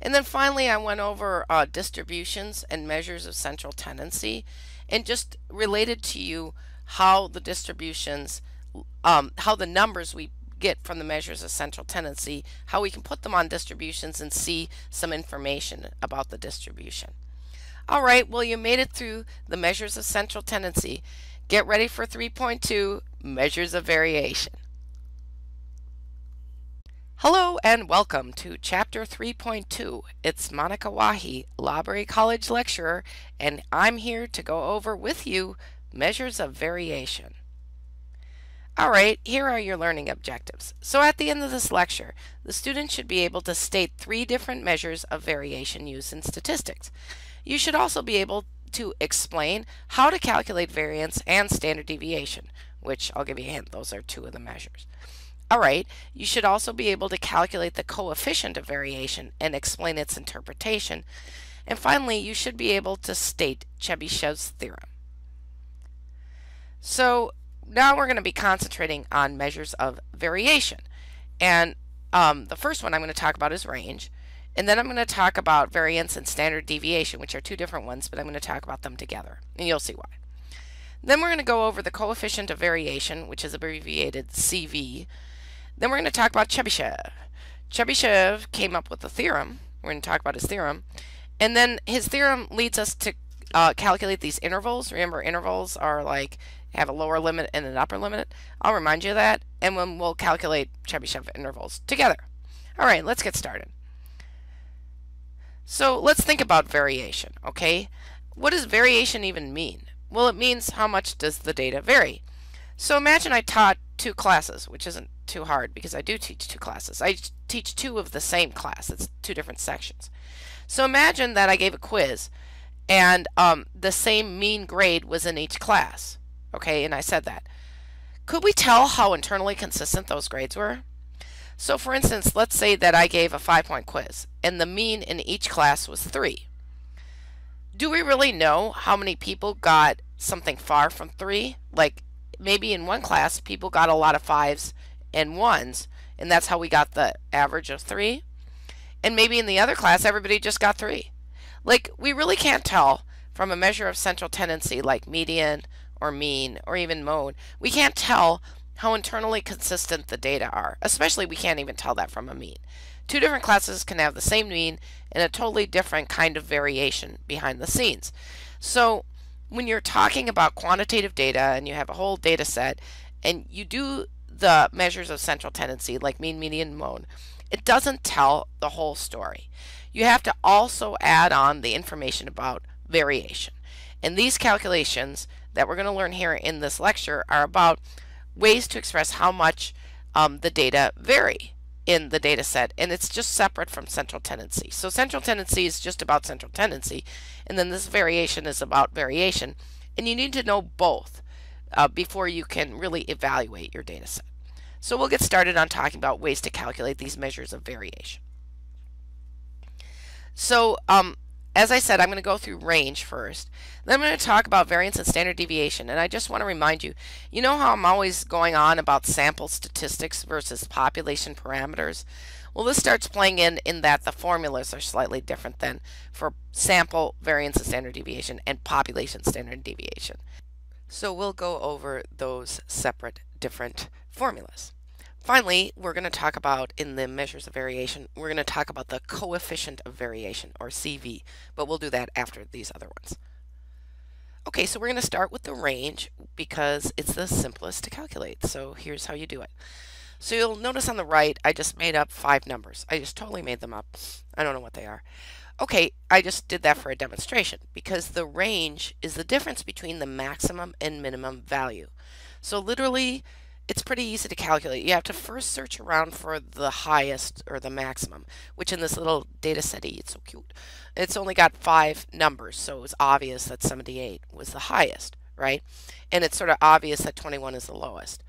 And then finally, I went over distributions and measures of central tendency, and just related to you how the distributions, how the numbers we get from the measures of central tendency, how we can put them on distributions and see some information about the distribution. All right, well, you made it through the measures of central tendency. Get ready for 3.2, measures of variation. Hello and welcome to Chapter 3.2. It's Monica Wahi, Library College lecturer, and I'm here to go over with you measures of variation. Alright, here are your learning objectives. So at the end of this lecture, the student should be able to state 3 different measures of variation used in statistics. You should also be able to explain how to calculate variance and standard deviation, which I'll give you a hint, those are 2 of the measures. Alright, you should also be able to calculate the coefficient of variation and explain its interpretation. And finally, you should be able to state Chebyshev's theorem. So now we're going to be concentrating on measures of variation. And the first one I'm going to talk about is range. And then I'm going to talk about variance and standard deviation, which are 2 different ones, but I'm going to talk about them together. And you'll see why. Then we're going to go over the coefficient of variation, which is abbreviated CV. Then we're going to talk about Chebyshev. Chebyshev came up with a theorem. We're going to talk about his theorem. And then his theorem leads us to calculate these intervals. Remember, intervals are like have a lower limit and an upper limit. I'll remind you of that, and when we'll calculate Chebyshev intervals together. All right, let's get started. So let's think about variation, okay? What does variation even mean? Well, it means how much does the data vary. So imagine I taught 2 classes, which isn't too hard because I do teach 2 classes. I teach 2 of the same class. It's 2 different sections. So imagine that I gave a quiz and the same mean grade was in each class. Okay, and I said that. Could we tell how internally consistent those grades were? So for instance, let's say that I gave a 5-point quiz and the mean in each class was 3. Do we really know how many people got something far from 3? Like maybe in one class people got a lot of 5s and 1s, and that's how we got the average of 3. And maybe in the other class everybody just got 3. Like we really can't tell from a measure of central tendency like median or mean or even mode. We can't tell how internally consistent the data are. Especially we can't even tell that from a mean. 2 different classes can have the same mean and a totally different kind of variation behind the scenes. So when you're talking about quantitative data and you have a whole data set and you do the measures of central tendency like mean, median, mode, it doesn't tell the whole story. You have to also add on the information about variation. And these calculations that we're going to learn here in this lecture are about ways to express how much the data vary in the data set, and it's just separate from central tendency. So central tendency is just about central tendency, and then this variation is about variation, and you need to know both before you can really evaluate your data set. So we'll get started on talking about ways to calculate these measures of variation. So as I said, I'm going to go through range first. Then I'm going to talk about variance and standard deviation. And I just want to remind you, you know how I'm always going on about sample statistics versus population parameters? Well, this starts playing in that the formulas are slightly different than for sample variance and standard deviation and population standard deviation. So we'll go over those separate different formulas. Finally, we're going to talk about, in the measures of variation, we're going to talk about the coefficient of variation, or CV, but we'll do that after these other ones. Okay, so we're going to start with the range because it's the simplest to calculate. So here's how you do it. So you'll notice on the right, I just made up 5 numbers. I just totally made them up. I don't know what they are. Okay, I just did that for a demonstration because the range is the difference between the maximum and minimum value. So literally, it's pretty easy to calculate. You have to first search around for the highest or the maximum, which in this little data set, it's so cute. It's only got 5 numbers, so it was obvious that 78 was the highest, right? And it's sort of obvious that 21 is the lowest.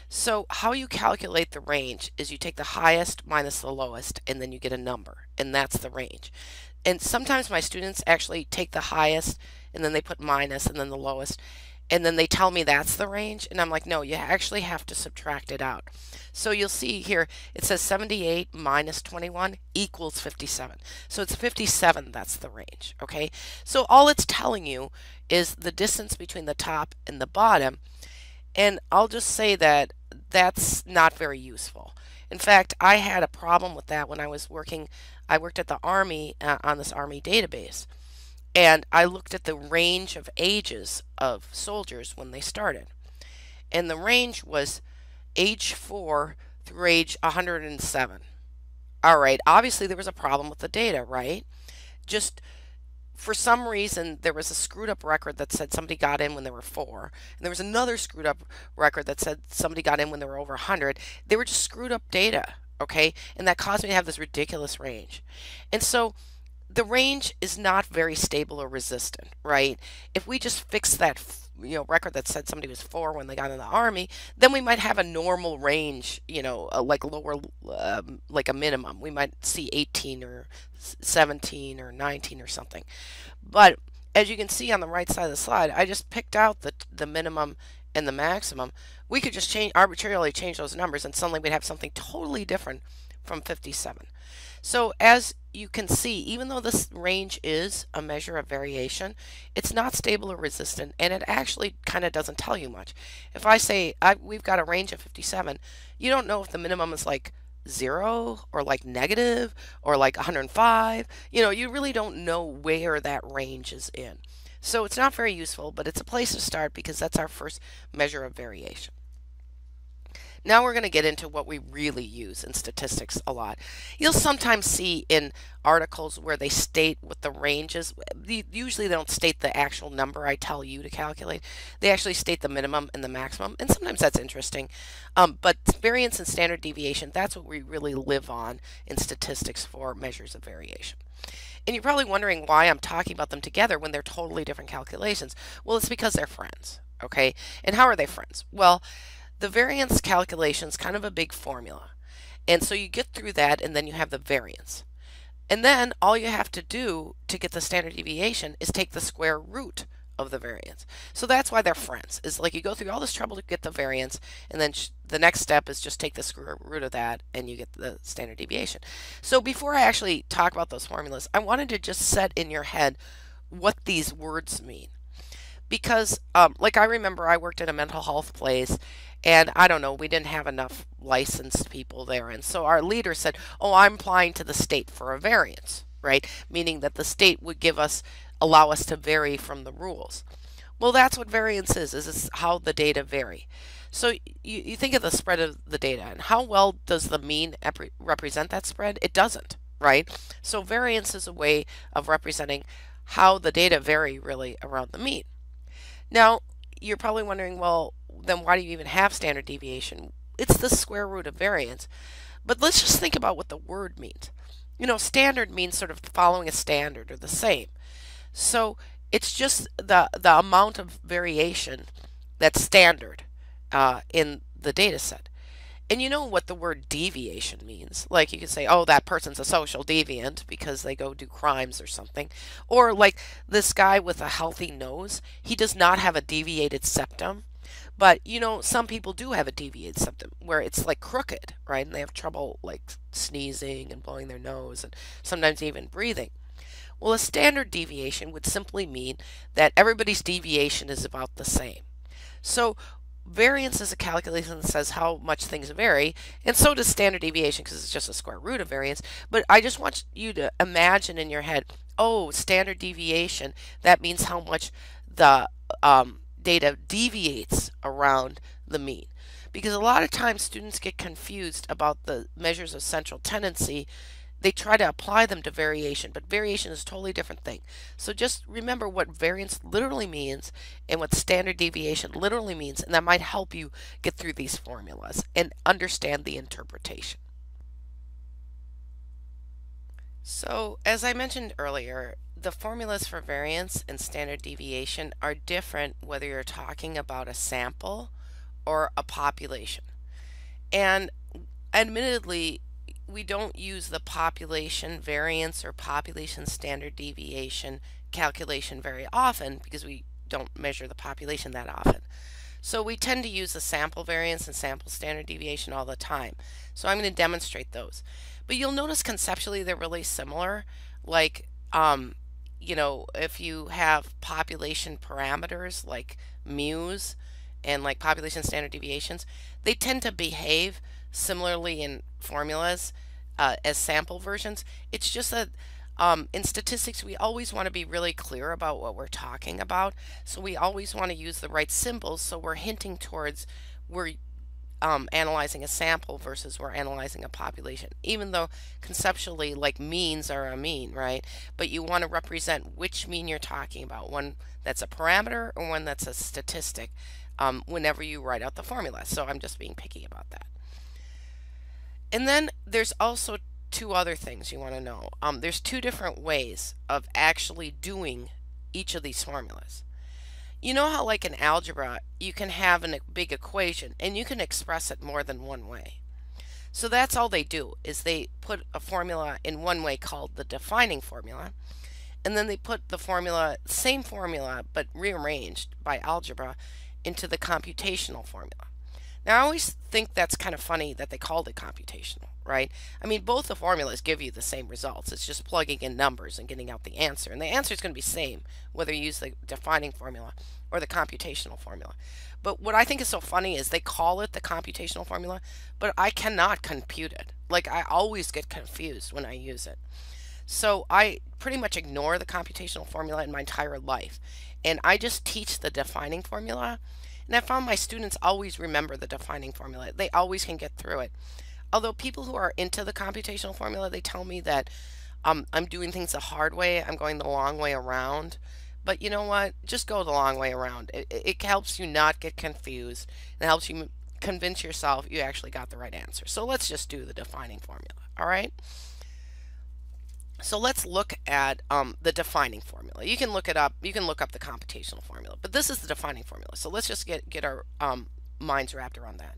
So how you calculate the range is you take the highest minus the lowest, and then you get a number, and that's the range. And sometimes my students actually take the highest, and then they put minus, and then the lowest, and then they tell me that's the range, and I'm like, no, you actually have to subtract it out. So you'll see here, it says 78 minus 21 equals 57. So it's 57, that's the range, okay? So all it's telling you is the distance between the top and the bottom, and I'll just say that that's not very useful. In fact, I had a problem with that when I was working. I worked at the Army on this Army database. And I looked at the range of ages of soldiers when they started. And the range was age 4 through age 107. All right, obviously there was a problem with the data, right? Just for some reason, there was a screwed up record that said somebody got in when there were 4, and there was another screwed up record that said somebody got in when there were over 100. They were just screwed up data, okay? And that caused me to have this ridiculous range. And so the range is not very stable or resistant, right? If we just fix that record that said somebody was 4 when they got in the army, then we might have a normal range, like lower, like a minimum. We might see 18 or 17 or 19 or something. But as you can see on the right side of the slide, I just picked out the minimum and the maximum. We could just arbitrarily change those numbers, and suddenly we'd have something totally different from 57. So as you can see, even though this range is a measure of variation, it's not stable or resistant, and it actually kind of doesn't tell you much. If I say we've got a range of 57, you don't know if the minimum is like 0 or like negative or like 105. You really don't know where that range is in. So it's not very useful, but it's a place to start because that's our first measure of variation. Now we're going to get into what we really use in statistics a lot. You'll sometimes see in articles where they state what the range is. Usually they don't state the actual number I tell you to calculate. They actually state the minimum and the maximum, and sometimes that's interesting. But variance and standard deviation, that's what we really live on in statistics for measures of variation. And you're probably wondering why I'm talking about them together when they're totally different calculations. Well, it's because they're friends, okay? And how are they friends? Well, the variance calculation is kind of a big formula. And so you get through that, and then you have the variance. And then all you have to do to get the standard deviation is take the square root of the variance. So that's why they're friends. Is like you go through all this trouble to get the variance, and then the next step is just take the square root of that, and you get the standard deviation. So before I actually talk about those formulas, I wanted to just set in your head what these words mean. Because like I remember I worked at a mental health place, and I don't know, we didn't have enough licensed people there. And so our leader said, oh, I'm applying to the state for a variance, right? Meaning that the state would allow us to vary from the rules. Well, that's what variance is it's how the data vary. So you think of the spread of the data, and how well does the mean represent that spread? It doesn't, right? So variance is a way of representing how the data vary really around the mean. Now, you're probably wondering, well, then why do you even have standard deviation? It's the square root of variance. But let's just think about what the word means. Standard means sort of following a standard or the same. So it's just the amount of variation that's standard in the data set. And you know what the word deviation means. Like you can say, oh, that person's a social deviant because they go do crimes or something. Or like this guy with a healthy nose, he does not have a deviated septum. But some people do have a deviated septum where it's like crooked, right? And they have trouble like sneezing and blowing their nose and sometimes even breathing. Well, a standard deviation would simply mean that everybody's deviation is about the same. So variance is a calculation that says how much things vary, and so does standard deviation because it's just a square root of variance. But I just want you to imagine in your head, oh, standard deviation, that means how much the data deviates around the mean. Because a lot of times students get confused about the measures of central tendency. They try to apply them to variation, but variation is a totally different thing. So just remember what variance literally means and what standard deviation literally means, and that might help you get through these formulas and understand the interpretation. So as I mentioned earlier, the formulas for variance and standard deviation are different whether you're talking about a sample or a population. And admittedly, we don't use the population variance or population standard deviation calculation very often because we don't measure the population that often. So we tend to use the sample variance and sample standard deviation all the time. So I'm going to demonstrate those. But you'll notice conceptually they're really similar. Like, if you have population parameters like mu's and like population standard deviations, they tend to behave similarly in formulas as sample versions. It's just that in statistics we always want to be really clear about what we're talking about, so we always want to use the right symbols, so we're hinting towards we're analyzing a sample versus we're analyzing a population, even though conceptually, like, means are a mean, right? But you want to represent which mean you're talking about, one that's a parameter or one that's a statistic, whenever you write out the formula. So I'm just being picky about that. And then there's also two other things you want to know. There's two different ways of actually doing each of these formulas. You know how, like in algebra, you can have a big equation and you can express it more than one way. So that's all they do, is they put a formula in one way called the defining formula, and then they put the formula, same formula but rearranged by algebra, into the computational formula. Now, I always think that's kind of funny that they called it computational, right? I mean, both the formulas give you the same results. It's just plugging in numbers and getting out the answer. And the answer is going to be the same whether you use the defining formula or the computational formula. But what I think is so funny is they call it the computational formula, but I cannot compute it. Like, I always get confused when I use it. So I pretty much ignore the computational formula in my entire life. And I just teach the defining formula. And I found my students always remember the defining formula. They always can get through it. Although people who are into the computational formula, they tell me that I'm doing things the hard way. I'm going the long way around. But you know what? Just go the long way around. It helps you not get confused. It helps you convince yourself you actually got the right answer. So let's just do the defining formula. All right? So let's look at the defining formula. You can look it up. You can look up the computational formula, but this is the defining formula. So let's just get our minds wrapped around that.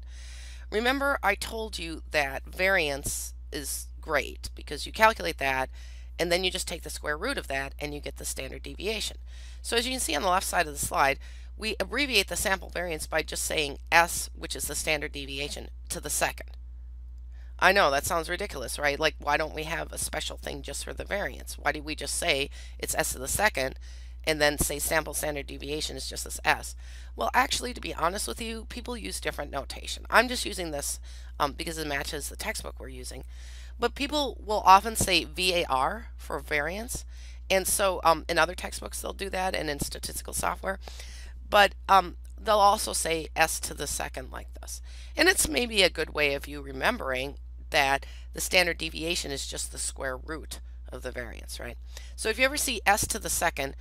Remember, I told you that variance is great because you calculate that, and then you just take the square root of that, and you get the standard deviation. So as you can see on the left side of the slide, we abbreviate the sample variance by just saying S, which is the standard deviation, to the second. I know that sounds ridiculous, right? Like, why don't we have a special thing just for the variance? Why do we just say it's S to the second and then say sample standard deviation is just this S? Well, actually, to be honest with you, people use different notation. I'm just using this because it matches the textbook we're using. But people will often say VAR for variance. And so in other textbooks, they'll do that, and in statistical software. But they'll also say S to the second like this. And it's maybe a good way of you remembering that the standard deviation is just the square root of the variance, right? So if you ever see S to the second,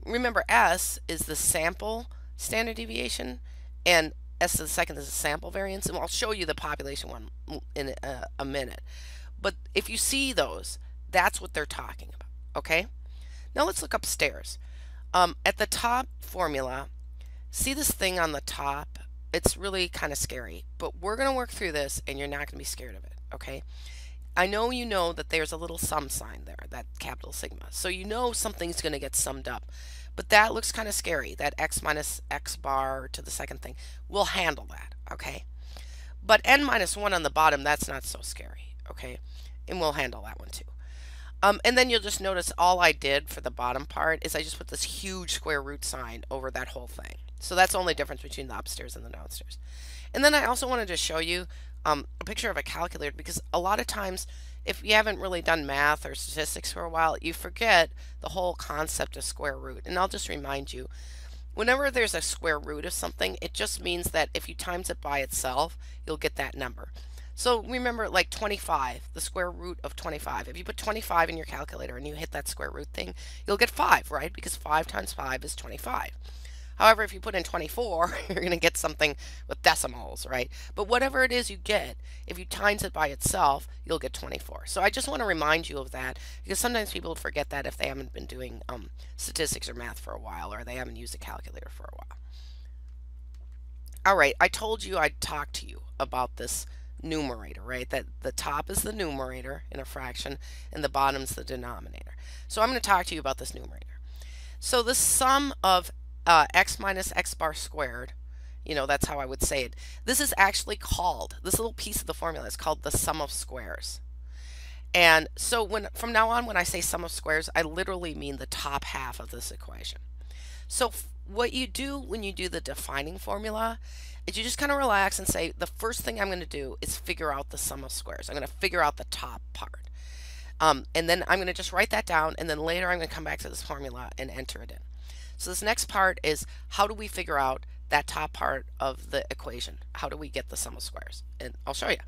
remember S is the sample standard deviation, and S to the second is the sample variance, and I'll show you the population one in a minute. But if you see those, that's what they're talking about, okay? Now let's look upstairs. At the top formula, see this thing on the top? It's really kind of scary, but we're going to work through this and you're not going to be scared of it, okay? I know you know that there's a little sum sign there, that capital sigma. So you know something's going to get summed up. But that looks kind of scary, that x minus x bar to the second thing. We'll handle that, okay? But n minus 1 on the bottom, that's not so scary, okay? And we'll handle that one too. And then you'll just notice all I did for the bottom part is I just put this huge square root sign over that whole thing. So that's the only difference between the upstairs and the downstairs. And then I also wanted to show you a picture of a calculator, because a lot of times if you haven't really done math or statistics for a while, you forget the whole concept of square root. And I'll just remind you, whenever there's a square root of something, it just means that if you times it by itself, you'll get that number. So remember, like 25, the square root of 25. If you put 25 in your calculator and you hit that square root thing, you'll get 5, right? Because 5 times 5 is 25. However, if you put in 24, you're going to get something with decimals, right? But whatever it is you get, if you times it by itself, you'll get 24. So I just want to remind you of that, because sometimes people forget that if they haven't been doing statistics or math for a while, or they haven't used a calculator for a while. All right, I told you I'd talk to you about this numerator, right? That the top is the numerator in a fraction and the bottom's the denominator. So I'm going to talk to you about this numerator. So the sum of x minus x bar squared, you know, that's how I would say it. This is actually called, this little piece of the formula is called the sum of squares. And so from now on, when I say sum of squares, I literally mean the top half of this equation. So what you do when you do the defining formula is you just kind of relax and say, the first thing I'm going to do is figure out the sum of squares. I'm going to figure out the top part. And then I'm going to just write that down, and then later I'm going to come back to this formula and enter it in. So this next part is, how do we figure out that top part of the equation. How do we get the sum of squares? And I'll show you.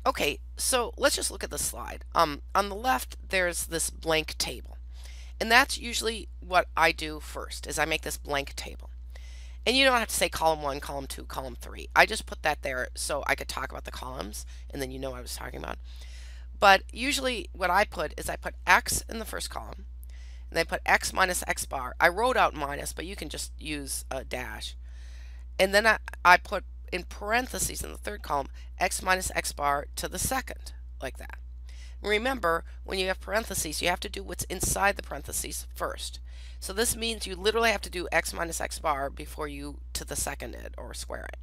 Okay, so let's just look at the slide. On the left, there's this blank table. And that's usually what I do first, is I make this blank table. And you don't have to say column 1, column 2, column 3. I just put that there so I could talk about the columns, and then you know what I was talking about. But usually what I put is I put x in the first column, and I put x minus x bar. I wrote out minus, but you can just use a dash. And then I put in parentheses in the third column x minus x bar to the second, like that. Remember, when you have parentheses, you have to do what's inside the parentheses first. So this means you literally have to do x minus x bar before you to the second it or square it.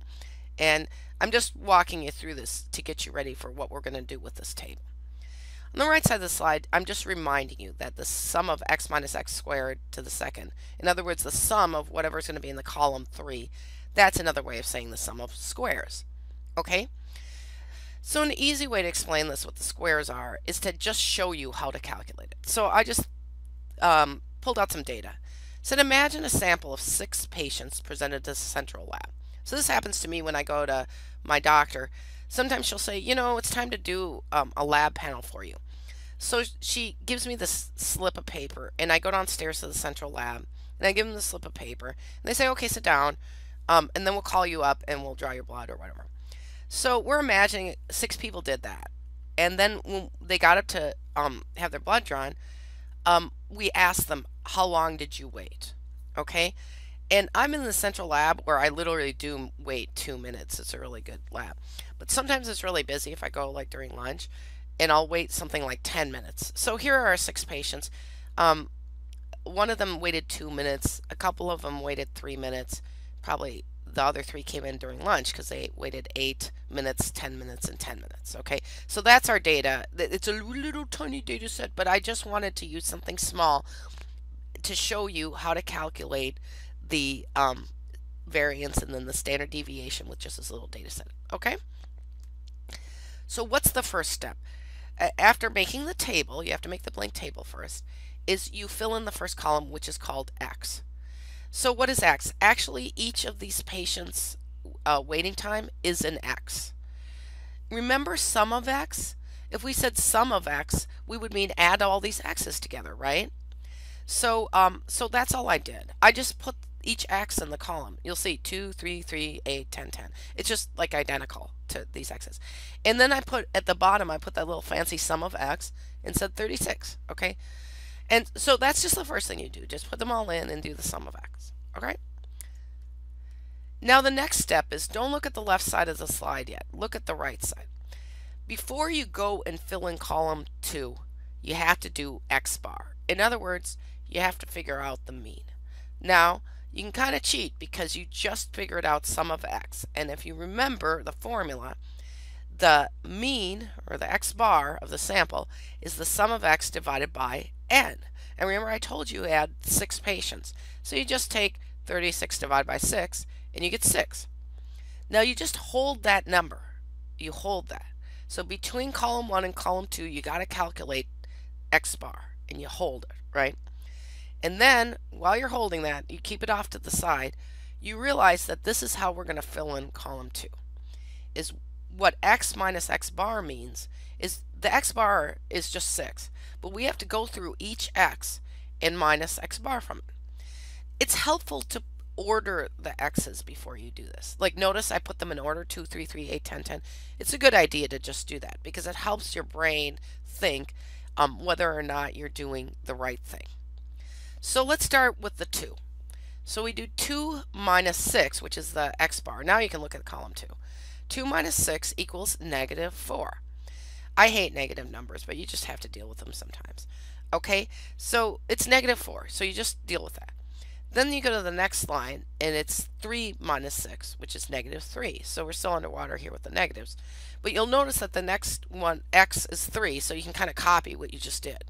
And I'm just walking you through this to get you ready for what we're going to do with this table. On the right side of the slide, I'm just reminding you that the sum of x minus x squared to the second, in other words, the sum of whatever is going to be in the column 3, that's another way of saying the sum of squares. Okay? So an easy way to explain this, what the squares are, is to just show you how to calculate it. So I just pulled out some data. So imagine a sample of 6 patients presented to the central lab. So this happens to me when I go to my doctor. Sometimes she'll say, you know, it's time to do a lab panel for you. So she gives me this slip of paper, and I go downstairs to the central lab, and I give them the slip of paper, and they say, okay, sit down, and then we'll call you up and we'll draw your blood or whatever. So we're imagining 6 people did that, and then when they got up to have their blood drawn, we asked them, how long did you wait? Okay, and I'm in the central lab where I literally do wait 2 minutes. It's a really good lab, but sometimes it's really busy if I go like during lunch, and I'll wait something like 10 minutes. So here are our 6 patients. One of them waited 2 minutes, a couple of them waited 3 minutes, probably the other 3 came in during lunch because they waited 8 minutes, 10 minutes, and 10 minutes. Okay, so that's our data. It's a little tiny data set, but I just wanted to use something small to show you how to calculate the variance and then the standard deviation with just this little data set. Okay, so what's the first step? After making the table, you have to make the blank table first, is you fill in the first column, which is called x. So what is x? Actually, each of these patients' waiting time is an x. Remember sum of x? If we said sum of x, we would mean add all these x's together, right? So so that's all I did. I just put each x in the column. You'll see 2, 3, 3, 8, 10, 10. It's just like identical to these x's. And then I put at the bottom, I put that little fancy sum of x and said 36. Okay? And so that's just the first thing you do. Just put them all in and do the sum of x. Okay? Now the next step is don't look at the left side of the slide yet. Look at the right side. Before you go and fill in column 2, you have to do x bar. In other words, you have to figure out the mean. Now, you can kind of cheat because you just figured out sum of x. And if you remember the formula, the mean, or the x bar of the sample, is the sum of x divided by n. And remember I told you had 6 patients. So you just take 36 divided by 6, and you get 6. Now you just hold that number. You hold that. So between column 1 and column 2, you got to calculate x bar, and you hold it, right? And then, while you're holding that, you keep it off to the side, you realize that this is how we're going to fill in column 2. Is what x minus x bar means is the x bar is just 6, but we have to go through each x and minus x bar from it. It's helpful to order the x's before you do this. Like notice I put them in order 2, 3, 3, 8, 10, 10. It's a good idea to just do that because it helps your brain think whether or not you're doing the right thing. So let's start with the 2. So we do 2 minus 6, which is the x bar. Now you can look at column 2. 2 minus 6 equals negative 4. I hate negative numbers, but you just have to deal with them sometimes. Okay, so it's negative 4, so you just deal with that. Then you go to the next line, and it's 3 minus 6, which is negative 3. So we're still underwater here with the negatives. But you'll notice that the next one, x, is 3, so you can kind of copy what you just did.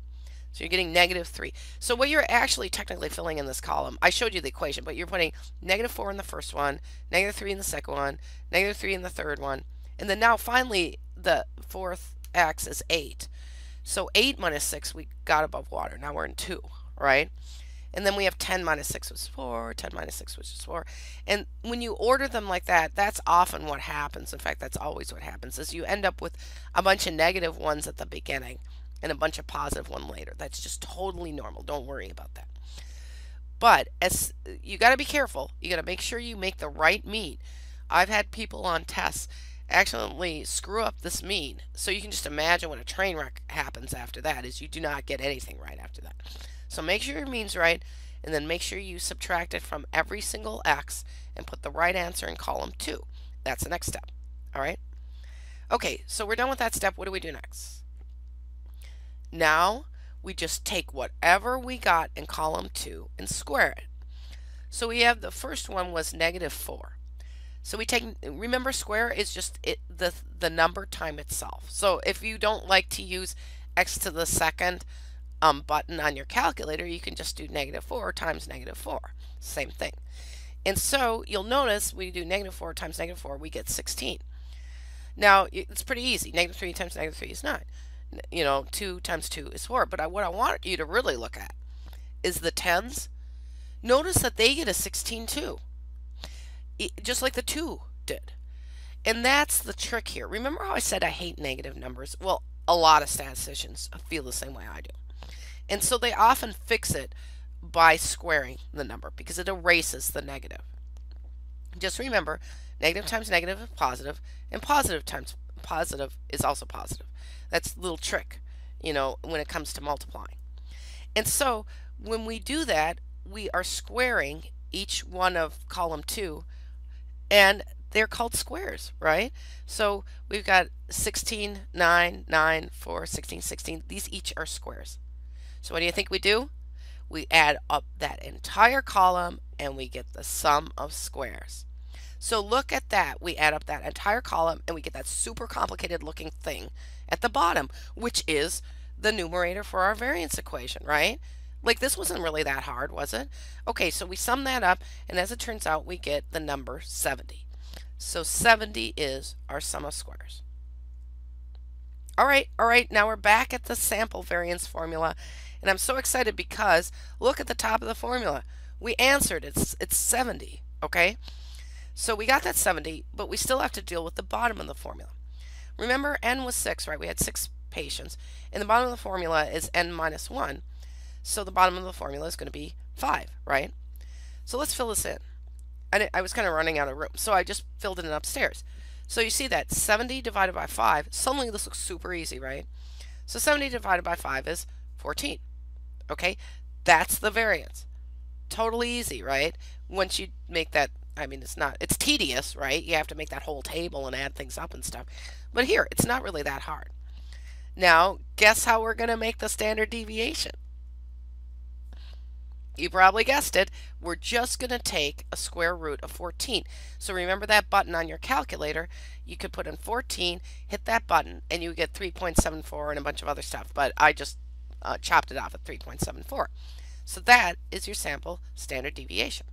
So you're getting negative 3. So what you're actually technically filling in this column, I showed you the equation, but you're putting negative 4 in the first one, negative 3 in the second one, negative 3 in the third one, and then now finally the fourth x is 8. So 8 minus 6 we got above water. Now we're in 2, right? And then we have 10 minus 6, which is 4, 10 minus 6, which is 4. And when you order them like that, that's often what happens. In fact, that's always what happens, is you end up with a bunch of negative ones at the beginning and a bunch of positive one later. That's just totally normal. Don't worry about that. But as you got to be careful, you got to make sure you make the right mean. I've had people on tests accidentally screw up this mean. So you can just imagine what a train wreck happens after that, is you do not get anything right after that. So make sure your mean's right, and then make sure you subtract it from every single x and put the right answer in column 2. That's the next step. All right? Okay, so we're done with that step. What do we do next? Now we just take whatever we got in column 2 and square it. So we have the first one was negative 4. So we take, remember, square is just the number time itself. So if you don't like to use x to the second button on your calculator, you can just do negative 4 times negative 4. Same thing. And so you'll notice we do negative 4 times negative 4, we get 16. Now it's pretty easy. Negative 3 times negative 3 is 9. 2 times 2 is 4. But what I want you to really look at is the tens. Notice that they get a 16 too, just like the 2 did. And that's the trick here. Remember how I said I hate negative numbers? Well, a lot of statisticians feel the same way I do. And so they often fix it by squaring the number because it erases the negative. Just remember, negative times negative is positive, and positive times positive is also positive. That's a little trick, when it comes to multiplying. And so when we do that, we are squaring each one of column 2, and they're called squares, right? So we've got 16, 9, 9, 4, 16, 16. These each are squares. So what do you think we do? We add up that entire column and we get the sum of squares. So look at that. We add up that entire column and we get that super complicated looking thing at the bottom, which is the numerator for our variance equation, right? Like, this wasn't really that hard, was it? Okay, so we sum that up, and as it turns out, we get the number 70. So 70 is our sum of squares. All right, now we're back at the sample variance formula, and I'm so excited because look at the top of the formula. We answered, it's 70, okay? So we got that 70, but we still have to deal with the bottom of the formula. Remember, n was 6, right? We had 6 patients, and the bottom of the formula is n minus 1. So the bottom of the formula is going to be 5, right? So let's fill this in. I was kind of running out of room, so I just filled it in upstairs. So you see that 70 divided by 5, suddenly this looks super easy, right? So 70 divided by 5 is 14, okay? That's the variance. Totally easy, right? Once you make that, it's tedious, right? You have to make that whole table and add things up and stuff. But here, it's not really that hard. Now, guess how we're going to make the standard deviation? You probably guessed it. We're just going to take a square root of 14. So remember that button on your calculator. You could put in 14, hit that button, and you get 3.74 and a bunch of other stuff. But I just chopped it off at 3.74. So that is your sample standard deviation.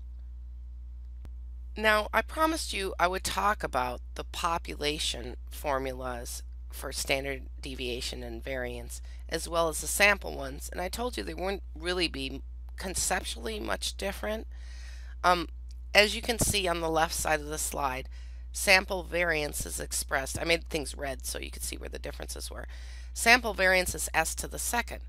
Now, I promised you I would talk about the population formulas for standard deviation and variance, as well as the sample ones. And I told you they wouldn't really be conceptually much different. As you can see on the left side of the slide, sample variance is expressed. I made things red so you could see where the differences were. Sample variance is s to the second,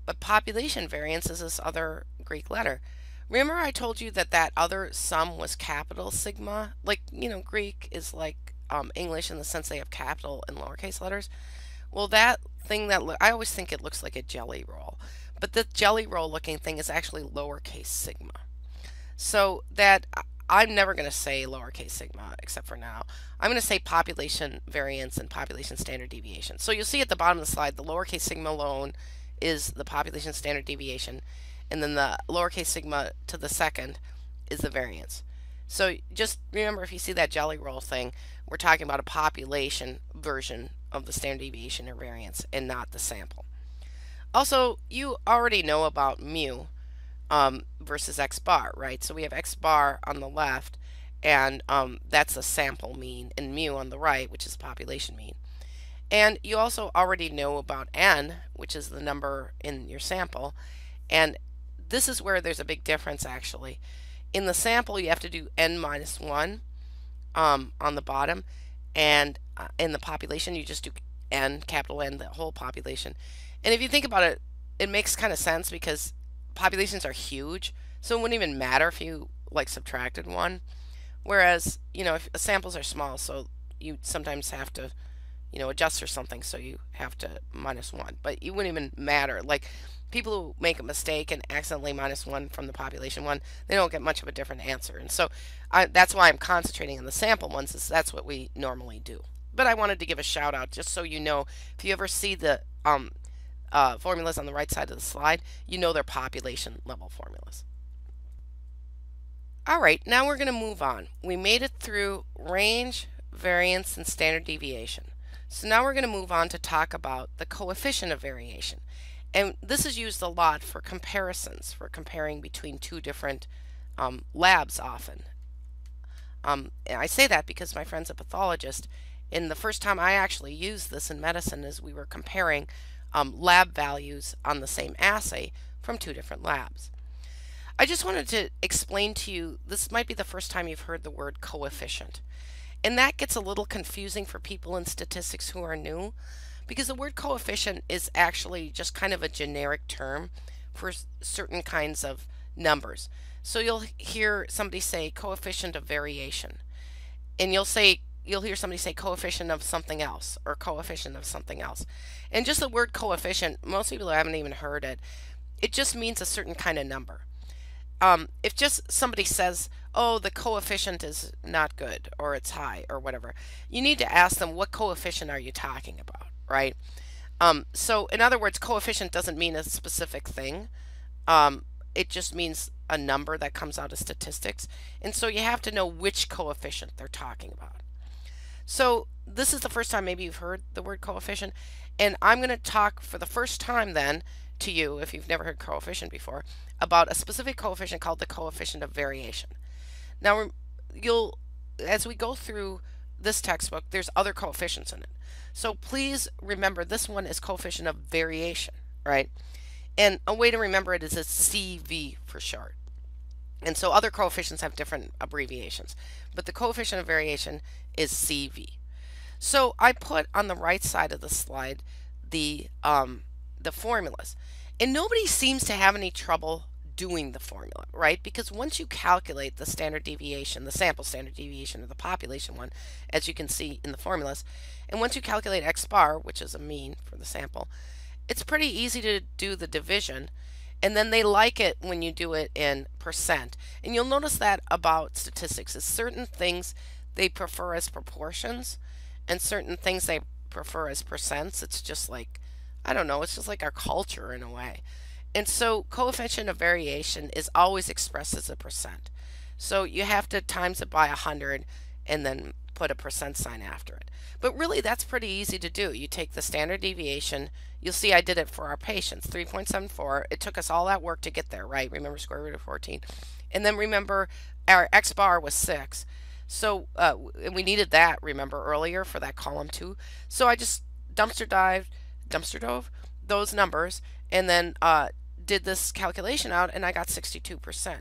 but population variance is this other Greek letter. Remember I told you that that other sum was capital sigma? Like, Greek is like English in the sense they have capital and lowercase letters. Well, that thing I always think it looks like a jelly roll. But the jelly roll looking thing is actually lowercase sigma. So that I'm never going to say lowercase sigma except for now. I'm going to say population variance and population standard deviation. So you'll see at the bottom of the slide the lowercase sigma alone is the population standard deviation, and then the lowercase sigma to the second is the variance. So just remember, if you see that jelly roll thing, we're talking about a population version of the standard deviation or variance and not the sample. Also, you already know about mu versus x bar, right? So we have x bar on the left, and that's a sample mean, and mu on the right, which is a population mean. And you also already know about n, which is the number in your sample, and this is where there's a big difference actually. In the sample, you have to do n minus 1 on the bottom, and in the population, you just do n, capital N, the whole population. And if you think about it, it makes kind of sense because populations are huge, so it wouldn't even matter if you like subtracted one. Whereas, if samples are small, so you sometimes have to, adjust or something, so you have to minus 1. But it wouldn't even matter. Like, people who make a mistake and accidentally minus 1 from the population one, they don't get much of a different answer. And so that's why I'm concentrating on the sample ones, is that's what we normally do. But I wanted to give a shout out just so you know, if you ever see the formulas on the right side of the slide, they're population level formulas. All right, now we're going to move on. We made it through range, variance, and standard deviation. So now we're going to move on to talk about the coefficient of variation. And this is used a lot for comparisons, for comparing between two different labs often. And I say that because my friend's a pathologist, and the first time I actually used this in medicine is we were comparing lab values on the same assay from two different labs. I just wanted to explain to you, this might be the first time you've heard the word coefficient. And that gets a little confusing for people in statistics who are new, because the word coefficient is actually just kind of a generic term for certain kinds of numbers. So you'll hear somebody say coefficient of variation, and you'll hear somebody say coefficient of something else or coefficient of something else. And just the word coefficient, most people haven't even heard it. It just means a certain kind of number. If just somebody says, oh, the coefficient is not good or it's high or whatever, you need to ask them, what coefficient are you talking about, right? So in other words, coefficient doesn't mean a specific thing. It just means a number that comes out of statistics. And so you have to know which coefficient they're talking about. So this is the first time maybe you've heard the word coefficient. And I'm going to talk for the first time then to you, if you've never heard coefficient before, about a specific coefficient called the coefficient of variation. Now, as we go through this textbook, there's other coefficients in it. So please remember this one is coefficient of variation, right? And a way to remember it is it's CV for short. And so other coefficients have different abbreviations, but the coefficient of variation is CV. So I put on the right side of the slide the formulas, and nobody seems to have any trouble doing the formula, right? Because once you calculate the standard deviation, the sample standard deviation of the population one, as you can see in the formulas, and once you calculate x bar, which is a mean for the sample, it's pretty easy to do the division. And then they like it when you do it in percent. And you'll notice that about statistics is certain things they prefer as proportions and certain things they prefer as percents. It's just like, I don't know, it's just like our culture in a way. And so coefficient of variation is always expressed as a percent. So you have to times it by 100 and then put a percent sign after it. But really that's pretty easy to do. You take the standard deviation, you'll see I did it for our patients, 3.74. It took us all that work to get there, right? Remember square root of 14. And then remember our x bar was 6. So we needed that, remember, earlier for that column 2. So I just dumpster dove those numbers and then did this calculation out, and I got 62%.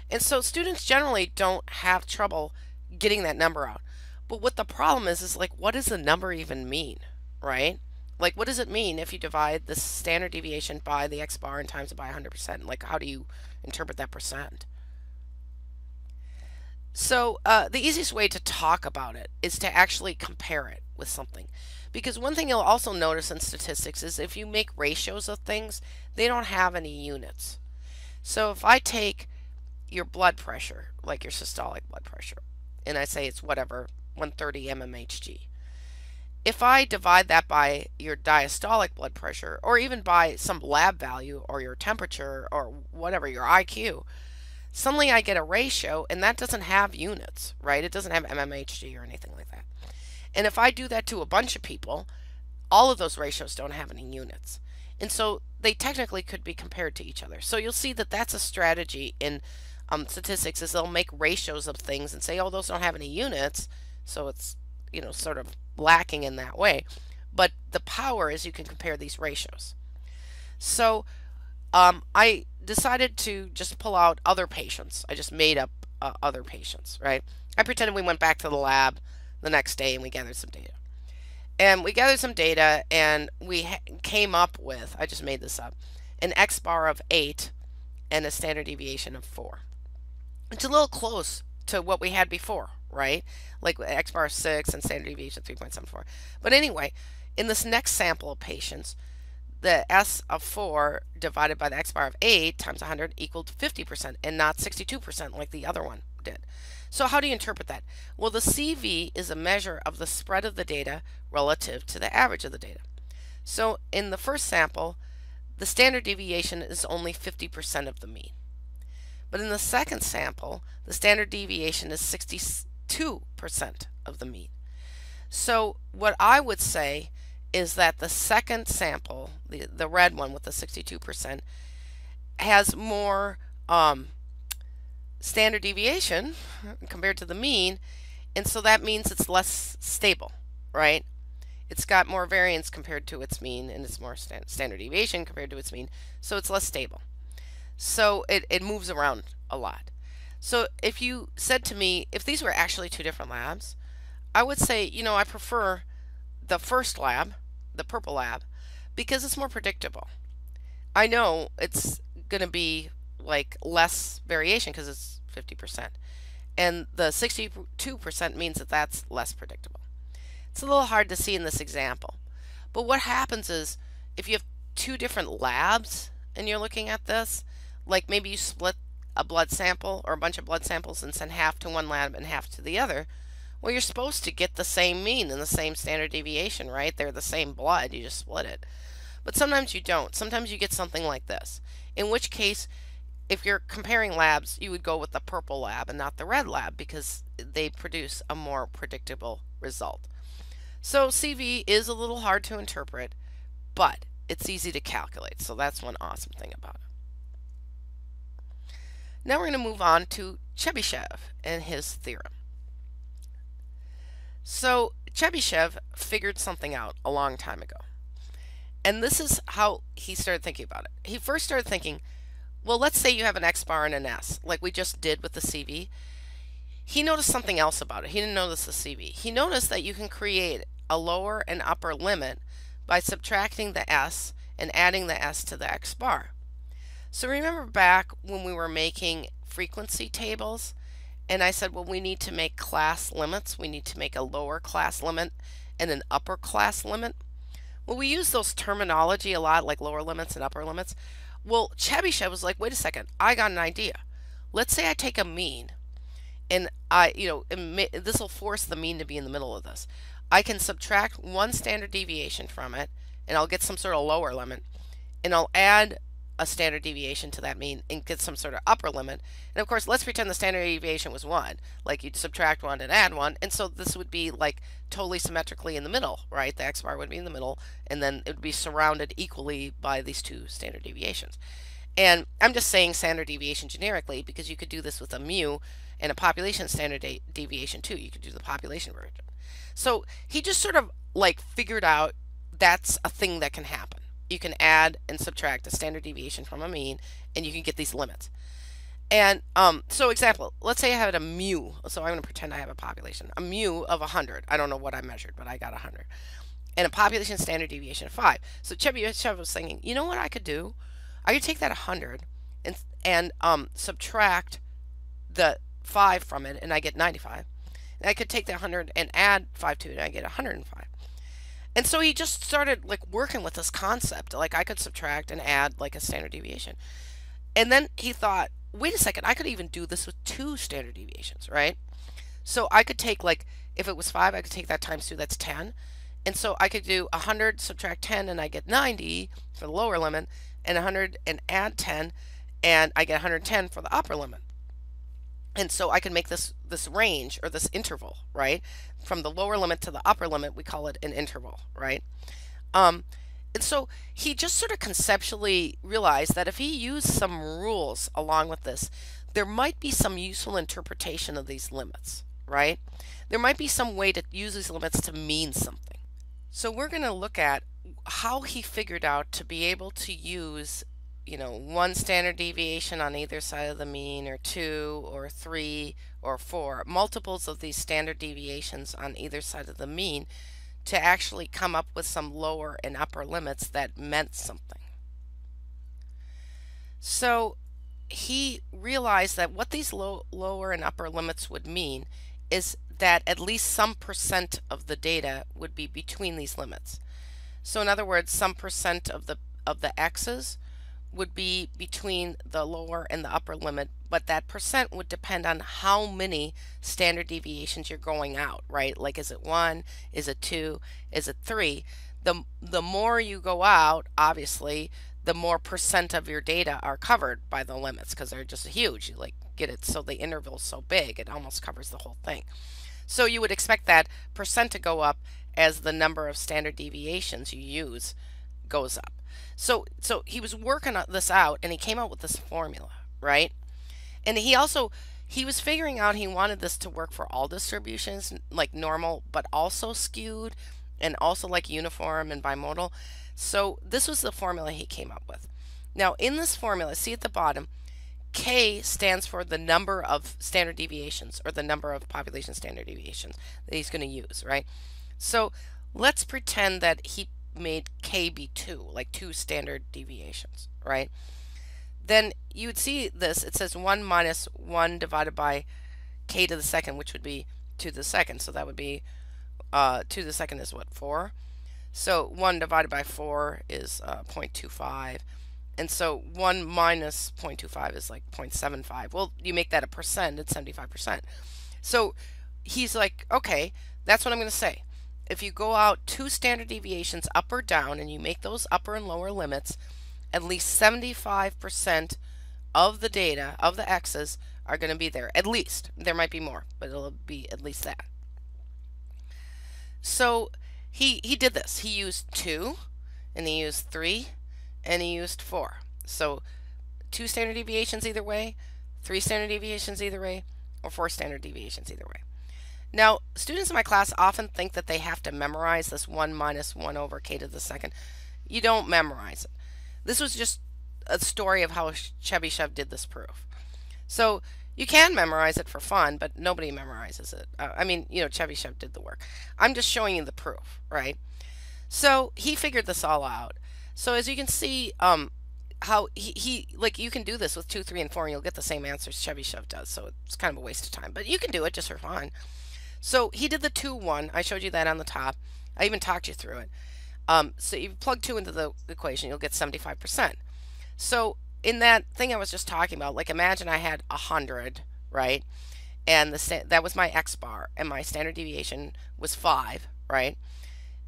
And so students generally don't have trouble getting that number out. But what the problem is like, what does the number even mean, right? Like, what does it mean if you divide the standard deviation by the x bar and times it by 100%? Like, how do you interpret that percent? So the easiest way to talk about it is to actually compare it with something. Because one thing you'll also notice in statistics is if you make ratios of things, they don't have any units. So if I take your blood pressure, like your systolic blood pressure, and I say it's whatever, 130 mmHg. If I divide that by your diastolic blood pressure, or even by some lab value, or your temperature, or whatever, your IQ, suddenly I get a ratio, and that doesn't have units, right? It doesn't have mmHg or anything like that. And if I do that to a bunch of people, all of those ratios don't have any units. And so they technically could be compared to each other. So you'll see that that's a strategy in statistics, is they'll make ratios of things and say, oh, those don't have any units. So it's, sort of lacking in that way. But the power is you can compare these ratios. So I decided to just pull out other patients. I just made up other patients, right? I pretended we went back to the lab the next day and we gathered some data. And we gathered some data and we came up with, I just made this up, an X bar of 8 and a standard deviation of 4. It's a little close to what we had before, right? Like X bar 6 and standard deviation 3.74. But anyway, in this next sample of patients, the S of 4 divided by the X bar of 8 times 100 equaled 50% and not 62% like the other one did. So how do you interpret that? Well, the CV is a measure of the spread of the data relative to the average of the data. So in the first sample, the standard deviation is only 50% of the mean. But in the second sample, the standard deviation is 62% of the mean. So what I would say is that the second sample, the red one with the 62%, has more standard deviation compared to the mean, and so that means it's less stable, right? It's got more variance compared to its mean, and it's more standard deviation compared to its mean, so it's less stable. So it moves around a lot. So if you said to me, if these were actually two different labs, I would say, you know, I prefer the first lab, the purple lab, because it's more predictable. I know it's going to be like less variation because it's 50%. And the 62% means that that's less predictable. It's a little hard to see in this example. But what happens is if you have two different labs and you're looking at this, like maybe you split a blood sample or a bunch of blood samples and send half to one lab and half to the other, well, you're supposed to get the same mean and the same standard deviation, right? They're the same blood, you just split it. But sometimes you don't. Sometimes you get something like this, in which case, if you're comparing labs, you would go with the purple lab and not the red lab because they produce a more predictable result. So CV is a little hard to interpret, but it's easy to calculate. So that's one awesome thing about it. Now we're going to move on to Chebyshev and his theorem. So Chebyshev figured something out a long time ago. And this is how he started thinking about it. He first started thinking, well, let's say you have an X bar and an S, like we just did with the CV. He noticed something else about it. He didn't notice the CV. He noticed that you can create a lower and upper limit by subtracting the S and adding the S to the X bar. So remember back when we were making frequency tables, and I said, well, we need to make class limits. We need to make a lower class limit and an upper class limit. Well, we use those terminology a lot, like lower limits and upper limits. Well, Chebyshev was like, wait a second, I got an idea. Let's say I take a mean, and this will force the mean to be in the middle of this. I can subtract one standard deviation from it, and I'll get some sort of lower limit, and I'll add a standard deviation to that mean and get some sort of upper limit. And of course, let's pretend the standard deviation was 1. Like you'd subtract 1 and add 1, and so this would be like totally symmetrically in the middle, right? The X bar would be in the middle, and then it would be surrounded equally by these two standard deviations. And I'm just saying standard deviation generically because you could do this with a mu and a population standard deviation too. You could do the population version. So he just sort of like figured out that's a thing that can happen. You can add and subtract a standard deviation from a mean, and you can get these limits. And so example, let's say I had a mu. So I'm going to pretend I have a population. A mu of 100. I don't know what I measured, but I got 100. And a population standard deviation of 5. So Chebyshev was thinking, you know what I could do? I could take that 100 and subtract the 5 from it, and I get 95. And I could take that 100 and add 5 to it, and I get 105. And so he just started like working with this concept, like I could subtract and add like a standard deviation. And then he thought, wait a second, I could even do this with 2 standard deviations, right? So I could take like, if it was 5, I could take that times 2, that's 10. And so I could do 100 subtract 10 and I get 90 for the lower limit, and 100 and add 10 and I get 110 for the upper limit. And so I can make this range or this interval, right? From the lower limit to the upper limit, we call it an interval, right? And so he just sort of conceptually realized that if he used some rules along with this, there might be some useful interpretation of these limits, right? There might be some way to use these limits to mean something. So we're going to look at how he figured out to be able to use one standard deviation on either side of the mean, or two, or three, or four, multiples of these standard deviations on either side of the mean to actually come up with some lower and upper limits that meant something. So he realized that what these lower and upper limits would mean is that at least some percent of the data would be between these limits. So in other words, some percent of the x's would be between the lower and the upper limit, but that percent would depend on how many standard deviations you're going out, right? Like, is it 1? Is it 2? Is it 3? The more you go out, obviously, the more percent of your data are covered by the limits, because they're just huge. You like get it so the interval's so big, it almost covers the whole thing. So you would expect that percent to go up as the number of standard deviations you use goes up. So he was working this out, and he came out with this formula, right? And he was figuring out he wanted this to work for all distributions, like normal, but also skewed, and also like uniform and bimodal. So this was the formula he came up with. Now in this formula, see at the bottom, K stands for the number of standard deviations, or the number of population standard deviations that he's going to use, right? So let's pretend that he made K be 2, like 2 standard deviations, right? Then you would see this, it says 1 minus 1 divided by K to the second, which would be 2 to the second. So that would be 2 to the second is what, 4? So 1 divided by 4 is 0.25. And so 1 minus 0.25 is like 0.75. Well, you make that a percent, it's 75%. So he's like, okay, that's what I'm going to say. If you go out 2 standard deviations up or down, and you make those upper and lower limits, at least 75% of the data, of the x's, are going to be there. At least. There might be more, but it'll be at least that. So he did this. He used 2, and he used 3, and he used 4. So 2 standard deviations either way, 3 standard deviations either way, or 4 standard deviations either way. Now, students in my class often think that they have to memorize this 1 minus 1 over K to the second. You don't memorize it. This was just a story of how Chebyshev did this proof. So you can memorize it for fun, but nobody memorizes it. I mean, Chebyshev did the work. I'm just showing you the proof, right? So he figured this all out. So as you can see, how he like, you can do this with 2, 3, and 4, and you'll get the same answers Chebyshev does. So it's kind of a waste of time, but you can do it just for fun. So he did the 2, 1. I showed you that on the top. I even talked you through it. So you plug 2 into the equation, you'll get 75%. So in that thing I was just talking about, like, imagine I had 100, right? And that was my x bar, and my standard deviation was 5, right?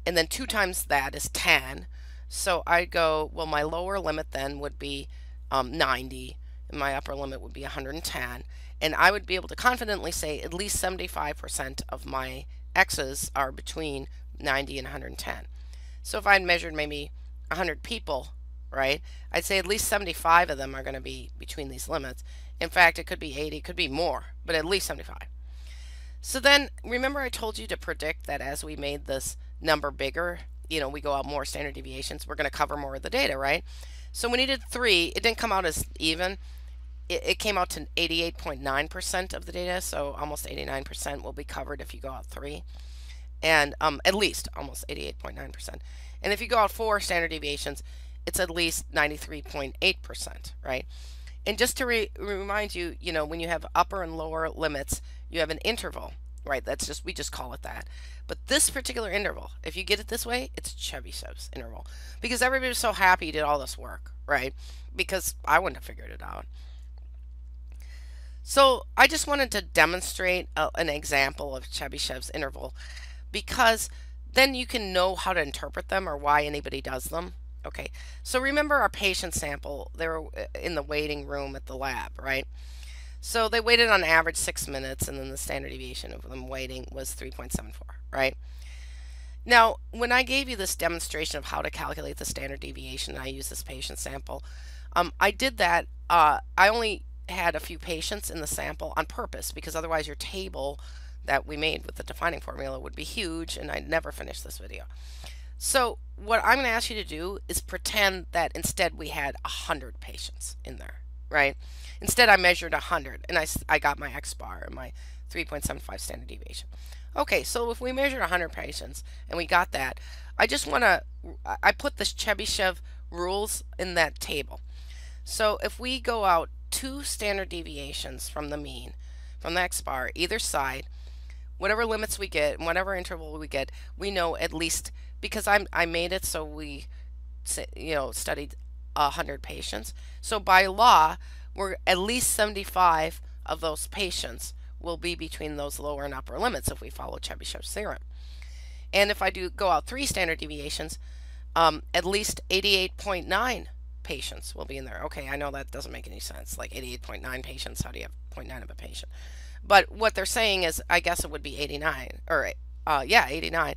And then 2 times that is 10. So I'd go, well, my lower limit then would be 90, and my upper limit would be 110. And I would be able to confidently say at least 75% of my x's are between 90 and 110. So if I measured maybe 100 people, right, I'd say at least 75 of them are going to be between these limits. In fact, it could be 80, it could be more, but at least 75. So then, remember I told you to predict that as we made this number bigger, we go out more standard deviations, we're going to cover more of the data, right? So when he did 3, it didn't come out as even. It came out to 88.9% of the data, so almost 89% will be covered if you go out 3. And at least almost 88.9%. And if you go out 4 standard deviations, it's at least 93.8%, right? And just to remind you, when you have upper and lower limits, you have an interval, right? We just call it that. But this particular interval, if you get it this way, it's Chebyshev's interval. Because everybody was so happy he did all this work, right? Because I wouldn't have figured it out. So I just wanted to demonstrate an example of Chebyshev's interval, because then you can know how to interpret them or why anybody does them. Okay, so remember our patient sample, they were in the waiting room at the lab, right? So they waited on average 6 minutes, and then the standard deviation of them waiting was 3.74, right? Now, when I gave you this demonstration of how to calculate the standard deviation, I used this patient sample. I did that, I only had a few patients in the sample on purpose, because otherwise your table that we made with the defining formula would be huge, and I'd never finish this video. So what I'm going to ask you to do is pretend that instead we had 100 patients in there, right? Instead I measured 100 and I got my X bar and my 3.75 standard deviation. Okay, so if we measured 100 patients and we got that, I just want to, I put the Chebyshev rules in that table. So if we go out 2 standard deviations from the mean, from the X bar, either side, whatever limits we get and whatever interval we get, we know at least, because I made it so we studied 100 patients. So by law, we're at least 75 of those patients will be between those lower and upper limits if we follow Chebyshev's theorem. And if I do go out 3 standard deviations, at least 88.9 patients will be in there. Okay, I know that doesn't make any sense. Like 88.9 patients, how do you have 0.9 of a patient? But what they're saying is, I guess it would be 89, or 89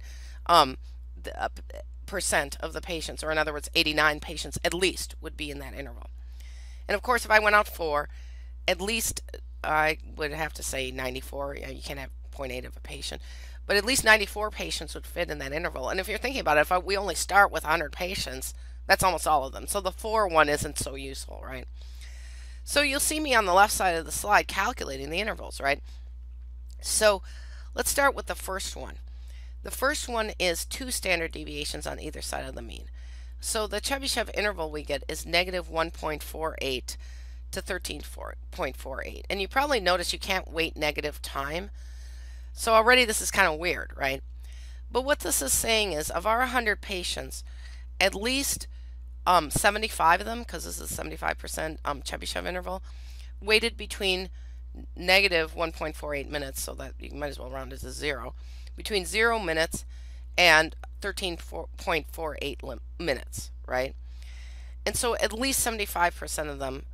percent of the patients, or in other words, 89 patients at least would be in that interval. And of course, if I went out 4, at least I would have to say 94. You can't have 0.8 of a patient, but at least 94 patients would fit in that interval. And if you're thinking about it, if we only start with 100 patients, that's almost all of them. So the 4 one isn't so useful, right? So you'll see me on the left side of the slide calculating the intervals, right? So let's start with the first one. The first one is 2 standard deviations on either side of the mean. So the Chebyshev interval we get is negative 1.48 to 13.48. And you probably notice you can't weight negative time. So already this is kind of weird, right? But what this is saying is, of our 100 patients, at least 75 of them, because this is 75% Chebyshev interval, weighted between negative 1.48 minutes, so that you might as well round it to 0, between 0 minutes and 13.48 minutes, right? And so at least 75% of them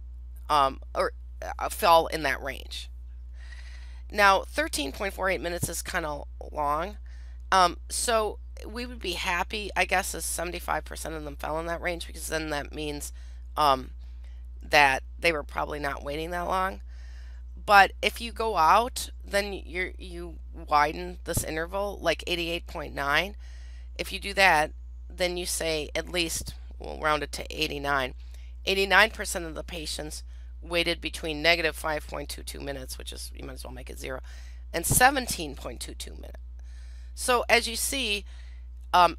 fell in that range. Now 13.48 minutes is kind of long, so we would be happy, I guess, if 75% of them fell in that range, because then that means that they were probably not waiting that long. But if you go out, then you widen this interval, like 88.9. If you do that, then you say at least, we'll round it to 89. 89% of the patients waited between negative 5.22 minutes, which is, you might as well make it 0, and 17.22 minutes. So as you see,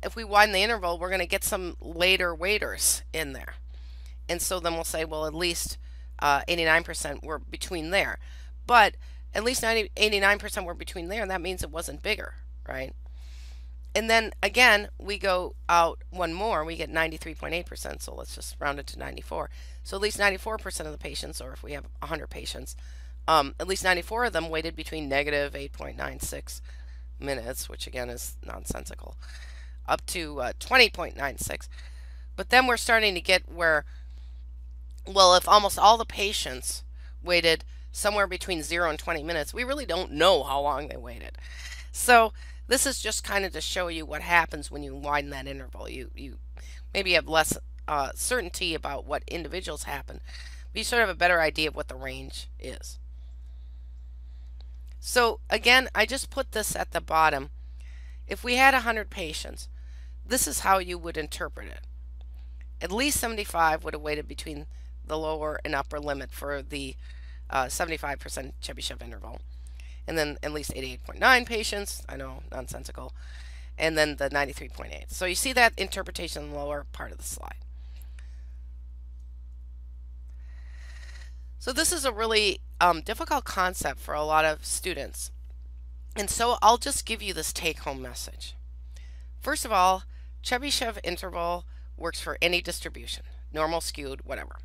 if we widen the interval, we're going to get some later waiters in there. And so then we'll say, well, at least 89% were between there. But at least 89% were between there, and that means it wasn't bigger, right? And then again, we go out one more, we get 93.8%, so let's just round it to 94. So at least 94% of the patients, or if we have 100 patients, at least 94 of them waited between negative 8.96 minutes, which again is nonsensical, up to 20.96. But then we're starting to get where, well, if almost all the patients waited somewhere between 0 and 20 minutes, we really don't know how long they waited. So this is just kind of to show you what happens when you widen that interval. You maybe have less certainty about what individuals happen, but you sort of have a better idea of what the range is. So again, I just put this at the bottom. If we had 100 patients, this is how you would interpret it. At least 75 would have waited between the lower and upper limit for the 75% Chebyshev interval. And then at least 88.9 patients, I know, nonsensical, and then the 93.8. So you see that interpretation in the lower part of the slide. So this is a really difficult concept for a lot of students. And so I'll just give you this take-home message. First of all, Chebyshev interval works for any distribution, normal, skewed, whatever.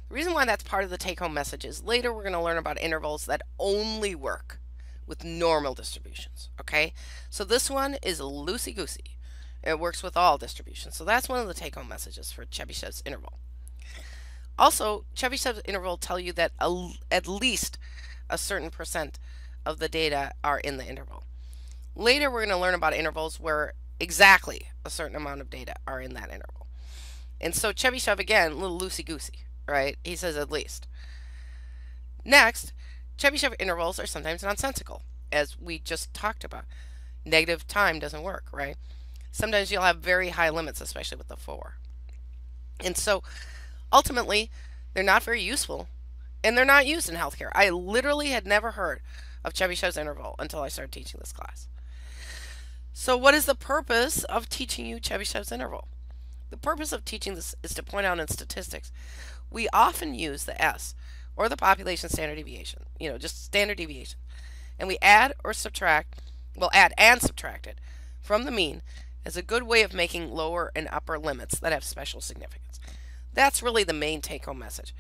The reason why that's part of the take-home message is later we're going to learn about intervals that only work with normal distributions, okay? So this one is loosey-goosey. It works with all distributions. So that's one of the take-home messages for Chebyshev's interval. Also, Chebyshev's interval tell you that at least a certain percent of the data are in the interval. Later we're going to learn about intervals where exactly a certain amount of data are in that interval. And so Chebyshev, again, a little loosey-goosey, right? He says at least. Next, Chebyshev intervals are sometimes nonsensical, as we just talked about. Negative time doesn't work, right? Sometimes you'll have very high limits, especially with the 4. And so ultimately, they're not very useful and they're not used in healthcare. I literally had never heard of Chebyshev's interval until I started teaching this class. So, what is the purpose of teaching you Chebyshev's interval? The purpose of teaching this is to point out in statistics, we often use the S or the population standard deviation, just standard deviation, and we add or subtract, add and subtract it from the mean as a good way of making lower and upper limits that have special significance. That's really the main take-home message.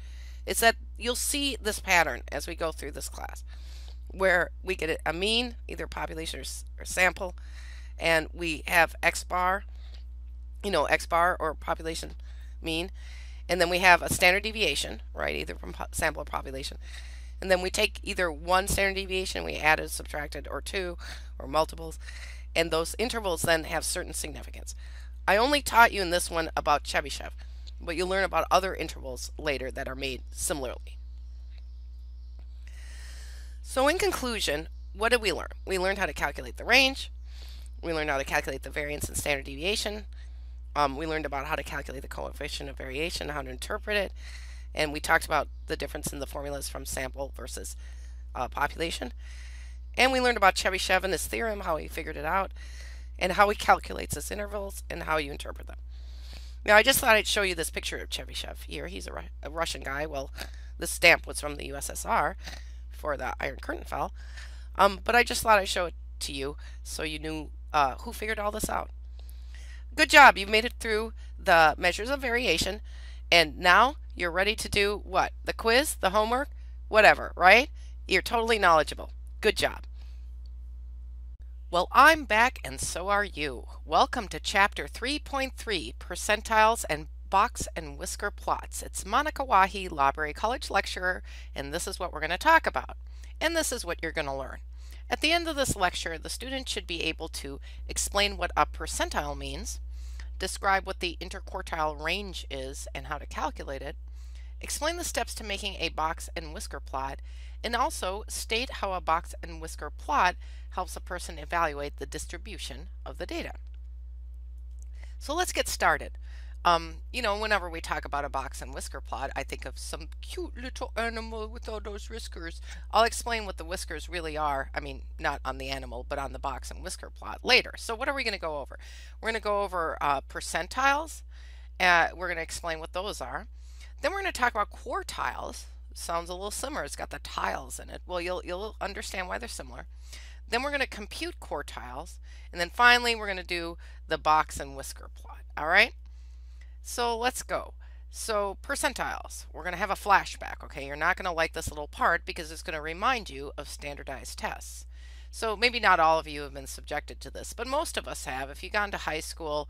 It's that you'll see this pattern as we go through this class, where we get a mean, either population or sample, and we have X bar, X bar or population mean, and then we have a standard deviation, right, either from sample or population. And then we take either one standard deviation, we add it, subtract it, or two, or multiples, and those intervals then have certain significance. I only taught you in this one about Chebyshev, but you'll learn about other intervals later that are made similarly. So in conclusion, what did we learn? We learned how to calculate the range. We learned how to calculate the variance and standard deviation. We learned about how to calculate the coefficient of variation, how to interpret it, and we talked about the difference in the formulas from sample versus population. And we learned about Chebyshev and his theorem, how he figured it out, and how he calculates his intervals and how you interpret them. Now, I just thought I'd show you this picture of Chebyshev here. He's a Russian guy. Well, this stamp was from the USSR before the Iron Curtain fell. But I just thought I'd show it to you so you knew who figured all this out. Good job. You've made it through the measures of variation. And now you're ready to do what? The quiz, the homework, whatever, right? You're totally knowledgeable. Good job. Well, I'm back and so are you. Welcome to Chapter 3.3, Percentiles and Box and Whisker Plots. It's Monica Wahi, Library College lecturer, and this is what we're going to talk about. And this is what you're going to learn. At the end of this lecture, the student should be able to explain what a percentile means, describe what the interquartile range is and how to calculate it, explain the steps to making a box and whisker plot, and also state how a box and whisker plot helps a person evaluate the distribution of the data. So let's get started. Whenever we talk about a box and whisker plot, I think of some cute little animal with all those whiskers. I'll explain what the whiskers really are. I mean, not on the animal, but on the box and whisker plot later. So what are we going to go over? We're going to go over percentiles. We're going to explain what those are. Then we're going to talk about quartiles. Sounds a little similar. It's got the tiles in it. Well, you'll understand why they're similar. Then we're going to compute quartiles. And then finally, we're going to do the box and whisker plot. All right? So let's go. So percentiles, we're going to have a flashback, okay? You're not going to like this little part because it's going to remind you of standardized tests. So maybe not all of you have been subjected to this, but most of us have. If you've gone to high school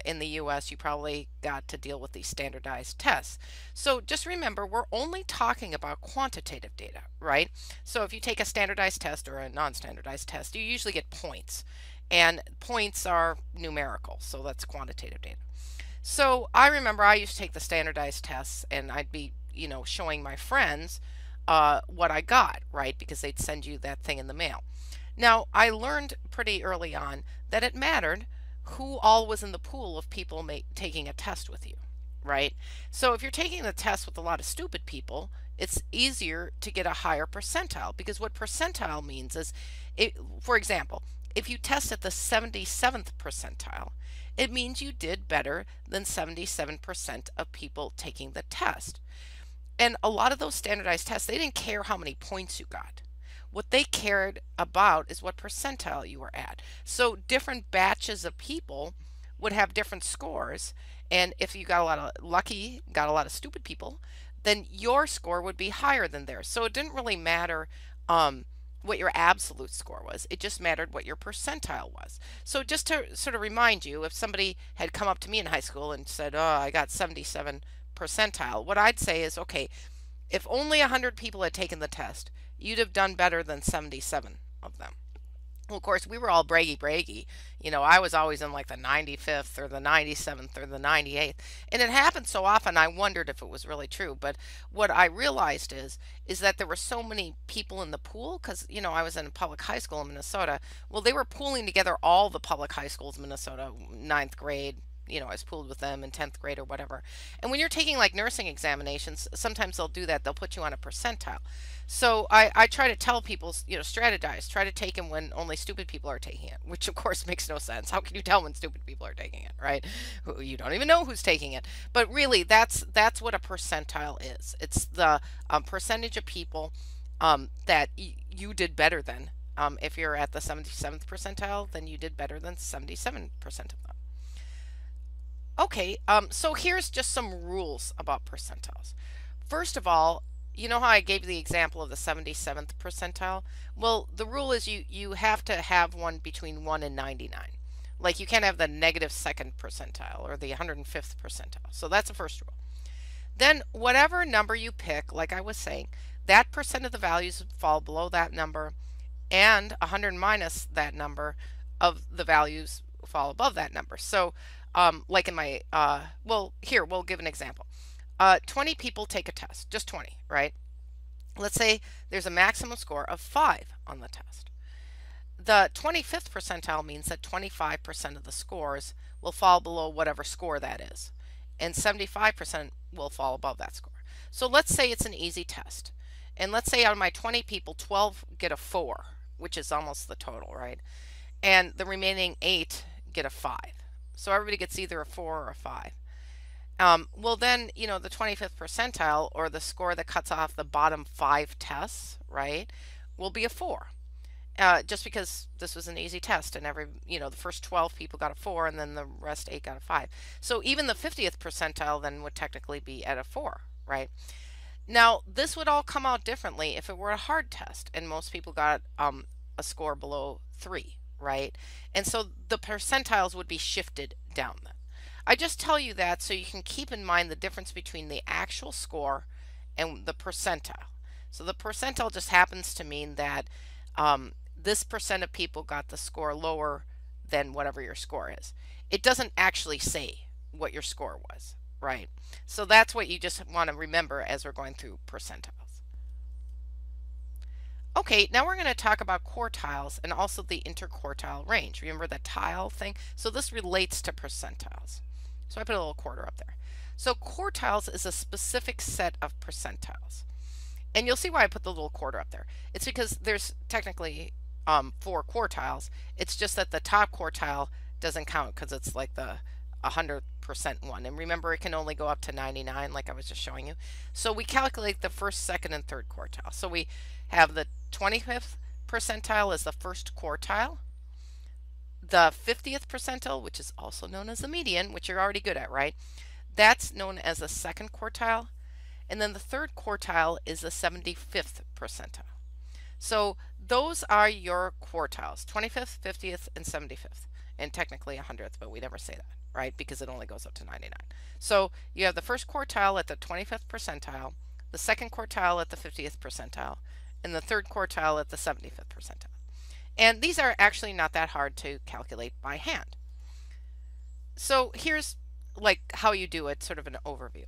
in the US, you probably got to deal with these standardized tests. So just remember, we're only talking about quantitative data, right? So if you take a standardized test or a non-standardized test, you usually get points. And points are numerical, so that's quantitative data. So I remember I used to take the standardized tests and I'd be, showing my friends what I got, right? Because they'd send you that thing in the mail. Now, I learned pretty early on that it mattered who all was in the pool of people taking a test with you, right? So if you're taking the test with a lot of stupid people, it's easier to get a higher percentile because what percentile means is, for example, if you test at the 77th percentile, it means you did better than 77% of people taking the test. And a lot of those standardized tests, they didn't care how many points you got. What they cared about is what percentile you were at. So different batches of people would have different scores. And if you got a lot of lucky, got a lot of stupid people, then your score would be higher than theirs. So it didn't really matter what your absolute score was. It just mattered what your percentile was. So just to sort of remind you, if somebody had come up to me in high school and said, oh, I got 77 percentile, what I'd say is, okay, if only 100 people had taken the test, you'd have done better than 77 of them. Well, of course, we were all braggy. I was always in like the 95th or the 97th or the 98th. And it happened so often, I wondered if it was really true. But what I realized is that there were so many people in the pool because, I was in a public high school in Minnesota. Well, they were pooling together all the public high schools in Minnesota, ninth grade. I was pooled with them in 10th grade or whatever. And when you're taking like nursing examinations, sometimes they'll do that. They'll put you on a percentile. So I try to tell people, strategize, try to take them when only stupid people are taking it, which of course makes no sense. How can you tell when stupid people are taking it, right? You don't even know who's taking it. But really, that's what a percentile is. It's the percentage of people that you did better than. If you're at the 77th percentile, then you did better than 77% of them. Okay, so here's just some rules about percentiles. First of all, you know how I gave you the example of the 77th percentile? Well, the rule is you have to have one between 1 and 99. Like you can't have the negative second percentile or the 105th percentile. So that's the first rule. Then whatever number you pick, like I was saying, that percent of the values fall below that number and 100 minus that number of the values fall above that number. So like in my, well, here, we'll give an example. 20 people take a test, just 20, right? Let's say there's a maximum score of 5 on the test. The 25th percentile means that 25% of the scores will fall below whatever score that is, and 75% will fall above that score. So let's say it's an easy test, and let's say out of my 20 people, 12 get a 4, which is almost the total, right? And the remaining 8 get a 5. So everybody gets either a 4 or a 5. Well, then, the 25th percentile, or the score that cuts off the bottom 5 tests, right, will be a 4. Just because this was an easy test and the first 12 people got a 4 and then the rest 8 got a 5. So even the 50th percentile then would technically be at a 4, right? Now, this would all come out differently if it were a hard test and most people got a score below 3, right? And so the percentiles would be shifted down then. I just tell you that so you can keep in mind the difference between the actual score and the percentile. So the percentile just happens to mean that this percent of people got the score lower than whatever your score is. It doesn't actually say what your score was, right? So that's what you just want to remember as we're going through percentiles. Okay, now we're going to talk about quartiles and also the interquartile range. Remember the tile thing? So this relates to percentiles. So I put a little quarter up there. So quartiles is a specific set of percentiles. And you'll see why I put the little quarter up there. It's because there's technically 4 quartiles. It's just that the top quartile doesn't count because it's like the 100% one. And remember, it can only go up to 99 like I was just showing you. So we calculate the first, second, and third quartile. So we have the 25th percentile as the first quartile. The 50th percentile, which is also known as the median, which you're already good at, right? That's known as the second quartile. And then the third quartile is the 75th percentile. So those are your quartiles, 25th, 50th, and 75th. And technically 100th, but we never say that, right? Because it only goes up to 99. So you have the first quartile at the 25th percentile, the second quartile at the 50th percentile, and the third quartile at the 75th percentile. And these are actually not that hard to calculate by hand. So here's like how you do it, sort of an overview.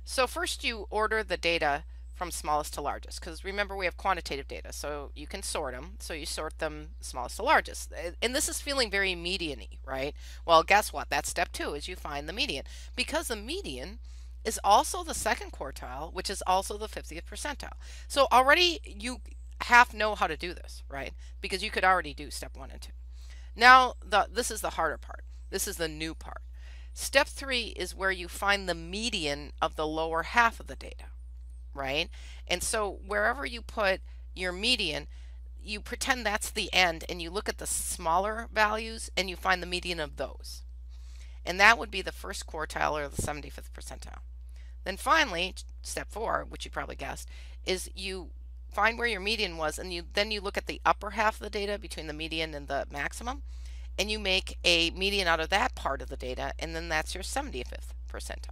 So first you order the data from smallest to largest, because remember we have quantitative data, so you can sort them. So you sort them smallest to largest. And this is feeling very median-y, right? Well, guess what? That's step 2, is you find the median. Because the median is also the second quartile, which is also the 50th percentile. So already you half know how to do this, right? Because you could already do step 1 and 2. Now, this is the harder part. This is the new part. Step 3 is where you find the median of the lower half of the data, right? And so wherever you put your median, you pretend that's the end and you look at the smaller values and you find the median of those. And that would be the first quartile or the 75th percentile. Then finally, step 4, which you probably guessed, is you find where your median was, and then you look at the upper half of the data between the median and the maximum, and you make a median out of that part of the data, and then that's your 75th percentile.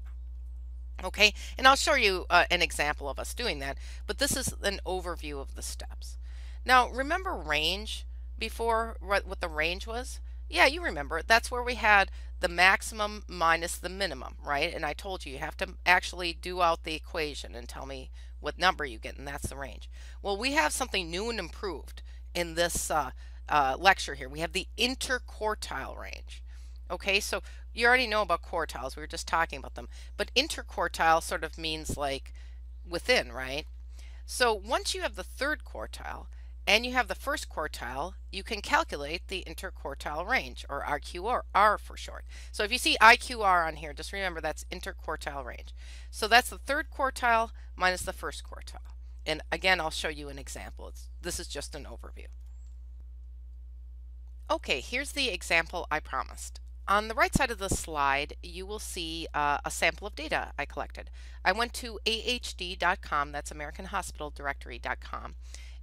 Okay, and I'll show you an example of us doing that, but this is an overview of the steps. Now remember range, before what the range was? Yeah, you remember. That's where we had the maximum minus the minimum, right? And I told you have to actually do out the equation and tell me what number you get, and that's the range. Well, we have something new and improved in this lecture here. We have the interquartile range. Okay, so you already know about quartiles. We were just talking about them. But interquartile sort of means like within, right? So once you have the third quartile and you have the first quartile, you can calculate the interquartile range, or IQR for short. So if you see IQR on here, just remember that's interquartile range. So that's the third quartile minus the first quartile. And again, I'll show you an example. This is just an overview. Okay, here's the example I promised. On the right side of the slide, you will see a sample of data I collected. I went to ahd.com, that's AmericanHospitalDirectory.com,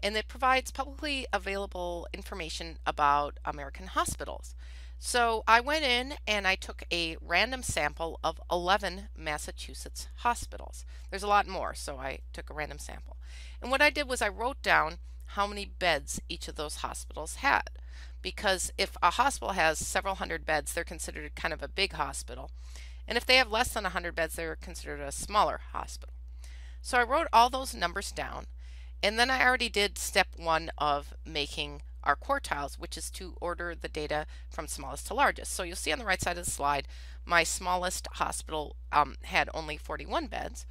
and it provides publicly available information about American hospitals. So I went in and I took a random sample of 11 Massachusetts hospitals. There's a lot more, so I took a random sample. And what I did was I wrote down how many beds each of those hospitals had. Because if a hospital has several hundred beds, they're considered kind of a big hospital. And if they have less than 100 beds, they're considered a smaller hospital. So I wrote all those numbers down, and then I already did step one of making our quartiles, which is to order the data from smallest to largest. So you'll see on the right side of the slide, my smallest hospital had only 41 beds,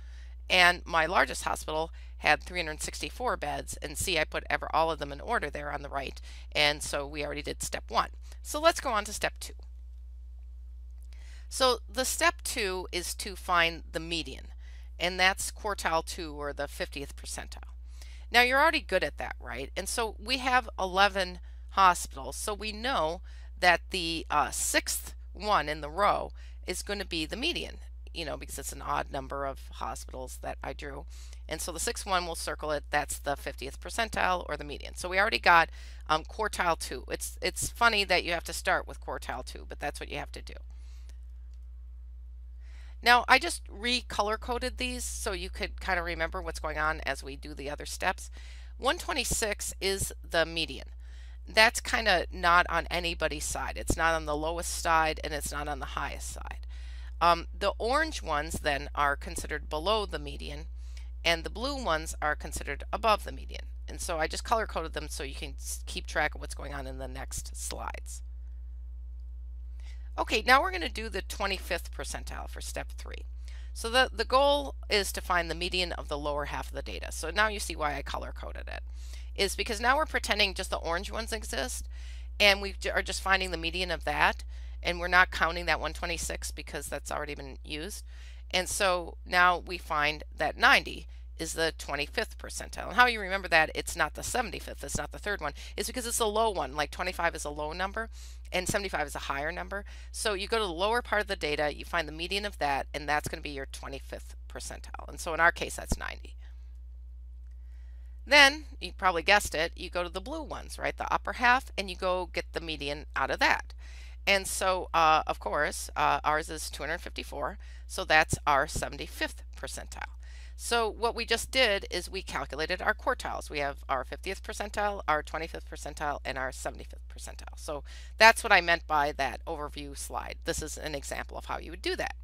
and my largest hospital had 364 beds, and see, I put all of them in order there on the right, and so we already did step one. So let's go on to step two. So the step two is to find the median, and that's quartile 2, or the 50th percentile. Now you're already good at that, right? And so we have 11 hospitals, so we know that the sixth one in the row is going to be the median, you know, because it's an odd number of hospitals that I drew. And so the sixth one, we'll circle it, that's the 50th percentile, or the median. So we already got quartile 2. It's funny that you have to start with quartile 2, but that's what you have to do. Now I just recolor coded these so you could kind of remember what's going on as we do the other steps. 126 is the median. That's kind of not on anybody's side. It's not on the lowest side and it's not on the highest side. The orange ones then are considered below the median, and the blue ones are considered above the median. And so I just color coded them so you can keep track of what's going on in the next slides. Okay, now we're going to do the 25th percentile for step 3. So the goal is to find the median of the lower half of the data. So now you see why I color coded it. Is because now we're pretending just the orange ones exist, and we are just finding the median of that, and we're not counting that 126 because that's already been used. And so now we find that 90 is the 25th percentile. And how you remember that it's not the 75th, it's not the third one, is because it's a low one. Like 25 is a low number and 75 is a higher number. So you go to the lower part of the data, you find the median of that, and that's going to be your 25th percentile. And so in our case, that's 90. Then, you probably guessed it, you go to the blue ones, right? The upper half, and you go get the median out of that. And so, of course, ours is 254, so that's our 75th percentile. So what we just did is we calculated our quartiles. We have our 50th percentile, our 25th percentile, and our 75th percentile. So that's what I meant by that overview slide. This is an example of how you would do that.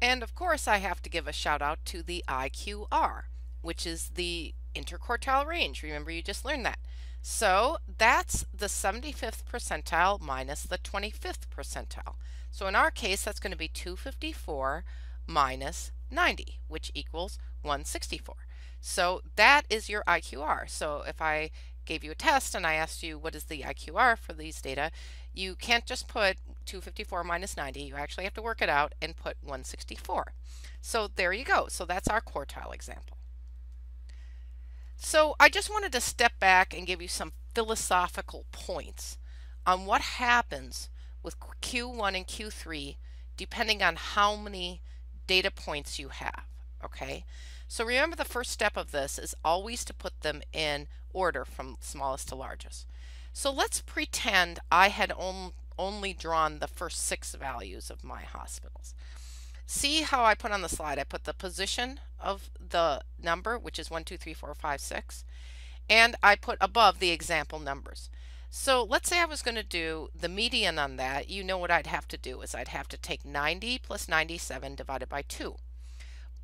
And of course, I have to give a shout out to the IQR, which is the interquartile range. Remember, you just learned that. So that's the 75th percentile minus the 25th percentile. So in our case, that's going to be 254 minus 90, which equals 164. So that is your IQR. So if I gave you a test and I asked you what is the IQR for these data, you can't just put 254 minus 90. You actually have to work it out and put 164. So there you go. So that's our quartile example. So I just wanted to step back and give you some philosophical points on what happens with Q1 and Q3 depending on how many data points you have. Okay, so remember the first step of this is always to put them in order from smallest to largest. So let's pretend I had only drawn the first 6 values of my hospitals. See how I put on the slide, I put the position of the number, which is 1, 2, 3, 4, 5, 6, and I put above the example numbers. So let's say I was going to do the median on that. You know what I'd have to do is I'd have to take 90 plus 97 divided by 2.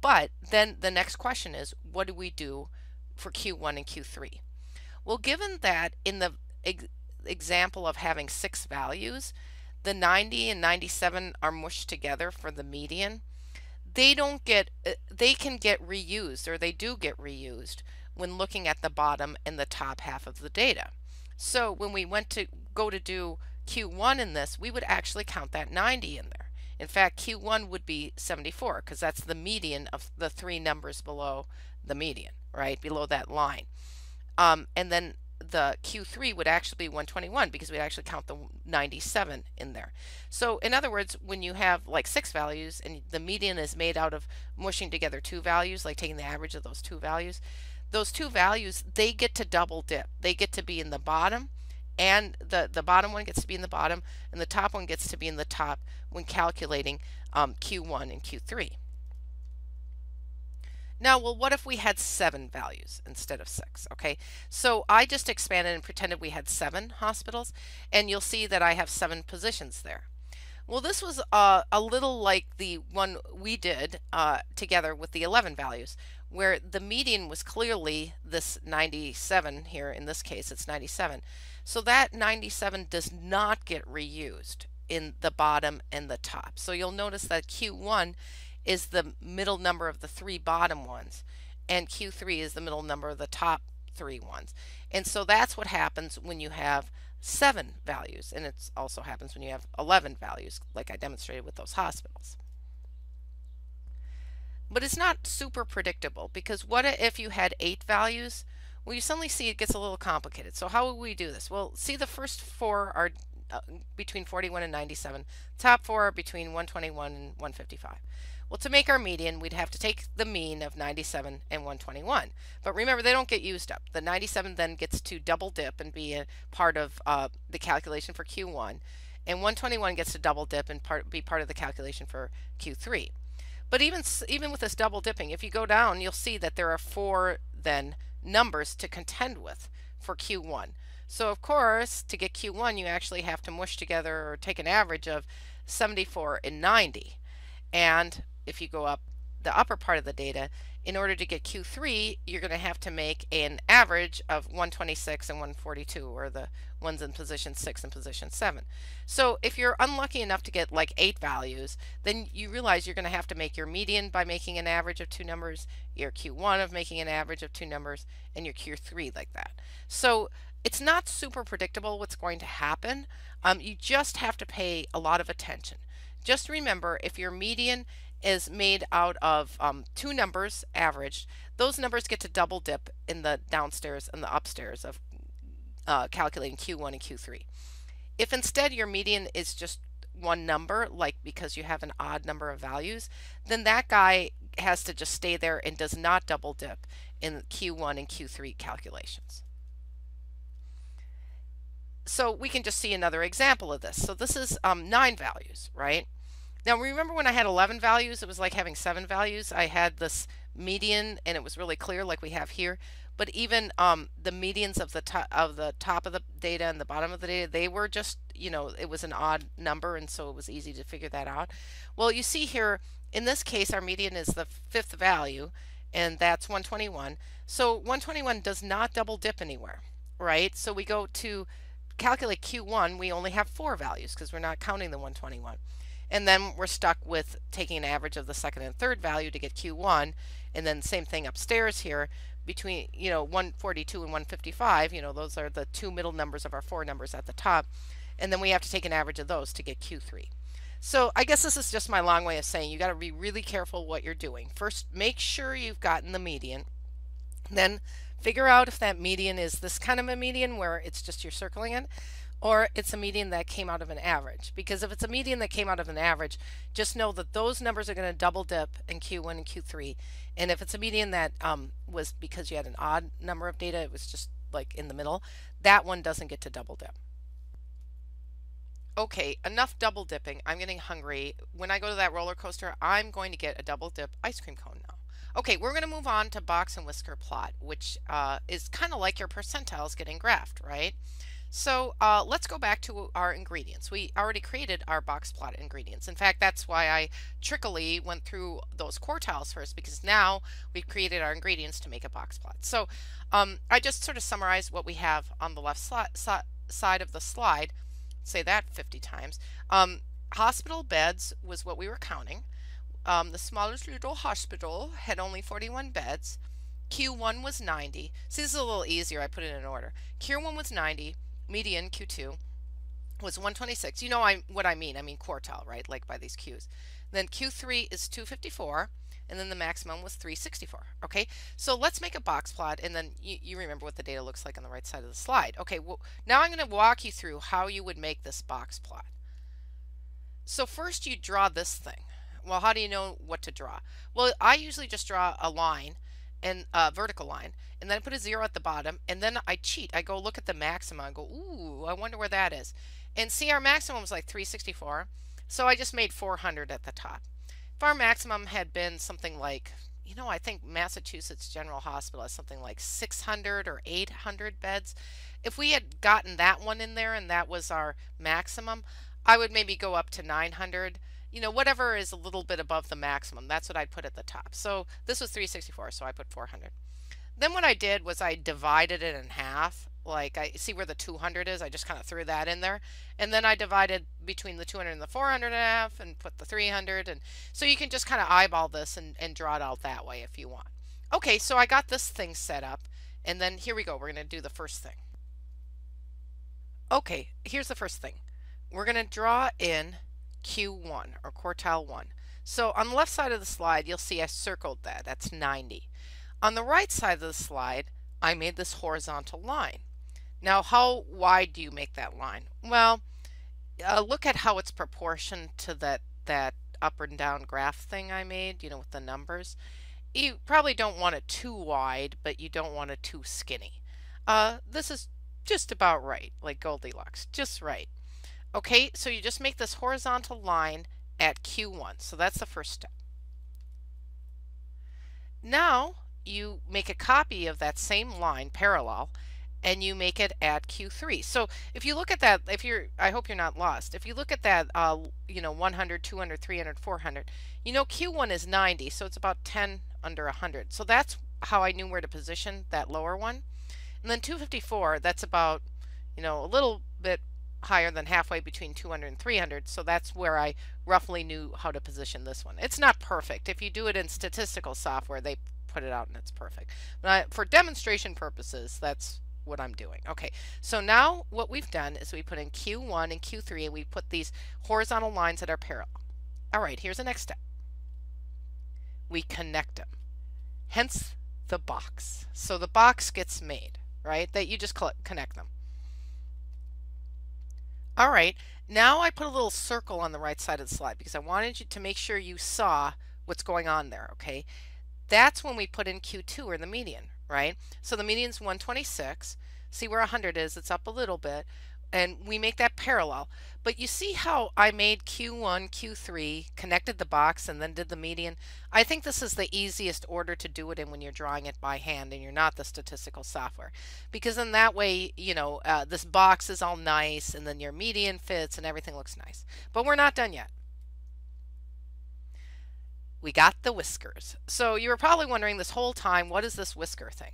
But then the next question is, what do we do for Q1 and Q3? Well, given that in the example of having 6 values, the 90 and 97 are mushed together for the median, they can get reused, or they do get reused when looking at the bottom and the top half of the data. So when we went to go to do Q1 in this, we would actually count that 90 in there. In fact, Q1 would be 74 because that's the median of the 3 numbers below the median, right? Below that line. And then the Q3 would actually be 121 because we'd actually count the 97 in there. So in other words, when you have like 6 values and the median is made out of mushing together 2 values, like taking the average of those 2 values, they get to double dip. They get to be in the bottom, and the bottom one gets to be in the bottom, and the top one gets to be in the top when calculating Q1 and Q3. Now, well, what if we had 7 values instead of 6? Okay, so I just expanded and pretended we had 7 hospitals, and you'll see that I have 7 positions there. Well, this was a little like the one we did together with the 11 values, where the median was clearly this 97 here. In this case, it's 97. So that 97 does not get reused in the bottom and the top. So you'll notice that Q1 is the middle number of the 3 bottom ones, and Q3 is the middle number of the top 3 ones. And so that's what happens when you have 7 values, and it also happens when you have 11 values, like I demonstrated with those hospitals. But it's not super predictable, because what if you had 8 values? Well, you suddenly see it gets a little complicated. So how would we do this? Well, see, the first 4 are between 41 and 97. Top 4 are between 121 and 155. Well, to make our median, we'd have to take the mean of 97 and 121. But remember, they don't get used up. The 97 then gets to double dip and be a part of the calculation for Q1. And 121 gets to double dip and be part of the calculation for Q3. But even with this double dipping, if you go down, you'll see that there are 4 then numbers to contend with for Q1. So of course, to get Q1, you actually have to mush together or take an average of 74 and 90. And if you go up the upper part of the data, in order to get Q3, you're going to have to make an average of 126 and 142, or the ones in position 6 and position 7. So if you're unlucky enough to get like 8 values, then you realize you're going to have to make your median by making an average of 2 numbers, your Q1 of making an average of 2 numbers, and your Q3 like that. So it's not super predictable what's going to happen. You just have to pay a lot of attention. Just remember, if your median is made out of 2 numbers averaged, those numbers get to double dip in the downstairs and the upstairs of calculating Q1 and Q3. If instead your median is just 1 number, like because you have an odd number of values, then that guy has to just stay there and does not double dip in Q1 and Q3 calculations. So we can just see another example of this. So this is 9 values, right? Now remember when I had 11 values, it was like having 7 values. I had this median and it was really clear like we have here. But even the medians of the top of the data and the bottom of the data, they were just, it was an odd number, and so it was easy to figure that out. Well, you see here, in this case, our median is the 5th value, and that's 121. So 121 does not double dip anywhere, right? So we go to calculate Q1, we only have 4 values because we're not counting the 121. And then we're stuck with taking an average of the second and third value to get Q1, and then same thing upstairs here between 142 and 155. Those are the 2 middle numbers of our 4 numbers at the top, and then we have to take an average of those to get Q3. So I guess this is just my long way of saying you got to be really careful what you're doing. First, make sure you've gotten the median, then figure out if that median is this kind of a median where it's just you're circling it, or it's a median that came out of an average. Because if it's a median that came out of an average, just know that those numbers are going to double dip in Q1 and Q3. And if it's a median that was because you had an odd number of data, it was just like in the middle, that one doesn't get to double dip. Okay, enough double dipping. I'm getting hungry. When I go to that roller coaster, I'm going to get a double dip ice cream cone now. Okay, we're going to move on to box and whisker plot, which is kind of like your percentiles getting graphed, right? So let's go back to our ingredients. We already created our box plot ingredients. In fact, that's why I trickily went through those quartiles first, because now we've created our ingredients to make a box plot. So I just sort of summarized what we have on the left side of the slide, say that 50 times. Hospital beds was what we were counting. The smallest little hospital had only 41 beds. Q1 was 90. See, this is a little easier. I put it in order. Q1 was 90. Median Q2 was 126. You know what I mean. I mean quartile, right? Like by these Qs. Then Q3 is 254, and then the maximum was 364. Okay, so let's make a box plot, and then you remember what the data looks like on the right side of the slide. Okay, well, now I'm going to walk you through how you would make this box plot. So first you draw this thing. Well, how do you know what to draw? Well, I usually just draw a line, and a vertical line, and then I put a 0 at the bottom, and then I cheat. I go look at the maxima and go, ooh, I wonder where that is. And see, our maximum was like 364, so I just made 400 at the top. If our maximum had been something like, you know, I think Massachusetts General Hospital has something like 600 or 800 beds. If we had gotten that one in there and that was our maximum, I would maybe go up to 900. You know, whatever is a little bit above the maximum, that's what I'd put at the top. So this was 364, so I put 400. Then what I did was I divided it in half. Like, I see where the 200 is, I just kind of threw that in there. And then I divided between the 200 and the 400 in half and put the 300. And so you can just kind of eyeball this and draw it out that way if you want. Okay, so I got this thing set up. And then here we go. We're going to do the first thing. Okay, here's the first thing. We're going to draw in Q1 or quartile 1. So on the left side of the slide, you'll see I circled that. That's 90. On the right side of the slide, I made this horizontal line. Now, how wide do you make that line? Well, look at how it's proportioned to that up and down graph thing I made, you know, with the numbers. You probably don't want it too wide, but you don't want it too skinny. This is just about right, like Goldilocks, just right. Okay, so you just make this horizontal line at Q1. So that's the first step. Now you make a copy of that same line parallel and you make it at Q3. So if you look at that, I hope you're not lost. If you look at that, you know, 100, 200, 300, 400, you know, Q1 is 90, so it's about 10 under 100. So that's how I knew where to position that lower one. And then 254, that's about, you know, a little bit higher than halfway between 200 and 300, so that's where I roughly knew how to position this one. It's not perfect. If you do it in statistical software, they put it out and it's perfect. But for demonstration purposes, that's what I'm doing. Okay, so now what we've done is we put in Q1 and Q3 and we put these horizontal lines that are parallel. All right, here's the next step. We connect them, hence the box. So the box gets made, right? That you just connect them. All right, now I put a little circle on the right side of the slide because I wanted you to make sure you saw what's going on there, okay? That's when we put in Q2 or the median, right? So the median's 126. See where 100 is, it's up a little bit, and we make that parallel. But you see how I made Q1, Q3, connected the box, and then did the median? I think this is the easiest order to do it in when you're drawing it by hand and you're not the statistical software. Because in that way, you know, this box is all nice, and then your median fits, and everything looks nice. But we're not done yet. We got the whiskers. So you were probably wondering this whole time, what is this whisker thing?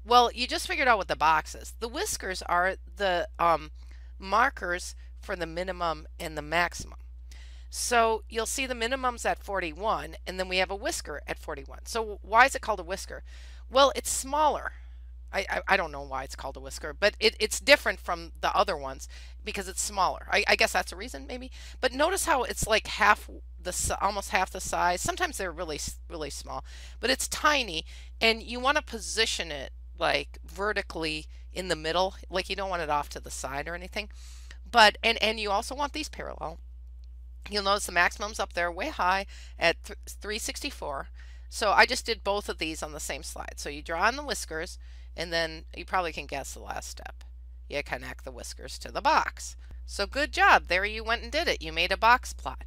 Well, you just figured out what the box is. The whiskers are the markers for the minimum and the maximum. So you'll see the minimum's at 41 and then we have a whisker at 41. So why is it called a whisker? Well, it's smaller. I don't know why it's called a whisker, but it's different from the other ones because it's smaller. I guess that's a reason maybe. But notice how it's like almost half the size. Sometimes they're really small, but it's tiny, and you want to position it like vertically in the middle, like you don't want it off to the side or anything. But and you also want these parallel. You'll notice the maximum's up there way high at 364. So I just did both of these on the same slide. So you draw on the whiskers, and then you probably can guess the last step. You connect the whiskers to the box. So good job. There you went and did it. You made a box plot.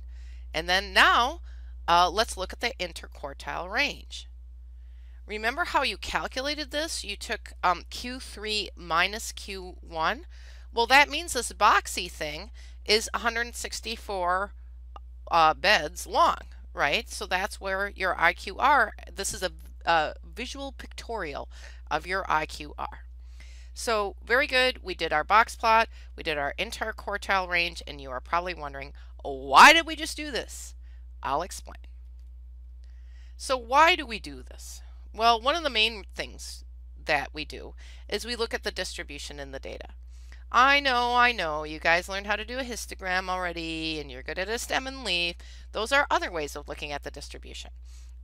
And then now let's look at the interquartile range. Remember how you calculated this? You took Q3 minus Q1. Well, that means this boxy thing is 164 beds long, right? So that's where your IQR, this is a visual pictorial of your IQR. So very good. We did our box plot, we did our interquartile range, and you are probably wondering, why did we just do this? I'll explain. So why do we do this? Well, one of the main things that we do is we look at the distribution in the data. I know, you guys learned how to do a histogram already, and you're good at a stem and leaf. Those are other ways of looking at the distribution.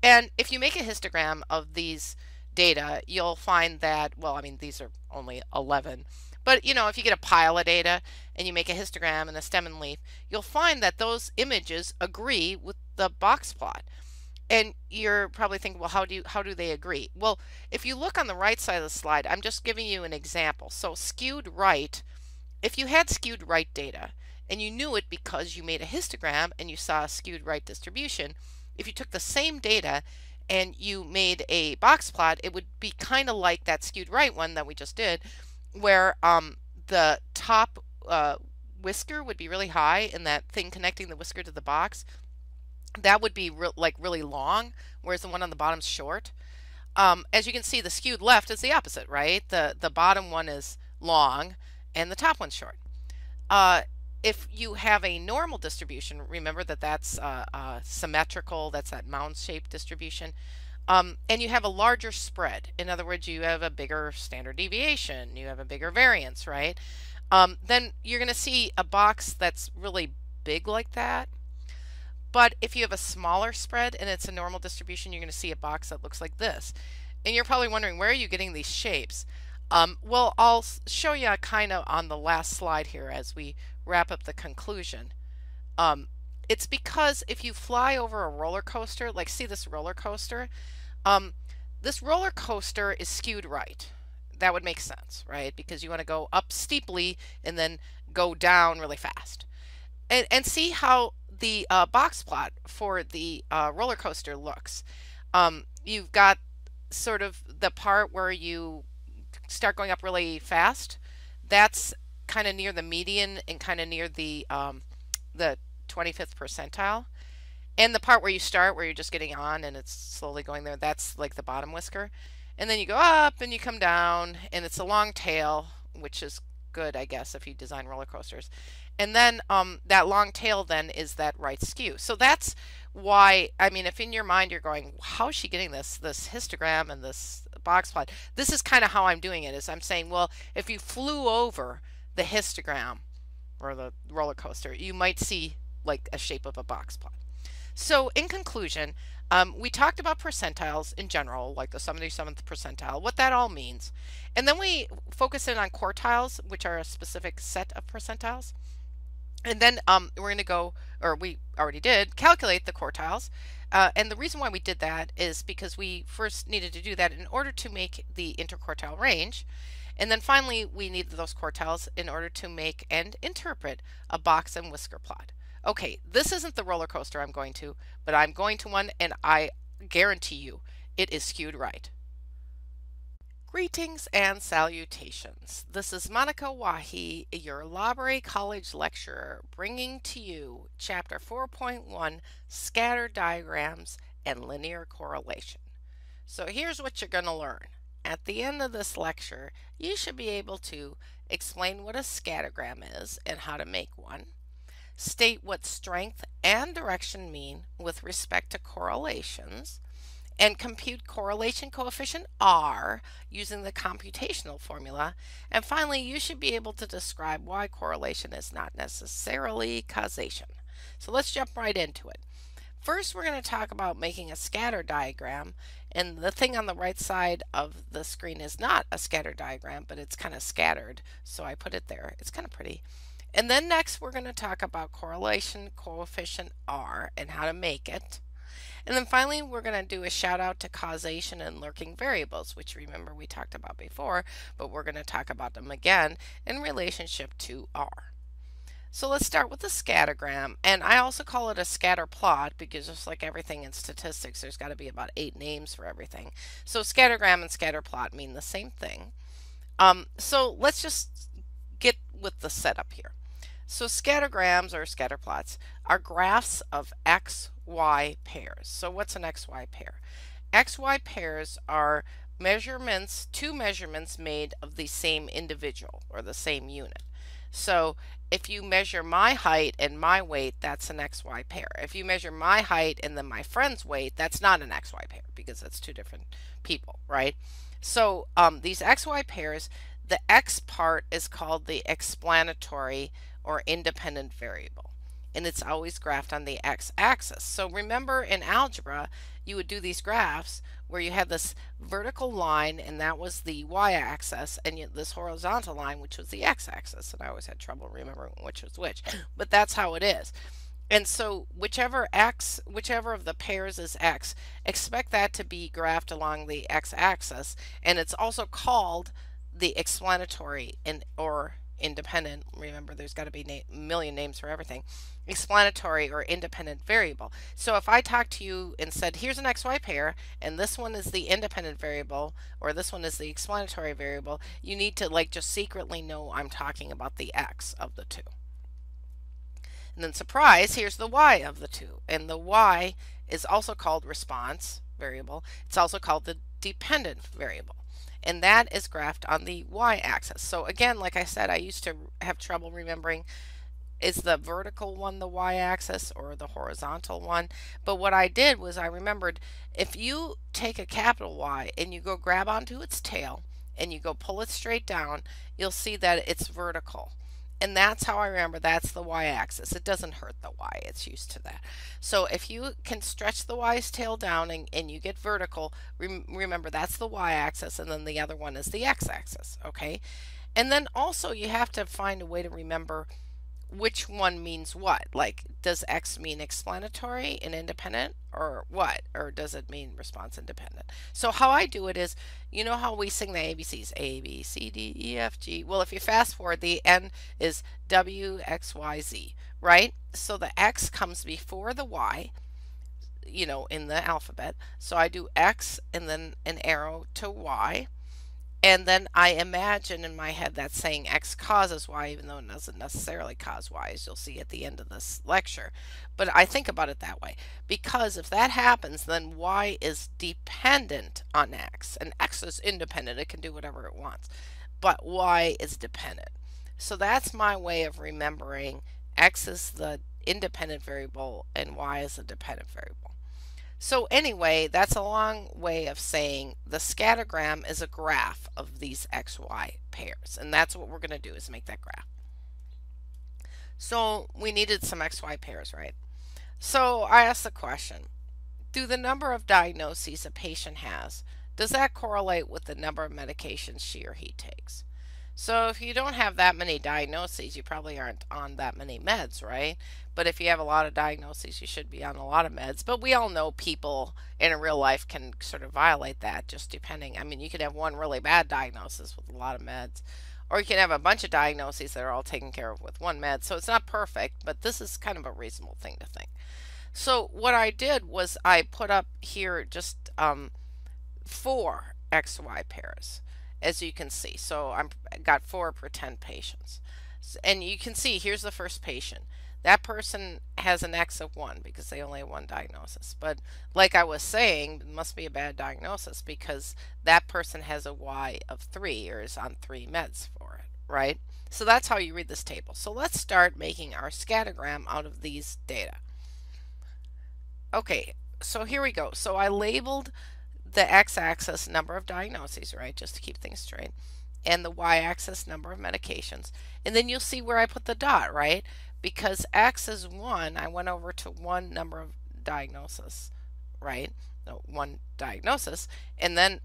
And if you make a histogram of these data, you'll find that, well, I mean, these are only 11, but you know, if you get a pile of data and you make a histogram and a stem and leaf, you'll find that those images agree with the box plot. And you're probably thinking, well, how do they agree? Well, if you look on the right side of the slide, I'm just giving you an example. So skewed right, if you had skewed right data and you knew it because you made a histogram and you saw a skewed right distribution, if you took the same data and you made a box plot, it would be kind of like that skewed right one that we just did, where the top whisker would be really high and that thing connecting the whisker to the box, that would be like really long, whereas the one on the bottom's short. As you can see, the skewed left is the opposite, right? The bottom one is long and the top one's short. If you have a normal distribution, remember that that's symmetrical, that's that mound-shaped distribution, and you have a larger spread. In other words, you have a bigger standard deviation, you have a bigger variance, right? Then you're going to see a box that's really big like that. But if you have a smaller spread and it's a normal distribution, you're going to see a box that looks like this. And you're probably wondering, where are you getting these shapes? Well, I'll show you kind of on the last slide here as we wrap up the conclusion. It's because if you fly over a roller coaster, like see this roller coaster, this roller coaster is skewed right. That would make sense, right? Because you want to go up steeply and then go down really fast. And see how the box plot for the roller coaster looks. You've got sort of the part where you start going up really fast. That's kind of near the median and kind of near the 25th percentile. And the part where you start, where you're just getting on and it's slowly going there, that's like the bottom whisker. And then you go up and you come down, and it's a long tail, which is good, I guess, if you design roller coasters. And then that long tail then is that right skew. So that's why, I mean, if in your mind you're going, how is she getting this histogram and this box plot? This is kind of how I'm doing it, is I'm saying, well, if you flew over the histogram or the roller coaster, you might see like a shape of a box plot. So in conclusion, we talked about percentiles in general, like the 77th percentile, what that all means. And then we focus in on quartiles, which are a specific set of percentiles. And then we're going to go, or we already did, calculate the quartiles. And the reason why we did that is because we first needed to do that in order to make the interquartile range. And then finally, we needed those quartiles in order to make and interpret a box and whisker plot. Okay, this isn't the roller coaster I'm going to, but I'm going to one, and I guarantee you it is skewed right. Greetings and salutations. This is Monica Wahi, your Library College lecturer, bringing to you Chapter 4.1, Scatter Diagrams and Linear Correlation. So here's what you're going to learn. At the end of this lecture, you should be able to explain what a scattergram is and how to make one, state what strength and direction mean with respect to correlations, and compute correlation coefficient R using the computational formula. And finally, you should be able to describe why correlation is not necessarily causation. So let's jump right into it. First, we're going to talk about making a scatter diagram. And the thing on the right side of the screen is not a scatter diagram, but it's kind of scattered. So I put it there. It's kind of pretty. And then next, we're going to talk about correlation coefficient R and how to make it. And then finally, we're going to do a shout out to causation and lurking variables, which remember we talked about before, but we're going to talk about them again in relationship to R. So let's start with the scattergram, and I also call it a scatter plot because just like everything in statistics, there's got to be about 8 names for everything. So scattergram and scatter plot mean the same thing. So let's just get with the setup here. So scattergrams or scatter plots are graphs of x, y pairs. So what's an x, y pair? X, y pairs are measurements, two measurements made of the same individual or the same unit. So if you measure my height and my weight, that's an XY pair. If you measure my height and then my friend's weight, that's not an XY pair because that's two different people, right? So these XY pairs, the X part is called the explanatory or independent variable, and it's always graphed on the x-axis. So remember in algebra, you would do these graphs where you had this vertical line, and that was the y-axis, and this horizontal line, which was the x-axis. And I always had trouble remembering which was which, but that's how it is. And so whichever of the pairs is x, expect that to be graphed along the x-axis, and it's also called the explanatory or independent. Remember, there's got to be a million names for everything. Explanatory or independent variable. So if I talked to you and said, here's an XY pair, and this one is the independent variable, or this one is the explanatory variable, you need to like just secretly know I'm talking about the x of the two. And then surprise, here's the y of the two. And the y is also called response variable. It's also called the dependent variable. And that is graphed on the y-axis. So again, like I said, I used to have trouble remembering, is the vertical one the y-axis or the horizontal one? But what I did was I remembered, if you take a capital Y and you go grab onto its tail and you go pull it straight down, you'll see that it's vertical. And that's how I remember that's the y-axis. It doesn't hurt the y, it's used to that. So if you can stretch the y's tail down and you get vertical, remember that's the y-axis, and then the other one is the x-axis, okay? And then also you have to find a way to remember which one means what. Like, does x mean explanatory and independent, or what? Or does it mean response independent? So how I do it is, you know how we sing the ABCs, A, B, C, D, E, F, G. Well, if you fast forward, the N is W, X, Y, Z, right? So the X comes before the Y, you know, in the alphabet. So I do X and then an arrow to Y. And then I imagine in my head that saying X causes Y, even though it doesn't necessarily cause Y, as you'll see at the end of this lecture. But I think about it that way, because if that happens, then Y is dependent on X, and X is independent. It can do whatever it wants, but Y is dependent. So that's my way of remembering X is the independent variable and Y is the dependent variable. So anyway, that's a long way of saying the scattergram is a graph of these XY pairs, and that's what we're going to do, is make that graph. So we needed some XY pairs, right? So I asked the question, do the number of diagnoses a patient has, does that correlate with the number of medications she or he takes? So if you don't have that many diagnoses, you probably aren't on that many meds, right? But if you have a lot of diagnoses, you should be on a lot of meds. But we all know people in real life can sort of violate that, just depending. I mean, you could have one really bad diagnosis with a lot of meds, or you can have a bunch of diagnoses that are all taken care of with one med. So it's not perfect, but this is kind of a reasonable thing to think. So what I did was I put up here just 4 XY pairs, as you can see. So I got 4 per 10 patients. And you can see, here's the first patient. That person has an X of 1 because they only have one diagnosis. But like I was saying, it must be a bad diagnosis because that person has a Y of 3 or is on 3 meds for it, right? So that's how you read this table. So let's start making our scattergram out of these data. Okay, so here we go. So I labeled the x-axis number of diagnoses, right, just to keep things straight, and the y-axis number of medications. And then you'll see where I put the dot, right? Because x is 1, I went over to one number of diagnosis, right? No, one diagnosis. And then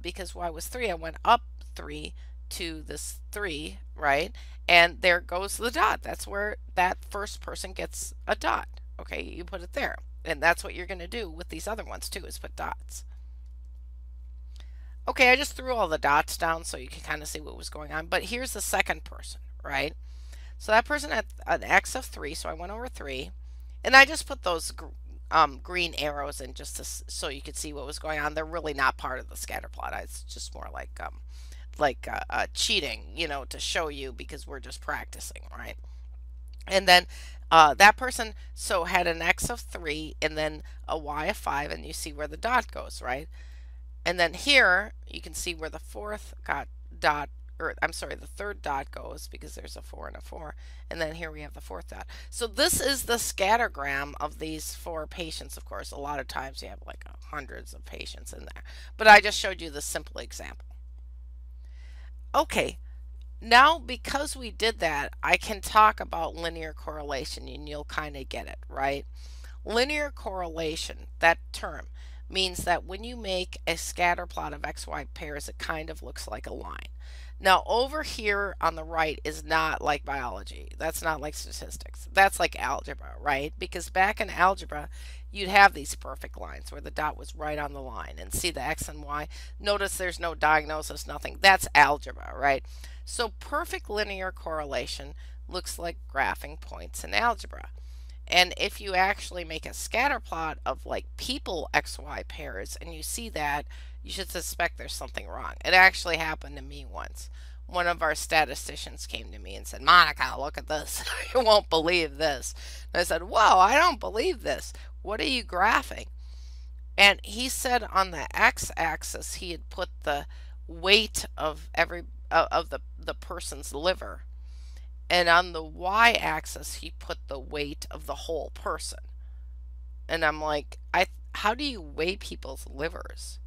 because y was 3, I went up 3 to this 3, right? And there goes the dot. That's where that first person gets a dot. Okay, you put it there. And that's what you're going to do with these other ones too, is put dots. Okay, I just threw all the dots down so you can kind of see what was going on. But here's the second person, right? So that person had an X of 3, so I went over 3. And I just put those green arrows in just to, so you could see what was going on. They're really not part of the scatter plot. It's just more like cheating, to show you because we're just practicing, right? And then that person so had an X of 3 and then a Y of 5, and you see where the dot goes, right? And then here you can see where the fourth dot, or I'm sorry, the third dot goes because there's a 4 and a 4. And then here we have the fourth dot. So this is the scattergram of these 4 patients. Of course, a lot of times you have like hundreds of patients in there. But I just showed you the simple example. Okay, now because we did that, I can talk about linear correlation and you'll kind of get it, right? Linear correlation, that term, means that when you make a scatter plot of XY pairs, it kind of looks like a line. Now over here on the right is not like biology. That's not like statistics. That's like algebra, right? Because back in algebra, you'd have these perfect lines where the dot was right on the line and see the X and Y. Notice there's no diagnosis, nothing. That's algebra, right? So perfect linear correlation looks like graphing points in algebra. And if you actually make a scatter plot of like people XY pairs and you see that, you should suspect there's something wrong. It actually happened to me once. One of our statisticians came to me and said, Monica, look at this. You won't believe this. And I said, whoa, I don't believe this. What are you graphing? And he said on the x-axis he had put the weight of the person's liver, and on the y-axis he put the weight of the whole person. And I'm like, how do you weigh people's livers?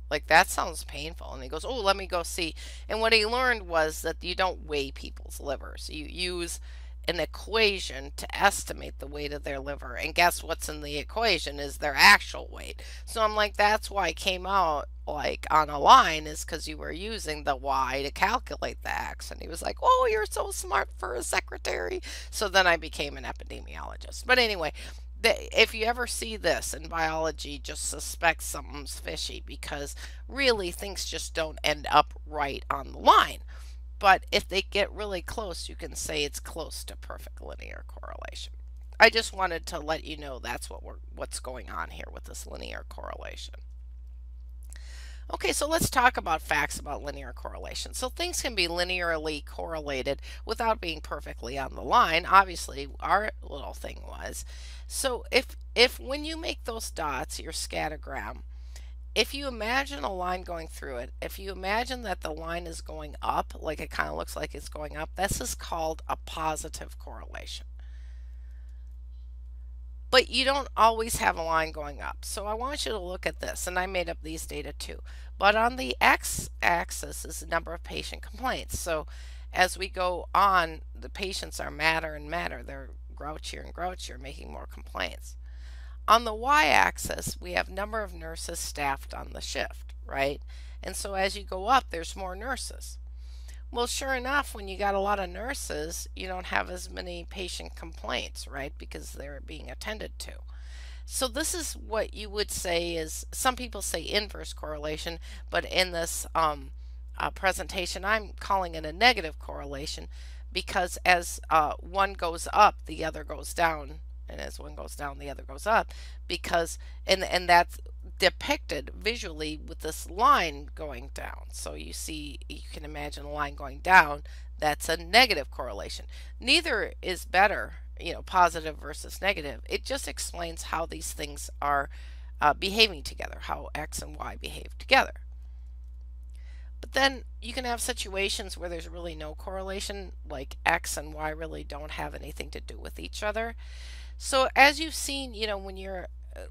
Like, that sounds painful. And he goes, oh, let me go see. And what he learned was that you don't weigh people's livers. You use an equation to estimate the weight of their liver. And guess what's in the equation is their actual weight. So I'm like, that's why it came out like on a line, is because you were using the y to calculate the x. And he was like, oh, you're so smart for a secretary. So then I became an epidemiologist. But anyway, if you ever see this in biology, just suspect something's fishy, because really things just don't end up right on the line. But if they get really close, you can say it's close to perfect linear correlation. I just wanted to let you know that's what's going on here with this linear correlation. Okay, so let's talk about facts about linear correlation. So things can be linearly correlated without being perfectly on the line. Obviously, our little thing was. So if when you make those dots, your scattergram, if you imagine a line going through it, if you imagine that the line is going up, like it kind of looks like it's going up, this is called a positive correlation. But you don't always have a line going up. So I want you to look at this, and I made up these data too. But on the x-axis is the number of patient complaints. So as we go on, the patients are madder and madder. They're grouchier and grouchier, making more complaints. On the y-axis, we have number of nurses staffed on the shift, right? And so as you go up, there's more nurses. Well, sure enough, when you got a lot of nurses, you don't have as many patient complaints, right? Because they're being attended to. So this is what you would say is, some people say inverse correlation, but in this presentation, I'm calling it a negative correlation, because as one goes up, the other goes down, and as one goes down, the other goes up, because, and that's depicted visually with this line going down. So you see, you can imagine a line going down. That's a negative correlation. Neither is better, positive versus negative. It just explains how these things are behaving together, how X and Y behave together. But then you can have situations where there's really no correlation, like X and Y really don't have anything to do with each other. So as you've seen,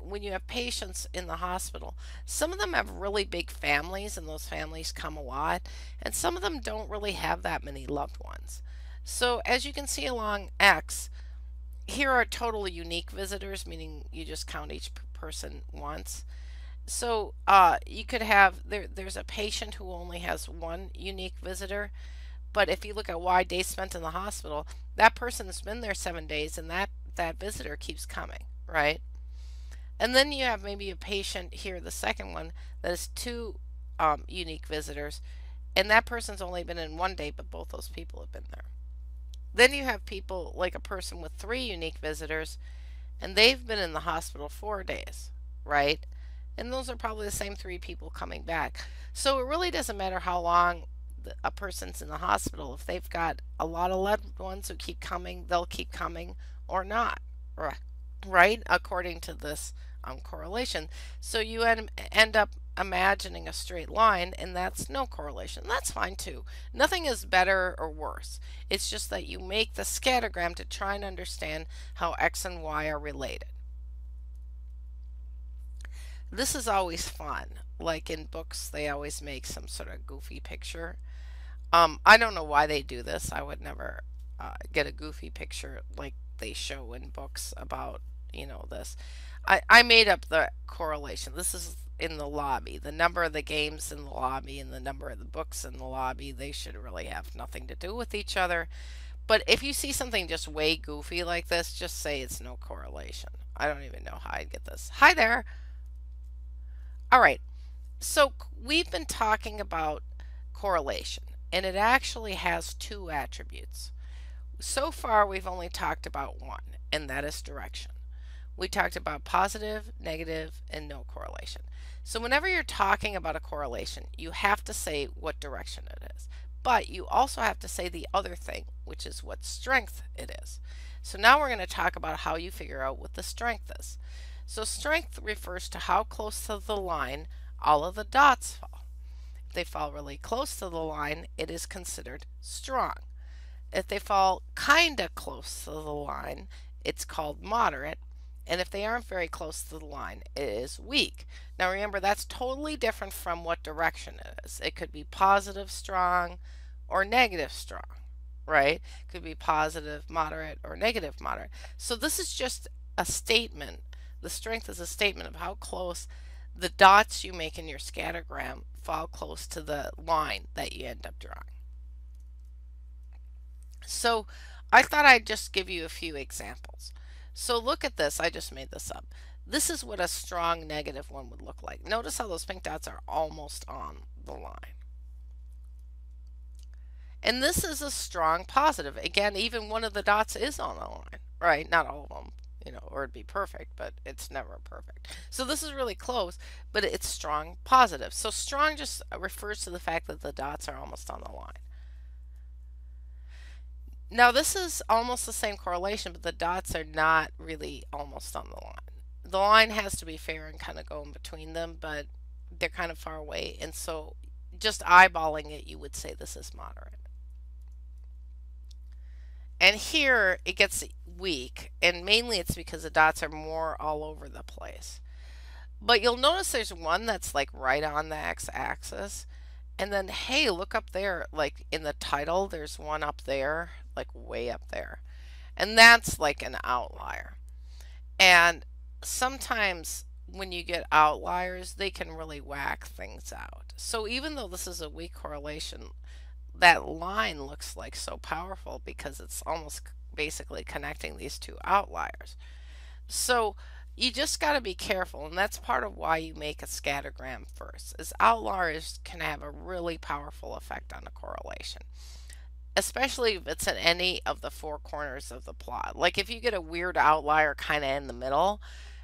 when you have patients in the hospital, some of them have really big families and those families come a lot, and some of them don't really have that many loved ones. So as you can see along X, here are total unique visitors, meaning you just count each person once. So you could have, there's a patient who only has one unique visitor, but if you look at why days spent in the hospital, that person's been there 7 days and that visitor keeps coming, right? And then you have maybe a patient here, the second one, that is 2 unique visitors, and that person's only been in 1 day, but both those people have been there. Then you have people like a person with 3 unique visitors, and they've been in the hospital 4 days, right? And those are probably the same 3 people coming back. So it really doesn't matter how long a person's in the hospital. If they've got a lot of loved ones who keep coming, they'll keep coming or not, right? According to this correlation. So you end up imagining a straight line, and that's no correlation. That's fine too. Nothing is better or worse. It's just that you make the scattergram to try and understand how X and Y are related. This is always fun. Like in books, they always make some sort of goofy picture. I don't know why they do this. I would never get a goofy picture like they show in books about, this. I made up the correlation. This is in the lobby. The number of the games in the lobby and the number of the books in the lobby, they should really have nothing to do with each other. But if you see something just way goofy like this, just say it's no correlation. I don't even know how I'd get this. Hi there. All right. So we've been talking about correlation, and it actually has 2 attributes. So far, we've only talked about one, and that is direction. We talked about positive, negative, and no correlation. So whenever you're talking about a correlation, you have to say what direction it is. But you also have to say the other thing, which is what strength it is. So now we're going to talk about how you figure out what the strength is. So strength refers to how close to the line all of the dots fall. If they fall really close to the line, it is considered strong. If they fall kind of close to the line, it's called moderate. And if they aren't very close to the line, it is weak. Now remember, that's totally different from what direction it is. It could be positive strong or negative strong, right? It could be positive moderate or negative moderate. So this is just a statement. The strength is a statement of how close the dots you make in your scattergram fall close to the line that you end up drawing. So I thought I'd just give you a few examples. So look at this. I just made this up. This is what a strong negative one would look like. Notice how those pink dots are almost on the line. And this is a strong positive. Again, even one of the dots is on the line, right? Not all of them, or it'd be perfect, but it's never perfect. So this is really close, but it's strong positive. So strong just refers to the fact that the dots are almost on the line. Now this is almost the same correlation, but the dots are not really almost on the line. The line has to be fair and kind of go in between them, but they're kind of far away, and so just eyeballing it, you would say this is moderate. And here it gets weak, and mainly it's because the dots are more all over the place. But you'll notice there's one that's like right on the x-axis. And then, hey, look up there, like in the title, there's one up there, like way up there. And that's like an outlier. And sometimes when you get outliers, they can really whack things out. So even though this is a weak correlation, that line looks like so powerful because it's almost basically connecting these 2 outliers. So you just got to be careful, and that's part of why you make a scattergram first, is outliers can have a really powerful effect on a correlation, especially if it's in any of the 4 corners of the plot. Like if you get a weird outlier kind of in the middle,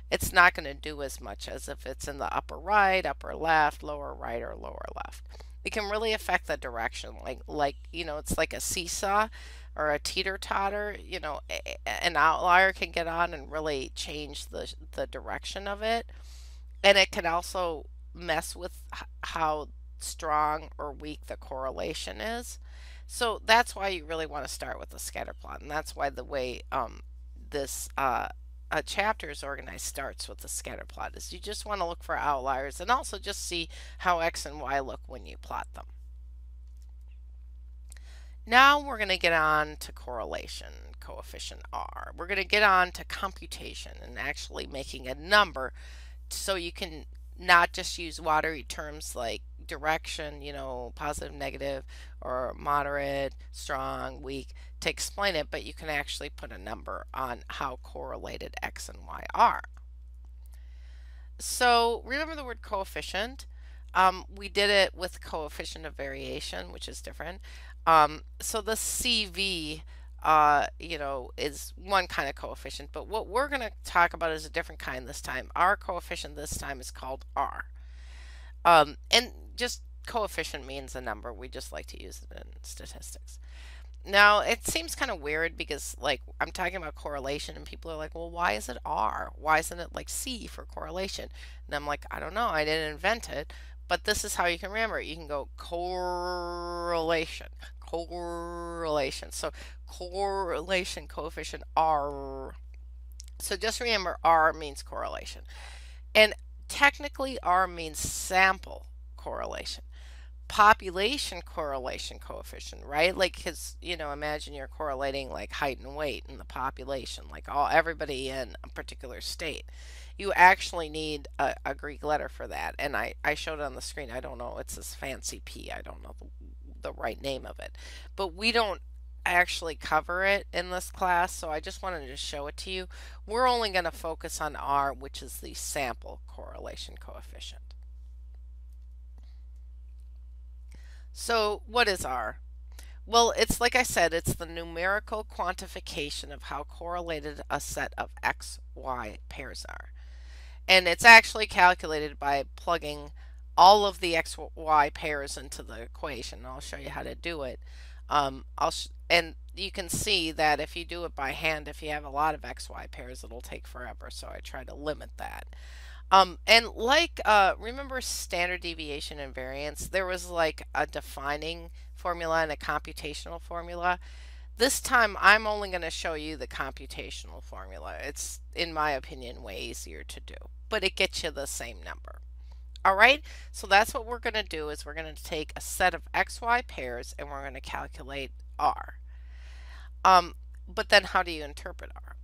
it's not going to do as much as if it's in the upper right, upper left, lower right, or lower left. It can really affect the direction, like it's like a seesaw or a teeter-totter. An outlier can get on and really change the direction of it, and it can also mess with how strong or weak the correlation is. So that's why you really want to start with the scatter plot, and that's why the way this a chapter is organized starts with the scatter plot, is you just want to look for outliers and also just see how X and Y look when you plot them. Now we're going to get on to correlation, coefficient R. We're going to get on to computation and actually making a number, so you can not just use watery terms like direction, positive, negative, or moderate, strong, weak to explain it, but you can actually put a number on how correlated X and Y are. So remember the word coefficient. We did it with coefficient of variation, which is different. So the CV is one kind of coefficient, but what we're going to talk about is a different kind this time. Our coefficient this time is called R. And just coefficient means a number. We just like to use it in statistics. Now, it seems kind of weird because, like, I'm talking about correlation, and people are like, well, why is it R? Why isn't it like C for correlation? And I'm like, I don't know. I didn't invent it, but this is how you can remember it. You can go correlation, correlation. So, correlation coefficient R. So, just remember R means correlation. And technically, R means sample correlation. Population correlation coefficient, right? Like, because imagine you're correlating like height and weight in the population, like everybody in a particular state. You actually need a Greek letter for that, and I showed it on the screen. I don't know, it's this fancy P. I don't know the right name of it, but we don't actually cover it in this class, so I just wanted to show it to you. We're only going to focus on R, which is the sample correlation coefficient. So what is R? Well, it's like I said, it's the numerical quantification of how correlated a set of XY pairs are. And it's actually calculated by plugging all of the XY pairs into the equation. I'll show you how to do it. And you can see that if you do it by hand, if you have a lot of XY pairs, it'll take forever. So I try to limit that. And like, remember standard deviation and variance? There was like a defining formula and a computational formula. This time I'm only going to show you the computational formula. It's, in my opinion, way easier to do, but it gets you the same number. All right, so that's what we're going to do is we're going to take a set of XY pairs and we're going to calculate R. But then how do you interpret R?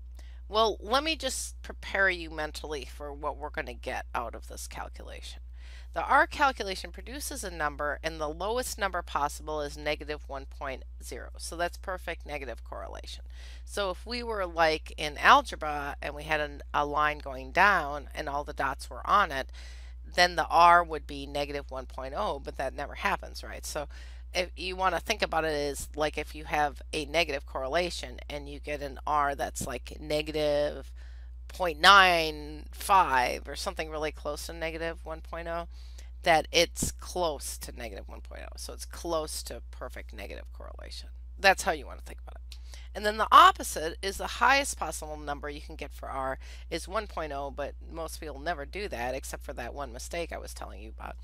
Well, let me just prepare you mentally for what we're going to get out of this calculation. The R calculation produces a number, and the lowest number possible is negative 1.0. So that's perfect negative correlation. So if we were like in algebra and we had a line going down and all the dots were on it, then the R would be negative 1.0, but that never happens, right? So if you want to think about it as like if you have a negative correlation and you get an R that's like negative 0.95 or something really close to negative 1.0, that it's close to negative 1.0. So it's close to perfect negative correlation. That's how you want to think about it. And then the opposite is the highest possible number you can get for R is 1.0, but most people never do that except for that one mistake I was telling you about.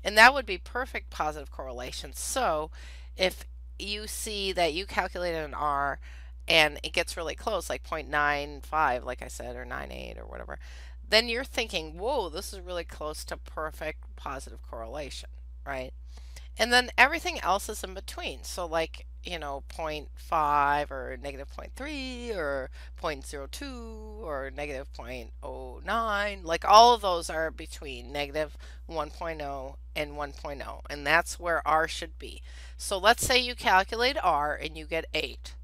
And that would be perfect positive correlation. So if you see that you calculated an R and it gets really close, like 0.95, like I said, or 98 or whatever, then you're thinking, whoa, this is really close to perfect positive correlation, right? And then everything else is in between. So like, 0.5 or negative 0.3 or 0.02 or negative 0.09, like all of those are between negative 1.0 and 1.0, and that's where R should be. So let's say you calculate R and you get 8.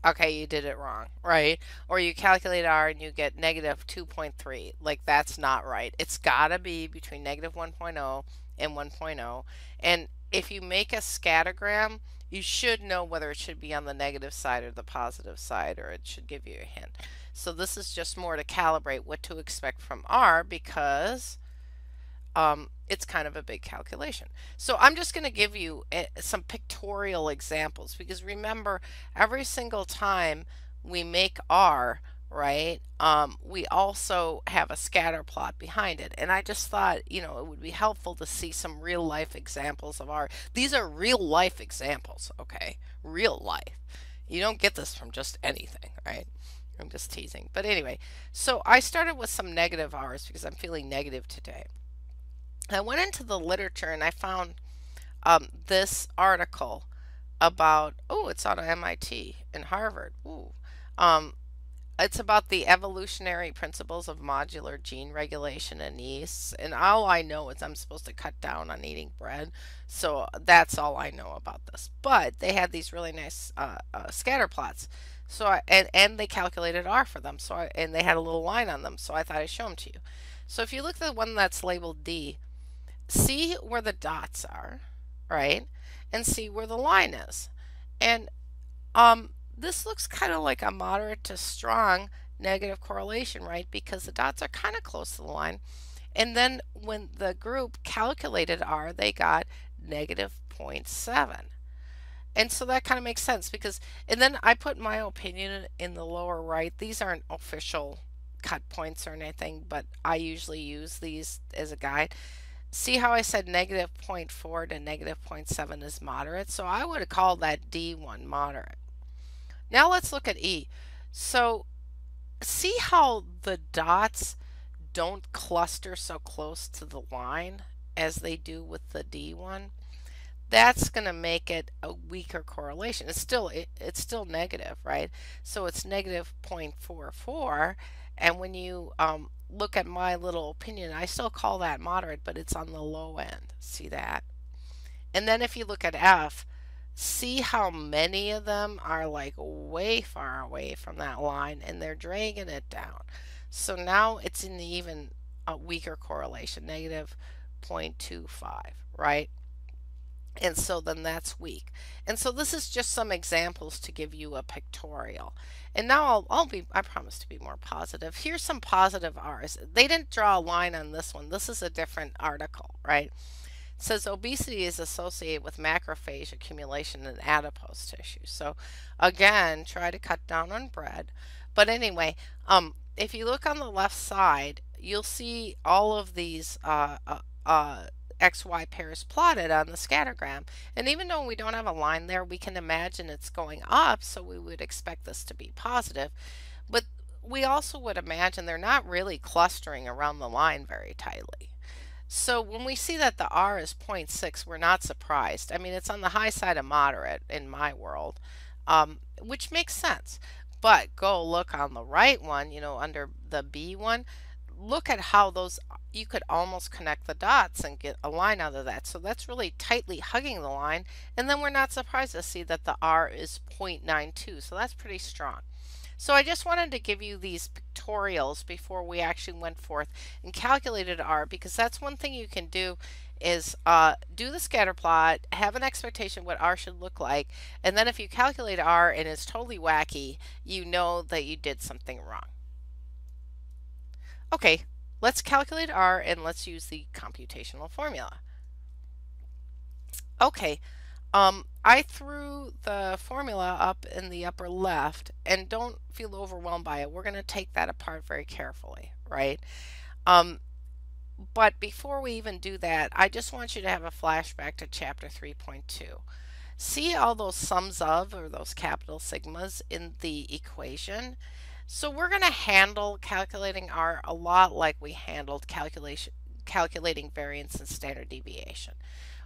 Okay, you did it wrong, right? Or you calculate R and you get negative 2.3. Like, that's not right. It's got to be between negative 1.0 and 1.0. And if you make a scattergram, you should know whether it should be on the negative side or the positive side, or it should give you a hint. So this is just more to calibrate what to expect from R because it's kind of a big calculation. So I'm just going to give you some pictorial examples because remember, every single time we make R, right, we also have a scatter plot behind it. And I just thought, it would be helpful to see some real life examples of R. These are real life examples, okay? Real life. You don't get this from just anything, right? I'm just teasing. But anyway, so I started with some negative R's because I'm feeling negative today. I went into the literature and I found this article about, it's out of MIT and Harvard. It's about the evolutionary principles of modular gene regulation in yeasts. And all I know is I'm supposed to cut down on eating bread. So that's all I know about this. But they had these really nice scatter plots. So and they calculated R for them. And they had a little line on them. So I thought I'd show them to you. So if you look at the one that's labeled D, see where the dots are, right? And see where the line is. And this looks kind of like a moderate to strong negative correlation, right? Because the dots are kind of close to the line. And then when the group calculated R, they got negative 0.7. And so that kind of makes sense because, and then I put my opinion in the lower right. These aren't official cut points or anything, but I usually use these as a guide. See how I said negative 0.4 to negative 0.7 is moderate? So I would call that D1 moderate. Now let's look at E. So see how the dots don't cluster so close to the line as they do with the D1? That's going to make it a weaker correlation. It's still negative, right? So it's negative 0.44, and when you look at my little opinion, I still call that moderate, but it's on the low end. See that? And then if you look at F, see how many of them are like way far away from that line and they're dragging it down. So now it's in the even a weaker correlation, negative 0.25, right? And so then that's weak. And so this is just some examples to give you a pictorial. And now I promise to be more positive. Here's some positive R's. They didn't draw a line on this one. This is a different article, right? It says obesity is associated with macrophage accumulation in adipose tissue. So again, try to cut down on bread. But anyway, if you look on the left side, you'll see all of these XY pairs plotted on the scattergram. And even though we don't have a line there, we can imagine it's going up, so we would expect this to be positive. But we also would imagine they're not really clustering around the line very tightly. So when we see that the R is 0.6, we're not surprised. I mean, it's on the high side of moderate in my world, which makes sense. But go look on the right one, under the B one, look at how those, you could almost connect the dots and get a line out of that. So that's really tightly hugging the line. And then we're not surprised to see that the R is 0.92. So that's pretty strong. So I just wanted to give you these pictorials before we actually went forth and calculated R, because that's one thing you can do is do the scatter plot, have an expectation what R should look like, and then if you calculate R and it's totally wacky, you know that you did something wrong. Okay, let's calculate R and let's use the computational formula. Okay, I threw the formula up in the upper left, and don't feel overwhelmed by it. We're going to take that apart very carefully, right? But before we even do that, I just want you to have a flashback to chapter 3.2. See all those sums of, or those capital sigmas in the equation? So we're going to handle calculating R a lot like we handled calculating variance and standard deviation.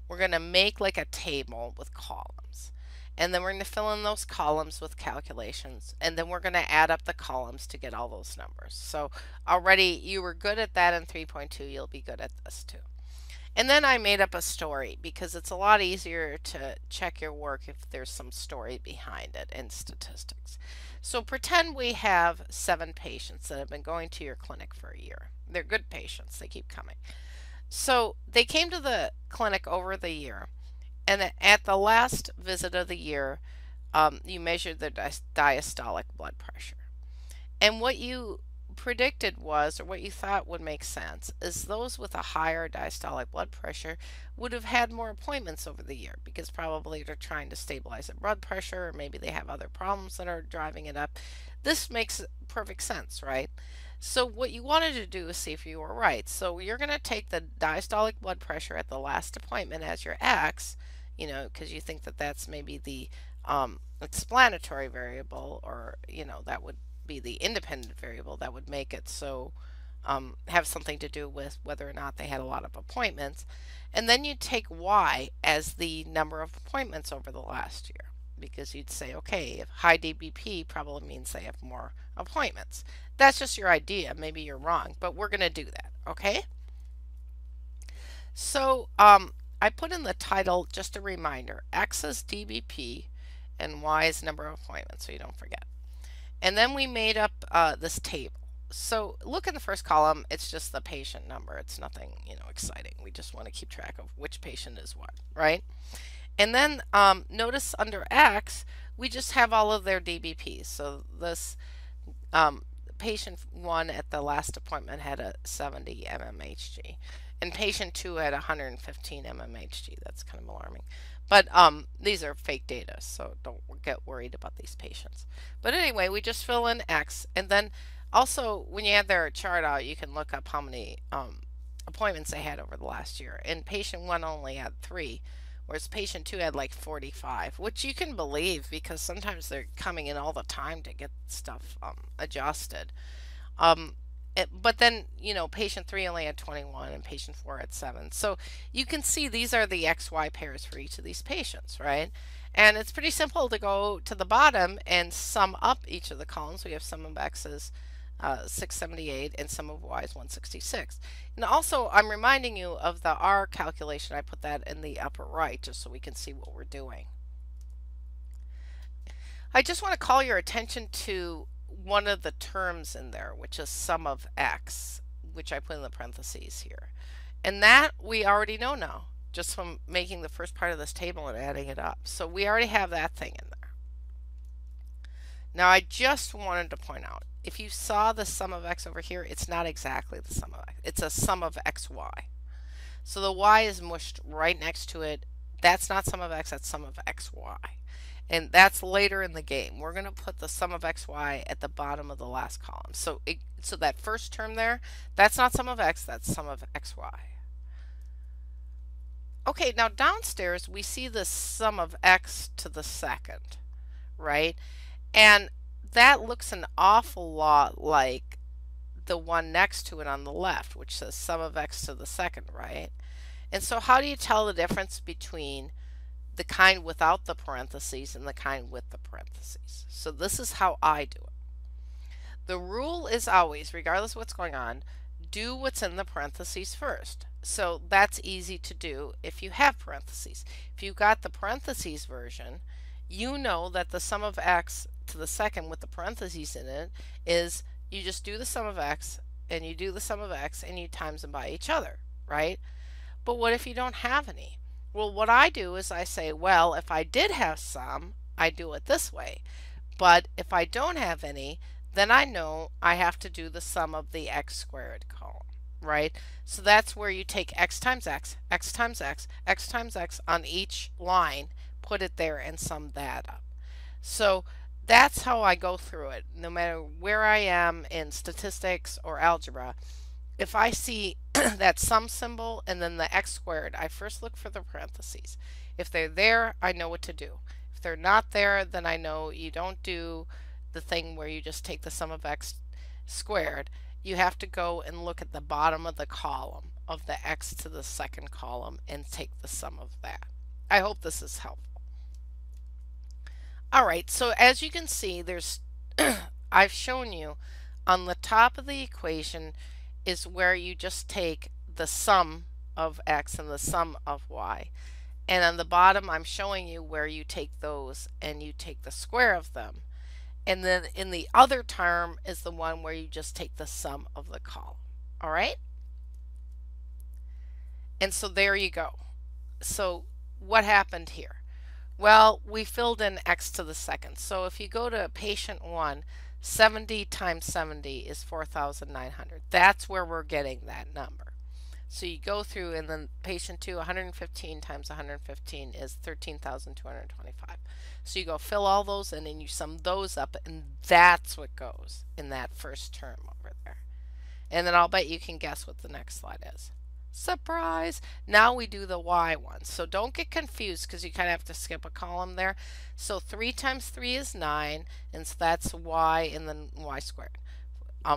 We're going to make like a table with columns, and then we're going to fill in those columns with calculations, and then we're going to add up the columns to get all those numbers. So already you were good at that in 3.2, you'll be good at this too. And then I made up a story because it's a lot easier to check your work if there's some story behind it in statistics. So pretend we have 7 patients that have been going to your clinic for a year. They're good patients, they keep coming. So they came to the clinic over the year, and at the last visit of the year, you measured their diastolic blood pressure. And what you predicted was, or what you thought would make sense, is those with a higher diastolic blood pressure would have had more appointments over the year because probably they're trying to stabilize their blood pressure, or maybe they have other problems that are driving it up. This makes perfect sense, right? So what you wanted to do is see if you were right. So you're going to take the diastolic blood pressure at the last appointment as your X, because you think that that's maybe the explanatory variable, or, that would be the independent variable that would make it so have something to do with whether or not they had a lot of appointments. And then you take Y as the number of appointments over the last year, because you'd say, okay, if high DBP probably means they have more appointments. That's just your idea. Maybe you're wrong, but we're going to do that, okay? So I put in the title just a reminder, X is DBP and Y is number of appointments, so you don't forget. And then we made up this table. So look in the first column, it's just the patient number. It's nothing, exciting. We just want to keep track of which patient is what, right? And then notice under X, We just have all of their DBPs. So this um, patient 1 at the last appointment had a 70 mmHg, and patient 2 had 115 mmHg. That's kind of alarming. But these are fake data, so don't get worried about these patients. But anyway, we just fill in X, and then also when you have their chart out, you can look up how many appointments they had over the last year. And patient 1 only had 3, whereas patient 2 had like 45, which you can believe because sometimes they're coming in all the time to get stuff adjusted. But then, patient 3 only had 21 and patient 4 had 7. So you can see these are the XY pairs for each of these patients, right? And it's pretty simple to go to the bottom and sum up each of the columns. We have sum of X's 678 and sum of Y's 166. And also, I'm reminding you of the R calculation. I put that in the upper right just so we can see what we're doing. I just want to call your attention to one of the terms in there, which is sum of X, which I put in the parentheses here. And that we already know now, just from making the first part of this table and adding it up. So we already have that thing in there. Now I just wanted to point out, if you saw the sum of X over here, it's not exactly the sum of X. It's a sum of XY. So the Y is mushed right next to it. That's not sum of X, that's sum of XY. And that's later in the game. We're going to put the sum of XY at the bottom of the last column. So that first term there, that's not sum of X, that's sum of XY. Okay, now downstairs we see the sum of X to the second, right? And that looks an awful lot like the one next to it on the left, which says sum of X to the second, right? And so how do you tell the difference between the kind without the parentheses and the kind with the parentheses? So this is how I do it. The rule is always, regardless of what's going on, do what's in the parentheses first. So that's easy to do if you have parentheses. If you've got the parentheses version, you know that the sum of X to the second with the parentheses in it is you just do the sum of X and you do the sum of X and you times them by each other, right? But what if you don't have any? Well, what I do is I say, well, if I did have some, I do it this way. But if I don't have any, then I know I have to do the sum of the X squared column, right? So that's where you take X times X, X times X, X times X on each line, put it there and sum that up. So that's how I go through it, no matter where I am in statistics or algebra. If I see that sum symbol and then the X squared, I first look for the parentheses. If they're there, I know what to do. If they're not there, then I know you don't do the thing where you just take the sum of X squared. You have to go and look at the bottom of the column of the X to the second column and take the sum of that. I hope this is helpful. Alright, so as you can see, there's I've shown you on the top of the equation is where you just take the sum of X and the sum of Y. And on the bottom, I'm showing you where you take those and you take the square of them. And then in the other term is the one where you just take the sum of the column. All right? And so there you go. So what happened here? Well, we filled in X to the second. So if you go to patient 1, 70 times 70 is 4,900. That's where we're getting that number. So you go through, and then patient 2, 115 times 115 is 13,225. So you go fill all those in and you sum those up, and that's what goes in that first term over there. And then I'll bet you can guess what the next slide is. Surprise! Now we do the Y one. So don't get confused because you kind of have to skip a column there. So 3 times 3 is 9, and so that's Y and then Y squared.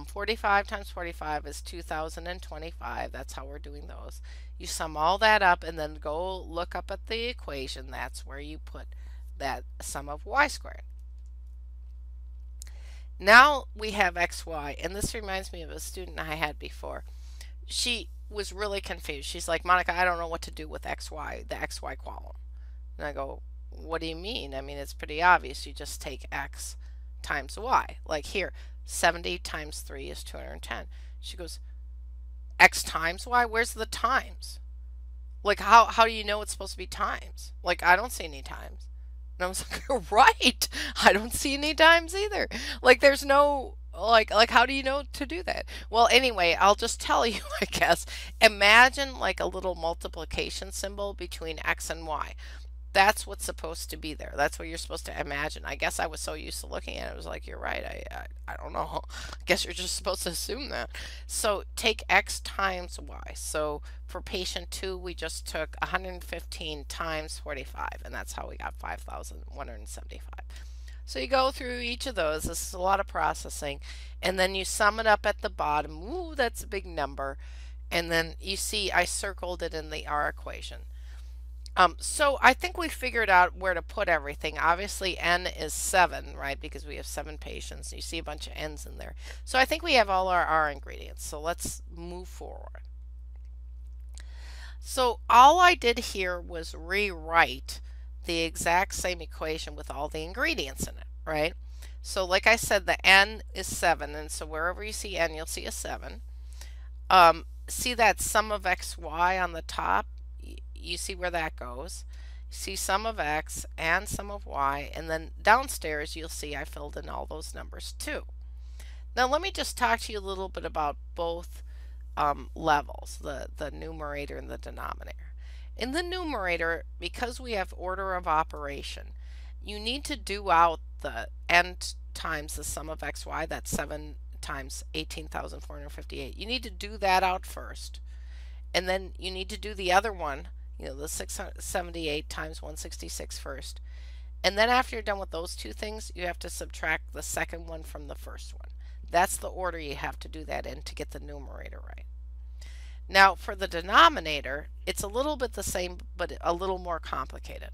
45 times 45 is 2,025. That's how we're doing those. You sum all that up and then go look up at the equation. That's where you put that sum of Y squared. Now we have XY, and this reminds me of a student I had before. She was really confused. She's like, Monica, I don't know what to do with XY, the XY column. And I go, what do you mean? I mean, it's pretty obvious. You just take X times Y. Like here, 70 times 3 is 210. She goes, X times Y? Where's the times? Like, how do you know it's supposed to be times? Like, I don't see any times. And I was like, right. I don't see any dimes either. Like there's no like how do you know to do that? Well, anyway, I'll just tell you, I guess. Imagine like a little multiplication symbol between X and Y. That's what's supposed to be there. That's what you're supposed to imagine. I guess I was so used to looking at it, I was like, you're right. I don't know. I guess you're just supposed to assume that. So take X times Y. So for patient 2, we just took 115 times 45, and that's how we got 5,175. So you go through each of those. This is a lot of processing. And then you sum it up at the bottom. Ooh, that's a big number. And then you see I circled it in the R equation. So I think we figured out where to put everything. Obviously, n is 7, right? Because we have 7 patients. You see a bunch of n's in there. So I think we have all our R ingredients. So let's move forward. So all I did here was rewrite the exact same equation with all the ingredients in it, right? So like I said, the n is 7, and so wherever you see n, you'll see a 7. See that sum of xy on the top? You see where that goes. You see sum of x and sum of y, and then downstairs you'll see I filled in all those numbers too. Now let me just talk to you a little bit about both levels, the numerator and the denominator. In the numerator, because we have order of operation, you need to do out the n times the sum of xy, that's 7 times 18,458. You need to do that out first, and then you need to do the other one, the 678 times 166 first. And then after you're done with those two things, you have to subtract the second one from the first one. That's the order you have to do that in to get the numerator right. Now for the denominator, it's a little bit the same, but a little more complicated.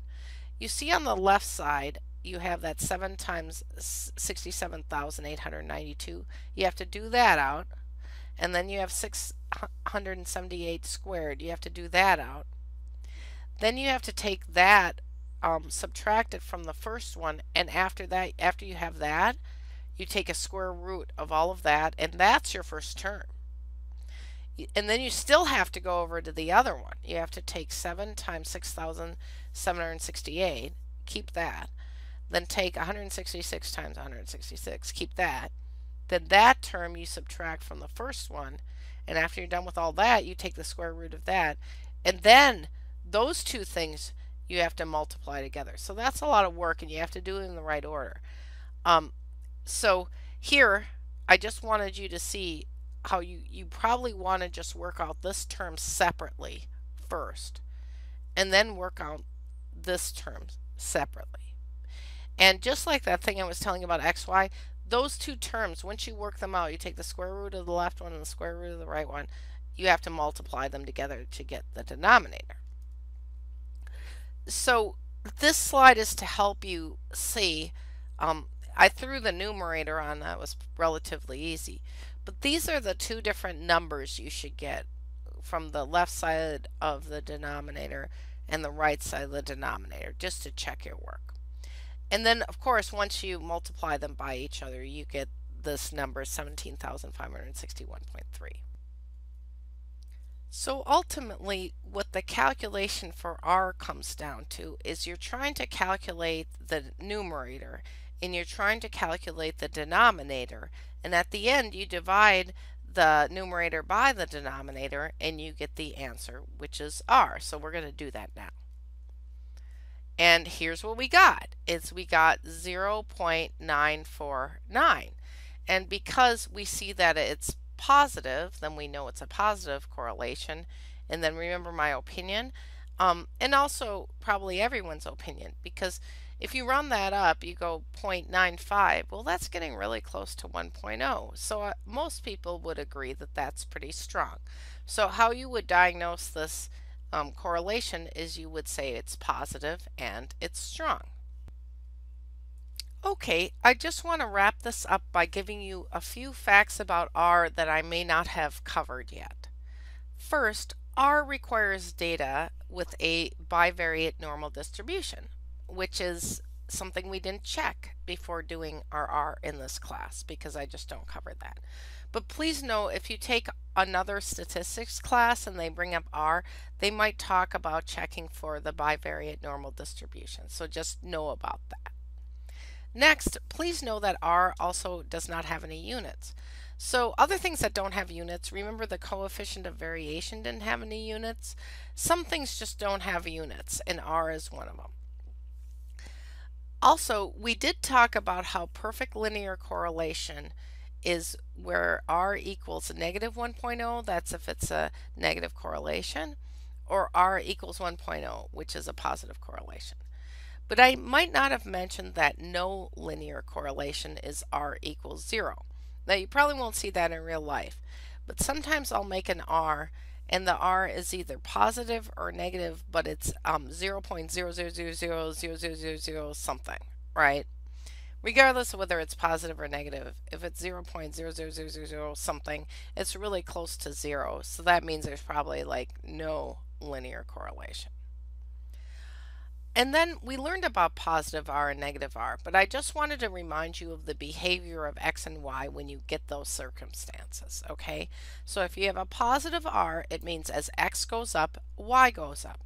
You see on the left side, you have that 7 times 67,892. You have to do that out. And then you have 678 squared. You have to do that out. Then you have to take that, subtract it from the first one, and after that, after you have that, you take a square root of all of that, and that's your first term. And then you still have to go over to the other one. You have to take 7 times 6,768, keep that. Then take 166 times 166, keep that. Then that term you subtract from the first one, and after you're done with all that, you take the square root of that, and then those two things you have to multiply together. So that's a lot of work, and you have to do it in the right order. So here, I just wanted you to see how you probably want to just work out this term separately first, and then work out this term separately. And just like that thing I was telling you about xy, those two terms, once you work them out, you take the square root of the left one and the square root of the right one, you have to multiply them together to get the denominator. So this slide is to help you see, I threw the numerator on, that was relatively easy, but these are the two different numbers you should get from the left side of the denominator and the right side of the denominator, just to check your work. And then, of course, once you multiply them by each other, you get this number, 17,561.3. So ultimately, what the calculation for R comes down to is you're trying to calculate the numerator and you're trying to calculate the denominator, and at the end you divide the numerator by the denominator and you get the answer, which is R. So we're going to do that now. And here's what we got. We got 0.949. And because we see that it's positive, then we know it's a positive correlation. And then remember my opinion, and also probably everyone's opinion, because if you run that up, you go 0.95. Well, that's getting really close to 1.0. So most people would agree that that's pretty strong. So how you would diagnose this correlation is you would say it's positive and it's strong. Okay, I just want to wrap this up by giving you a few facts about R that I may not have covered yet. First, R requires data with a bivariate normal distribution, which is something we didn't check before doing our R in this class because I just don't cover that. But please know if you take another statistics class and they bring up R, they might talk about checking for the bivariate normal distribution. So just know about that. Next, please know that R also does not have any units. So other things that don't have units, remember the coefficient of variation didn't have any units? Some things just don't have units, and R is one of them. Also, we did talk about how perfect linear correlation is where R equals negative 1.0, that's if it's a negative correlation, or R equals 1.0, which is a positive correlation. But I might not have mentioned that no linear correlation is R equals 0. Now you probably won't see that in real life, but sometimes I'll make an R and the R is either positive or negative, but it's 0.0000000 something, right? Regardless of whether it's positive or negative, if it's 0.00000 something, it's really close to 0, so that means there's probably like no linear correlation. And then we learned about positive R and negative R, but I just wanted to remind you of the behavior of X and Y when you get those circumstances, okay? So if you have a positive R, it means as X goes up, Y goes up.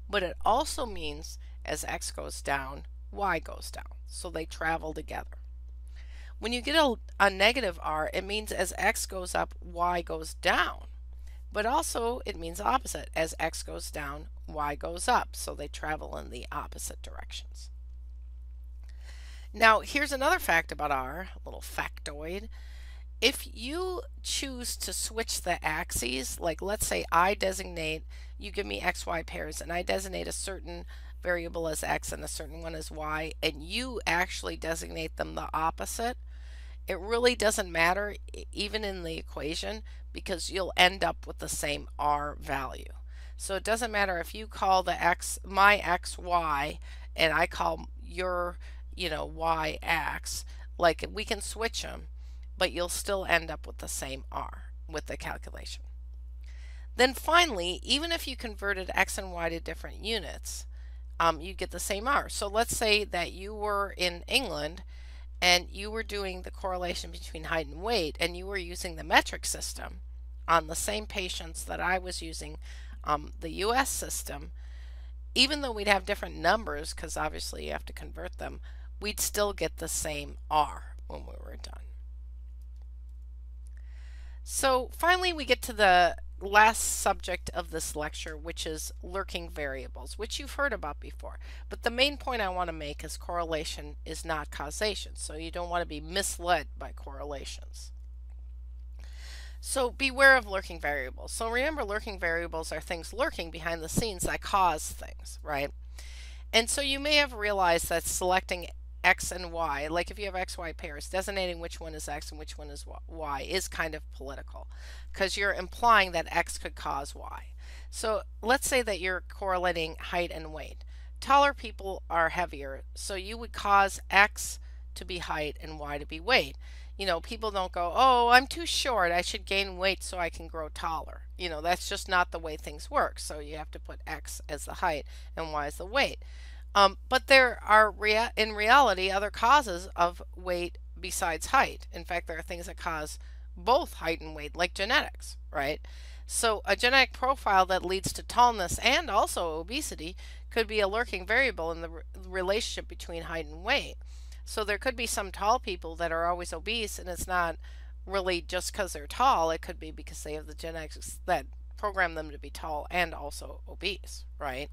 But it also means as X goes down, Y goes down. So they travel together. When you get a negative R, it means as X goes up, Y goes down. But also it means opposite. As X goes down, Y goes up. So they travel in the opposite directions. Now here's another fact about R, a little factoid. If you choose to switch the axes, like let's say I designate, you give me XY pairs and I designate a certain variable as X and a certain one as Y, and you actually designate them the opposite, it really doesn't matter even in the equation because you'll end up with the same R value. So it doesn't matter if you call the X my X Y and I call your Y X, like we can switch them, but you'll still end up with the same R with the calculation. Then finally, even if you converted X and Y to different units, you get the same R. So let's say that you were in England and you were doing the correlation between height and weight and you were using the metric system on the same patients that I was using the US system, even though we'd have different numbers because obviously you have to convert them, we'd still get the same R when we were done. So finally we get to the last subject of this lecture, which is lurking variables, which you've heard about before. But the main point I want to make is correlation is not causation, so you don't want to be misled by correlations. So beware of lurking variables. So remember, lurking variables are things lurking behind the scenes that cause things, right? And so you may have realized that selecting X and Y, like if you have XY pairs, designating which one is X and which one is Y is kind of political because you're implying that X could cause Y. So let's say that you're correlating height and weight. Taller people are heavier, so you would cause X to be height and Y to be weight. People don't go, oh, I'm too short, I should gain weight so I can grow taller. That's just not the way things work. So you have to put X as the height and Y as the weight. But there are in reality other causes of weight besides height. In fact, there are things that cause both height and weight, like genetics, right? So a genetic profile that leads to tallness and also obesity could be a lurking variable in the relationship between height and weight. So there could be some tall people that are always obese, and it's not really just because they're tall. It could be because they have the genetics that program them to be tall and also obese, right?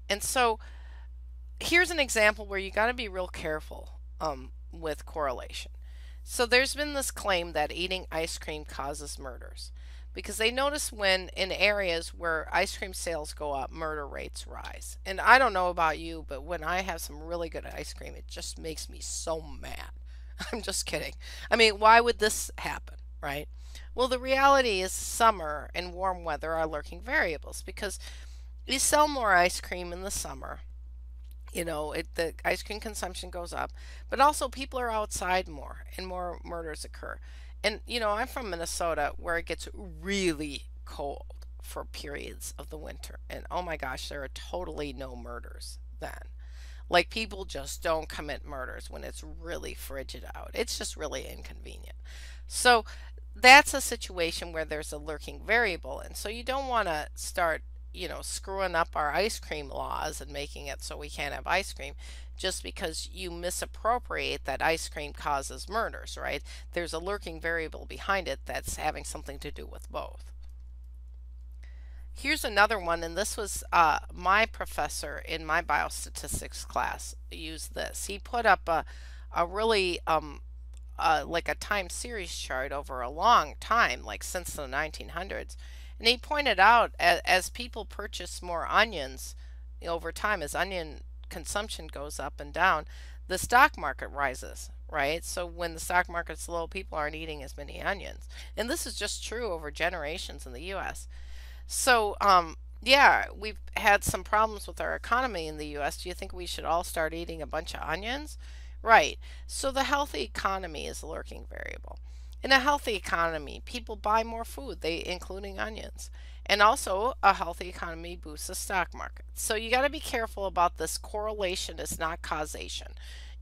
And so here's an example where you got to be real careful with correlation. So there's been this claim that eating ice cream causes murders because they notice when in areas where ice cream sales go up, murder rates rise. And I don't know about you, but when I have some really good ice cream, it just makes me so mad. I'm just kidding. I mean, why would this happen, right? Well, the reality is summer and warm weather are lurking variables because you sell more ice cream in the summer. The ice cream consumption goes up, but also people are outside more and more murders occur. And I'm from Minnesota where it gets really cold for periods of the winter. And oh my gosh, there are totally no murders then. Like people just don't commit murders when it's really frigid out. It's just really inconvenient. So that's a situation where there's a lurking variable. And so you don't want to start, screwing up our ice cream laws and making it so we can't have ice cream just because you misappropriate that ice cream causes murders, right? There's a lurking variable behind it that's having something to do with both. Here's another one, and this was my professor in my biostatistics class used this. He put up a really like a time series chart over a long time, like since the 1900s. And he pointed out as people purchase more onions over time, as onion consumption goes up and down, the stock market rises, right? So when the stock market's low, people aren't eating as many onions. And this is just true over generations in the US. So, yeah, we've had some problems with our economy in the US. Do you think we should all start eating a bunch of onions? Right. So the healthy economy is a lurking variable. In a healthy economy, people buy more food, including onions. And also, a healthy economy boosts the stock market. So you got to be careful about this. Correlation is not causation.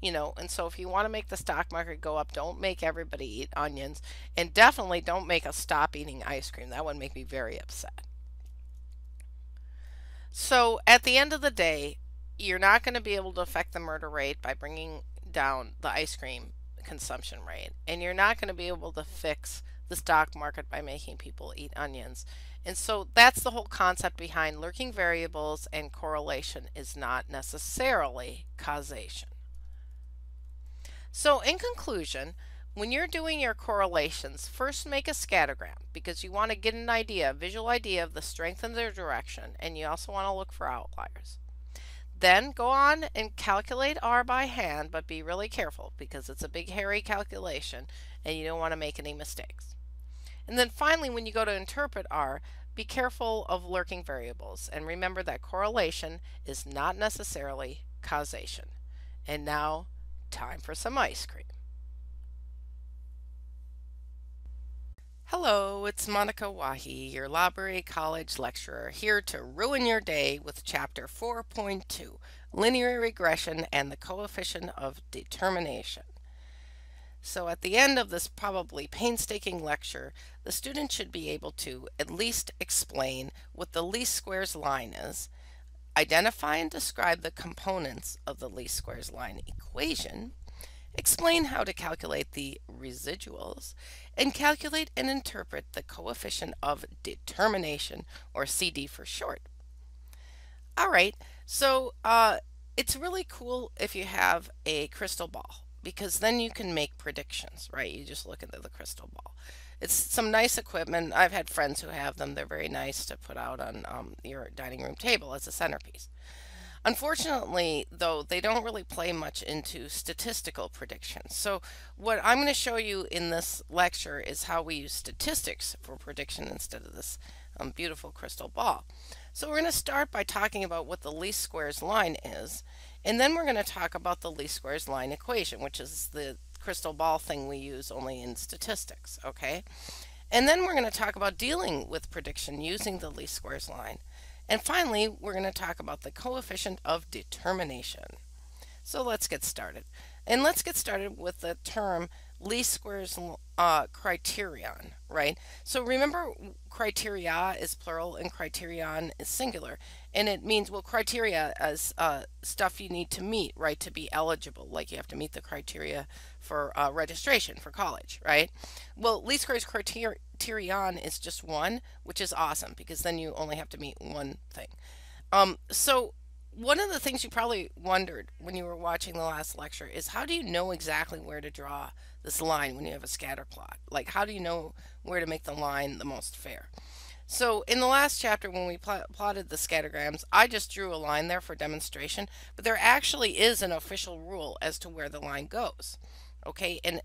And so if you want to make the stock market go up, don't make everybody eat onions, and definitely don't make us stop eating ice cream. That would make me very upset. So at the end of the day, you're not going to be able to affect the murder rate by bringing down the ice cream consumption rate, and you're not going to be able to fix the stock market by making people eat onions. And so that's the whole concept behind lurking variables, and correlation is not necessarily causation. So in conclusion, when you're doing your correlations, first make a scattergram because you want to get an idea, a visual idea of the strength and the direction, and you also want to look for outliers. Then go on and calculate R by hand, but be really careful because it's a big hairy calculation and you don't want to make any mistakes. And then finally, when you go to interpret R, be careful of lurking variables and remember that correlation is not necessarily causation. And now, time for some ice cream. Hello, it's Monica Wahi, your Library College lecturer, here to ruin your day with Chapter 4.2, Linear Regression and the Coefficient of Determination. So at the end of this probably painstaking lecture, the student should be able to at least explain what the least squares line is, identify and describe the components of the least squares line equation, explain how to calculate the residuals, and calculate and interpret the coefficient of determination, or CD for short. All right, so it's really cool if you have a crystal ball because then you can make predictions, right? You just look into the crystal ball. It's some nice equipment. I've had friends who have them. They're very nice to put out on your dining room table as a centerpiece. Unfortunately, though, they don't really play much into statistical predictions. So what I'm going to show you in this lecture is how we use statistics for prediction instead of this beautiful crystal ball. So we're going to start by talking about what the least squares line is, and then we're going to talk about the least squares line equation, which is the crystal ball thing we use only in statistics, okay? And then we're going to talk about dealing with prediction using the least squares line. And finally, we're going to talk about the coefficient of determination. So let's get started. And let's get started with the term least squares criterion, right? So remember, criteria is plural and criterion is singular. And it means, well, criteria as stuff you need to meet, right, to be eligible. Like you have to meet the criteria for registration for college, right? Well, least squares criterion is just one, which is awesome because then you only have to meet one thing. So one of the things you probably wondered when you were watching the last lecture is how do you know exactly where to draw this line when you have a scatter plot? Like how do you know where to make the line the most fair? So in the last chapter when we plotted the scattergrams, I just drew a line there for demonstration, but there actually is an official rule as to where the line goes. Okay, and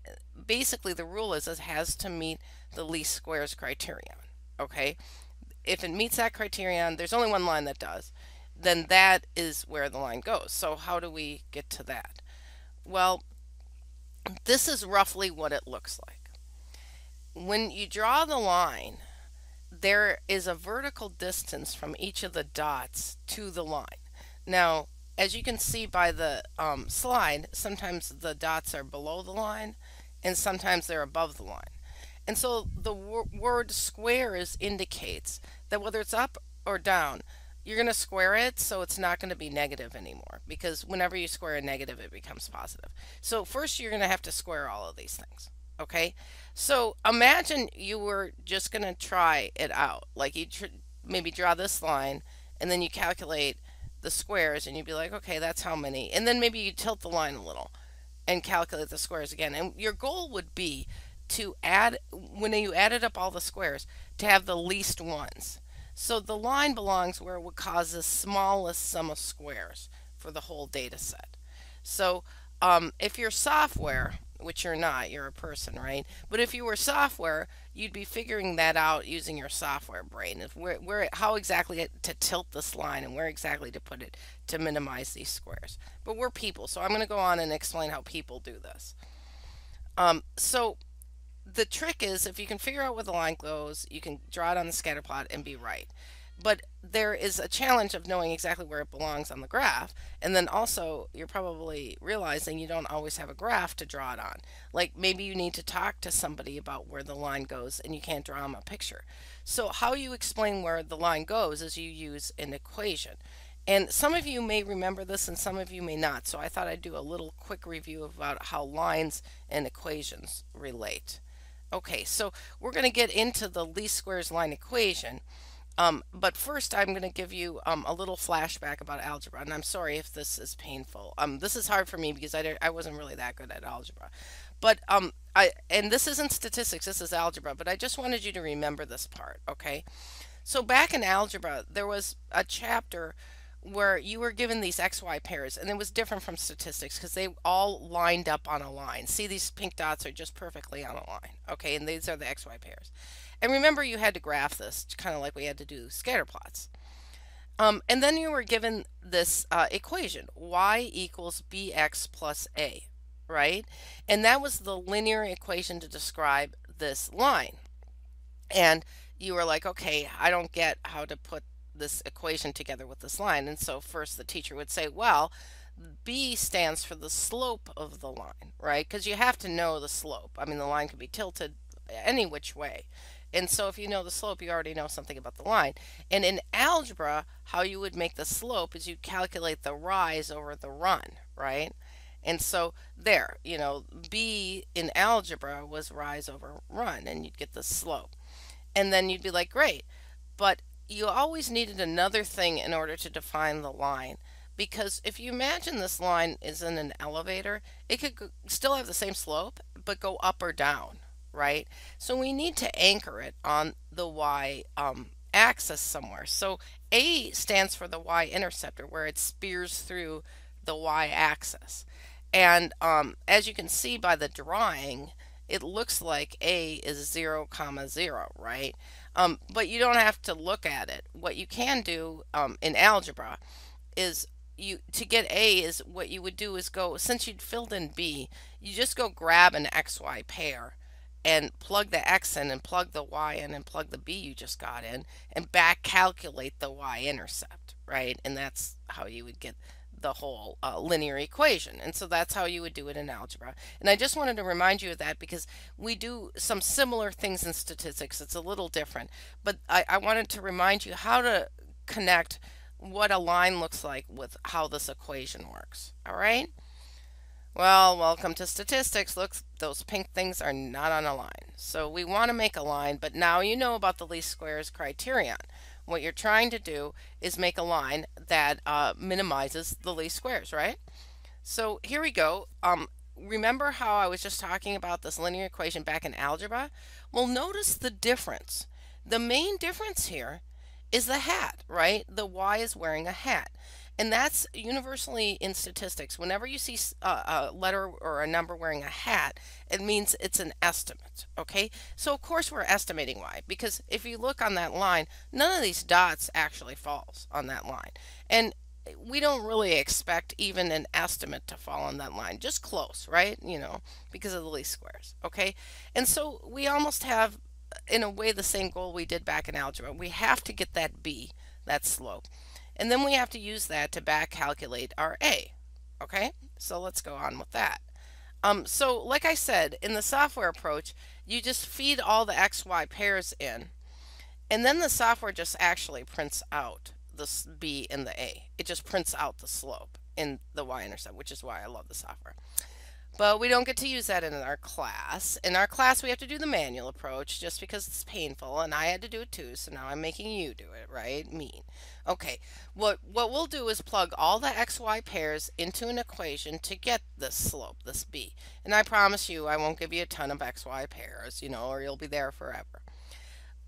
basically the rule is it has to meet the least squares criterion. Okay, if it meets that criterion, there's only one line that does, then that is where the line goes. So how do we get to that? Well, this is roughly what it looks like. When you draw the line, there is a vertical distance from each of the dots to the line. Now, as you can see by the slide, sometimes the dots are below the line and sometimes they're above the line. And so the word squares indicates that whether it's up or down, you're going to square it so it's not going to be negative anymore, because whenever you square a negative, it becomes positive. So first you're going to have to square all of these things. Okay, so imagine you were just going to try it out. Like you maybe draw this line and then you calculate the squares and you'd be like, okay, that's how many. And then maybe you tilt the line a little and calculate the squares again. And your goal would be to add, when you added up all the squares, to have the least ones. So the line belongs where it would cause the smallest sum of squares for the whole data set. So if you're software, which you're not, you're a person, right? But if you were software, you'd be figuring that out using your software brain, of how exactly to tilt this line and where exactly to put it to minimize these squares. But we're people, so I'm going to go on and explain how people do this. So the trick is, if you can figure out where the line goes, you can draw it on the scatter plot and be right. But there is a challenge of knowing exactly where it belongs on the graph. And then also, you're probably realizing you don't always have a graph to draw it on. Like maybe you need to talk to somebody about where the line goes and you can't draw them a picture. So how you explain where the line goes is you use an equation. And some of you may remember this and some of you may not. So I thought I'd do a little quick review about how lines and equations relate. Okay, so we're going to get into the least squares line equation. But first, I'm going to give you a little flashback about algebra, and I'm sorry if this is painful. This is hard for me because I wasn't really that good at algebra. But and this isn't statistics, this is algebra, but I just wanted you to remember this part, okay? So back in algebra, there was a chapter where you were given these XY pairs, and it was different from statistics because they all lined up on a line. See, these pink dots are just perfectly on a line, okay? And these are the XY pairs. And remember, you had to graph this, kind of like we had to do scatter plots. And then you were given this equation, y equals bx plus a, right? And that was the linear equation to describe this line. And you were like, okay, I don't get how to put this equation together with this line. And so first the teacher would say, well, B stands for the slope of the line, right? Because you have to know the slope. I mean, the line could be tilted any which way. And so if you know the slope, you already know something about the line. And in algebra, how you would make the slope is you calculate the rise over the run, right? And so there, B in algebra was rise over run, and you'd get the slope. And then you'd be like, great, but you always needed another thing in order to define the line. Because if you imagine this line is in an elevator, it could still have the same slope, but go up or down, right? So we need to anchor it on the y axis somewhere. So A stands for the y-interceptor, where it spears through the y-axis. And as you can see by the drawing, it looks like A is 0, 0, right? But you don't have to look at it. What you can do in algebra is to get A is what you would do is go, since you'd filled in B, you just go grab an XY pair and plug the X in and plug the Y in and plug the B you just got in and back calculate the Y-intercept, right? And that's how you would get the whole linear equation. And so that's how you would do it in algebra. And I just wanted to remind you of that because we do some similar things in statistics. It's a little different, but I wanted to remind you how to connect what a line looks like with how this equation works. All right? Well, welcome to statistics. Look, those pink things are not on a line. So we want to make a line, but now you know about the least squares criterion. What you're trying to do is make a line that minimizes the least squares, right? So here we go. Remember how I was just talking about this linear equation back in algebra? Well, notice the difference. The main difference here is the hat, right? The Y is wearing a hat. And that's universally in statistics. Whenever you see a letter or a number wearing a hat, it means it's an estimate, okay? So of course we're estimating Y, because if you look on that line, none of these dots actually falls on that line. And we don't really expect even an estimate to fall on that line, just close, right? Because of the least squares, okay? And so we almost have, in a way, the same goal we did back in algebra. We have to get that B, that slope. And then we have to use that to back calculate our a. Okay, so let's go on with that. So like I said, in the software approach, you just feed all the XY pairs in, and then the software just actually prints out the b and the a. It just prints out the slope in the y-intercept, which is why I love the software. But we don't get to use that in our class. In our class, we have to do the manual approach just because it's painful, and I had to do it too, so now I'm making you do it, right? Mean. Okay, what we'll do is plug all the xy pairs into an equation to get this slope, this b. And I promise you, I won't give you a ton of xy pairs, you know, or you'll be there forever.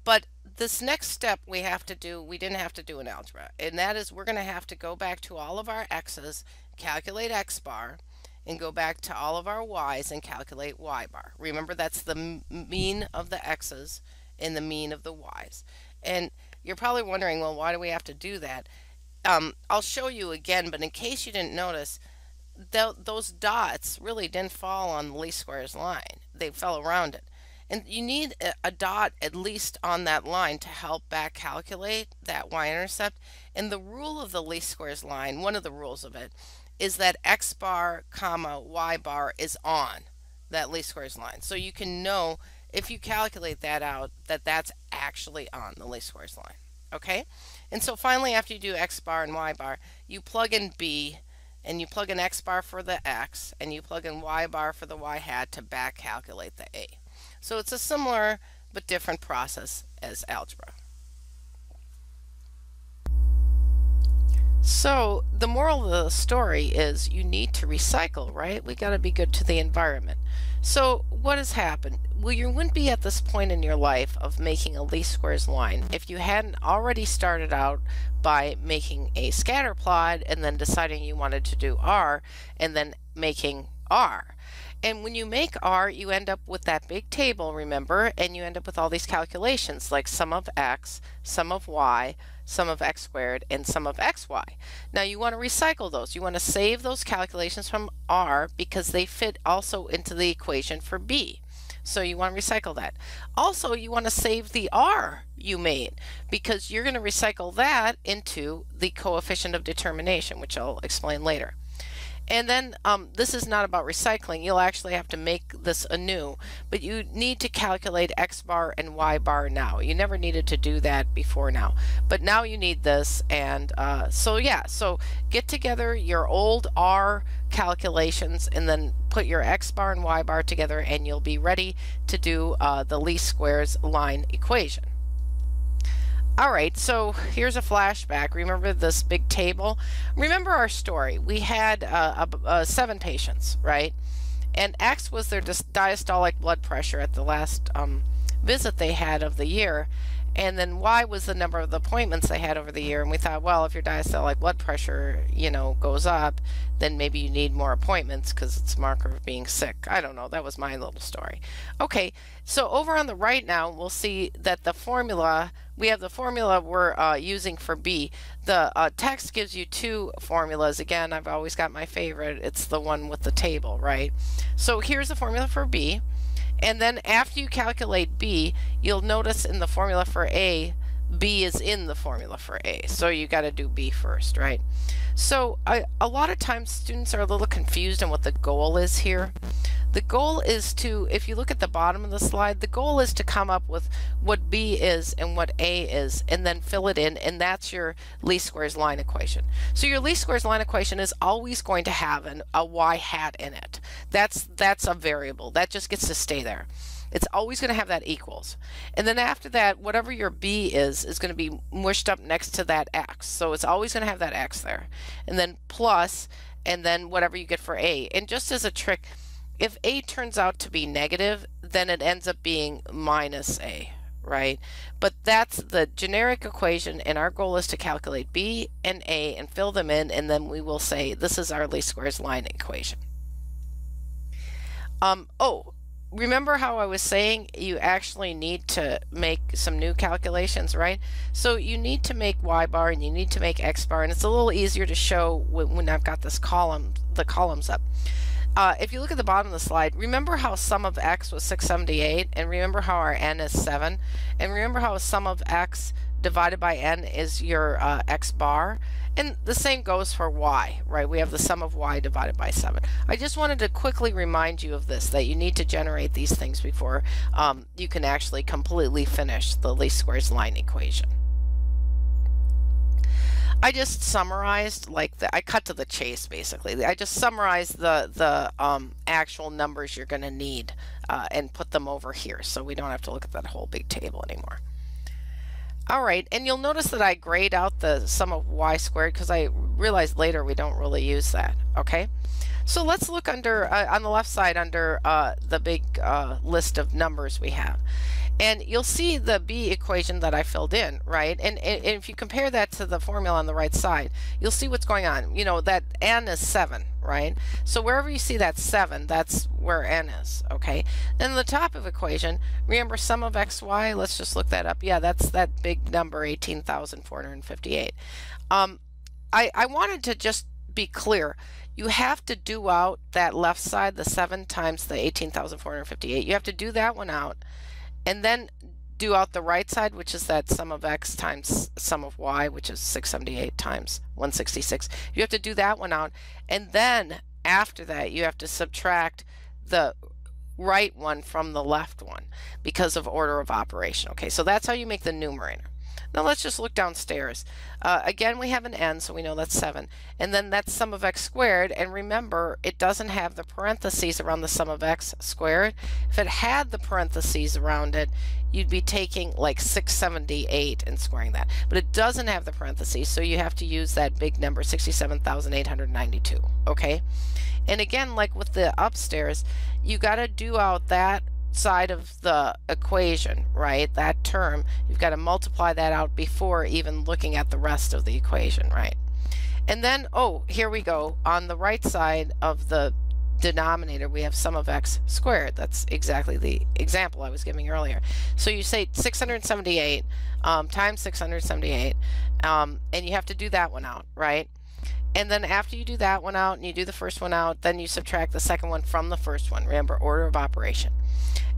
But this next step we have to do, we didn't have to do in algebra, and that is we're going to have to go back to all of our x's, calculate x bar, and go back to all of our y's and calculate y bar. Remember, that's the mean of the x's and the mean of the y's. And you're probably wondering, well, why do we have to do that? I'll show you again, but in case you didn't notice, those dots really didn't fall on the least squares line. They fell around it. And you need a dot at least on that line to help back calculate that y-intercept. And the rule of the least squares line, one of the rules of it, is that x bar comma y bar is on that least squares line. So you can know if you calculate that out that that's actually on the least squares line. Okay? And so finally, after you do x bar and y bar, you plug in b, and you plug in x bar for the x, and you plug in y bar for the y hat to back calculate the a. So it's a similar but different process as algebra. So the moral of the story is you need to recycle, right? We got to be good to the environment. So what has happened? Well, you wouldn't be at this point in your life of making a least squares line if you hadn't already started out by making a scatter plot and then deciding you wanted to do R and then making R. And when you make R, you end up with that big table, remember, and you end up with all these calculations like sum of x, sum of y, sum of x squared, and sum of xy. Now you want to recycle those. You want to save those calculations from R because they fit also into the equation for b. So you want to recycle that. Also, you want to save the R you made because you're going to recycle that into the coefficient of determination, which I'll explain later. And then this is not about recycling. You'll actually have to make this anew, but you need to calculate x bar and y bar now. You never needed to do that before now, but now you need this. And so yeah, so get together your old R calculations and then put your x bar and y bar together and you'll be ready to do the least squares line equation. Alright, so here's a flashback. Remember this big table? Remember our story. We had 7 patients, right? And X was their diastolic blood pressure at the last visit they had of the year. And then Y was the number of the appointments they had over the year. And we thought, well, if your diastolic blood pressure, you know, goes up, then maybe you need more appointments because it's a marker of being sick. I don't know. That was my little story. Okay, so over on the right now, we'll see that the formula, we have the formula we're using for B. The text gives you 2 formulas. Again, I've always got my favorite. It's the one with the table, right? So here's the formula for B. And then after you calculate B, you'll notice in the formula for A, B is in the formula for A. So you got to do B first, right? So a lot of times students are a little confused on what the goal is here. The goal is to, if you look at the bottom of the slide, the goal is to come up with what B is and what A is and then fill it in, and that's your least squares line equation. So your least squares line equation is always going to have a y hat in it. That's a variable. That just gets to stay there. It's always going to have that equals. And then after that, whatever your B is going to be mushed up next to that x. So it's always going to have that x there. And then plus, and then whatever you get for A. And just as a trick, if A turns out to be negative, then it ends up being minus A, right? But that's the generic equation, and our goal is to calculate B and A and fill them in, and then we will say this is our least squares line equation. Oh, remember how I was saying you actually need to make some new calculations, right? So you need to make y bar and you need to make x bar, and it's a little easier to show when I've got this the columns up. If you look at the bottom of the slide, remember how sum of x was 678, and remember how our n is 7, and remember how sum of x divided by n is your x bar. And the same goes for y, right? We have the sum of y divided by 7. I just wanted to quickly remind you of this, that you need to generate these things before you can actually completely finish the least squares line equation. I just summarized, I cut to the chase basically. I just summarized the actual numbers you're going to need and put them over here so we don't have to look at that whole big table anymore. All right, and you'll notice that I grayed out the sum of y squared because I realized later we don't really use that, okay? So let's look under, on the left side under the big list of numbers we have. And you'll see the b equation that I filled in, right? And if you compare that to the formula on the right side, you'll see what's going on. You know, that n is 7, right? So wherever you see that 7, that's where n is, okay? Then the top of equation, remember sum of xy, let's just look that up. Yeah, that's that big number, 18,458. I wanted to just be clear. You have to do out that left side, the 7 times the 18,458. You have to do that one out. And then do out the right side, which is that sum of x times sum of y, which is 678 times 166. You have to do that one out. And then after that, you have to subtract the right one from the left one because of order of operation. Okay, so that's how you make the numerator. Now let's just look downstairs. Again, we have an n, so we know that's 7. And then that's sum of x squared. And remember, it doesn't have the parentheses around the sum of x squared. If it had the parentheses around it, you'd be taking like 678 and squaring that. But it doesn't have the parentheses, so you have to use that big number, 67,892. Okay? And again, like with the upstairs, you got to do out that side of the equation, right? That term, you've got to multiply that out before even looking at the rest of the equation, right? And then, oh, here we go. On the right side of the denominator, we have sum of x squared. That's exactly the example I was giving earlier. So you say 678 times 678, and you have to do that one out, right? And then after you do that one out and you do the first one out, then you subtract the second one from the first one. Remember, order of operation.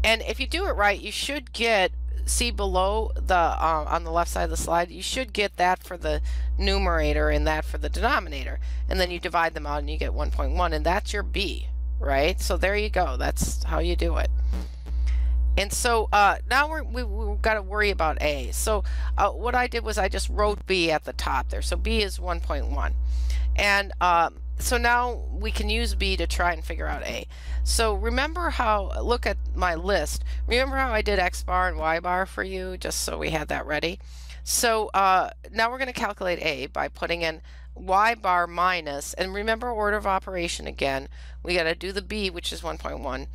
And if you do it right, you should get, see below the on the left side of the slide, you should get that for the numerator and that for the denominator. And then you divide them out and you get 1.1, and that's your b, right? So there you go. That's how you do it. And so now we've got to worry about a. So what I did was I just wrote b at the top there. So b is 1.1. And so now we can use b to try and figure out a. So remember how, look at my list. Remember how I did x bar and y bar for you, just so we had that ready? So now we're going to calculate a by putting in y bar minus, and remember order of operation again. We got to do the b, which is 1.1,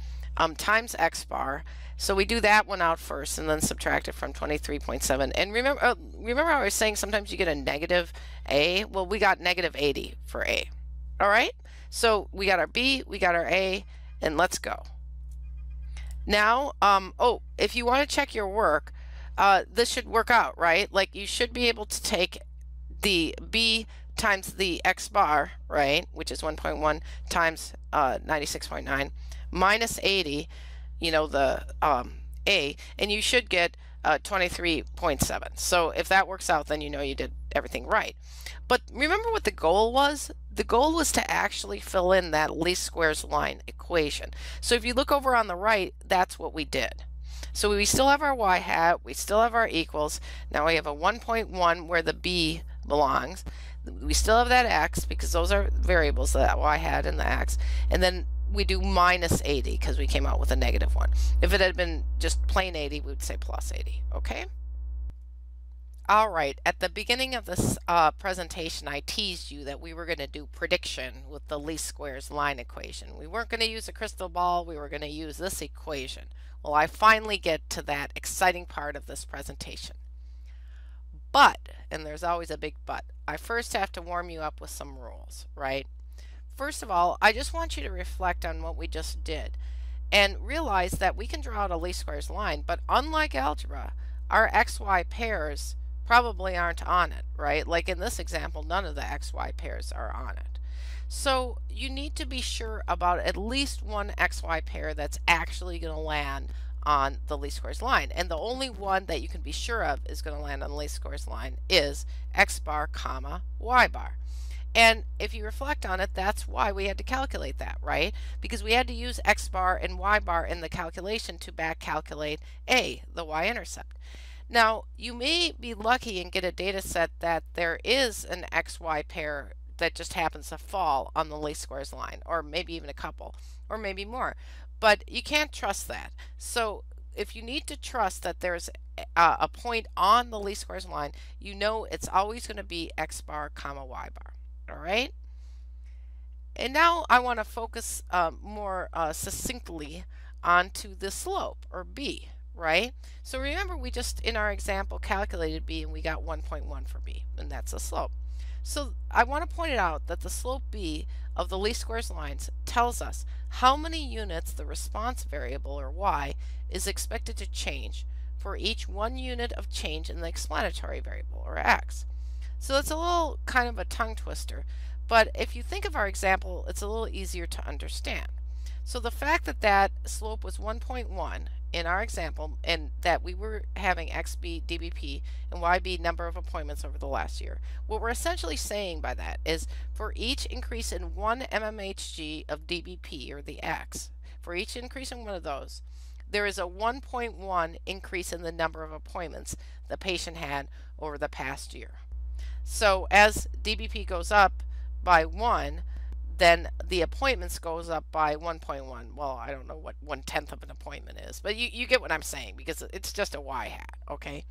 times x bar. So we do that one out first and then subtract it from 23.7. And remember, remember how I was saying sometimes you get a negative a? Well, we got negative 80 for a. All right? So we got our b, we got our a, and let's go. Now, oh, if you want to check your work, this should work out, right? Like you should be able to take the b times the x bar, right, which is 1.1 times 96.9 minus 80, you know, the a, and you should get 23.7. So if that works out, then you know you did everything right. But remember what the goal was? The goal was to actually fill in that least squares line equation. So if you look over on the right, that's what we did. So we still have our y hat, we still have our equals. Now we have a 1.1 where the b belongs. We still have that x because those are variables, that y hat and the x. And then we do minus 80 because we came out with a negative one. If it had been just plain 80, we would say plus 80, okay? All right, at the beginning of this presentation, I teased you that we were going to do prediction with the least squares line equation. We weren't going to use a crystal ball, we were going to use this equation. Well, I finally get to that exciting part of this presentation. But, and there's always a big but, I first have to warm you up with some rules, right? First of all, I just want you to reflect on what we just did and realize that we can draw out a least squares line, but unlike algebra, our xy pairs probably aren't on it, right? Like in this example, none of the xy pairs are on it. So you need to be sure about at least one xy pair that's actually going to land on the least squares line. And the only one that you can be sure of is going to land on the least squares line is x bar comma y bar. And if you reflect on it, that's why we had to calculate that, right? Because we had to use x bar and y bar in the calculation to back calculate A, the y-intercept. Now, you may be lucky and get a data set that there is an XY pair that just happens to fall on the least squares line, or maybe even a couple, or maybe more. But you can't trust that. So if you need to trust that there's a point on the least squares line, you know it's always going to be x bar comma y bar. All right? And now I want to focus more succinctly onto the slope, or B. Right? So remember, we just in our example calculated B and we got 1.1 for B, and that's the slope. So I want to point it out that the slope B of the least squares lines tells us how many units the response variable, or y, is expected to change for each 1 unit of change in the explanatory variable, or x. So it's a little kind of a tongue twister, but if you think of our example, it's a little easier to understand. So the fact that that slope was 1.1 in our example, and that we were having XB DBP and YB number of appointments over the last year, what we're essentially saying by that is for each increase in 1 mmHg of DBP, or the X, for each increase in one of those, there is a 1.1 increase in the number of appointments the patient had over the past year. So as DBP goes up by 1, then the appointments goes up by 1.1. Well, I don't know what 1/10 of an appointment is, but you get what I'm saying, because it's just a y hat, okay?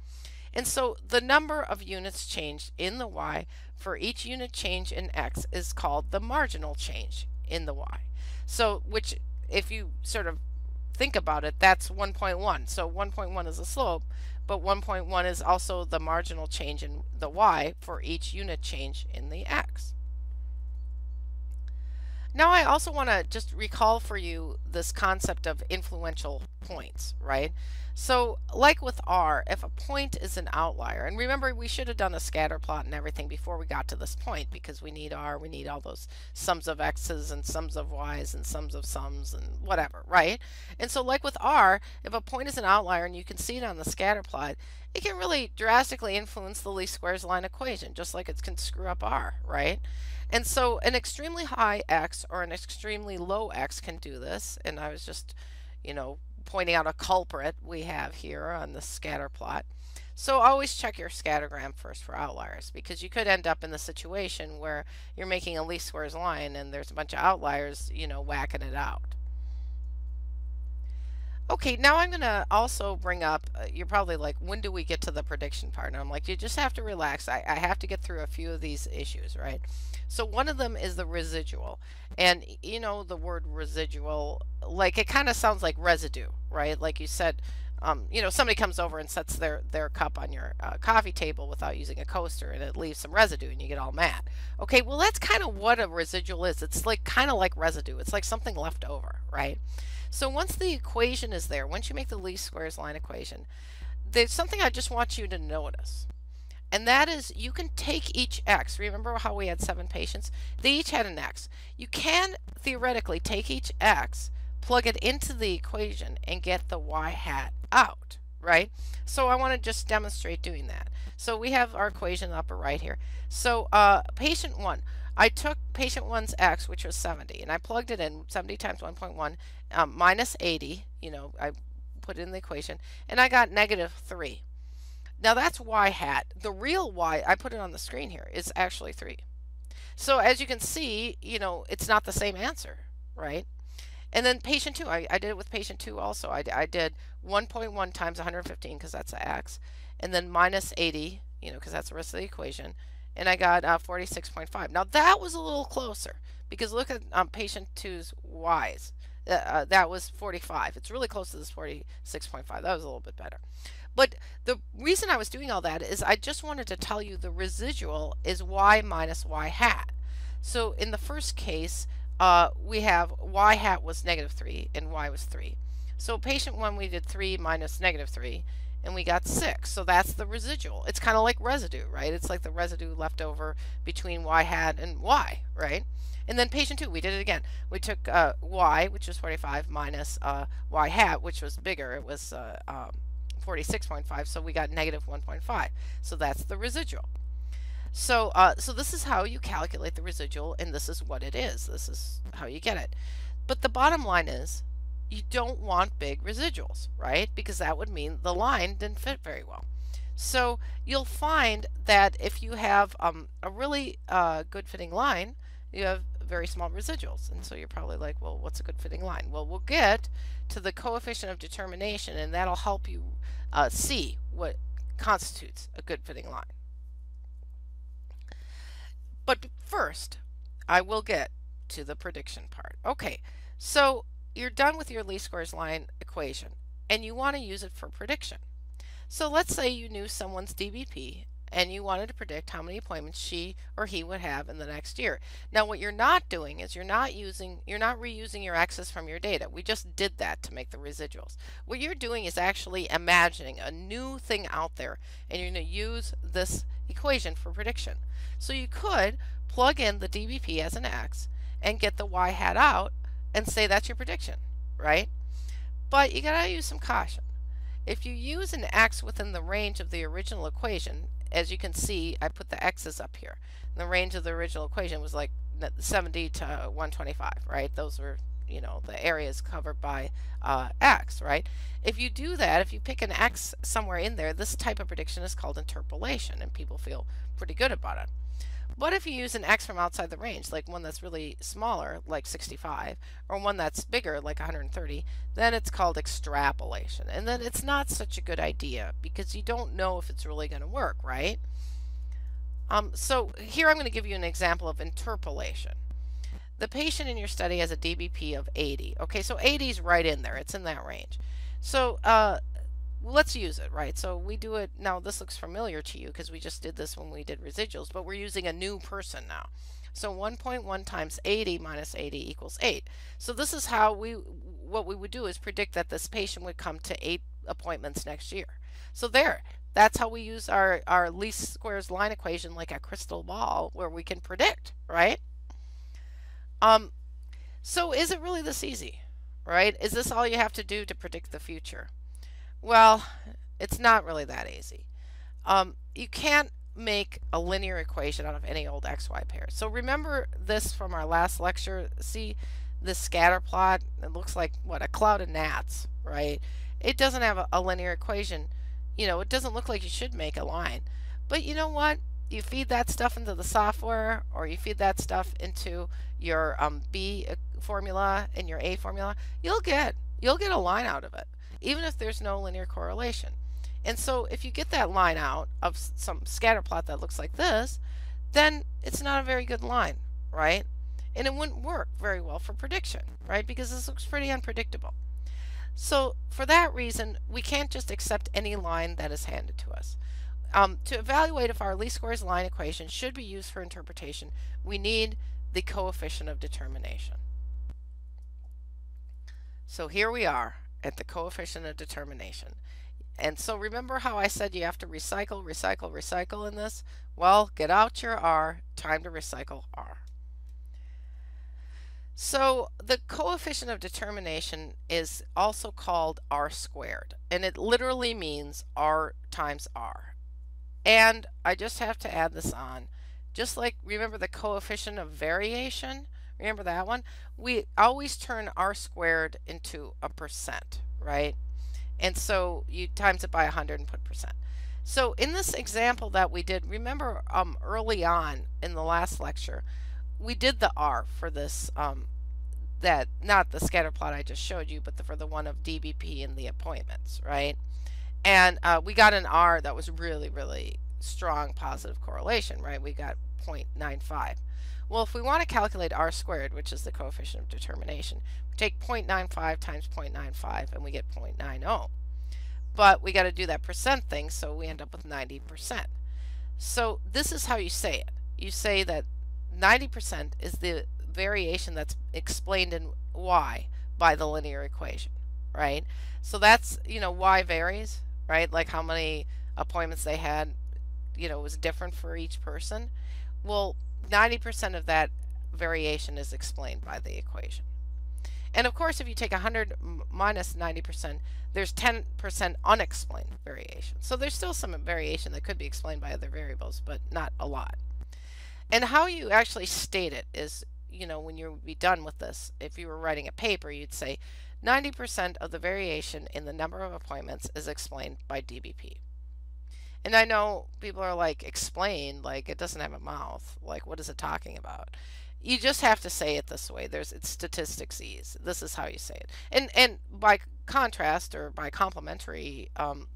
And so the number of units changed in the y for each unit change in x is called the marginal change in the y. So, which, if you sort of think about it, that's 1.1. So 1.1 is a slope, but 1.1 is also the marginal change in the y for each unit change in the x. Now I also want to just recall for you this concept of influential points, right? So like with R, if a point is an outlier, and remember we should have done a scatter plot and everything before we got to this point, because we need R, we need all those sums of X's and sums of Y's and sums of sums and whatever, right? And so like with R, if a point is an outlier and you can see it on the scatter plot, it can really drastically influence the least squares line equation, just like it can screw up R, right? And so an extremely high x or an extremely low x can do this. And I was just, pointing out a culprit we have here on the scatter plot. So always check your scattergram first for outliers, because you could end up in the situation where you're making a least squares line and there's a bunch of outliers, whacking it out. Okay, now I'm going to also bring up, you're probably like, when do we get to the prediction part? And I'm like, you just have to relax. I have to get through a few of these issues, right? So one of them is the residual. And the word residual, like it kind of sounds like residue, right? Like you said, somebody comes over and sets their cup on your coffee table without using a coaster, and it leaves some residue and you get all mad. Okay, well that's kind of what a residual is. It's like kind of like residue. It's like something left over, right? So once the equation is there, once you make the least squares line equation, there's something I just want you to notice. And that is, you can take each x. Remember how we had 7 patients? They each had an x. You can theoretically take each x, plug it into the equation, and get the y hat out, right? So I want to just demonstrate doing that. So we have our equation upper right here. So patient 1. I took patient 1's x, which was 70, and I plugged it in, 70 times 1.1 minus 80, I put it in the equation, and I got -3. Now that's y hat. The real y, I put it on the screen here, is actually 3. So as you can see, it's not the same answer, right? And then patient 2, I did it with patient 2 also. I did 1.1 times 115, because that's the x, and then minus 80, because that's the rest of the equation, and I got 46.5. Now that was a little closer, because look at patient 2's y's. That was 45. It's really close to this 46.5. That was a little bit better. But the reason I was doing all that is I just wanted to tell you the residual is y minus y hat. So in the first case, we have y hat was -3 and y was 3. So patient 1, we did 3 minus -3, and we got 6. So that's the residual. It's kind of like residue, right? It's like the residue left over between y hat and y, right? And then patient 2, we did it again. We took y, which was 45, minus y hat, which was bigger. It was 46.5, so we got negative 1.5. So that's the residual. So, so this is how you calculate the residual, and this is what it is. This is how you get it. But the bottom line is, you don't want big residuals, right? Because that would mean the line didn't fit very well. So you'll find that if you have a really good fitting line, you have very small residuals. And so you're probably like, well, what's a good fitting line? Well, we'll get to the coefficient of determination, and that'll help you see what constitutes a good fitting line. But first, I will get to the prediction part. Okay, so you're done with your least squares line equation, and you want to use it for prediction. So let's say you knew someone's DBP, and you wanted to predict how many appointments she or he would have in the next year. Now, what you're not doing is you're not reusing your x's from your data. We just did that to make the residuals. What you're doing is actually imagining a new thing out there, and you're going to use this equation for prediction. So you could plug in the DBP as an x and get the y hat out and say that's your prediction, right? But you gotta use some caution. If you use an x within the range of the original equation, as you can see, I put the x's up here. And the range of the original equation was like 70 to 125, right? Those were, you know, the areas covered by x, right? If you do that, if you pick an x somewhere in there, this type of prediction is called interpolation, and people feel pretty good about it. But if you use an x from outside the range, like one that's really smaller, like 65, or one that's bigger, like 130, then it's called extrapolation. And then it's not such a good idea because you don't know if it's really going to work, right? So here I'm going to give you an example of interpolation. The patient in your study has a DBP of 80. Okay, so 80 is right in there. It's in that range. So let's use it, right? So we do it now. This looks familiar to you because we just did this when we did residuals, but we're using a new person now. So 1.1 times 80 minus 80 equals 8. So this is how what we would do is predict that this patient would come to 8 appointments next year. So that's how we use our least squares line equation like a crystal ball where we can predict, right? So is it really this easy, right? Is this all you have to do to predict the future? Well, it's not really that easy. You can't make a linear equation out of any old xy pair. So remember this from our last lecture. See this scatter plot? It looks like, what, a cloud of gnats, right? It doesn't have a linear equation. You know, it doesn't look like you should make a line. But you know what? You feed that stuff into the software, or you feed that stuff into your B formula and your A formula, you'll get a line out of it, even if there's no linear correlation. And so if you get that line out of some scatter plot that looks like this, then it's not a very good line, right? And it wouldn't work very well for prediction, right? Because this looks pretty unpredictable. So for that reason, we can't just accept any line that is handed to us. To evaluate if our least squares line equation should be used for interpretation, we need the coefficient of determination. So here we are at the coefficient of determination. And so remember how I said you have to recycle, recycle, recycle in this? Well, get out your R, time to recycle R. So the coefficient of determination is also called R squared, and it literally means R times R. And I just have to add this on. Just like, remember the coefficient of variation? Remember that one? We always turn R squared into a percent, right? And so you times it by 100 and put percent. So in this example that we did, remember early on in the last lecture, we did the R for this, that not the scatter plot I just showed you, but for the one of DBP and the appointments, right? And we got an R that was really, really strong positive correlation, right? We got 0.95. Well, if we want to calculate R squared, which is the coefficient of determination, we take 0.95 times 0.95 and we get 0.90. But we got to do that percent thing, so we end up with 90%. So this is how you say it. You say that 90% is the variation that's explained in y by the linear equation, right? So that's, you know, y varies, right? Like how many appointments they had, was different for each person. Well, 90% of that variation is explained by the equation. And of course, if you take 100 minus 90%, there's 10% unexplained variation. So there's still some variation that could be explained by other variables, but not a lot. And how you actually state it is, when you would be done with this, if you were writing a paper, you'd say 90% of the variation in the number of appointments is explained by DBP. And I know people are like, explain, like it doesn't have a mouth. Like, what is it talking about? You just have to say it this way. It's statistics ease. This is how you say it. And by contrast or by complementary,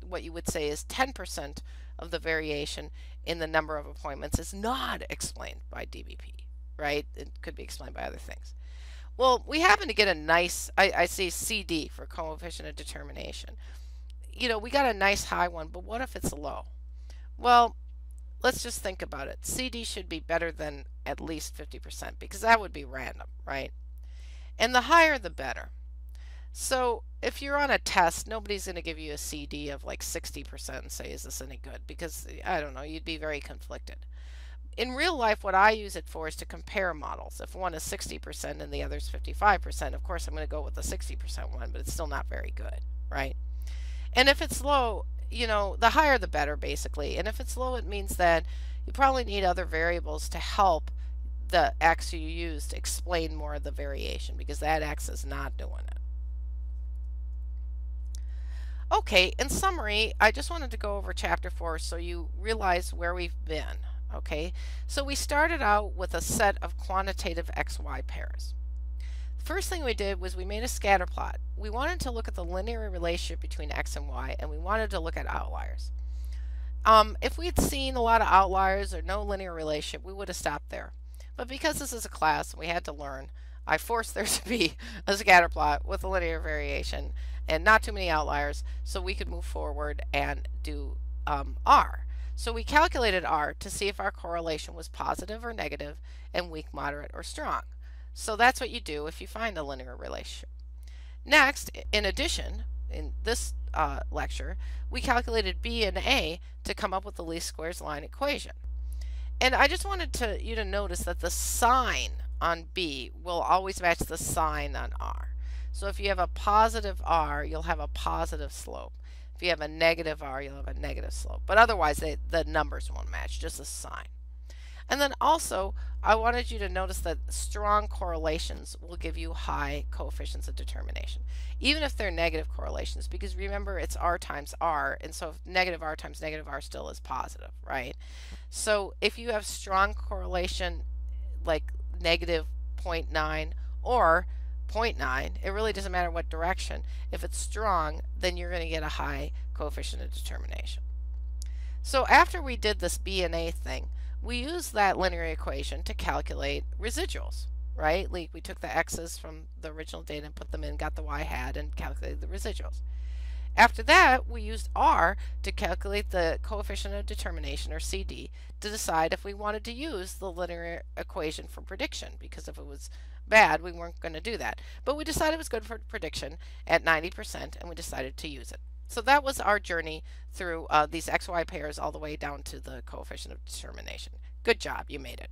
what you would say is 10% of the variation in the number of appointments is not explained by DBP, right? It could be explained by other things. Well, we happen to get a nice, I say CD for coefficient of determination. We got a nice high one, but what if it's low? Well, let's just think about it. CD should be better than at least 50% because that would be random, right? And the higher the better. So if you're on a test, nobody's going to give you a CD of like 60% and say, is this any good? Because, I don't know, you'd be very conflicted. In real life, what I use it for is to compare models. If one is 60% and the other is 55%, of course I'm going to go with the 60% one, but it's still not very good, right? And if it's low, the higher the better, basically. And if it's low, it means that you probably need other variables to help the X you used explain more of the variation because that X is not doing it. Okay, in summary, I just wanted to go over chapter 4 so you realize where we've been. Okay, so we started out with a set of quantitative XY pairs. First thing we did was we made a scatter plot. We wanted to look at the linear relationship between X and Y, and we wanted to look at outliers. If we had seen a lot of outliers or no linear relationship, we would have stopped there. But because this is a class and we had to learn, I forced there to be a scatter plot with a linear variation and not too many outliers so we could move forward and do R. So we calculated R to see if our correlation was positive or negative and weak, moderate, or strong. So that's what you do if you find a linear relationship. Next, in addition, in this lecture, we calculated B and A to come up with the least squares line equation. And I just wanted you to notice that the sign on B will always match the sign on R. So if you have a positive R, you'll have a positive slope. If you have a negative R, you'll have a negative slope. But otherwise, the numbers won't match, just the sign. And then also, I wanted you to notice that strong correlations will give you high coefficients of determination, even if they're negative correlations, because remember it's R times R, and so negative R times negative R still is positive, right? So if you have strong correlation like negative 0.9 or 0.9, it really doesn't matter what direction. If it's strong, then you're going to get a high coefficient of determination. So after we did this B and A thing, we used that linear equation to calculate residuals, right? Like we took the x's from the original data and put them in, got the y hat, and calculated the residuals. After that, we used R to calculate the coefficient of determination, or CD, to decide if we wanted to use the linear equation for prediction, because if it was bad, we weren't going to do that. But we decided it was good for prediction at 90%, and we decided to use it. So that was our journey through these XY pairs all the way down to the coefficient of determination. Good job, you made it.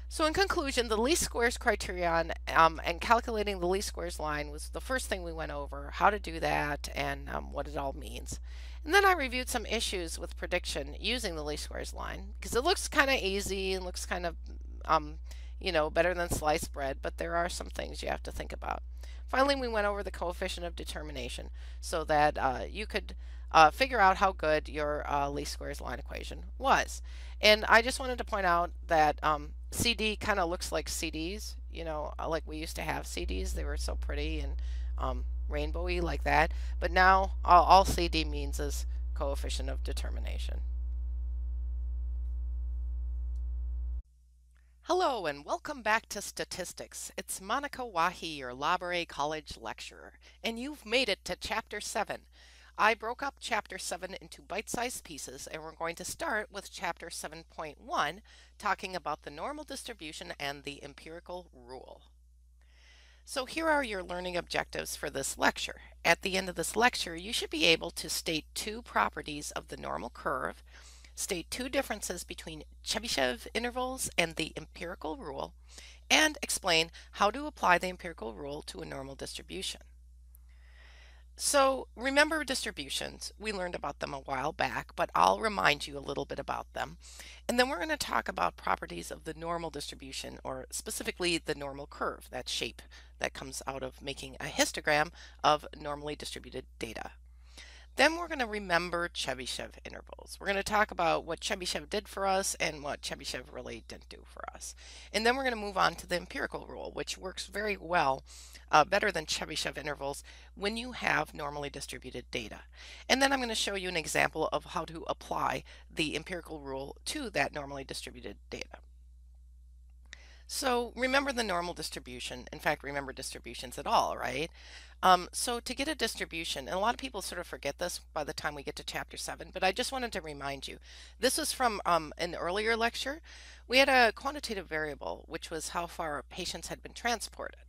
So in conclusion, the least squares criterion and calculating the least squares line was the first thing we went over, how to do that and what it all means. And then I reviewed some issues with prediction using the least squares line because it looks kind of easy and looks kind of, better than sliced bread, but there are some things you have to think about. Finally, we went over the coefficient of determination so that you could figure out how good your least squares line equation was. And I just wanted to point out that CD kind of looks like CDs, like we used to have CDs. They were so pretty and rainbowy like that. But now all CD means is coefficient of determination. Hello and welcome back to Statistics. It's Monica Wahi, your Labouré College lecturer, and you've made it to Chapter 7. I broke up Chapter 7 into bite-sized pieces, and we're going to start with Chapter 7.1, talking about the normal distribution and the empirical rule. So here are your learning objectives for this lecture. At the end of this lecture, you should be able to state two properties of the normal curve, state two differences between Chebyshev intervals and the empirical rule, and explain how to apply the empirical rule to a normal distribution. So remember distributions. We learned about them a while back, but I'll remind you a little bit about them. And then we're going to talk about properties of the normal distribution, or specifically the normal curve, that shape that comes out of making a histogram of normally distributed data. Then we're going to remember Chebyshev intervals. We're going to talk about what Chebyshev did for us and what Chebyshev really didn't do for us. And then we're going to move on to the empirical rule, which works very well, better than Chebyshev intervals when you have normally distributed data. And then I'm going to show you an example of how to apply the empirical rule to that normally distributed data. So remember the normal distribution. In fact, remember distributions at all, right? So to get a distribution, and a lot of people sort of forget this by the time we get to chapter 7, but I just wanted to remind you. This was from an earlier lecture. We had a quantitative variable, which was how far patients had been transported.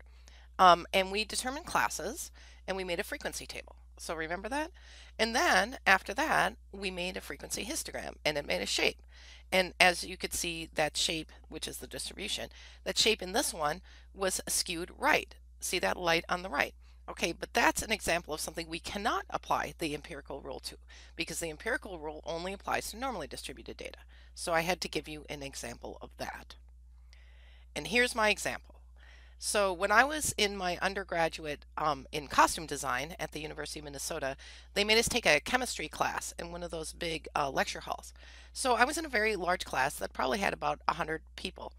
And we determined classes, and we made a frequency table. So remember that? And then after that, we made a frequency histogram, and it made a shape. And as you could see, that shape, which is the distribution, that shape in this one was skewed right. See that light on the right? Okay, but that's an example of something we cannot apply the empirical rule to, because the empirical rule only applies to normally distributed data. So I had to give you an example of that. And here's my example. So when I was in my undergraduate in costume design at the University of Minnesota, they made us take a chemistry class in one of those big lecture halls. So I was in a very large class that probably had about 100 people.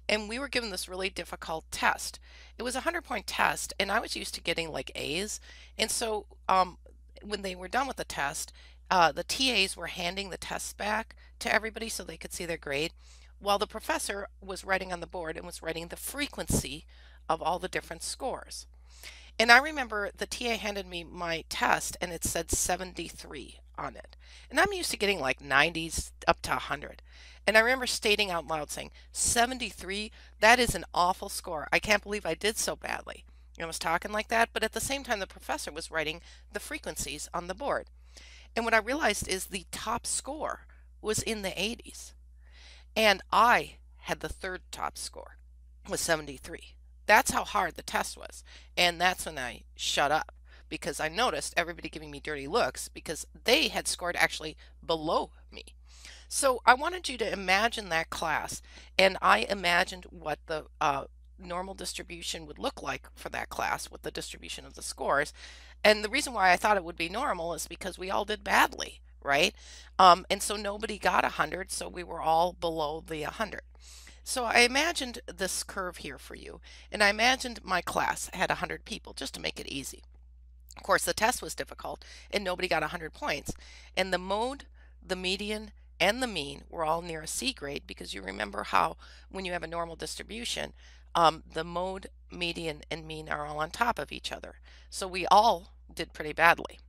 And we were given this really difficult test. It was a 100-point test, and I was used to getting like A's. And so when they were done with the test, the TAs were handing the tests back to everybody so they could see their grade, while the professor was writing on the board and was writing the frequency of all the different scores. And I remember the TA handed me my test and it said 73 on it. And I'm used to getting like 90s up to 100. And I remember stating out loud saying, 73, that is an awful score. I can't believe I did so badly. I was talking like that, but at the same time, the professor was writing the frequencies on the board. And what I realized is the top score was in the 80s. And I had the third top score, was 73. That's how hard the test was. And that's when I shut up, because I noticed everybody giving me dirty looks because they had scored actually below me. So I wanted you to imagine that class, and I imagined what the normal distribution would look like for that class with the distribution of the scores. And the reason why I thought it would be normal is because we all did badly, right? And so nobody got 100, so we were all below the 100. So I imagined this curve here for you, and I imagined my class had 100 people just to make it easy. Of course, the test was difficult, and nobody got 100 points. And the mode, the median, and the mean were all near a C grade, because you remember how when you have a normal distribution, the mode, median, and mean are all on top of each other. So we all did pretty badly.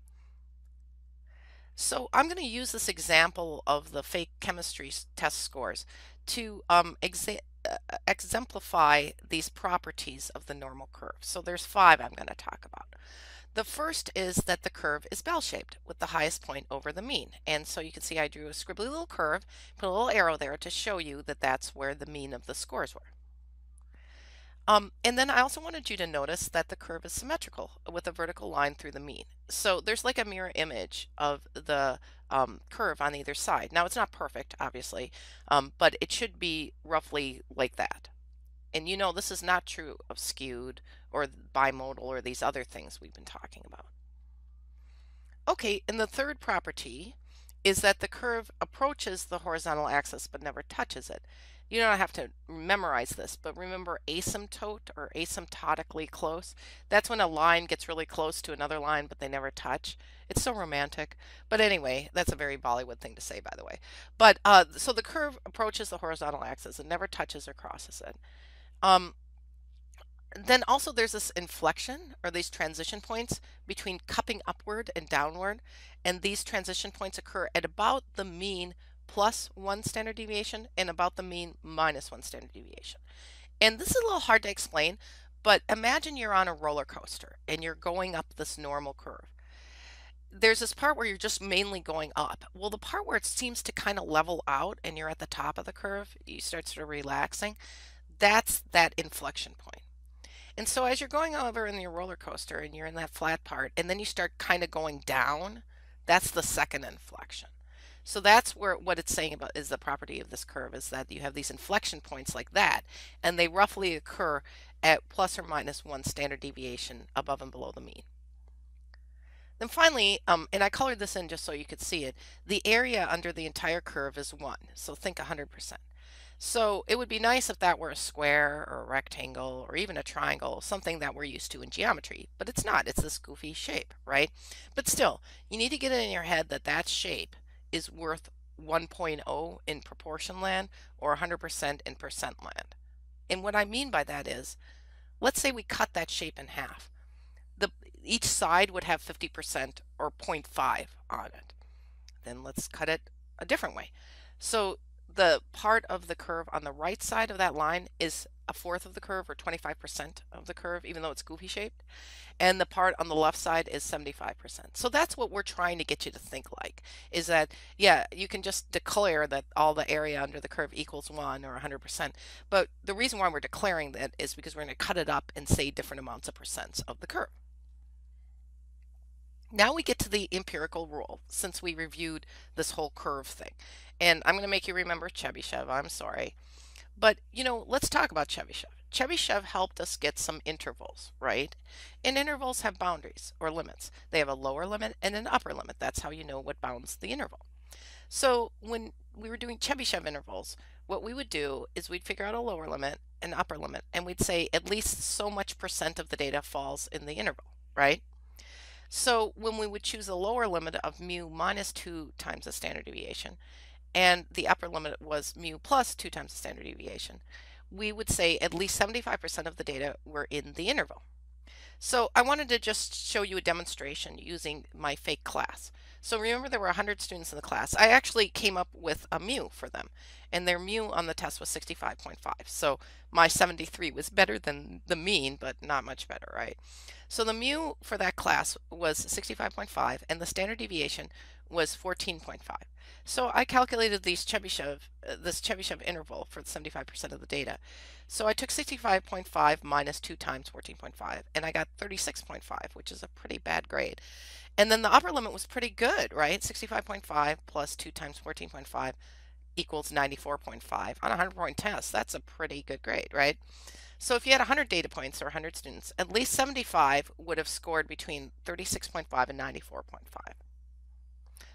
So I'm going to use this example of the fake chemistry test scores to exemplify these properties of the normal curve. So there's 5 I'm going to talk about. The first is that the curve is bell-shaped with the highest point over the mean. And so you can see I drew a scribbly little curve, put a little arrow there to show you that that's where the mean of the scores were. And then I also wanted you to notice that the curve is symmetrical with a vertical line through the mean. So there's like a mirror image of the curve on either side. Now it's not perfect, obviously, but it should be roughly like that. And you know this is not true of skewed or bimodal or these other things we've been talking about. Okay, and the third property is that the curve approaches the horizontal axis but never touches it. You don't have to memorize this, but remember asymptote or asymptotically close. That's when a line gets really close to another line, but they never touch. It's so romantic. But anyway, that's a very Bollywood thing to say, by the way. But so the curve approaches the horizontal axis and never touches or crosses it. Then also there's this inflection or these transition points between cupping upward and downward. And these transition points occur at about the mean plus 1 standard deviation and about the mean minus 1 standard deviation. And this is a little hard to explain, But imagine you're on a roller coaster and you're going up this normal curve. There's this part where you're just mainly going up. Well, the part where it seems to kind of level out and you're at the top of the curve, you start sort of relaxing. That's that inflection point. And so as you're going over in your roller coaster and you're in that flat part, and then you start kind of going down, that's the second inflection. So that's where what it's saying about is the property of this curve is that you have these inflection points like that, and they roughly occur at plus or minus 1 standard deviation above and below the mean. Then finally, and I colored this in just so you could see it, the area under the entire curve is 1. So think 100%. So it would be nice if that were a square or a rectangle or even a triangle, something that we're used to in geometry, but it's not. It's this goofy shape, right? But still, you need to get it in your head that that shape is worth 1.0 in proportion land or 100% in percent land. And what I mean by that is, let's say we cut that shape in half. Each side would have 50% or 0.5 on it. Then let's cut it a different way. So the part of the curve on the right side of that line is a fourth of the curve or 25% of the curve, even though it's goofy shaped. And the part on the left side is 75%. So that's what we're trying to get you to think like, is that, yeah, you can just declare that all the area under the curve equals 1 or 100%. But the reason why we're declaring that is because we're going to cut it up and say different amounts of percents of the curve. Now we get to the empirical rule, since we reviewed this whole curve thing. And I'm going to make you remember Chebyshev, I'm sorry. But, let's talk about Chebyshev. Chebyshev helped us get some intervals, right? And intervals have boundaries or limits. They have a lower limit and an upper limit. That's how you know what bounds the interval. So when we were doing Chebyshev intervals, what we would do is we'd figure out a lower limit and upper limit, and we'd say at least so much percent of the data falls in the interval, right? So when we would choose a lower limit of mu minus 2 times the standard deviation, and the upper limit was mu plus 2 times the standard deviation, we would say at least 75% of the data were in the interval. So I wanted to just show you a demonstration using my fake class. So remember there were 100 students in the class. I actually came up with a mu for them, and their mu on the test was 65.5. So my 73 was better than the mean, but not much better, right? So the mu for that class was 65.5, and the standard deviation was 14.5. So I calculated this Chebyshev interval for 75% of the data. So I took 65.5 minus 2 times 14.5, and I got 36.5, which is a pretty bad grade. And then the upper limit was pretty good, right? 65.5 plus 2 times 14.5 equals 94.5 on a 100-point test. That's a pretty good grade, right? So if you had 100 data points or 100 students, at least 75 would have scored between 36.5 and 94.5.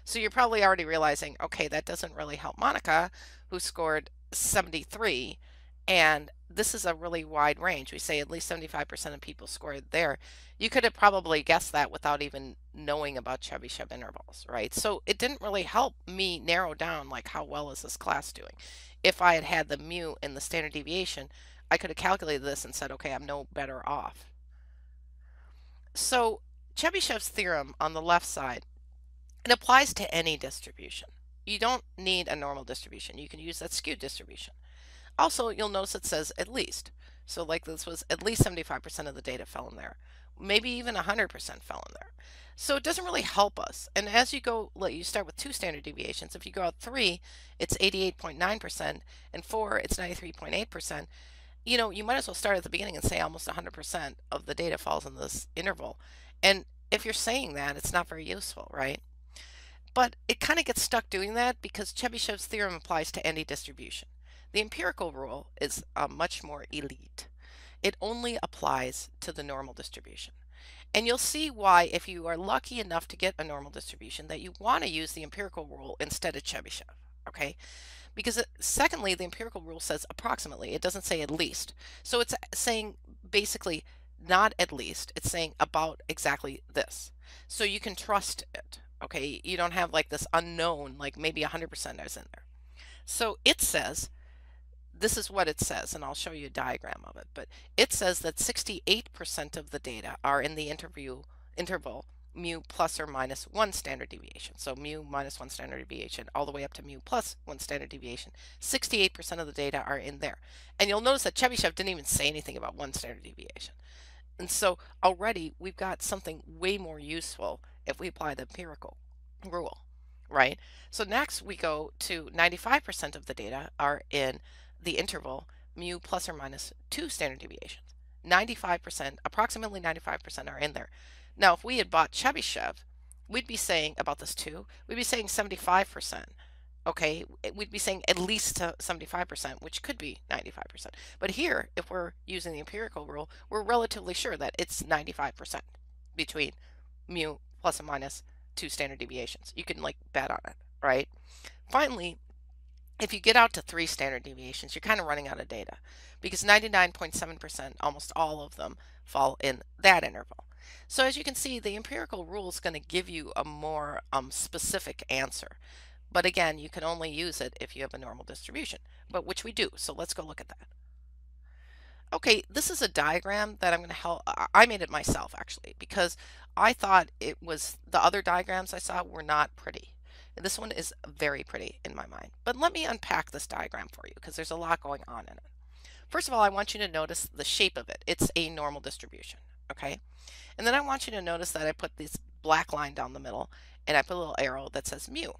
So you're probably already realizing, okay, that doesn't really help Monica, who scored 73, and this is a really wide range. We say at least 75% of people scored there. You could have probably guessed that without even knowing about Chebyshev intervals, right? So it didn't really help me narrow down, like, how well is this class doing? If I had had the mu and the standard deviation, I could have calculated this and said, okay, I'm no better off. So Chebyshev's theorem on the left side, it applies to any distribution. You don't need a normal distribution. You can use that skewed distribution. Also, you'll notice it says at least. So like this was at least 75% of the data fell in there. Maybe even 100% fell in there. So it doesn't really help us. And as you go, you start with 2 standard deviations. If you go out 3, it's 88.9%, and 4, it's 93.8%. You might as well start at the beginning and say almost 100% of the data falls in this interval. And if you're saying that, it's not very useful, right? But it kind of gets stuck doing that because Chebyshev's theorem applies to any distribution. The empirical rule is much more elite. It only applies to the normal distribution. And you'll see why, if you are lucky enough to get a normal distribution, that you want to use the empirical rule instead of Chebyshev, okay? Because secondly, the empirical rule says approximately. It doesn't say at least. So it's saying basically not at least. It's saying about exactly this. So you can trust it. Okay, you don't have like this unknown, like maybe 100% is in there. So it says, this is what it says, and I'll show you a diagram of it, but it says that 68% of the data are in the interval mu plus or minus 1 standard deviation. So mu minus 1 standard deviation all the way up to mu plus 1 standard deviation. 68% of the data are in there. And you'll notice that Chebyshev didn't even say anything about 1 standard deviation. And so already we've got something way more useful if we apply the empirical rule, right? So next we go to 95% of the data are in the interval mu plus or minus 2 standard deviations. 95%, approximately 95% are in there. Now, if we had bought Chebyshev, we'd be saying about this too, we'd be saying 75%. Okay, we'd be saying at least 75%, which could be 95%. But here, if we're using the empirical rule, we're relatively sure that it's 95% between mu plus or minus 2 standard deviations. You can like bet on it, right? Finally, if you get out to 3 standard deviations, you're kind of running out of data because 99.7%, almost all of them, fall in that interval. So as you can see, the empirical rule is going to give you a more specific answer. But again, you can only use it if you have a normal distribution, but which we do. So let's go look at that. Okay, this is a diagram that I'm going to help. I made it myself actually because I thought it was the other diagrams I saw were not pretty. This one is very pretty in my mind. But let me unpack this diagram for you because there's a lot going on in it. First of all, I want you to notice the shape of it. It's a normal distribution, okay? And then I want you to notice that I put this black line down the middle and I put a little arrow that says mu.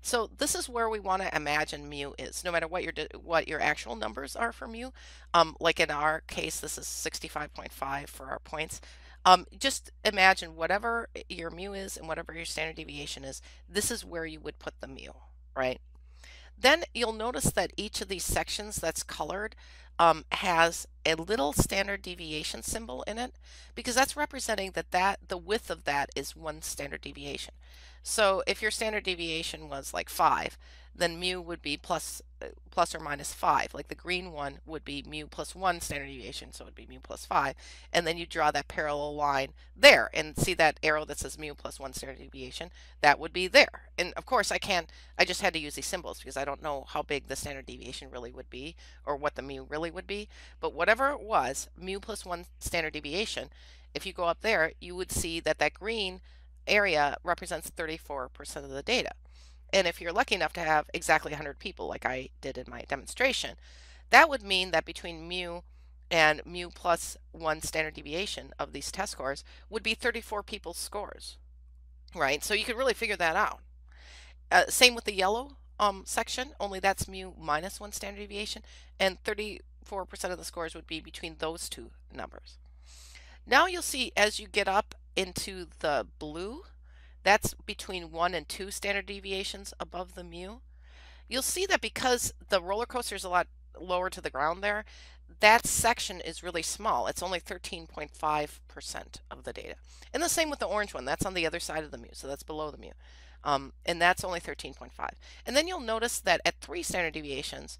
So this is where we want to imagine mu is, no matter what your actual numbers are for mu. Like in our case, this is 65.5 for our points. Just imagine whatever your mu is and whatever your standard deviation is, this is where you would put the mu, right? Then you'll notice that each of these sections that's colored has a little standard deviation symbol in it because that's representing that the width of that is 1 standard deviation. So if your standard deviation was like 5, then mu would be plus or minus 5. Like the green one would be mu plus 1 standard deviation, so it would be mu plus 5. And then you draw that parallel line there and see that arrow that says mu plus 1 standard deviation, that would be there. And of course I just had to use these symbols because I don't know how big the standard deviation really would be or what the mu really would be. But whatever it was, mu plus 1 standard deviation, if you go up there, you would see that that green area represents 34% of the data. And if you're lucky enough to have exactly 100 people like I did in my demonstration, that would mean that between mu and mu plus 1 standard deviation of these test scores would be 34 people's scores, right? So you can really figure that out. Same with the yellow section, only that's mu minus 1 standard deviation, and 34% of the scores would be between those two numbers. Now you'll see as you get up into the blue, that's between 1 and 2 standard deviations above the mu. You'll see that because the roller coaster is a lot lower to the ground there, that section is really small. It's only 13.5% of the data. And the same with the orange one. That's on the other side of the mu, so that's below the mu. And that's only 13.5. And then you'll notice that at 3 standard deviations,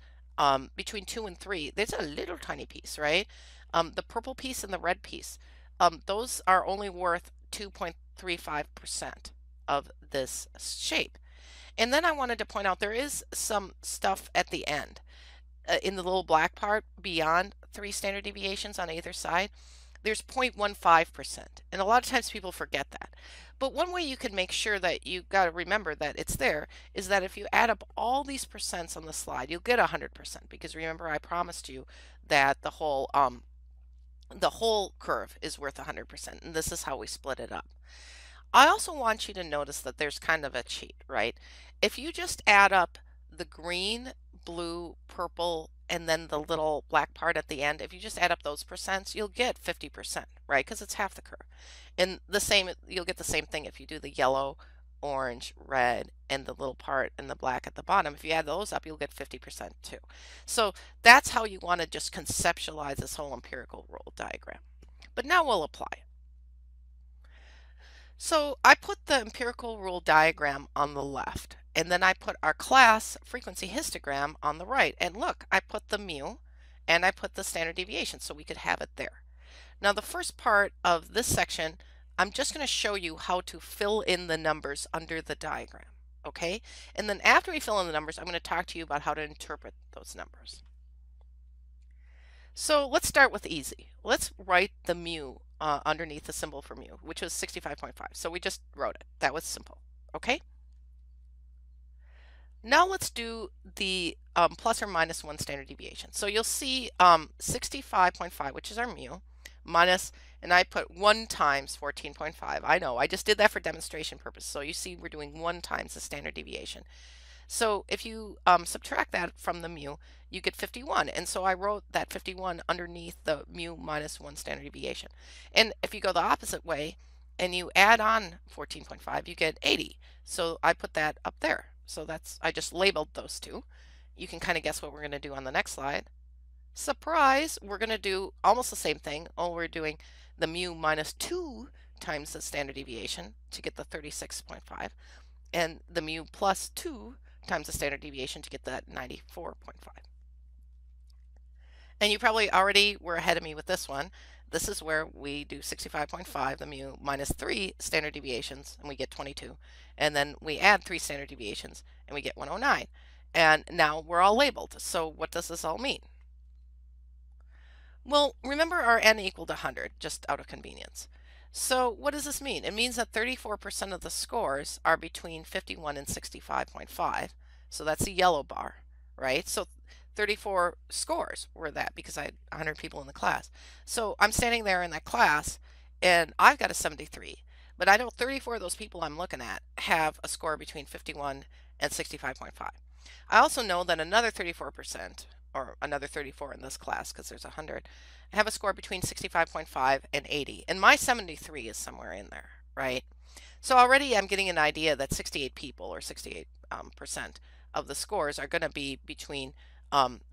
between 2 and 3, there's a little tiny piece, right? The purple piece and the red piece, those are only worth 2.35% of this shape. And then I wanted to point out there is some stuff at the end in the little black part beyond 3 standard deviations on either side. There's 0.15%, and a lot of times people forget that. But one way you can make sure that you got to remember that it's there is that if you add up all these percents on the slide, you'll get 100%, because remember I promised you that the whole curve is worth 100%, and this is how we split it up. I also want you to notice that there's kind of a cheat, right? If you just add up the green, blue, purple, and then the little black part at the end, if you just add up those percents, you'll get 50%, right? Because it's half the curve. And the same, you'll get the same thing if you do the yellow, orange, red, and the little part and the black at the bottom. If you add those up, you'll get 50% too. So that's how you want to just conceptualize this whole empirical rule diagram. But now we'll apply it. So I put the empirical rule diagram on the left, and then I put our class frequency histogram on the right. And look, I put the mu and I put the standard deviation so we could have it there. Now the first part of this section, I'm just going to show you how to fill in the numbers under the diagram, okay? And then after we fill in the numbers, I'm going to talk to you about how to interpret those numbers. So let's start with easy. Let's write the mu underneath the symbol for mu, which was 65.5. So we just wrote it. That was simple. Okay. Now let's do the plus or minus 1 standard deviation. So you'll see 65.5, which is our mu, minus, and I put 1 times 14.5. I know, I just did that for demonstration purposes. So you see we're doing 1 times the standard deviation. So if you subtract that from the mu, you get 51. And so I wrote that 51 underneath the mu minus 1 standard deviation. And if you go the opposite way and you add on 14.5, you get 80. So I put that up there. So I just labeled those two. You can kind of guess what we're going to do on the next slide. Surprise! We're going to do almost the same thing. Oh, we're doing the mu minus 2 times the standard deviation to get the 36.5, and the mu plus 2 times the standard deviation to get that 94.5. And you probably already were ahead of me with this one. This is where we do 65.5, the mu, minus 3 standard deviations, and we get 22. And then we add 3 standard deviations, and we get 109. And now we're all labeled. So what does this all mean? Well, remember our n equaled 100, just out of convenience. So what does this mean? It means that 34% of the scores are between 51 and 65.5. So that's the yellow bar, right? So 34 scores were that because I had 100 people in the class. So I'm standing there in that class and I've got a 73, but I know 34 of those people I'm looking at have a score between 51 and 65.5. I also know that another 34%, or another 34 in this class because there's 100, have a score between 65.5 and 80. And my 73 is somewhere in there, right? So already I'm getting an idea that 68 people, or 68% of the scores, are going to be between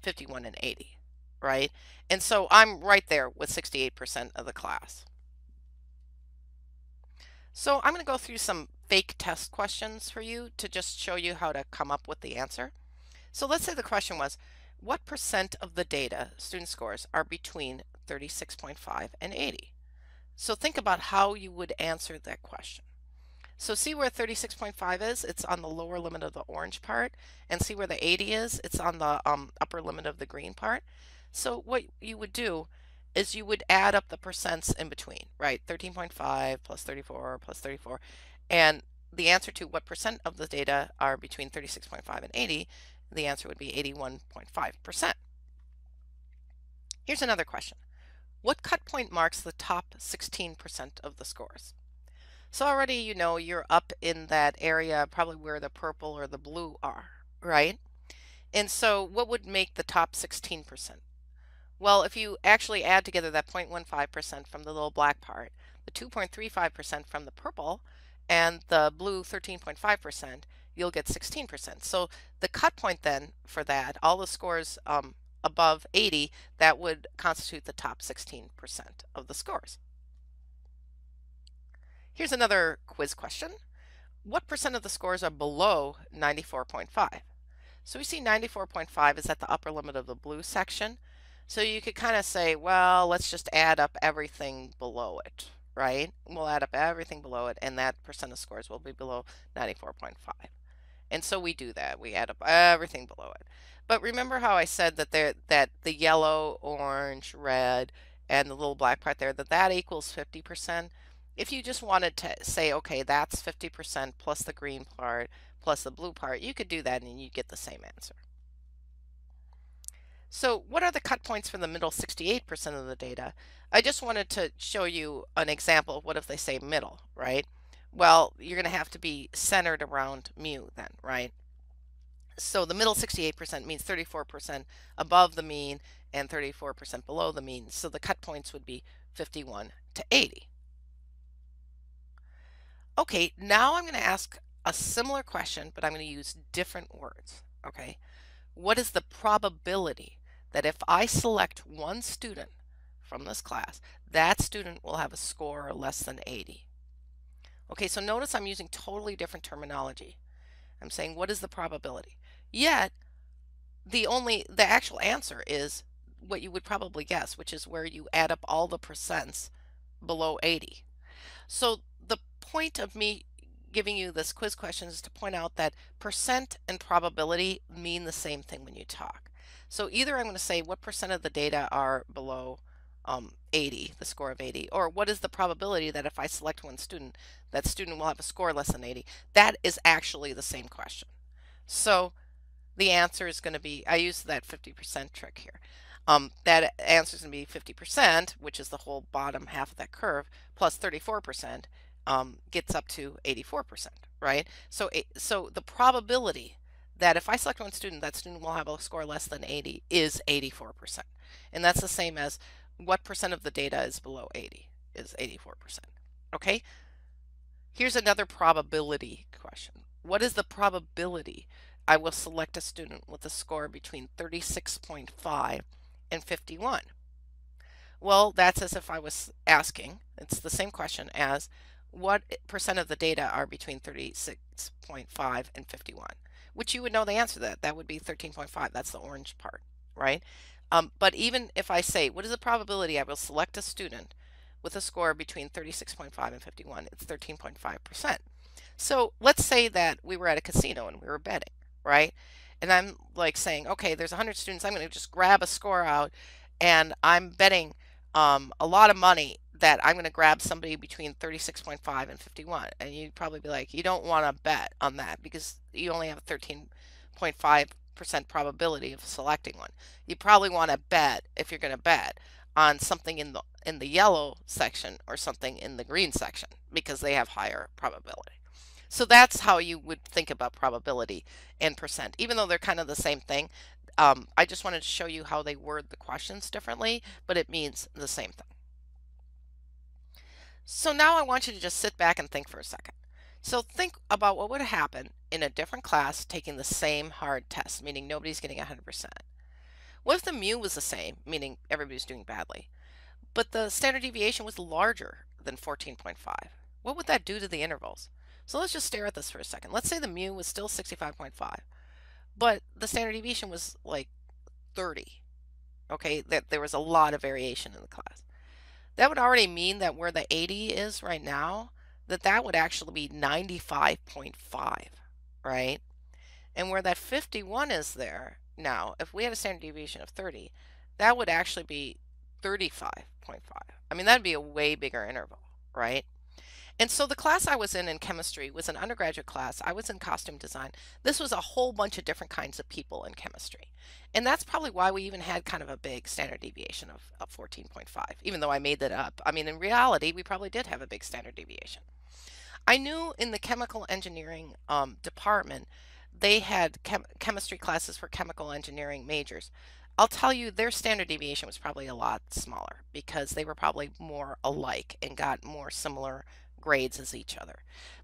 51 and 80, right? And so I'm right there with 68% of the class. So I'm going to go through some fake test questions for you to just show you how to come up with the answer. So let's say the question was, what percent of the data student scores are between 36.5 and 80? So think about how you would answer that question. So see where 36.5 is? It's on the lower limit of the orange part. And see where the 80 is? It's on the upper limit of the green part. So what you would do is you would add up the percents in between, right? 13.5 plus 34 plus 34. And the answer to what percent of the data are between 36.5 and 80, the answer would be 81.5%. Here's another question. What cut point marks the top 16% of the scores? So already you know you're up in that area, probably where the purple or the blue are, right? And so what would make the top 16%? Well, if you actually add together that 0.15% from the little black part, the 2.35% from the purple, and the blue 13.5%, you'll get 16%. So the cut point then for that, all the scores above 80, that would constitute the top 16% of the scores. Here's another quiz question. What percent of the scores are below 94.5? So we see 94.5 is at the upper limit of the blue section. So you could kind of say, well, let's just add up everything below it, right? We'll add up everything below it, and that percent of scores will be below 94.5. And so we do that. We add up everything below it. But remember how I said that the yellow, orange, red, and the little black part there, that equals 50%? If you just wanted to say, okay, that's 50% plus the green part plus the blue part, you could do that and you'd get the same answer. So what are the cut points for the middle 68% of the data? I just wanted to show you an example of what if they say middle, right? Well, you're going to have to be centered around mu then, right? So the middle 68% means 34% above the mean and 34% below the mean. So the cut points would be 51 to 80. Okay, now I'm going to ask a similar question, but I'm going to use different words, okay? What is the probability that if I select one student from this class, that student will have a score less than 80? Okay, so notice I'm using totally different terminology. I'm saying, what is the probability? Yet, the actual answer is what you would probably guess, which is where you add up all the percents below 80. So the point of me giving you this quiz question is to point out that percent and probability mean the same thing when you talk. So either I'm going to say what percent of the data are below 80, the score of 80? Or what is the probability that if I select one student, that student will have a score less than 80? That is actually the same question. So the answer is going to be, I use that 50% trick here. That answer is going to be 50%, which is the whole bottom half of that curve, plus 34% gets up to 84%, right? So the probability that if I select one student, that student will have a score less than 80 is 84%. And that's the same as what percent of the data is below 80 is 84%. Okay? Here's another probability question. What is the probability I will select a student with a score between 36.5 and 51? Well, that's as if I was asking, it's the same question as what percent of the data are between 36.5 and 51, which you would know the answer to that. That would be 13.5. That's the orange part, right? But even if I say, what is the probability I will select a student with a score between 36.5 and 51? It's 13.5%. So let's say that we were at a casino and we were betting, right? And I'm like saying, okay, there's 100 students. I'm going to just grab a score out and I'm betting a lot of money that I'm going to grab somebody between 36.5 and 51. And you'd probably be like, you don't want to bet on that because you only have a 13.5% probability of selecting one. You probably want to bet, if you're going to bet, on something in the yellow section or something in the green section because they have higher probability. So that's how you would think about probability and percent, even though they're kind of the same thing. I just wanted to show you how they word the questions differently, but it means the same thing. So now I want you to just sit back and think for a second. So think about what would happen in a different class taking the same hard test, meaning nobody's getting 100%. What if the mu was the same, meaning everybody's doing badly, but the standard deviation was larger than 14.5? What would that do to the intervals? So let's just stare at this for a second. Let's say the mu was still 65.5, but the standard deviation was like 30. Okay, that there was a lot of variation in the class. That would already mean that where the 80 is right now, that would actually be 95.5, right? And where that 51 is there now, if we had a standard deviation of 30, that would actually be 35.5. I mean, that'd be a way bigger interval, right? And so the class I was in chemistry was an undergraduate class. I was in costume design. This was a whole bunch of different kinds of people in chemistry. And that's probably why we even had kind of a big standard deviation of 14.5, even though I made that up. I mean, in reality, we probably did have a big standard deviation. I knew in the chemical engineering department, they had chemistry classes for chemical engineering majors. I'll tell you, their standard deviation was probably a lot smaller because they were probably more alike and got more similar grades as each other.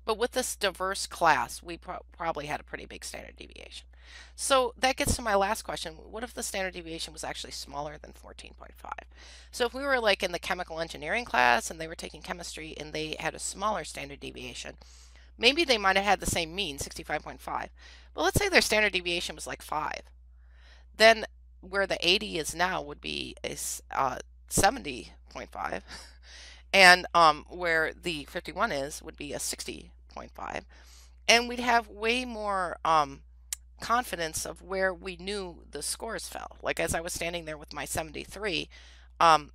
But with this diverse class, we probably had a pretty big standard deviation. So that gets to my last question. What if the standard deviation was actually smaller than 14.5? So if we were like in the chemical engineering class and they were taking chemistry and they had a smaller standard deviation, maybe they might have had the same mean, 65.5. But let's say their standard deviation was like 5. Then where the 80 is now would be a 70.5. And where the 51 is would be a 60.5. And we'd have way more confidence of where we knew the scores fell. Like as I was standing there with my 73, I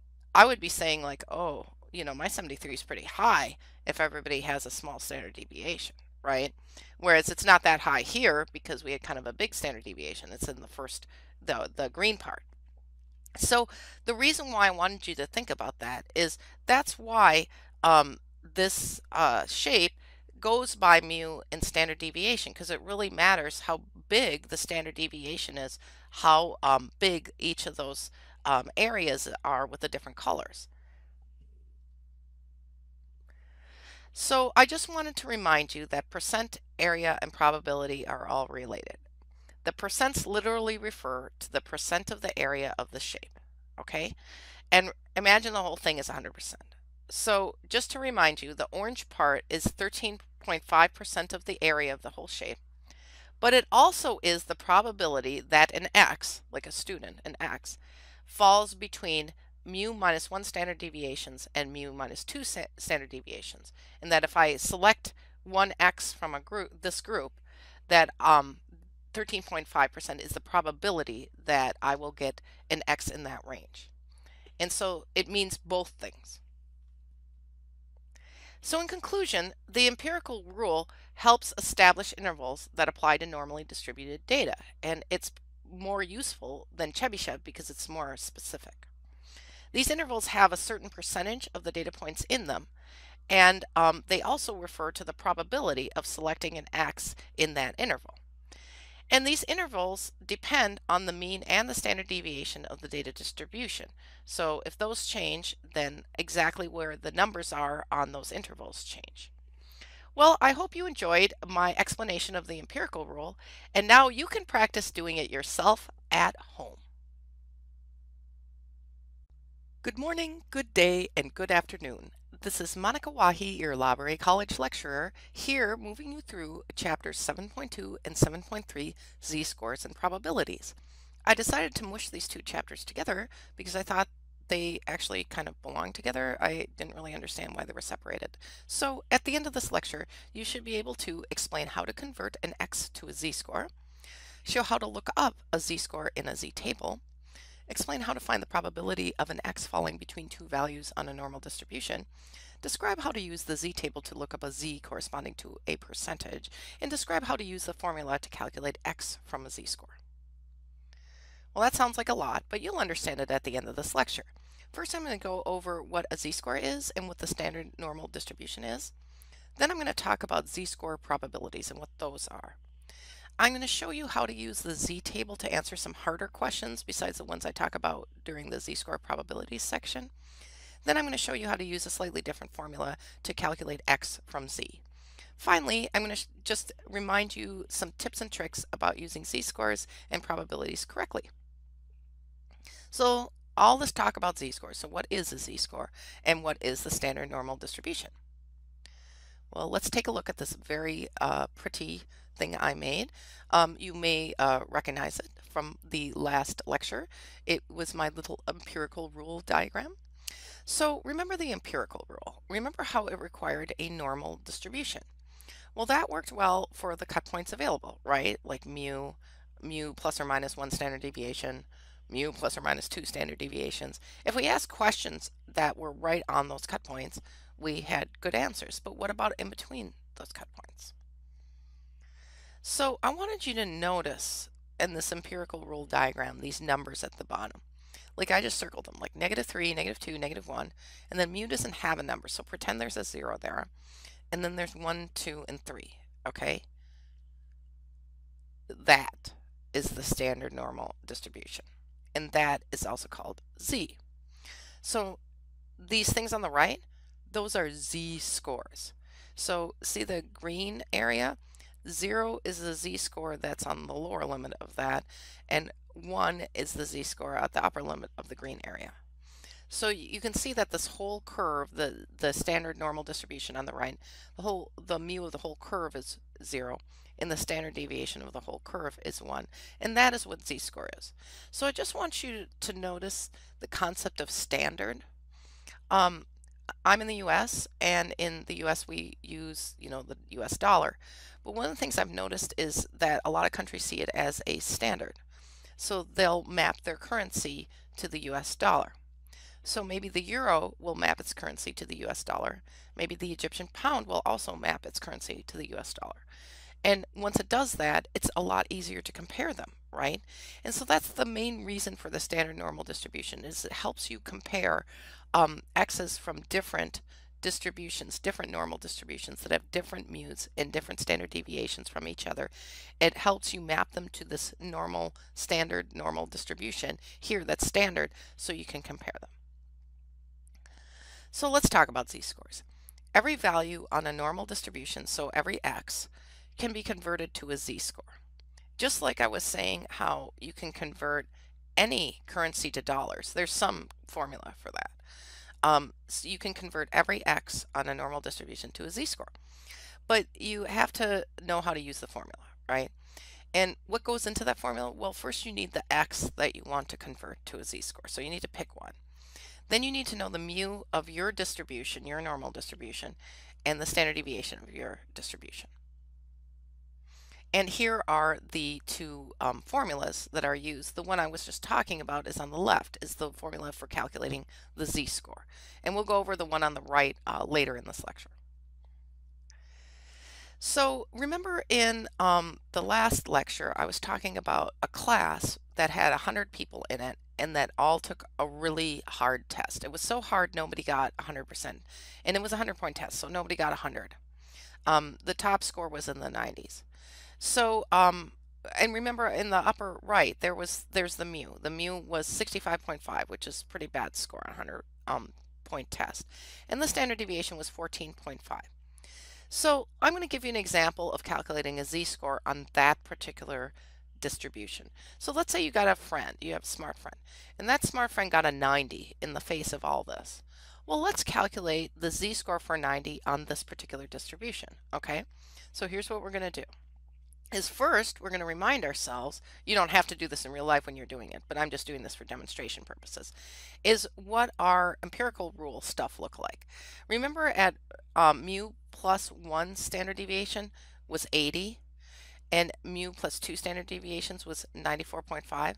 would be saying like, oh, you know, my 73 is pretty high if everybody has a small standard deviation, right? Whereas it's not that high here because we had kind of a big standard deviation. It's in the first, the green part. So the reason why I wanted you to think about that is that's why this shape goes by mu and standard deviation, because it really matters how big the standard deviation is, how big each of those areas are with the different colors. So I just wanted to remind you that percent, area, and probability are all related. The percents literally refer to the percent of the area of the shape, okay? And imagine the whole thing is 100%. So just to remind you, the orange part is 13.5% of the area of the whole shape, but it also is the probability that an x, like a student, an x, falls between mu minus 1 standard deviations and mu minus 2 standard deviations. And that if I select one x from this group, that 13.5% is the probability that I will get an x in that range. And so it means both things. So in conclusion, the empirical rule helps establish intervals that apply to normally distributed data, and it's more useful than Chebyshev because it's more specific. These intervals have a certain percentage of the data points in them, and they also refer to the probability of selecting an X in that interval. And these intervals depend on the mean and the standard deviation of the data distribution. So if those change, then exactly where the numbers are on those intervals change. Well, I hope you enjoyed my explanation of the empirical rule, and now you can practice doing it yourself at home. Good morning, good day, and good afternoon. This is Monica Wahi, your Library College lecturer, here moving you through chapters 7.2 and 7.3, Z-scores and probabilities. I decided to mush these two chapters together because I thought they actually kind of belong together. I didn't really understand why they were separated. So at the end of this lecture, you should be able to explain how to convert an X to a Z-score, show how to look up a Z-score in a Z-table, explain how to find the probability of an X falling between two values on a normal distribution, describe how to use the Z-table to look up a Z corresponding to a percentage, and describe how to use the formula to calculate X from a Z-score. Well, that sounds like a lot, but you'll understand it at the end of this lecture. First, I'm going to go over what a Z-score is and what the standard normal distribution is. Then I'm going to talk about Z-score probabilities and what those are. I'm going to show you how to use the Z-table to answer some harder questions besides the ones I talk about during the Z-score probabilities section. Then I'm going to show you how to use a slightly different formula to calculate X from Z. Finally, I'm going to just remind you some tips and tricks about using Z-scores and probabilities correctly. So all this talk about Z-scores. So what is a Z-score and what is the standard normal distribution? Well, let's take a look at this very pretty thing I made. You may recognize it from the last lecture. It was my little empirical rule diagram. So remember the empirical rule. Remember how it required a normal distribution. Well, that worked well for the cut points available, right? Like mu plus or minus 1 standard deviation, mu plus or minus 2 standard deviations. If we asked questions that were right on those cut points, we had good answers. But what about in between those cut points? So I wanted you to notice in this empirical rule diagram these numbers at the bottom. Like I just circled them, like -3, -2, -1, and then mu doesn't have a number, so pretend there's a 0 there. And then there's 1, 2, and 3, okay? That is the standard normal distribution, and that is also called Z. So these things on the right, those are Z-scores. So see the green area? 0 is the Z-score that's on the lower limit of that, and 1 is the Z-score at the upper limit of the green area. So you can see that this whole curve, the standard normal distribution on the right, the mu of the whole curve is 0, and the standard deviation of the whole curve is 1, and that is what Z-score is. So I just want you to notice the concept of standard. I'm in the US, and in the US we use, the US dollar. But one of the things I've noticed is that a lot of countries see it as a standard. So they'll map their currency to the US dollar. So maybe the euro will map its currency to the US dollar. Maybe the Egyptian pound will also map its currency to the US dollar. And once it does that, it's a lot easier to compare them, right? And so that's the main reason for the standard normal distribution, is it helps you compare x's from different distributions, different normal distributions that have different mu's and different standard deviations from each other. It helps you map them to this normal, standard normal distribution here that's standard, so you can compare them. So let's talk about Z-scores. Every value on a normal distribution, so every x, can be converted to a Z-score. Just like I was saying how you can convert any currency to dollars, there's some formula for that. So you can convert every x on a normal distribution to a Z-score. But you have to know how to use the formula, right? And what goes into that formula? Well, first you need the x that you want to convert to a Z-score. So you need to pick one. Then you need to know the mu of your distribution, your normal distribution, and the standard deviation of your distribution. And here are the two formulas that are used. The one I was just talking about is on the left, is the formula for calculating the z-score. And we'll go over the one on the right later in this lecture. So remember in the last lecture, I was talking about a class that had 100 people in it and that all took a really hard test. It was so hard nobody got 100%. And it was a 100-point test, so nobody got 100. The top score was in the 90s. So, and remember in the upper right, there's the mu. The mu was 65.5, which is pretty bad score on a 100 point test. And the standard deviation was 14.5. So I'm going to give you an example of calculating a z-score on that particular distribution. So let's say you got a friend, you have a smart friend, and that smart friend got a 90 in the face of all this. Well, let's calculate the z-score for 90 on this particular distribution, okay? So here's what we're going to do. Is first, we're going to remind ourselves, you don't have to do this in real life when you're doing it, but I'm just doing this for demonstration purposes, is what our empirical rule stuff look like. Remember at mu plus 1 standard deviation was 80, and mu plus 2 standard deviations was 94.5.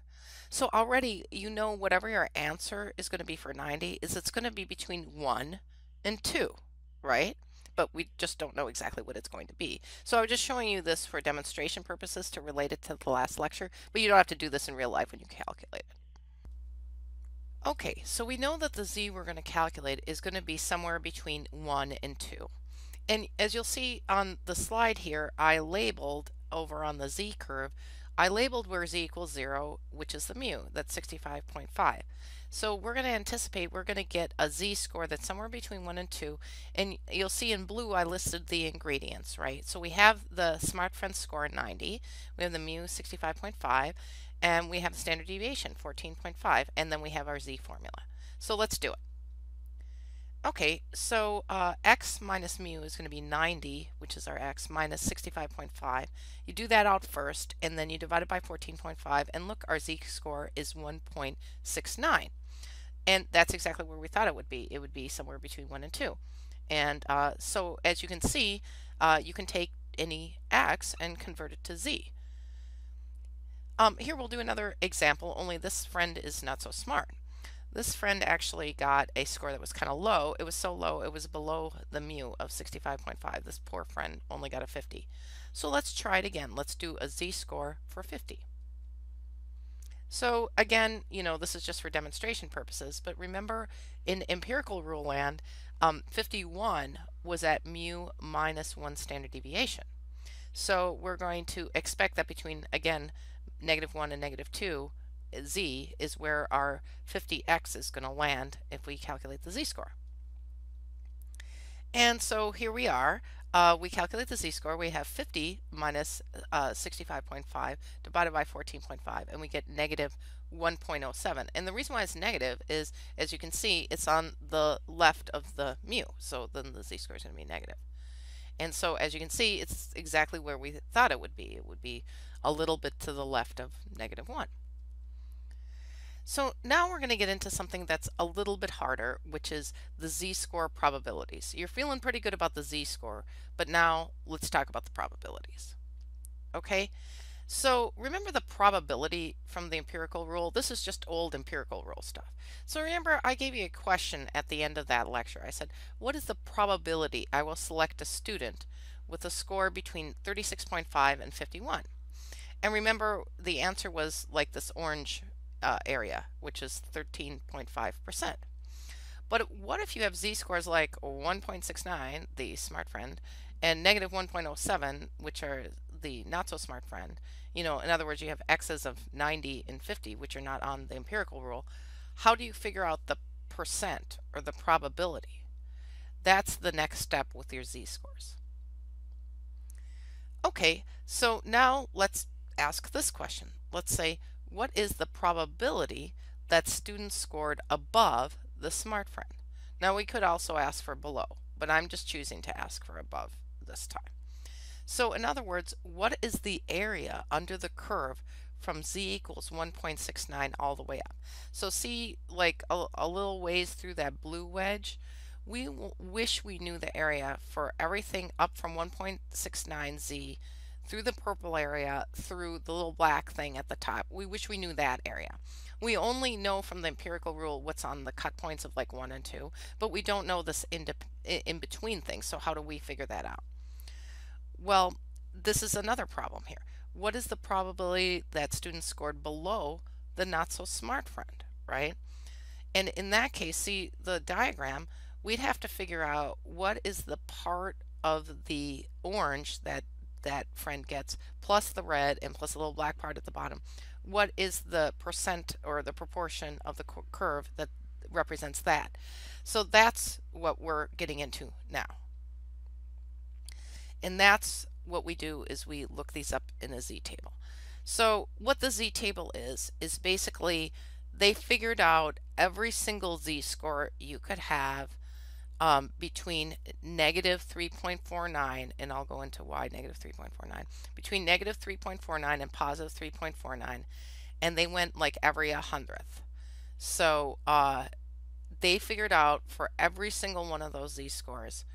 So already you know whatever your answer is going to be for 90 is it's going to be between 1 and 2, right? But we just don't know exactly what it's going to be. So I'm just showing you this for demonstration purposes to relate it to the last lecture, but you don't have to do this in real life when you calculate it. Okay, so we know that the z we're going to calculate is going to be somewhere between 1 and 2. And as you'll see on the slide here, I labeled over on the z curve, I labeled where z equals 0, which is the mu, that's 65.5. So we're going to anticipate we're going to get a z-score that's somewhere between 1 and 2. And you'll see in blue I listed the ingredients, right? So we have the smart friend score 90, we have the mu 65.5, and we have the standard deviation 14.5, and then we have our z formula. So let's do it. Okay, so x minus mu is going to be 90, which is our x, minus 65.5. You do that out first, and then you divide it by 14.5, and look, our z-score is 1.69. And that's exactly where we thought it would be. It would be somewhere between 1 and 2. And so as you can see, you can take any x and convert it to z. Here we'll do another example, only this friend is not so smart. This friend actually got a score that was kind of low. It was so low, it was below the mu of 65.5. This poor friend only got a 50. So let's try it again. Let's do a z-score for 50. So again, you know, this is just for demonstration purposes, but remember in empirical rule land, 51 was at mu minus 1 standard deviation. So we're going to expect that between, again, -1 and -2, z is where our 50x is going to land if we calculate the z-score. And so here we are. We calculate the z-score. We have 50 minus 65.5 divided by 14.5, and we get -1.07. And the reason why it's negative is, as you can see, it's on the left of the mu. So then the z-score is going to be negative. And so as you can see, it's exactly where we thought it would be. It would be a little bit to the left of -1. So now we're going to get into something that's a little bit harder, which is the z-score probabilities. You're feeling pretty good about the z-score, but now let's talk about the probabilities. Okay, so remember the probability from the empirical rule? This is just old empirical rule stuff. So remember I gave you a question at the end of that lecture. I said, what is the probability I will select a student with a score between 36.5 and 51? And remember the answer was like this orange area, which is 13.5%. But what if you have z-scores like 1.69, the smart friend, and -1.07, which are the not so smart friend? You know, in other words, you have x's of 90 and 50, which are not on the empirical rule. How do you figure out the percent or the probability? That's the next step with your z-scores. Okay, so now let's ask this question. Let's say, what is the probability that students scored above the smart friend? Now we could also ask for below, but I'm just choosing to ask for above this time. So in other words, what is the area under the curve from z equals 1.69 all the way up? So see, like a little ways through that blue wedge, we wish we knew the area for everything up from 1.69 z through the purple area, through the little black thing at the top. We wish we knew that area. We only know from the empirical rule what's on the cut points of like 1 and 2, but we don't know this in between things. So how do we figure that out? Well, this is another problem here. What is the probability that students scored below the not so smart friend, right? And in that case, see the diagram, we'd have to figure out what is the part of the orange that that friend gets plus the red and plus a little black part at the bottom. What is the percent or the proportion of the curve that represents that? So that's what we're getting into now. And that's what we do is we look these up in a z-table. So what the z-table is basically they figured out every single z-score you could have between negative 3.49, and I'll go into why negative 3.49, between negative 3.49 and positive 3.49, and they went like every 100th. So they figured out for every single one of those z-scores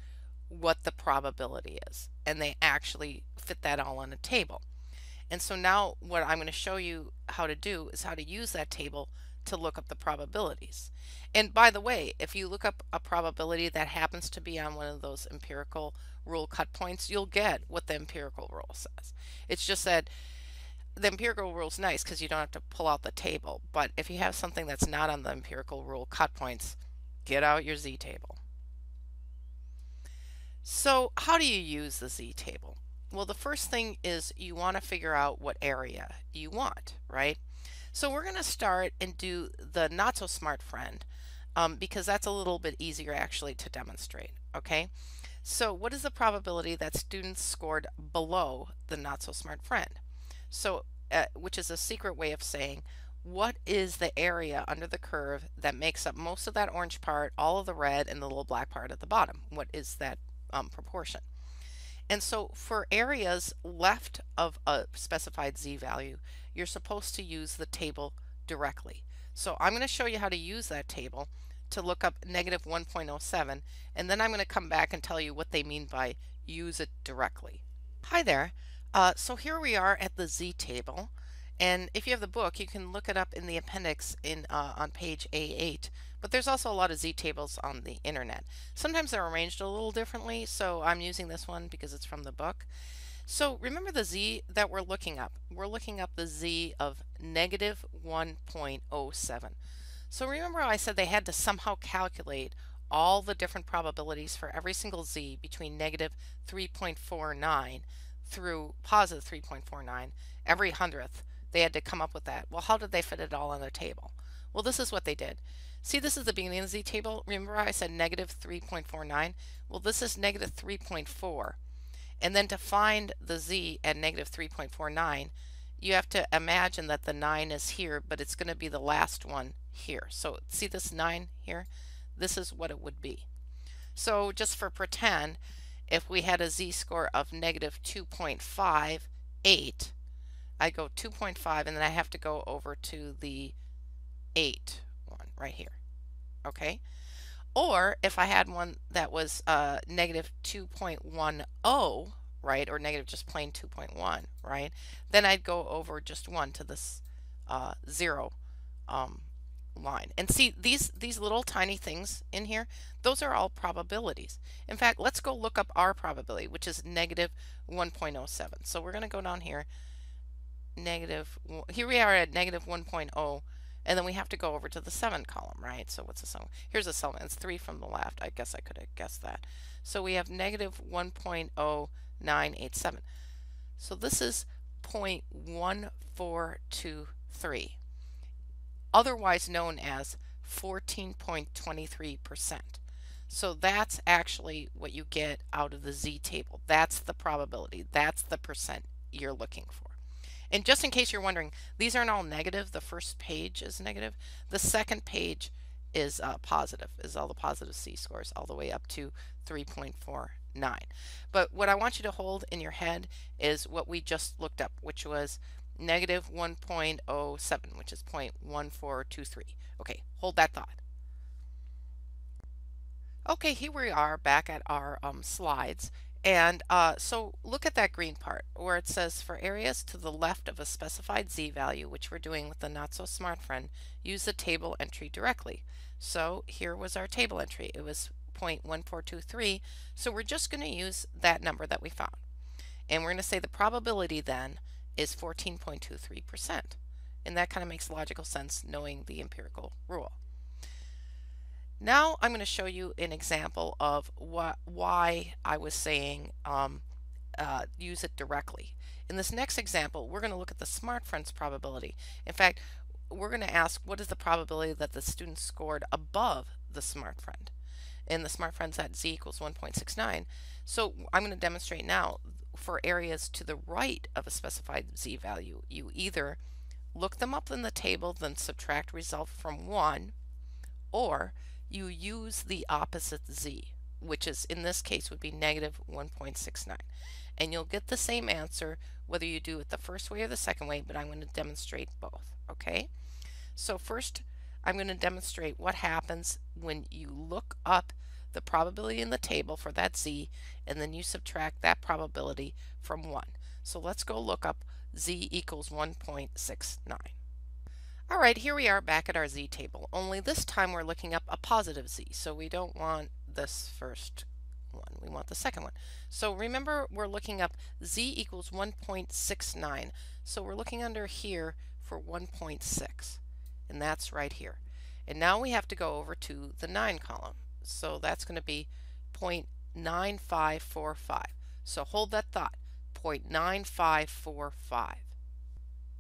what the probability is, and they actually fit that all on a table. And so now what I'm going to show you how to do is how to use that table to look up the probabilities. And by the way, if you look up a probability that happens to be on one of those empirical rule cut points, you'll get what the empirical rule says. It's just that the empirical rule is nice because you don't have to pull out the table, but if you have something that's not on the empirical rule cut points, get out your z-table. So how do you use the z-table? Well, the first thing is you want to figure out what area you want, right? So we're going to start and do the not so smart friend because that's a little bit easier actually to demonstrate, okay? So what is the probability that students scored below the not so smart friend? So which is a secret way of saying what is the area under the curve that makes up most of that orange part, all of the red, and the little black part at the bottom? What is that proportion? And so for areas left of a specified z-value, you're supposed to use the table directly. So I'm going to show you how to use that table to look up negative 1.07, and then I'm going to come back and tell you what they mean by use it directly. Hi there. So here we are at the z-table, and if you have the book, you can look it up in the appendix on page A8. But there's also a lot of z-tables on the internet. Sometimes they're arranged a little differently, so I'm using this one because it's from the book. So remember the z that we're looking up. We're looking up the z of negative 1.07. So remember how I said they had to somehow calculate all the different probabilities for every single z between negative 3.49 through positive 3.49 every 100th. They had to come up with that. Well, how did they fit it all on the table? Well, this is what they did. See, this is the beginning of the z-table. Remember I said negative 3.49? Well, this is negative 3.4. And then to find the z at negative 3.49, you have to imagine that the 9 is here, but it's going to be the last one here. So see this 9 here? This is what it would be. So just for pretend, if we had a z-score of negative 2.58, I go 2.5 and then I have to go over to the 8 one right here, okay? Or if I had one that was negative 2.10, right, or negative just plain 2.1, right, then I'd go over just 1 to this 0 line. And see these little tiny things in here, those are all probabilities. In fact, let's go look up our probability, which is negative 1.07. So we're going to go down here, here we are at negative 1.0, and then we have to go over to the 7 column, right? So what's the 7? Here's a 7. It's 3 from the left. I guess I could have guessed that. So we have negative 1.0987. So this is 0.1423, otherwise known as 14.23%. So that's actually what you get out of the z-table. That's the probability. That's the percent you're looking for. And just in case you're wondering, these aren't all negative. The first page is negative. The second page is positive, is all the positive z-scores all the way up to 3.49. But what I want you to hold in your head is what we just looked up, which was negative 1.07, which is 0.1423. Okay, hold that thought. Okay, here we are back at our slides. And so look at that green part where it says for areas to the left of a specified z-value, which we're doing with the not so smart friend, use the table entry directly. So here was our table entry. It was 0.1423. So we're just going to use that number that we found. And we're going to say the probability then is 14.23%. And that kind of makes logical sense knowing the empirical rule. Now I'm going to show you an example of why I was saying use it directly. In this next example, we're going to look at the smart friend's probability. In fact, we're going to ask what is the probability that the student scored above the smart friend. And the smart friend's at z equals 1.69. So I'm going to demonstrate now for areas to the right of a specified z value. You either look them up in the table, then subtract result from 1, or you use the opposite z, which is in this case would be negative 1.69. And you'll get the same answer whether you do it the first way or the second way, but I'm going to demonstrate both. Okay? So first I'm going to demonstrate what happens when you look up the probability in the table for that z and then you subtract that probability from 1. So let's go look up z equals 1.69. All right, here we are back at our z table, only this time we're looking up a positive z, so we don't want this first one, we want the second one. So remember, we're looking up z equals 1.69, so we're looking under here for 1.6, and that's right here. And now we have to go over to the 9 column, so that's going to be 0.9545. So hold that thought, 0.9545.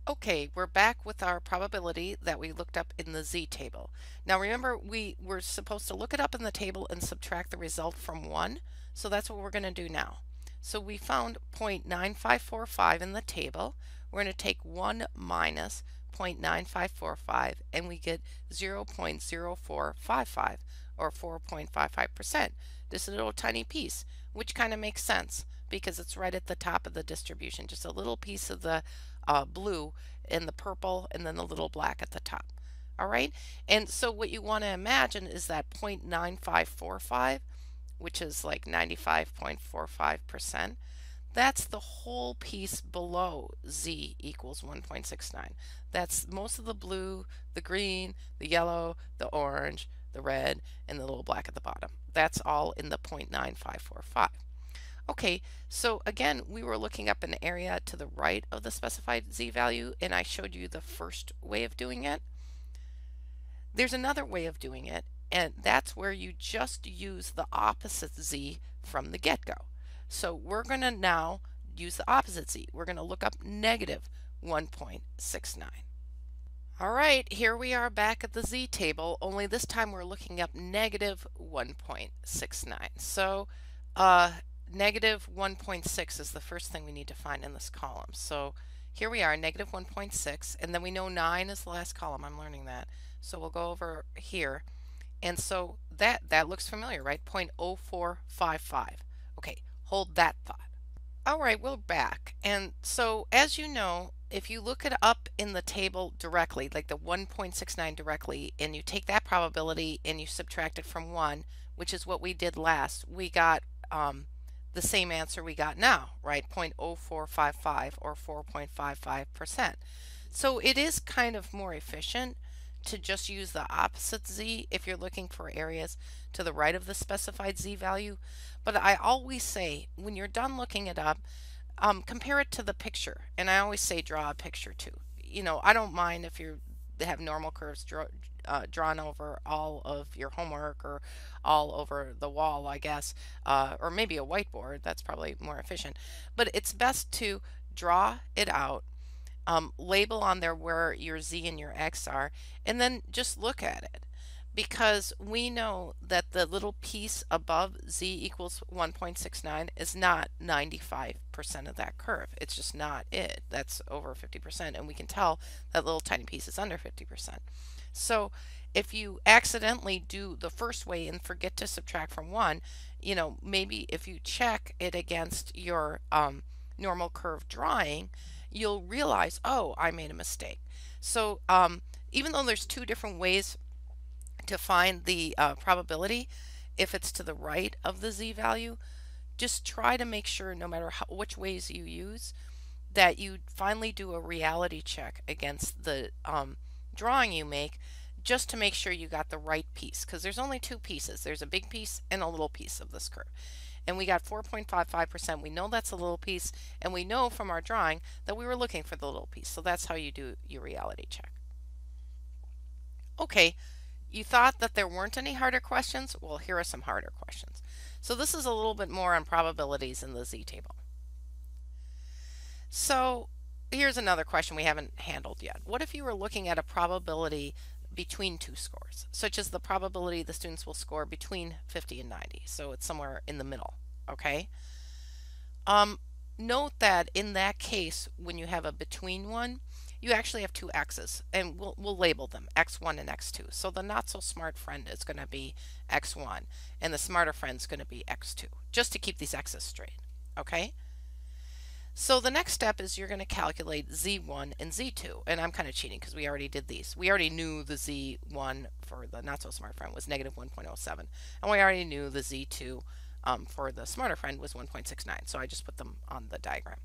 Okay, we're back with our probability that we looked up in the z table. Now remember, we were supposed to look it up in the table and subtract the result from 1, so that's what we're going to do now. So we found 0.9545 in the table. We're going to take 1 minus 0.9545 and we get 0.0455 or 4.55%. This is a little tiny piece, which kind of makes sense because it's right at the top of the distribution, just a little piece of the blue and the purple and then the little black at the top. All right, and so what you want to imagine is that 0.9545, which is like 95.45%, that's the whole piece below z equals 1.69. That's most of the blue, the green, the yellow, the orange, the red, and the little black at the bottom. That's all in the 0.9545. Okay, so again, we were looking up an area to the right of the specified z value, and I showed you the first way of doing it. There's another way of doing it, and that's where you just use the opposite z from the get-go. So we're going to now use the opposite z. We're going to look up negative 1.69. All right, here we are back at the z table, only this time we're looking up negative 1.69. So negative 1.6 is the first thing we need to find in this column. So here we are, negative 1.6, and then we know 9 is the last column. I'm learning that. So we'll go over here. And so that looks familiar, right? 0.0455. Okay, hold that thought. All right, we're back. And so as you know, if you look it up in the table directly, like the 1.69 directly, and you take that probability and you subtract it from 1, which is what we did last, we got the same answer we got now, right? 0.0455 or 4.55%. So it is kind of more efficient to just use the opposite z if you're looking for areas to the right of the specified z value. But I always say when you're done looking it up, compare it to the picture. And I always say draw a picture too. You know, I don't mind if you have normal curves drawn over all of your homework or all over the wall, I guess, or maybe a whiteboard. That's probably more efficient. But it's best to draw it out, label on there where your z and your x are, and then just look at it. Because we know that the little piece above z equals 1.69 is not 95% of that curve. It's just not it. That's over 50%, and we can tell that little tiny piece is under 50%. So if you accidentally do the first way and forget to subtract from 1, you know, maybe if you check it against your normal curve drawing, you'll realize, oh, I made a mistake. So even though there's two different ways to find the probability, if it's to the right of the z value, just try to make sure, no matter which ways you use, that you finally do a reality check against the drawing you make, just to make sure you got the right piece, because there's only two pieces. There's a big piece and a little piece of this curve. And we got 4.55%. We know that's a little piece, and we know from our drawing that we were looking for the little piece. So that's how you do your reality check. Okay, you thought that there weren't any harder questions? Well, here are some harder questions. So this is a little bit more on probabilities in the z-table. So here's another question we haven't handled yet. What if you were looking at a probability between two scores, such as the probability the students will score between 50 and 90? So it's somewhere in the middle, okay? Note that in that case, when you have a between one, you actually have two x's, and we'll label them x1 and x2. So the not so smart friend is going to be x1, and the smarter friend is going to be x2, just to keep these x's straight, okay? So the next step is you're going to calculate z1 and z2, and I'm kind of cheating because we already did these. We already knew the z1 for the not so smart friend was negative 1.07, and we already knew the z2 for the smarter friend was 1.69, so I just put them on the diagram.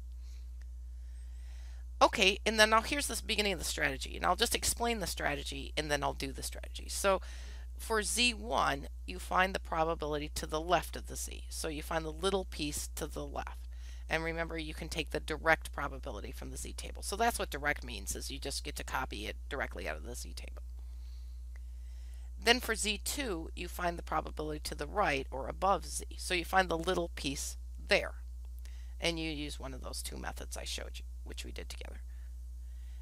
Okay, and then now here's the beginning of the strategy, and I'll just explain the strategy and then I'll do the strategy. So for z1, you find the probability to the left of the z, so you find the little piece to the left. And remember, you can take the direct probability from the z-table. So that's what direct means, is you just get to copy it directly out of the z-table. Then for z2, you find the probability to the right or above z. So you find the little piece there. And you use one of those two methods I showed you, which we did together.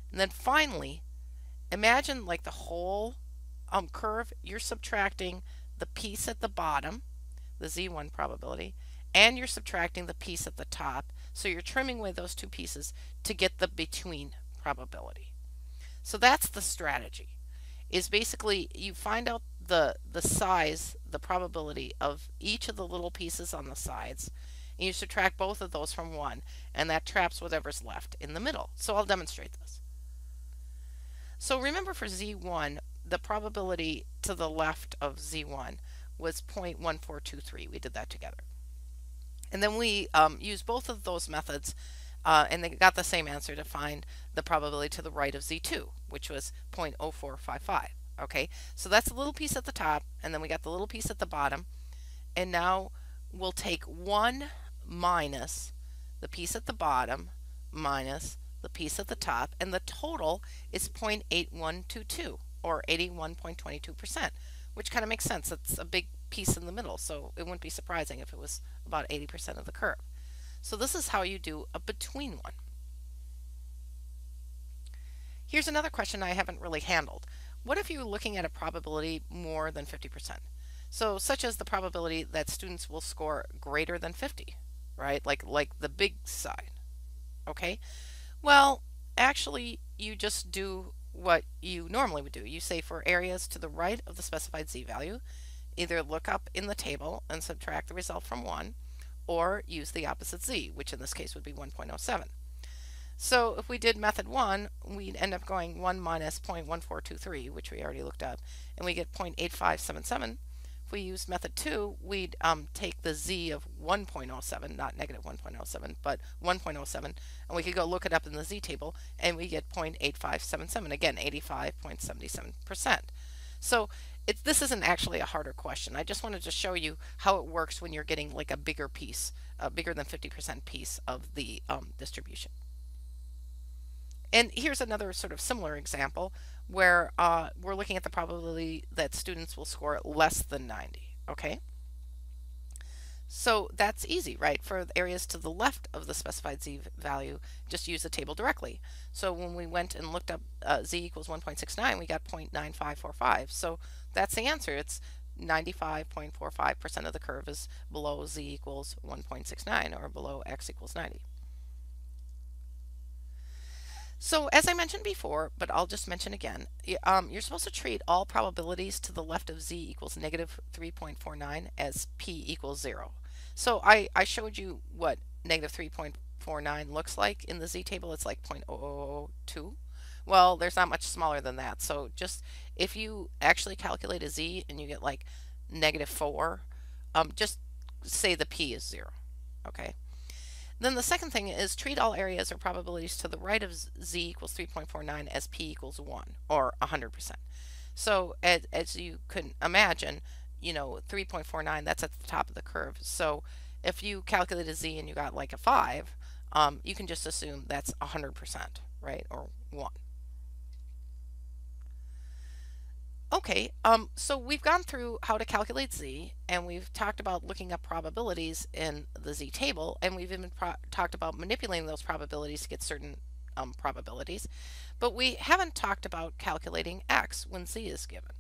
And then finally, imagine like the whole curve. You're subtracting the piece at the bottom, the z1 probability, and you're subtracting the piece at the top, so you're trimming away those two pieces to get the between probability. So that's the strategy, is basically you find out the size, the probability of each of the little pieces on the sides, and you subtract both of those from 1, and that traps whatever's left in the middle. So I'll demonstrate this. So remember, for z1, the probability to the left of z1 was 0.1423. We did that together. And then we used both of those methods, and they got the same answer to find the probability to the right of z2, which was 0.0455. Okay, so that's a little piece at the top, and then we got the little piece at the bottom. And now we'll take 1 minus the piece at the bottom minus the piece at the top, and the total is 0.8122, or 81.22%, which kind of makes sense. It's a big piece in the middle, so it wouldn't be surprising if it was about 80% of the curve. So this is how you do a between one. Here's another question I haven't really handled. What if you're looking at a probability more than 50%? So such as the probability that students will score greater than 50, right? Like the big side. Okay? Well, actually, you just do what you normally would do. You say for areas to the right of the specified z-value, either look up in the table and subtract the result from 1, or use the opposite z, which in this case would be 1.07. So if we did method 1, we'd end up going 1 minus 0.1423, which we already looked up, and we get 0.8577. If we use method 2, we'd take the z of 1.07, not negative 1.07, but 1.07, and we could go look it up in the z-table, and we get 0.8577, again, 85.77%. So this isn't actually a harder question. I just wanted to show you how it works when you're getting like a bigger piece, a bigger than 50% piece of the distribution. And here's another sort of similar example where we're looking at the probability that students will score less than 90, okay? So that's easy, right? For the areas to the left of the specified z-value, just use the table directly. So when we went and looked up z equals 1.69, we got 0.9545. So that's the answer. It's 95.45% of the curve is below z equals 1.69, or below x equals 90. So as I mentioned before, but I'll just mention again, you're supposed to treat all probabilities to the left of z equals negative 3.49 as p equals 0. So I showed you what negative 3.49 looks like in the z-table. It's like 0.0002. Well, there's not much smaller than that. So just if you actually calculate a z and you get like negative 4, just say the p is 0. Okay. Then the second thing is treat all areas or probabilities to the right of z equals 3.49 as p equals 1 or 100%. So as you could imagine, 3.49, that's at the top of the curve. So if you calculate a z and you got like a 5, you can just assume that's 100%, right? Or 1. Okay, so we've gone through how to calculate z, and we've talked about looking up probabilities in the z table, and we've even talked about manipulating those probabilities to get certain probabilities, but we haven't talked about calculating x when z is given.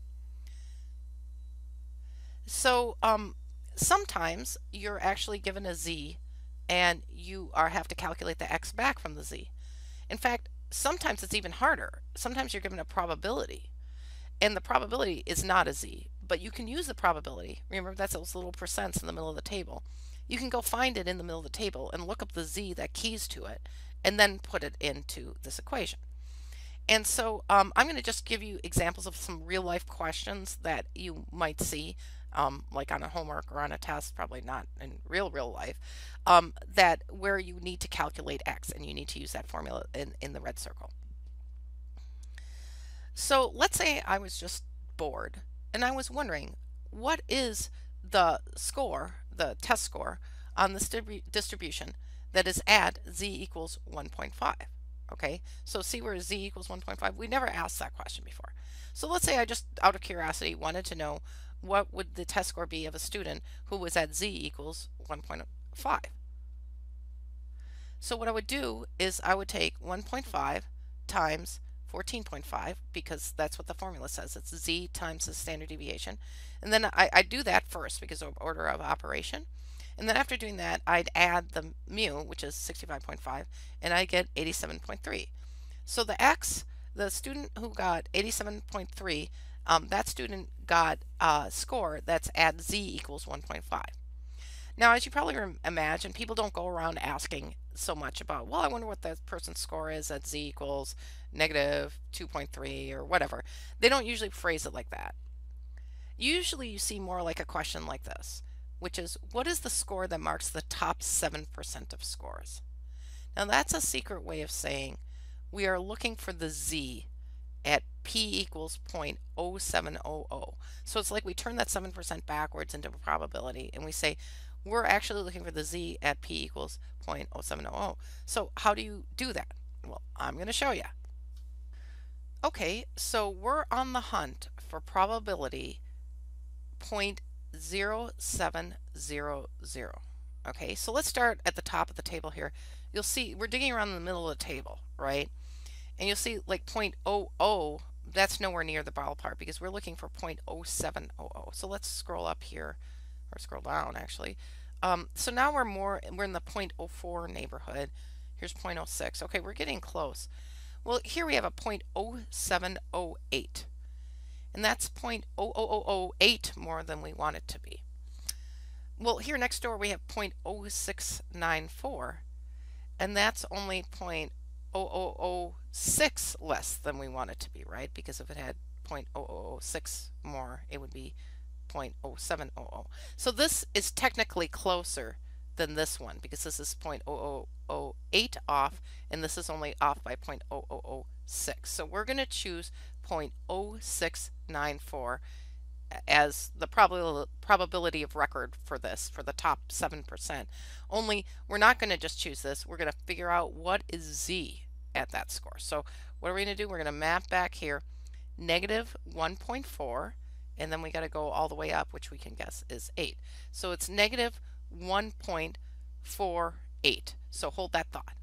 So sometimes you're actually given a z, and you have to calculate the x back from the z. In fact, sometimes it's even harder. Sometimes you're given a probability, and the probability is not a z, but you can use the probability. Remember, that's those little percents in the middle of the table. You can go find it in the middle of the table and look up the z that keys to it, and then put it into this equation. And so I'm going to just give you examples of some real life questions that you might see, like on a homework or on a test, probably not in real life, that where you need to calculate x, and you need to use that formula in the red circle. So let's say I was just bored and I was wondering, what is the score, the test score on this distribution that is at z equals 1.5? Okay, so see where z equals 1.5? We never asked that question before. So let's say I just, out of curiosity, wanted to know what would the test score be of a student who was at z equals 1.5. So what I would do is I would take 1.5 times 14.5, because that's what the formula says. It's z times the standard deviation. And then I do that first because of order of operation. And then after doing that, I'd add the mu, which is 65.5, and I get 87.3. So the x, the student who got 87.3, that student got a score that's at z equals 1.5. Now, as you probably imagine, people don't go around asking so much about, well, I wonder what that person's score is at z equals negative 2.3 or whatever. They don't usually phrase it like that. Usually you see more like a question like this, which is, what is the score that marks the top 7% of scores? Now that's a secret way of saying we are looking for the z at p equals 0.0700. So it's like we turn that 7% backwards into a probability, and we say we're actually looking for the z at p equals 0.0700. So how do you do that? Well, I'm going to show you. Okay, so we're on the hunt for probability 0.0700. Okay, so let's start at the top of the table here. You'll see we're digging around in the middle of the table, right? And you'll see like 0.00, that's nowhere near the ballpark because we're looking for 0.0700. So let's scroll up here, or scroll down actually. So now we're in the 0.04 neighborhood. Here's 0.06. Okay, we're getting close. Well, here we have a 0.0708, and that's 0.00008 more than we want it to be. Well, here next door we have 0.0694, and that's only 0.0006 less than we want it to be, right? Because if it had 0.0006 more, it would be 0.0700. So this is technically closer than this one because this is 0.0008 off, and this is only off by 0.0006. So we're going to choose 0.0694 as the probability of record for this, for the top 7%. Only we're not going to just choose this. We're going to figure out what is z at that score. So what are we going to do? We're going to map back here, negative 1.4, and then we got to go all the way up, which we can guess is 8. So it's negative 1.48. So hold that thought.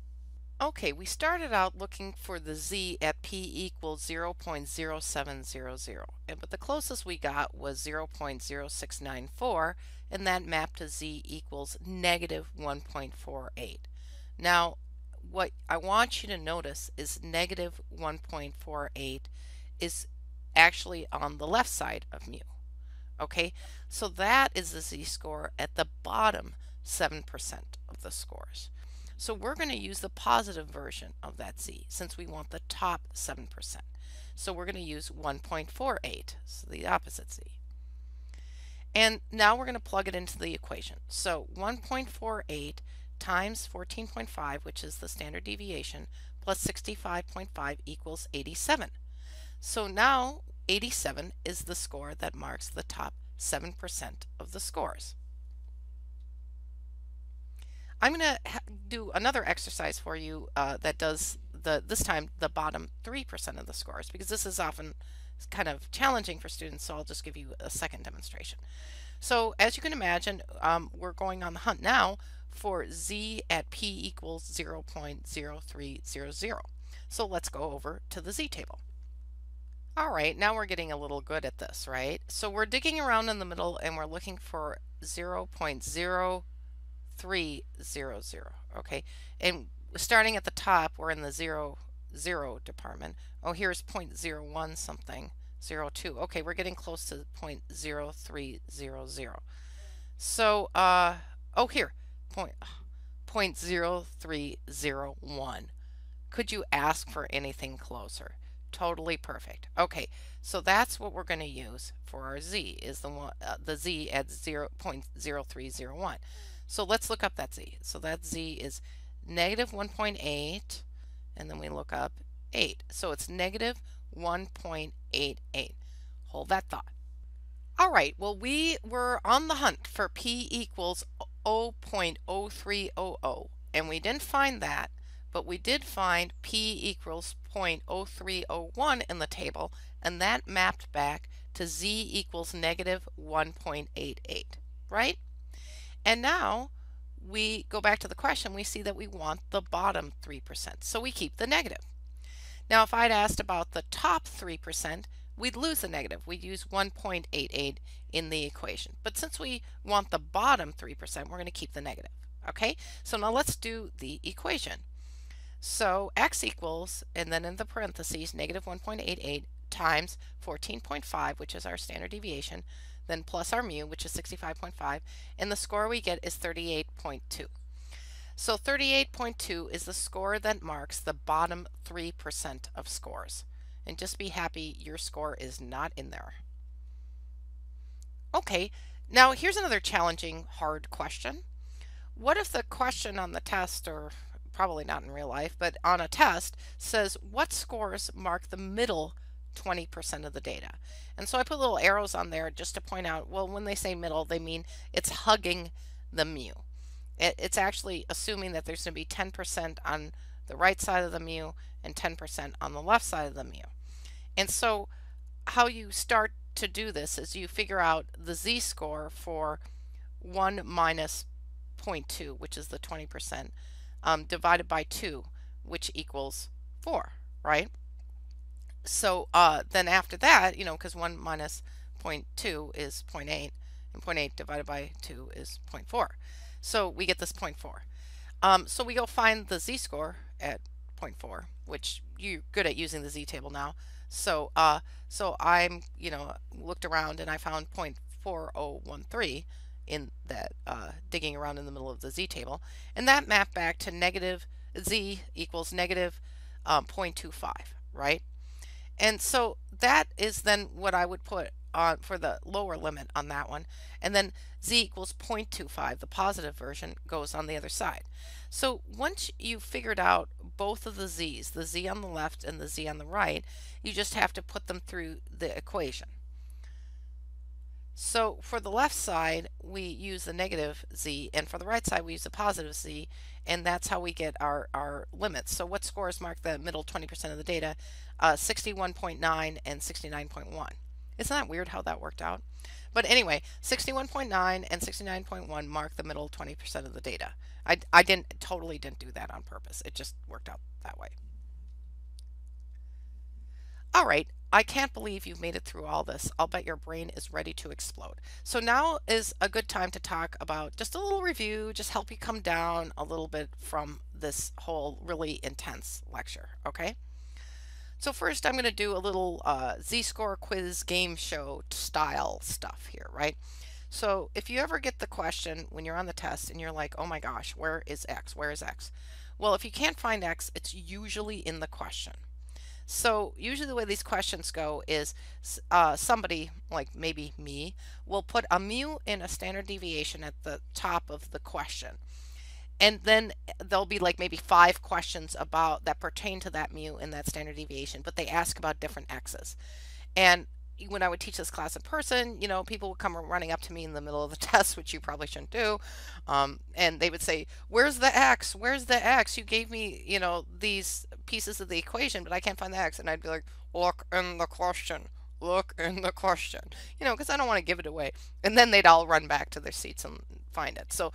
Okay, we started out looking for the z at p equals 0.0700, but the closest we got was 0.0694, and that mapped to z equals negative 1.48. Now, what I want you to notice is negative 1.48 is actually on the left side of mu. Okay, so that is the z-score at the bottom 7% of the scores. So we're going to use the positive version of that z since we want the top 7%. So we're going to use 1.48, so the opposite z. And now we're going to plug it into the equation. So 1.48 times 14.5, which is the standard deviation, plus 65.5 equals 87. So now 87 is the score that marks the top 7% of the scores. I'm going to do another exercise for you that does this time the bottom 3% of the scores, because this is often kind of challenging for students, so I'll just give you a second demonstration. So as you can imagine, we're going on the hunt now for z at p equals 0.0300. So let's go over to the z table. All right, now we're getting a little good at this, right? So we're digging around in the middle and we're looking for 0.0300, okay? And starting at the top, we're in the 0 department. Oh, here's 0.01 something, 02. Okay, we're getting close to 0.0300. So, oh, here, 0.0301. Could you ask for anything closer? Totally perfect. Okay, so that's what we're going to use for our z, is the z at 0.0301. So let's look up that z. So that z is negative 1.8, and then we look up 8. So it's negative 1.88. Hold that thought. All right, well, we were on the hunt for p equals 0.0300, and we didn't find that, but we did find p equals 0.0301 in the table, and that mapped back to z equals negative 1.88, right? And now we go back to the question, we see that we want the bottom 3%, so we keep the negative. Now, if I'd asked about the top 3%, we'd lose the negative. We'd use 1.88 in the equation. But since we want the bottom 3%, we're going to keep the negative. Okay, so now let's do the equation. So x equals, and then in the parentheses, negative 1.88 times 14.5, which is our standard deviation, then plus our mu, which is 65.5, and the score we get is 38.2. So 38.2 is the score that marks the bottom 3% of scores. And just be happy your score is not in there. Okay, now here's another challenging, hard question. What if the question on the test, or probably not in real life, but on a test, says what scores mark the middle 20% of the data? And so I put little arrows on there just to point out, well, when they say middle, they mean it's hugging the mu. It's actually assuming that there's going to be 10% on the right side of the mu and 10% on the left side of the mu. And so how you start to do this is you figure out the z-score for 1 minus 0.2, which is the 20%, divided by 2, which equals 4, right? So then after that, you know, because 1 minus 0.2 is 0.8, and 0.8 divided by 2 is 0.4. So we get this 0.4. So we go find the z-score at 0.4, which you're good at using the z-table now. So so I'm, you know, looked around and I found 0.4013 in that digging around in the middle of the z-table, and that mapped back to negative z equals negative 0.25, right? And so that is then what I would put on for the lower limit on that one, and then z equals 0.25, the positive version, goes on the other side. So once you've figured out both of the z's, the z on the left and the z on the right, you just have to put them through the equation. So for the left side, we use the negative z, and for the right side, we use the positive z, and that's how we get our limits. So what scores mark the middle 20% of the data? 61.9 and 69.1. Isn't that weird how that worked out? But anyway, 61.9 and 69.1 mark the middle 20% of the data. I totally didn't do that on purpose. It just worked out that way. All right, I can't believe you've made it through all this. I'll bet your brain is ready to explode. So now is a good time to talk about just a little review, just help you come down a little bit from this whole really intense lecture, okay? So first I'm going to do a little z-score quiz game show style stuff here, right? So if you ever get the question when you're on the test and you're like, oh my gosh, where is x? Where is x? Well, if you can't find x, it's usually in the question. So usually the way these questions go is somebody, like maybe me, will put a mu and a standard deviation at the top of the question. And then there'll be like maybe 5 questions about that pertain to that mu and that standard deviation, but they ask about different x's. And when I would teach this class in person, people would come running up to me in the middle of the test, which you probably shouldn't do. And they would say, "Where's the x? Where's the x? You gave me, these pieces of the equation, but I can't find the x." And I'd be like, "Look in the question. Look in the question." Because I don't want to give it away. And then they'd all run back to their seats and find it. So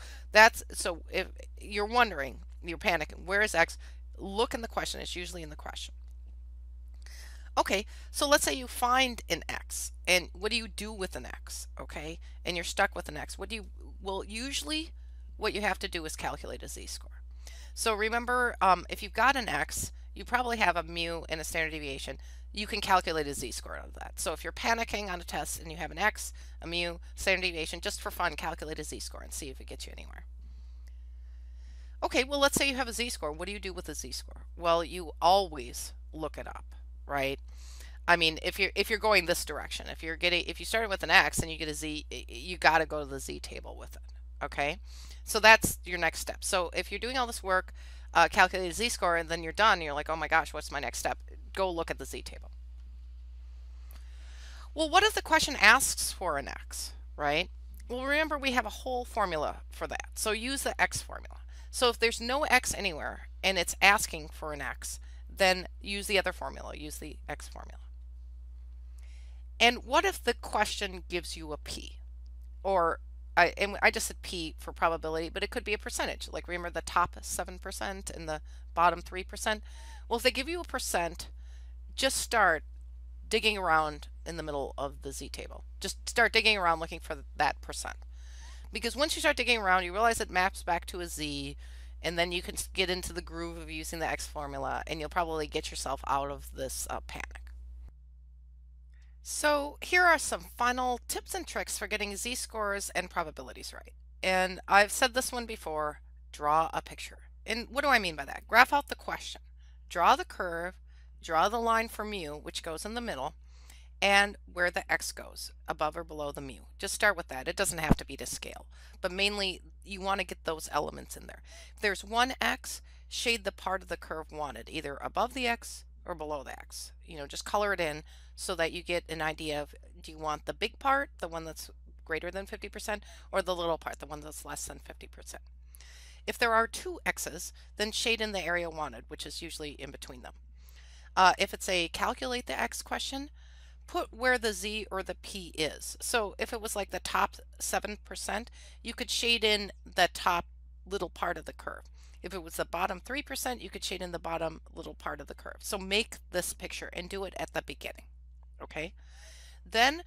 if you're wondering, you're panicking, where is x? Look in the question. It's usually in the question. Okay, so let's say you find an x, and what do you do with an x? Okay, and you're stuck with an x. Well, usually what you have to do is calculate a z-score. So remember, if you've got an x, you probably have a mu and a standard deviation. You can calculate a z-score out of that. So if you're panicking on a test and you have an x, a mu, standard deviation, just for fun, calculate a z-score and see if it gets you anywhere. Okay, well, let's say you have a z-score. What do you do with a z-score? Well, you always look it up, right? I mean, if you're going this direction, if you started with an x and you get a z, you got to go to the z table with it. Okay, so that's your next step. So if you're doing all this work, calculate a z-score, and then you're done, you're like, oh my gosh, what's my next step? Go look at the z table. Well, what if the question asks for an x, right? Well, remember we have a whole formula for that. So use the x formula. So if there's no x anywhere and it's asking for an x, then use the other formula, use the x formula. And what if the question gives you a p? Or I just said p for probability, but it could be a percentage. Like remember the top 7% and the bottom 3%? Well, if they give you a percent, just start digging around in the middle of the z table. Just start digging around looking for that percent. Because once you start digging around, you realize it maps back to a z, and then you can get into the groove of using the x formula, and you'll probably get yourself out of this panic. So here are some final tips and tricks for getting z-scores and probabilities right. And I've said this one before, draw a picture. And what do I mean by that? Graph out the question. Draw the curve, draw the line for mu, which goes in the middle, and where the x goes, above or below the mu. Just start with that. It doesn't have to be to scale, but mainly you want to get those elements in there. If there's one x, shade the part of the curve wanted, either above the x or below the x. Just color it in so that you get an idea of, do you want the big part, the one that's greater than 50%, or the little part, the one that's less than 50%. If there are two x's, then shade in the area wanted, which is usually in between them. If it's a calculate the x question, put where the z or the p is. So if it was like the top 7%, you could shade in the top little part of the curve. If it was the bottom 3%, you could shade in the bottom little part of the curve. So make this picture and do it at the beginning. Okay? Then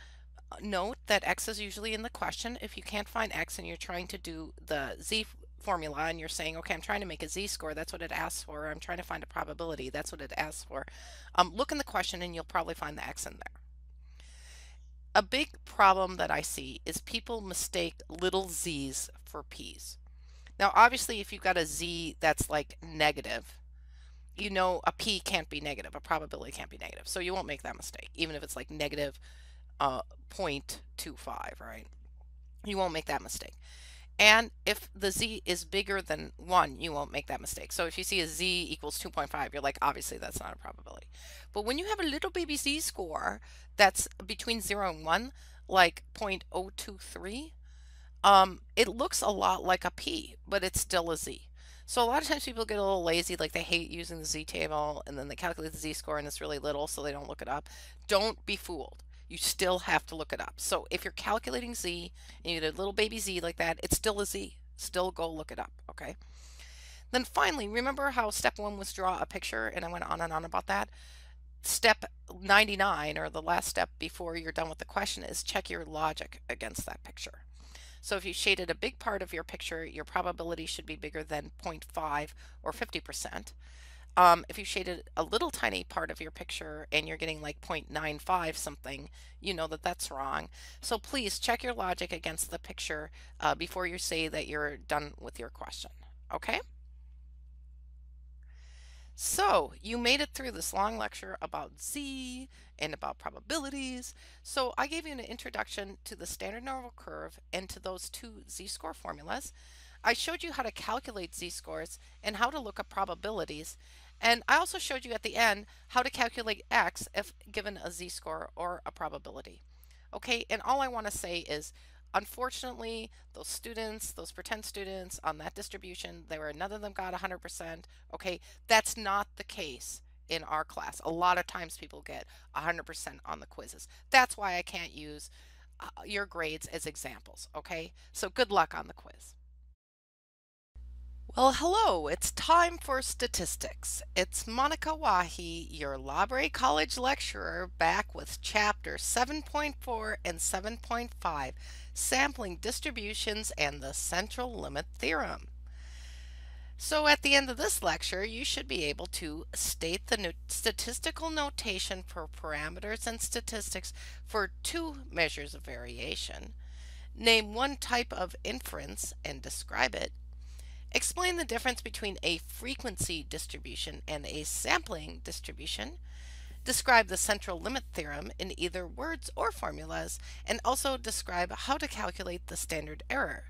note that x is usually in the question. If you can't find x and you're trying to do the z formula and you're saying, okay, I'm trying to make a z-score, that's what it asks for. I'm trying to find a probability, that's what it asks for. Look in the question and you'll probably find the x in there. A big problem that I see is people mistake little z's for p's. Now, obviously, if you've got a z that's like negative, a p can't be negative, a probability can't be negative. So you won't make that mistake, even if it's like negative 0.25, right? You won't make that mistake. And if the z is bigger than 1, you won't make that mistake. So if you see a z equals 2.5, you're like, obviously that's not a probability. But when you have a little baby z-score that's between 0 and 1, like 0.023, it looks a lot like a p, but it's still a z. So a lot of times people get a little lazy, like they hate using the z table, and then they calculate the z-score and it's really little, so they don't look it up. Don't be fooled. You still have to look it up. So if you're calculating z and you get a little baby z like that, it's still a z. Still go look it up, okay? Then finally, remember how step 1 was draw a picture, and I went on and on about that? Step 99, or the last step before you're done with the question, is check your logic against that picture. So if you shaded a big part of your picture, your probability should be bigger than 0.5 or 50%. If you shaded a little tiny part of your picture and you're getting like 0.95 something, you know that that's wrong. So please check your logic against the picture before you say that you're done with your question. Okay? So, you made it through this long lecture about Z and about probabilities. So, I gave you an introduction to the standard normal curve and to those two Z-score formulas. I showed you how to calculate Z-scores and how to look up probabilities. And I also showed you at the end how to calculate X if given a Z-score or a probability. Okay, and all I want to say is, unfortunately, those students, those pretend students on that distribution, none of them got 100%. Okay, that's not the case in our class. A lot of times people get 100% on the quizzes. That's why I can't use your grades as examples. Okay, so good luck on the quiz. Well, hello, it's time for statistics. It's Monica Wahi, your Library College lecturer, back with chapter 7.4 and 7.5, Sampling Distributions and the Central Limit Theorem. So at the end of this lecture, you should be able to state the statistical notation for parameters and statistics for two measures of variation, name one type of inference and describe it, explain the difference between a frequency distribution and a sampling distribution. Describe the central limit theorem in either words or formulas, and also describe how to calculate the standard error.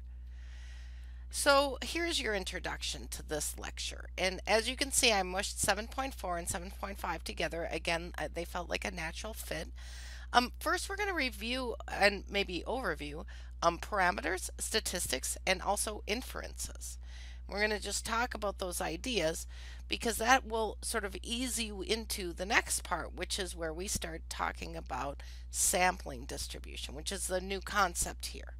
So here's your introduction to this lecture. And as you can see, I mushed 7.4 and 7.5 together. Again, they felt like a natural fit. First, we're going to review and maybe overview parameters, statistics, and also inferences. We're going to just talk about those ideas because that will sort of ease you into the next part, which is where we start talking about sampling distribution, which is the new concept here.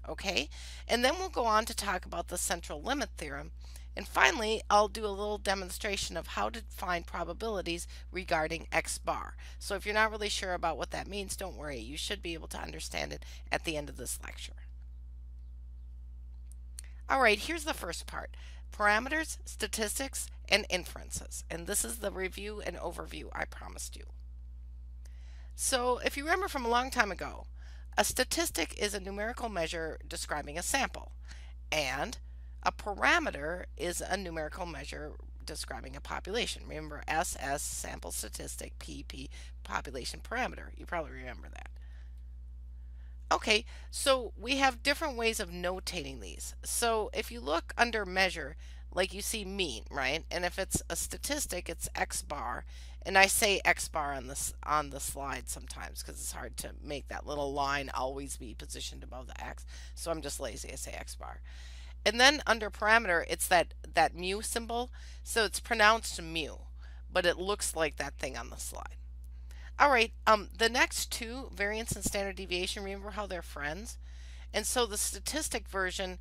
Okay, and then we'll go on to talk about the central limit theorem. And finally, I'll do a little demonstration of how to find probabilities regarding X bar. So if you're not really sure about what that means, don't worry. You should be able to understand it at the end of this lecture. All right, here's the first part. Parameters, statistics, and inferences. And this is the review and overview I promised you. So if you remember from a long time ago, a statistic is a numerical measure describing a sample, and a parameter is a numerical measure describing a population. Remember, SS, sample statistic, PP, population parameter. You probably remember that. Okay, so we have different ways of notating these. So if you look under measure, like you see mean, right? And if it's a statistic, it's X bar. And I say X bar on the slide sometimes because it's hard to make that little line always be positioned above the X. So I'm just lazy. I say X bar. And then under parameter, it's that mu symbol. So it's pronounced mu, but it looks like that thing on the slide. All right, the next two, variance and standard deviation, remember how they're friends? And so the statistic version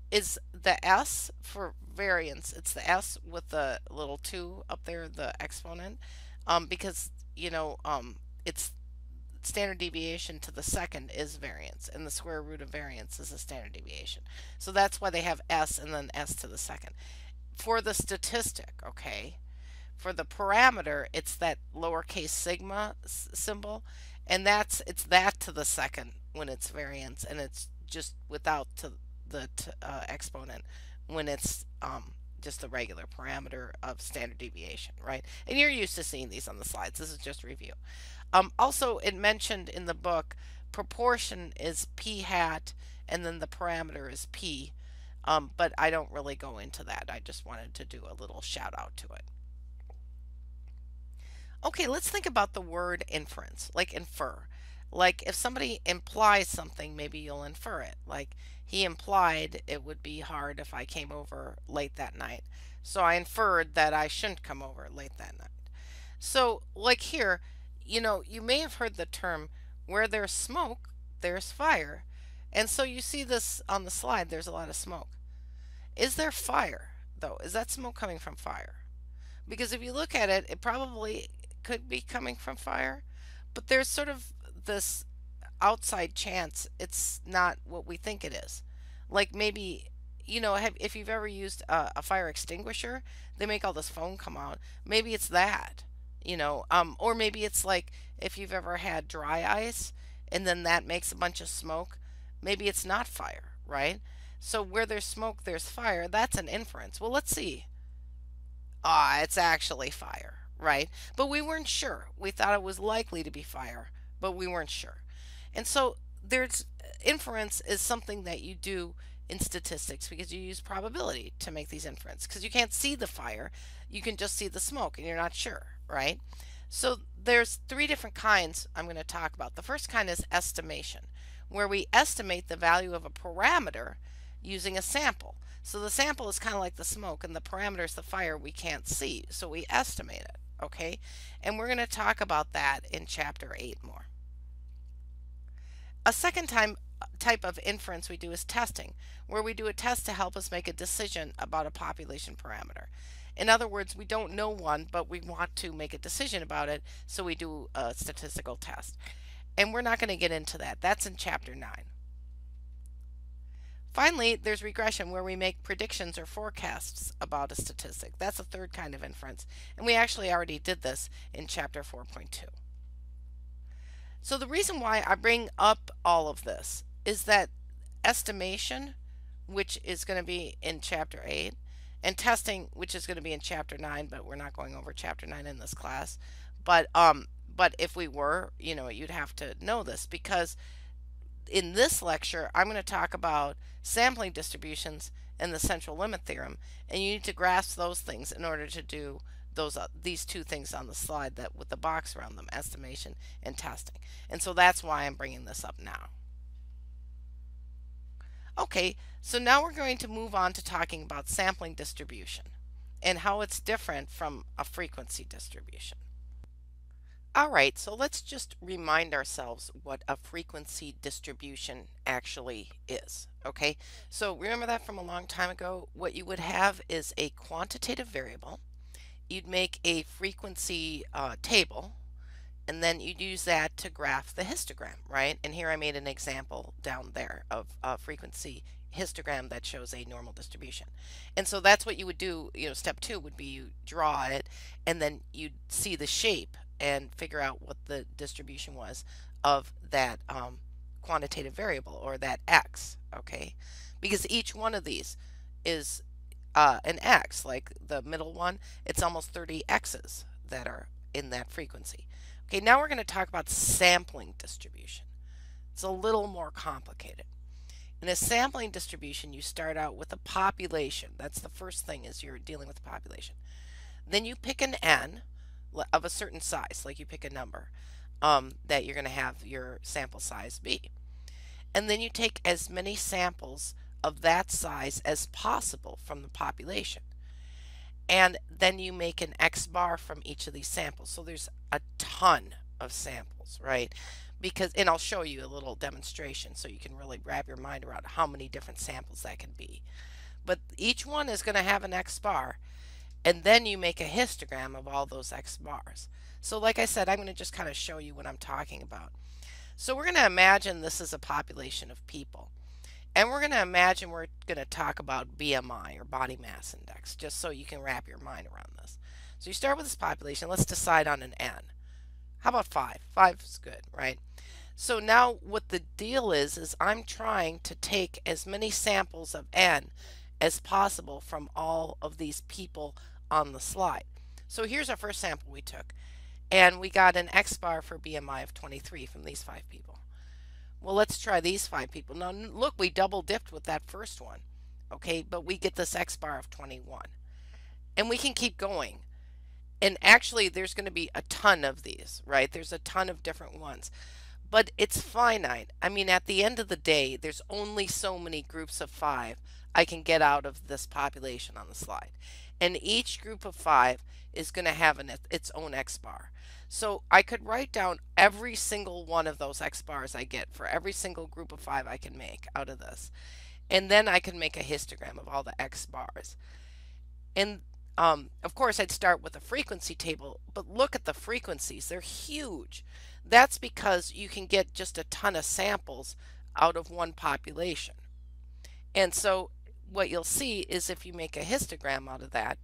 is the S for variance. It's the S with the little 2 up there, the exponent, because, it's standard deviation to the second is variance, and the square root of variance is a standard deviation. So that's why they have S and then S to the second. For the statistic, okay? For the parameter, it's that lowercase sigma symbol, and it's that to the second when it's variance, and it's just without the exponent when it's just the regular parameter of standard deviation, right? And you're used to seeing these on the slides. This is just review. Also, it mentioned in the book, proportion is p hat, and then the parameter is p, but I don't really go into that. I just wanted to do a little shout out to it. Okay, let's think about the word inference, like infer. Like if somebody implies something, maybe you'll infer it. Like he implied it would be hard if I came over late that night. So I inferred that I shouldn't come over late that night. So like here, you may have heard the term where there's smoke, there's fire. And so you see this on the slide, there's a lot of smoke. Is there fire though? Is that smoke coming from fire? Because if you look at it, it probably could be coming from fire, but there's sort of this outside chance it's not what we think it is. Like maybe, if you've ever used a fire extinguisher, they make all this foam come out. Maybe it's that, or maybe it's like if you've ever had dry ice and then that makes a bunch of smoke, maybe it's not fire, right? So where there's smoke, there's fire. That's an inference. Well, let's see. ah, it's actually fire, right? But we weren't sure. We thought it was likely to be fire, but we weren't sure. And so there's inference is something that you do in statistics because you use probability to make these inference because you can't see the fire, you can just see the smoke and you're not sure, right? So there's three different kinds I'm going to talk about. The first kind is estimation, where we estimate the value of a parameter using a sample. So the sample is kind of like the smoke and the parameter is the fire we can't see. So we estimate it, okay? And we're going to talk about that in chapter 8 more. A second type of inference we do is testing, where we do a test to help us make a decision about a population parameter. In other words, we don't know one, but we want to make a decision about it, so we do a statistical test. And we're not going to get into that. That's in chapter 9. Finally, there's regression, where we make predictions or forecasts about a statistic. That's a third kind of inference, and we actually already did this in chapter 4.2. So the reason why I bring up all of this is that estimation, which is going to be in chapter 8, and testing, which is going to be in chapter 9, but we're not going over chapter 9 in this class. But if we were, you'd have to know this, because in this lecture I'm going to talk about sampling distributions and the central limit theorem, and you need to grasp those things in order to do these two things on the slide that with the box around them, estimation and testing. And so that's why I'm bringing this up now. Okay, so now we're going to move on to talking about sampling distribution and how it's different from a frequency distribution. Alright, so let's just remind ourselves what a frequency distribution actually is. Okay, so remember that from a long time ago. What you would have is a quantitative variable. You'd make a frequency table, and then you'd use that to graph the histogram, right? And here I made an example down there of a frequency histogram that shows a normal distribution. And so that's what you would do. Step 2 would be you draw it, and then you'd see the shape and figure out what the distribution was of that quantitative variable, or that x, okay? Because each one of these is an x, like the middle one, it's almost 30 x's that are in that frequency. Okay, now we're going to talk about sampling distribution. It's a little more complicated. In a sampling distribution, you start out with a population. That's the first thing, is you're dealing with the population. Then you pick an n of a certain size, like you pick a number that you're going to have your sample size be. And then you take as many samples of that size as possible from the population. And then you make an X bar from each of these samples. So there's a ton of samples, right? And I'll show you a little demonstration so you can really wrap your mind around how many different samples that can be. But each one is going to have an X bar, and then you make a histogram of all those X bars. So like I said, I'm going to just kind of show you what I'm talking about. So we're going to imagine this is a population of people. And we're going to imagine we're going to talk about BMI, or body mass index, just so you can wrap your mind around this. So you start with this population. Let's decide on an N. How about 5? 5 is good, right? So now what the deal is I'm trying to take as many samples of N as possible from all of these people on the slide. So here's our first sample we took, and we got an X bar for BMI of 23 from these 5 people. Well, let's try these 5 people. Now look, we double dipped with that first one, okay, but we get this X bar of 21. And we can keep going. And actually there's going to be a ton of these, right? There's a ton of different ones. But it's finite. I mean, at the end of the day, there's only so many groups of 5 I can get out of this population on the slide. And each group of 5 is going to have its own X bar. So I could write down every single one of those X bars I get for every single group of 5 I can make out of this. And then I can make a histogram of all the X bars. And of course I'd start with a frequency table, but look at the frequencies. They're huge. That's because you can get just a ton of samples out of one population. And so what you'll see is if you make a histogram out of that,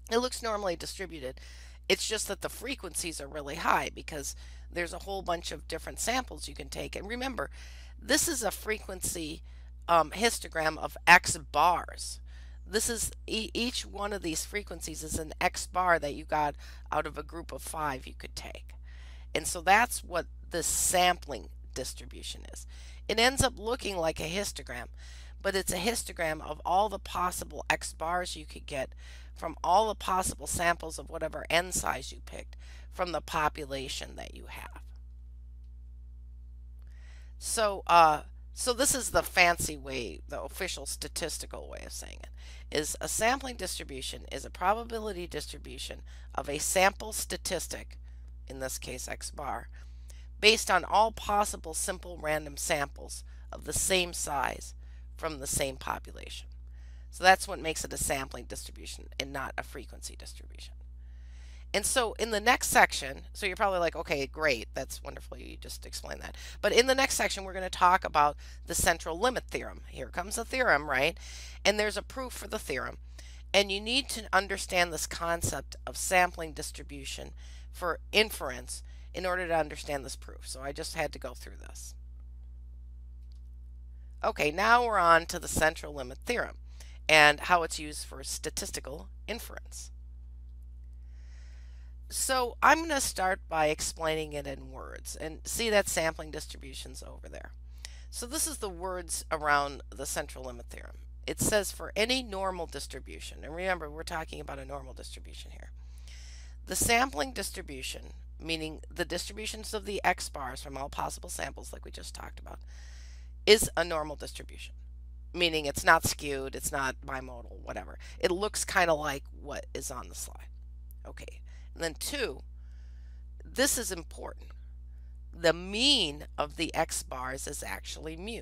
it looks normally distributed. It's just that the frequencies are really high because there's a whole bunch of different samples you can take. And remember, this is a frequency histogram of X bars. This is each one of these frequencies is an X bar that you got out of a group of 5 you could take. And so that's what this sampling distribution is. It ends up looking like a histogram, but it's a histogram of all the possible X bars you could get from all the possible samples of whatever n size you picked from the population that you have. So this is the fancy way, the official statistical way of saying it, is a sampling distribution is a probability distribution of a sample statistic, in this case X bar, based on all possible simple random samples of the same size from the same population. So that's what makes it a sampling distribution and not a frequency distribution. And so in the next section, so you're probably like, okay, great, that's wonderful, you just explained that. But in the next section, we're going to talk about the central limit theorem. Here comes the theorem, right? And there's a proof for the theorem. And you need to understand this concept of sampling distribution for inference in order to understand this proof. So I just had to go through this. Okay, now we're on to the central limit theorem and how it's used for statistical inference. So I'm going to start by explaining it in words, and see that sampling distributions over there. So this is the words around the central limit theorem. It says for any normal distribution, and remember we're talking about a normal distribution here, the sampling distribution, meaning the distributions of the X bars from all possible samples like we just talked about, is a normal distribution, meaning it's not skewed, it's not bimodal, whatever. It looks kind of like what is on the slide. Okay. And then 2, this is important. The mean of the X bars is actually mu.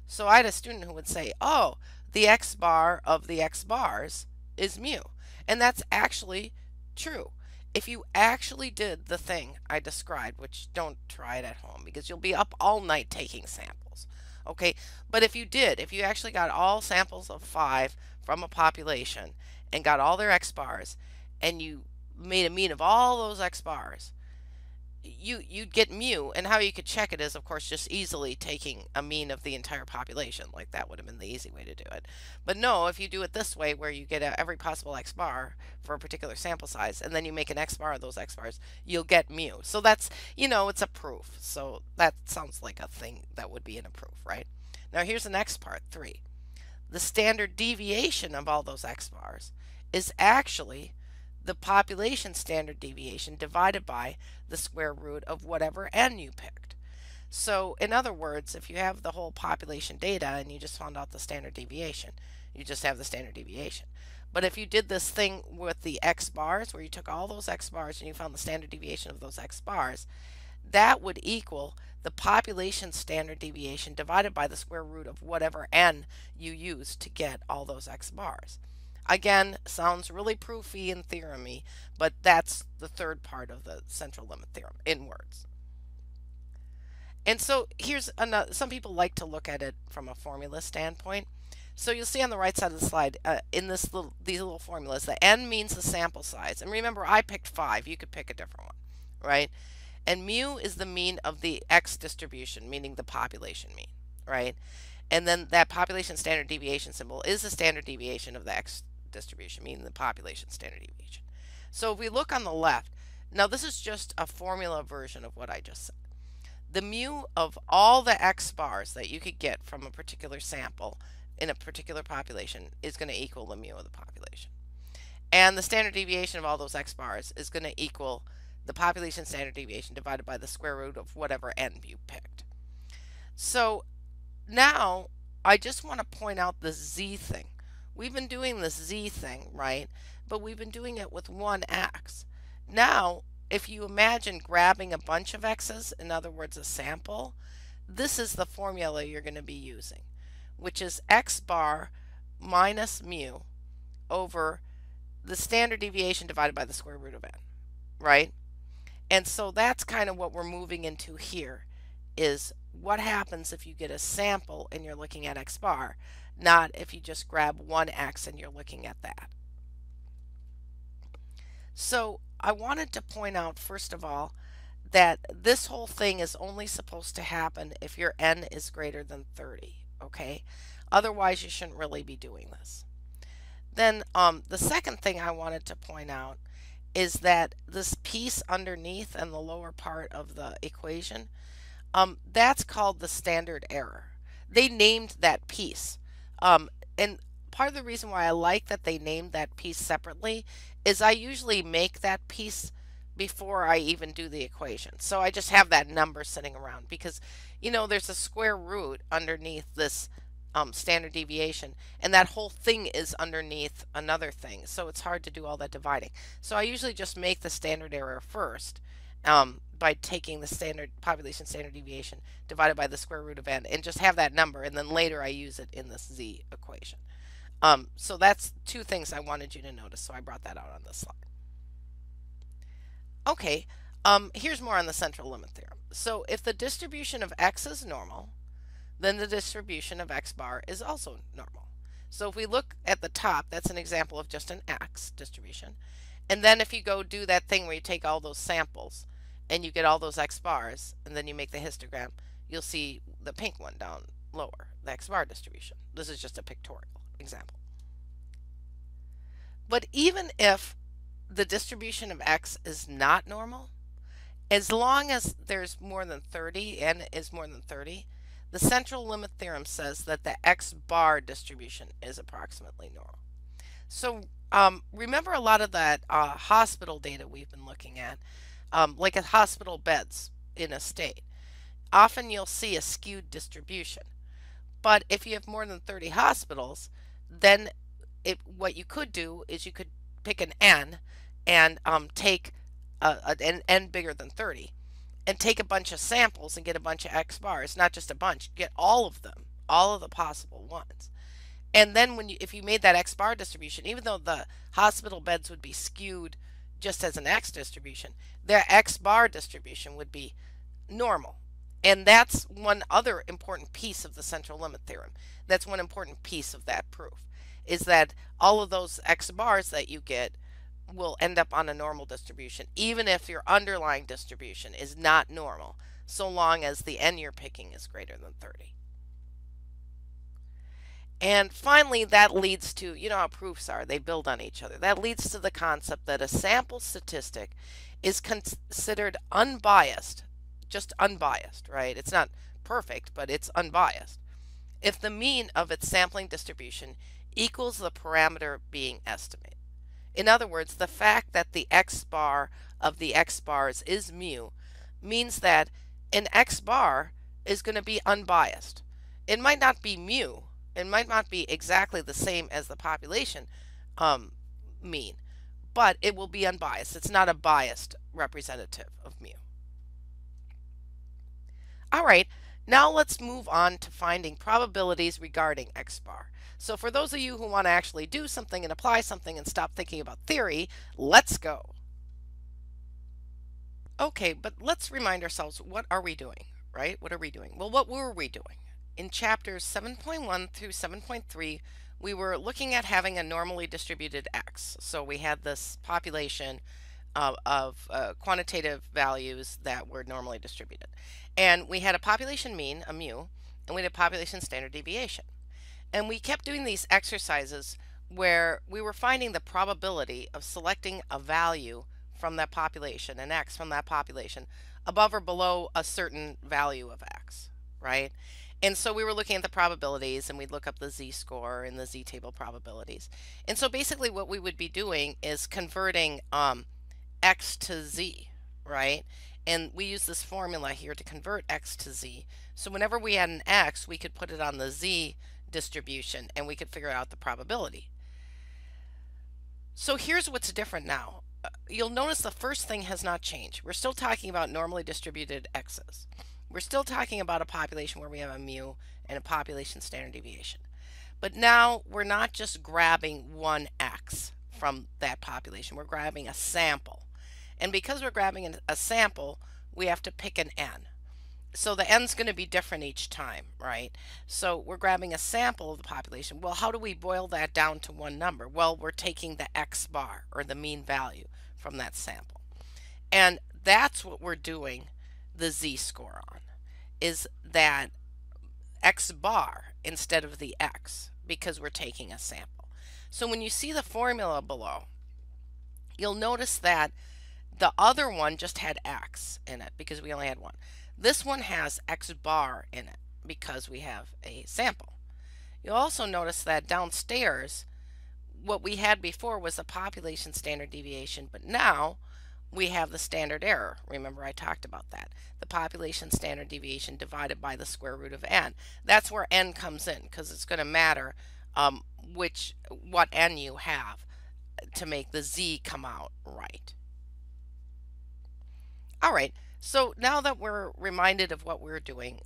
So I had a student who would say, oh, the X bar of the X bars is mu. And that's actually true. If you actually did the thing I described, which don't try it at home because you'll be up all night taking samples. Okay, but if you did, if you actually got all samples of 5 from a population and got all their X bars and you made a mean of all those X bars, you'd get mu. And how you could check it is, of course, just easily taking a mean of the entire population. Like that would have been the easy way to do it. But no, if you do it this way, where you get every possible X bar for a particular sample size, and then you make an X bar of those X bars, you'll get mu. So that's, it's a proof. So that sounds like a thing that would be in a proof, right? Now here's the next part, 3. The standard deviation of all those X bars is actually the population standard deviation divided by the square root of whatever n you picked. So in other words, if you have the whole population data and you just found out the standard deviation, you just have the standard deviation. But if you did this thing with the X bars, where you took all those X bars and you found the standard deviation of those X bars, that would equal the population standard deviation divided by the square root of whatever n you used to get all those X bars. Again, sounds really proofy and theorem-y, but that's the third part of the central limit theorem in words. And so here's another, some people like to look at it from a formula standpoint. So you'll see on the right side of the slide, in these little formulas, the n means the sample size. And remember, I picked 5. You could pick a different one, right? And mu is the mean of the X distribution, meaning the population mean, right? And then that population standard deviation symbol is the standard deviation of the X distribution, meaning the population standard deviation. So if we look on the left, now this is just a formula version of what I just said. The mu of all the X bars that you could get from a particular sample in a particular population is going to equal the mu of the population. And the standard deviation of all those X bars is going to equal the population standard deviation divided by the square root of whatever n you picked. So now I just want to point out the z thing. We've been doing this z thing, right? But we've been doing it with one x. Now, if you imagine grabbing a bunch of x's, in other words, a sample, this is the formula you're going to be using, which is x bar minus mu over the standard deviation divided by the square root of n, right? And so that's kind of what we're moving into here, is what happens if you get a sample and you're looking at x bar, not if you just grab one x and you're looking at that. So I wanted to point out, first of all, that this whole thing is only supposed to happen if your n is greater than 30, okay? Otherwise, you shouldn't really be doing this. Then the second thing I wanted to point out is that this piece underneath and the lower part of the equation, that's called the standard error. They named that piece. And part of the reason why I like that they named that piece separately is I usually make that piece before I even do the equation. So I just have that number sitting around because, there's a square root underneath this standard deviation, and that whole thing is underneath another thing. So it's hard to do all that dividing. So I usually just make the standard error first by taking the standard population standard deviation divided by the square root of n and just have that number, and then later I use it in this z equation. So that's two things I wanted you to notice, so I brought that out on this slide. Okay, here's more on the central limit theorem. So if the distribution of x is normal, then the distribution of x bar is also normal. So if we look at the top, that's an example of just an x distribution. And then if you go do that thing where you take all those samples and you get all those x bars, and then you make the histogram, you'll see the pink one down lower, the x bar distribution. This is just a pictorial example. But even if the distribution of x is not normal, as long as there's more than 30, n is more than 30, the central limit theorem says that the x bar distribution is approximately normal. So remember a lot of that hospital data we've been looking at, like at hospital beds in a state. Often you'll see a skewed distribution. But if you have more than 30 hospitals, then what you could do is you could pick an n and take an n bigger than 30 and take a bunch of samples and get a bunch of x bars, not just a bunch, get all of them, all of the possible ones. And then if you made that x bar distribution, even though the hospital beds would be skewed just as an x distribution, their x bar distribution would be normal. And that's one other important piece of the central limit theorem. That's one important piece of that proof, is that all of those x bars that you get will end up on a normal distribution, even if your underlying distribution is not normal, so long as the n you're picking is greater than 30. And finally, that leads to, how proofs are, they build on each other. That leads to the concept that a sample statistic is considered unbiased, just unbiased, right? It's not perfect, but it's unbiased, if the mean of its sampling distribution equals the parameter being estimated. In other words, the fact that the x bar of the x bars is mu means that an x bar is going to be unbiased. It might not be mu, it might not be exactly the same as the population mean, but it will be unbiased. It's not a biased representative of mu. All right, now let's move on to finding probabilities regarding x bar. So for those of you who want to actually do something and apply something and stop thinking about theory, let's go. Okay, but let's remind ourselves, what are we doing, right? What are we doing? Well, what were we doing? In chapters 7.1 through 7.3, we were looking at having a normally distributed x. So we had this population of quantitative values that were normally distributed. And we had a population mean, a mu, and we had a population standard deviation. And we kept doing these exercises where we were finding the probability of selecting a value from that population, an x from that population, above or below a certain value of x, right? And so we were looking at the probabilities, and we'd look up the z-score and the z-table probabilities. And so basically what we would be doing is converting x to z, right? And we use this formula here to convert x to z. So whenever we had an x, we could put it on the z distribution and we could figure out the probability. So here's what's different now. You'll notice the first thing has not changed. We're still talking about normally distributed x's. We're still talking about a population where we have a mu and a population standard deviation. But now we're not just grabbing one x from that population. We're grabbing a sample. And because we're grabbing a sample, we have to pick an n. So the n's going to be different each time, right? So we're grabbing a sample of the population. Well, how do we boil that down to one number? Well, we're taking the x bar, or the mean value, from that sample. And that's what we're doing the z-score on, is that x bar instead of the x, because we're taking a sample. So when you see the formula below, you'll notice that the other one just had x in it because we only had one. This one has x bar in it because we have a sample. You'll also notice that downstairs, what we had before was the population standard deviation, but now we have the standard error. Remember, I talked about that. The population standard deviation divided by the square root of n. That's where n comes in, because it's going to matter what n you have to make the z come out right. All right, so now that we're reminded of what we're doing,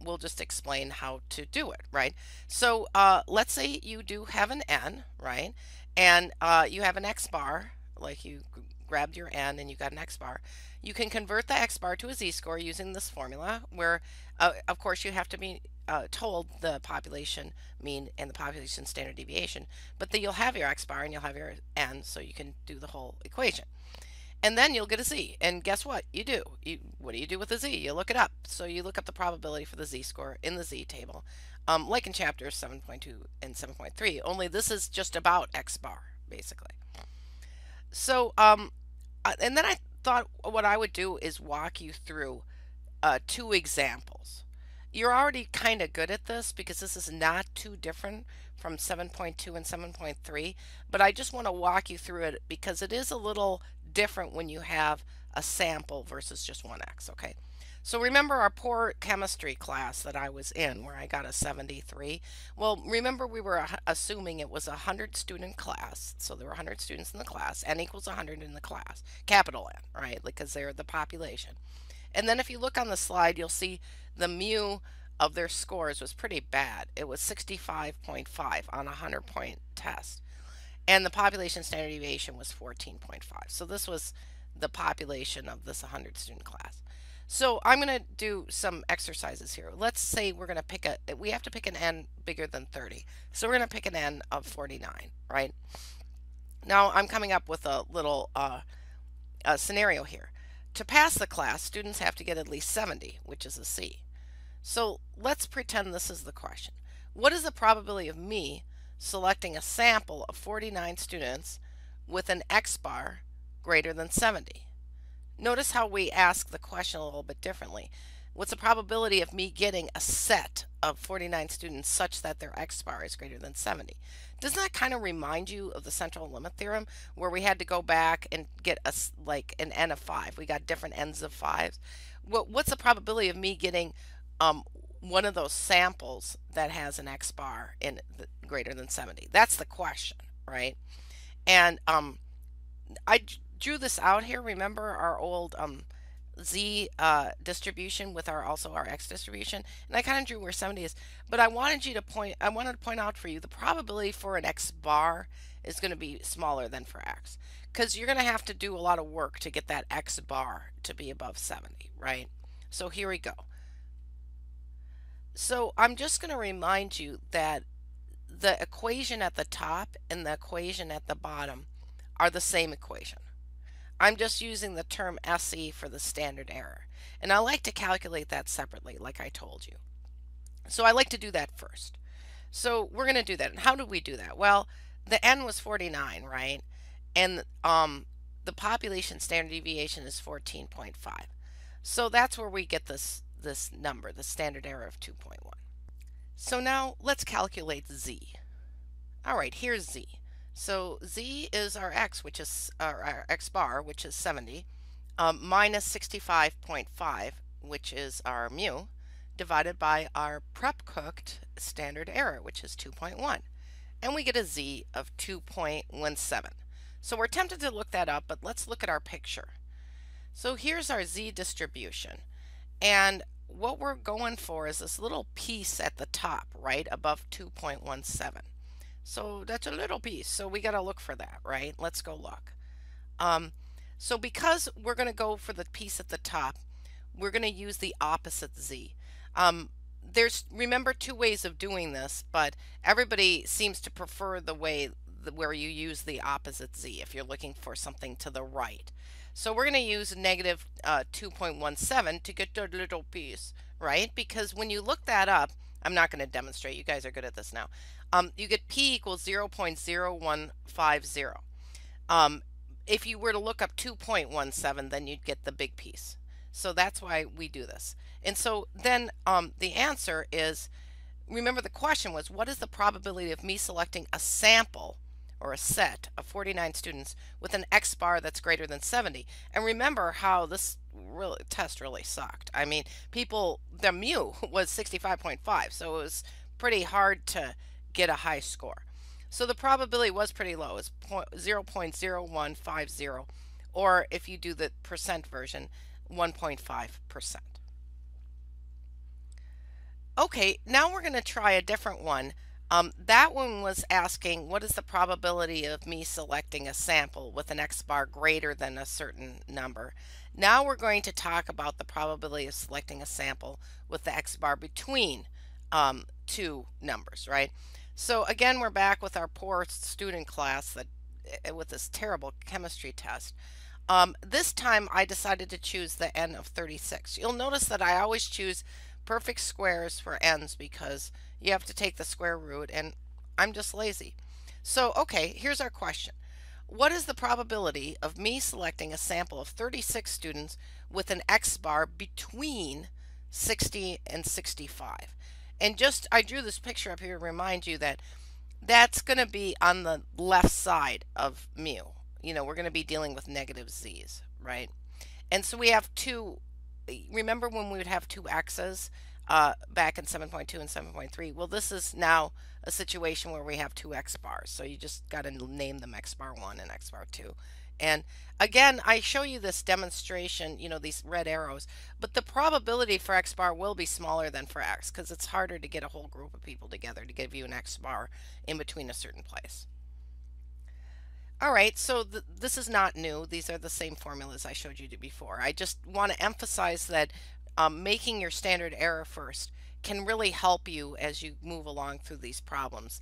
we'll just explain how to do it, right? So let's say you do have an n, right? And you have an x bar, like you grabbed your n and you got an x bar. You can convert the x bar to a z-score using this formula, where of course you have to be told the population mean and the population standard deviation, but then you'll have your x bar and you'll have your n, so you can do the whole equation. And then you'll get a z. And guess what? You do. What do you do with a z? You look it up. So you look up the probability for the z-score in the z table, like in chapters 7.2 and 7.3, only this is just about x bar, basically. So, and then I thought what I would do is walk you through 2 examples. You're already kind of good at this because this is not too different from 7.2 and 7.3, but I just want to walk you through it because it is a little different when you have a sample versus just 1x, okay? So remember our poor chemistry class that I was in where I got a 73? Well, remember we were assuming it was a 100 student class, so there were 100 students in the class, n equals 100 in the class, capital N, right? Because they're the population. And then if you look on the slide, you'll see the mu of their scores was pretty bad. It was 65.5 on a 100-point test. And the population standard deviation was 14.5. So this was the population of this 100 student class. So I'm going to do some exercises here. Let's say we're going to we have to pick an n bigger than 30. So we're going to pick an n of 49, right? Now I'm coming up with a little scenario here. To pass the class, students have to get at least 70, which is a C. So let's pretend this is the question. What is the probability of me selecting a sample of 49 students with an x bar greater than 70? Notice how we ask the question a little bit differently. What's the probability of me getting a set of 49 students such that their x bar is greater than 70? Doesn't that kind of remind you of the central limit theorem, where we had to go back and get like an n of 5? We got different n's of 5s. What's the probability of me getting one of those samples that has an x bar in greater than 70? That's the question, right? And I drew this out here. Remember our old z distribution with our x distribution, and I kind of drew where 70 is, but I wanted to point out for you the probability for an x bar is going to be smaller than for x, because you're going to have to do a lot of work to get that x bar to be above 70, right? So here we go. So I'm just going to remind you that the equation at the top and the equation at the bottom are the same equation. I'm just using the term SE for the standard error. And I like to calculate that separately, like I told you. So I like to do that first. So we're going to do that. And how do we do that? Well, the n was 49, right? And the population standard deviation is 14.5. So that's where we get this number, the standard error of 2.1. So now let's calculate z. All right, here's z. So z is our x, which is our x bar, which is 70, minus 65.5, which is our mu, divided by our prep cooked standard error, which is 2.1. And we get a z of 2.17. So we're tempted to look that up, but let's look at our picture. So here's our z distribution. And what we're going for is this little piece at the top, right above 2.17. So that's a little piece. So we got to look for that, right? Let's go look. So because we're going to go for the piece at the top, we're going to use the opposite z. There's, remember, 2 ways of doing this, but everybody seems to prefer the way where you use the opposite z if you're looking for something to the right. So we're going to use negative 2.17 to get the little piece, right? Because when you look that up, I'm not going to demonstrate. You guys are good at this now. You get P equals 0.0150. Um, if you were to look up 2.17, then you'd get the big piece. So that's why we do this. And so then the answer is, remember the question was, what is the probability of me selecting a sample or a set of 49 students with an X bar that's greater than 70? And remember how this test really sucked. I mean, the mu was 65.5, so it was pretty hard to get a high score. So the probability was pretty low. It's 0.0150, or if you do the percent version, 1.5%. Okay, now we're going to try a different one. That one was asking, what is the probability of me selecting a sample with an X bar greater than a certain number? Now we're going to talk about the probability of selecting a sample with the X bar between two numbers, right? So again, we're back with our poor student class that with this terrible chemistry test. This time I decided to choose the n of 36. You'll notice that I always choose perfect squares for n's because you have to take the square root, and I'm just lazy. So okay, here's our question. What is the probability of me selecting a sample of 36 students with an X bar between 60 and 65? And just, I drew this picture up here to remind you that that's going to be on the left side of mu. You know, we're going to be dealing with negative z's, right? And so we have two. Remember when we would have two x's back in 7.2 and 7.3? Well, this is now a situation where we have two X bars. So you just got to name them X bar 1 and X bar 2. And again, I show you this demonstration, you know, these red arrows, but the probability for X bar will be smaller than for X because it's harder to get a whole group of people together to give you an X bar in between a certain place. All right, so this is not new. These are the same formulas I showed you before. I just want to emphasize that making your standard error first can really help you as you move along through these problems.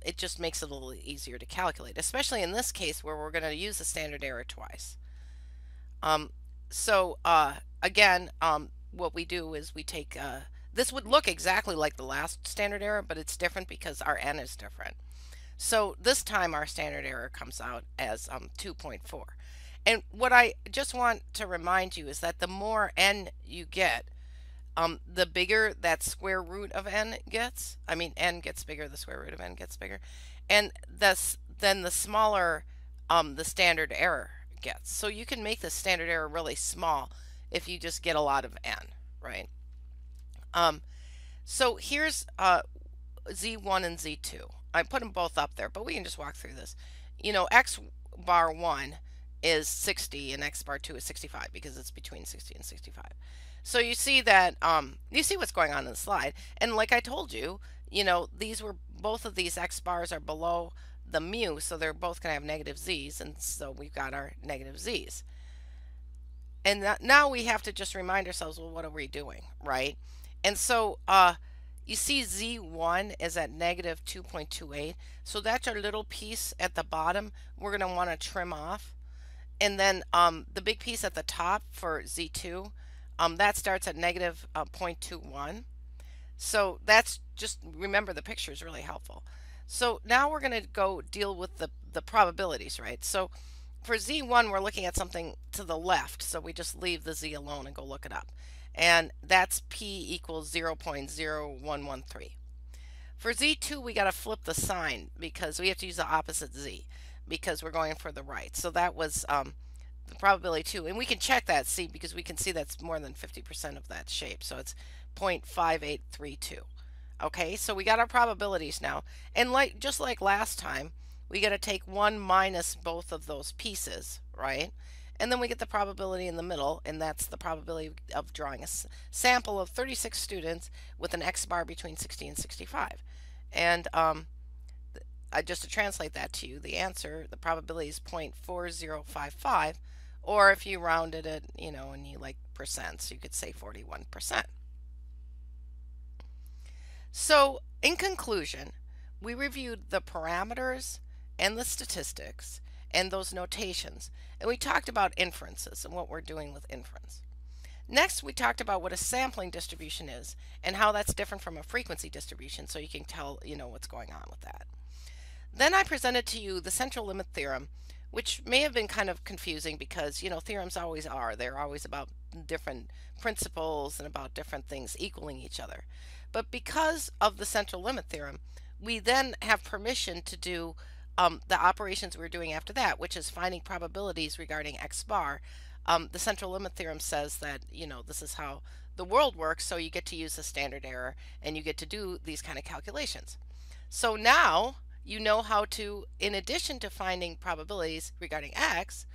It just makes it a little easier to calculate, especially in this case where we're going to use the standard error twice. Again, what we do is we take, this would look exactly like the last standard error, but it's different because our n is different. So this time our standard error comes out as 2.4. And what I just want to remind you is that the more n you get, the bigger that square root of n gets. I mean, n gets bigger, the square root of n gets bigger. And then the smaller the standard error gets. So you can make the standard error really small if you just get a lot of n, right? So here's Z1 and Z2. I put them both up there, but we can just walk through this. You know, X bar 1 is 60 and X bar 2 is 65 because it's between 60 and 65. So you see that, you see what's going on in the slide. And like I told you, you know, both of these X bars are below the mu, so they're both going to have negative z's, and so we've got our negative z's. And now we have to just remind ourselves, well, what are we doing, right? And so you see Z1 is at negative 2.28. So that's our little piece at the bottom we're going to want to trim off. And then the big piece at the top for Z2, that starts at negative 0.21. So that's just, remember the picture is really helpful. So now we're going to go deal with the probabilities, right? So for Z1, we're looking at something to the left. So we just leave the Z alone and go look it up. And that's P equals 0.0113. For Z2, we got to flip the sign because we have to use the opposite Z because we're going for the right. So that was the probability 2. And we can check that, see, because we can see that's more than 50% of that shape. So it's 0.5832. Okay, so we got our probabilities now. And just like last time, we got to take 1 minus both of those pieces, right? And then we get the probability in the middle, and that's the probability of drawing a sample of 36 students with an X bar between 60 and 65. And just to translate that to you, the answer, the probability is 0.4055, or if you rounded it, you know, and you like percents, you could say 41%. So in conclusion, we reviewed the parameters and the statistics and those notations, and we talked about inferences and what we're doing with inference. Next, we talked about what a sampling distribution is and how that's different from a frequency distribution, so you can tell, what's going on with that. Then I presented to you the central limit theorem, which may have been kind of confusing because, theorems always are. They're always about different principles and about different things equaling each other. But because of the central limit theorem, we then have permission to do the operations we're doing after that, which is finding probabilities regarding x bar. The central limit theorem says that, this is how the world works, so you get to use the standard error and you get to do these kind of calculations. So now you know how to, in addition to finding probabilities regarding x,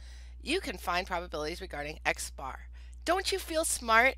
you can find probabilities regarding x bar. Don't you feel smart?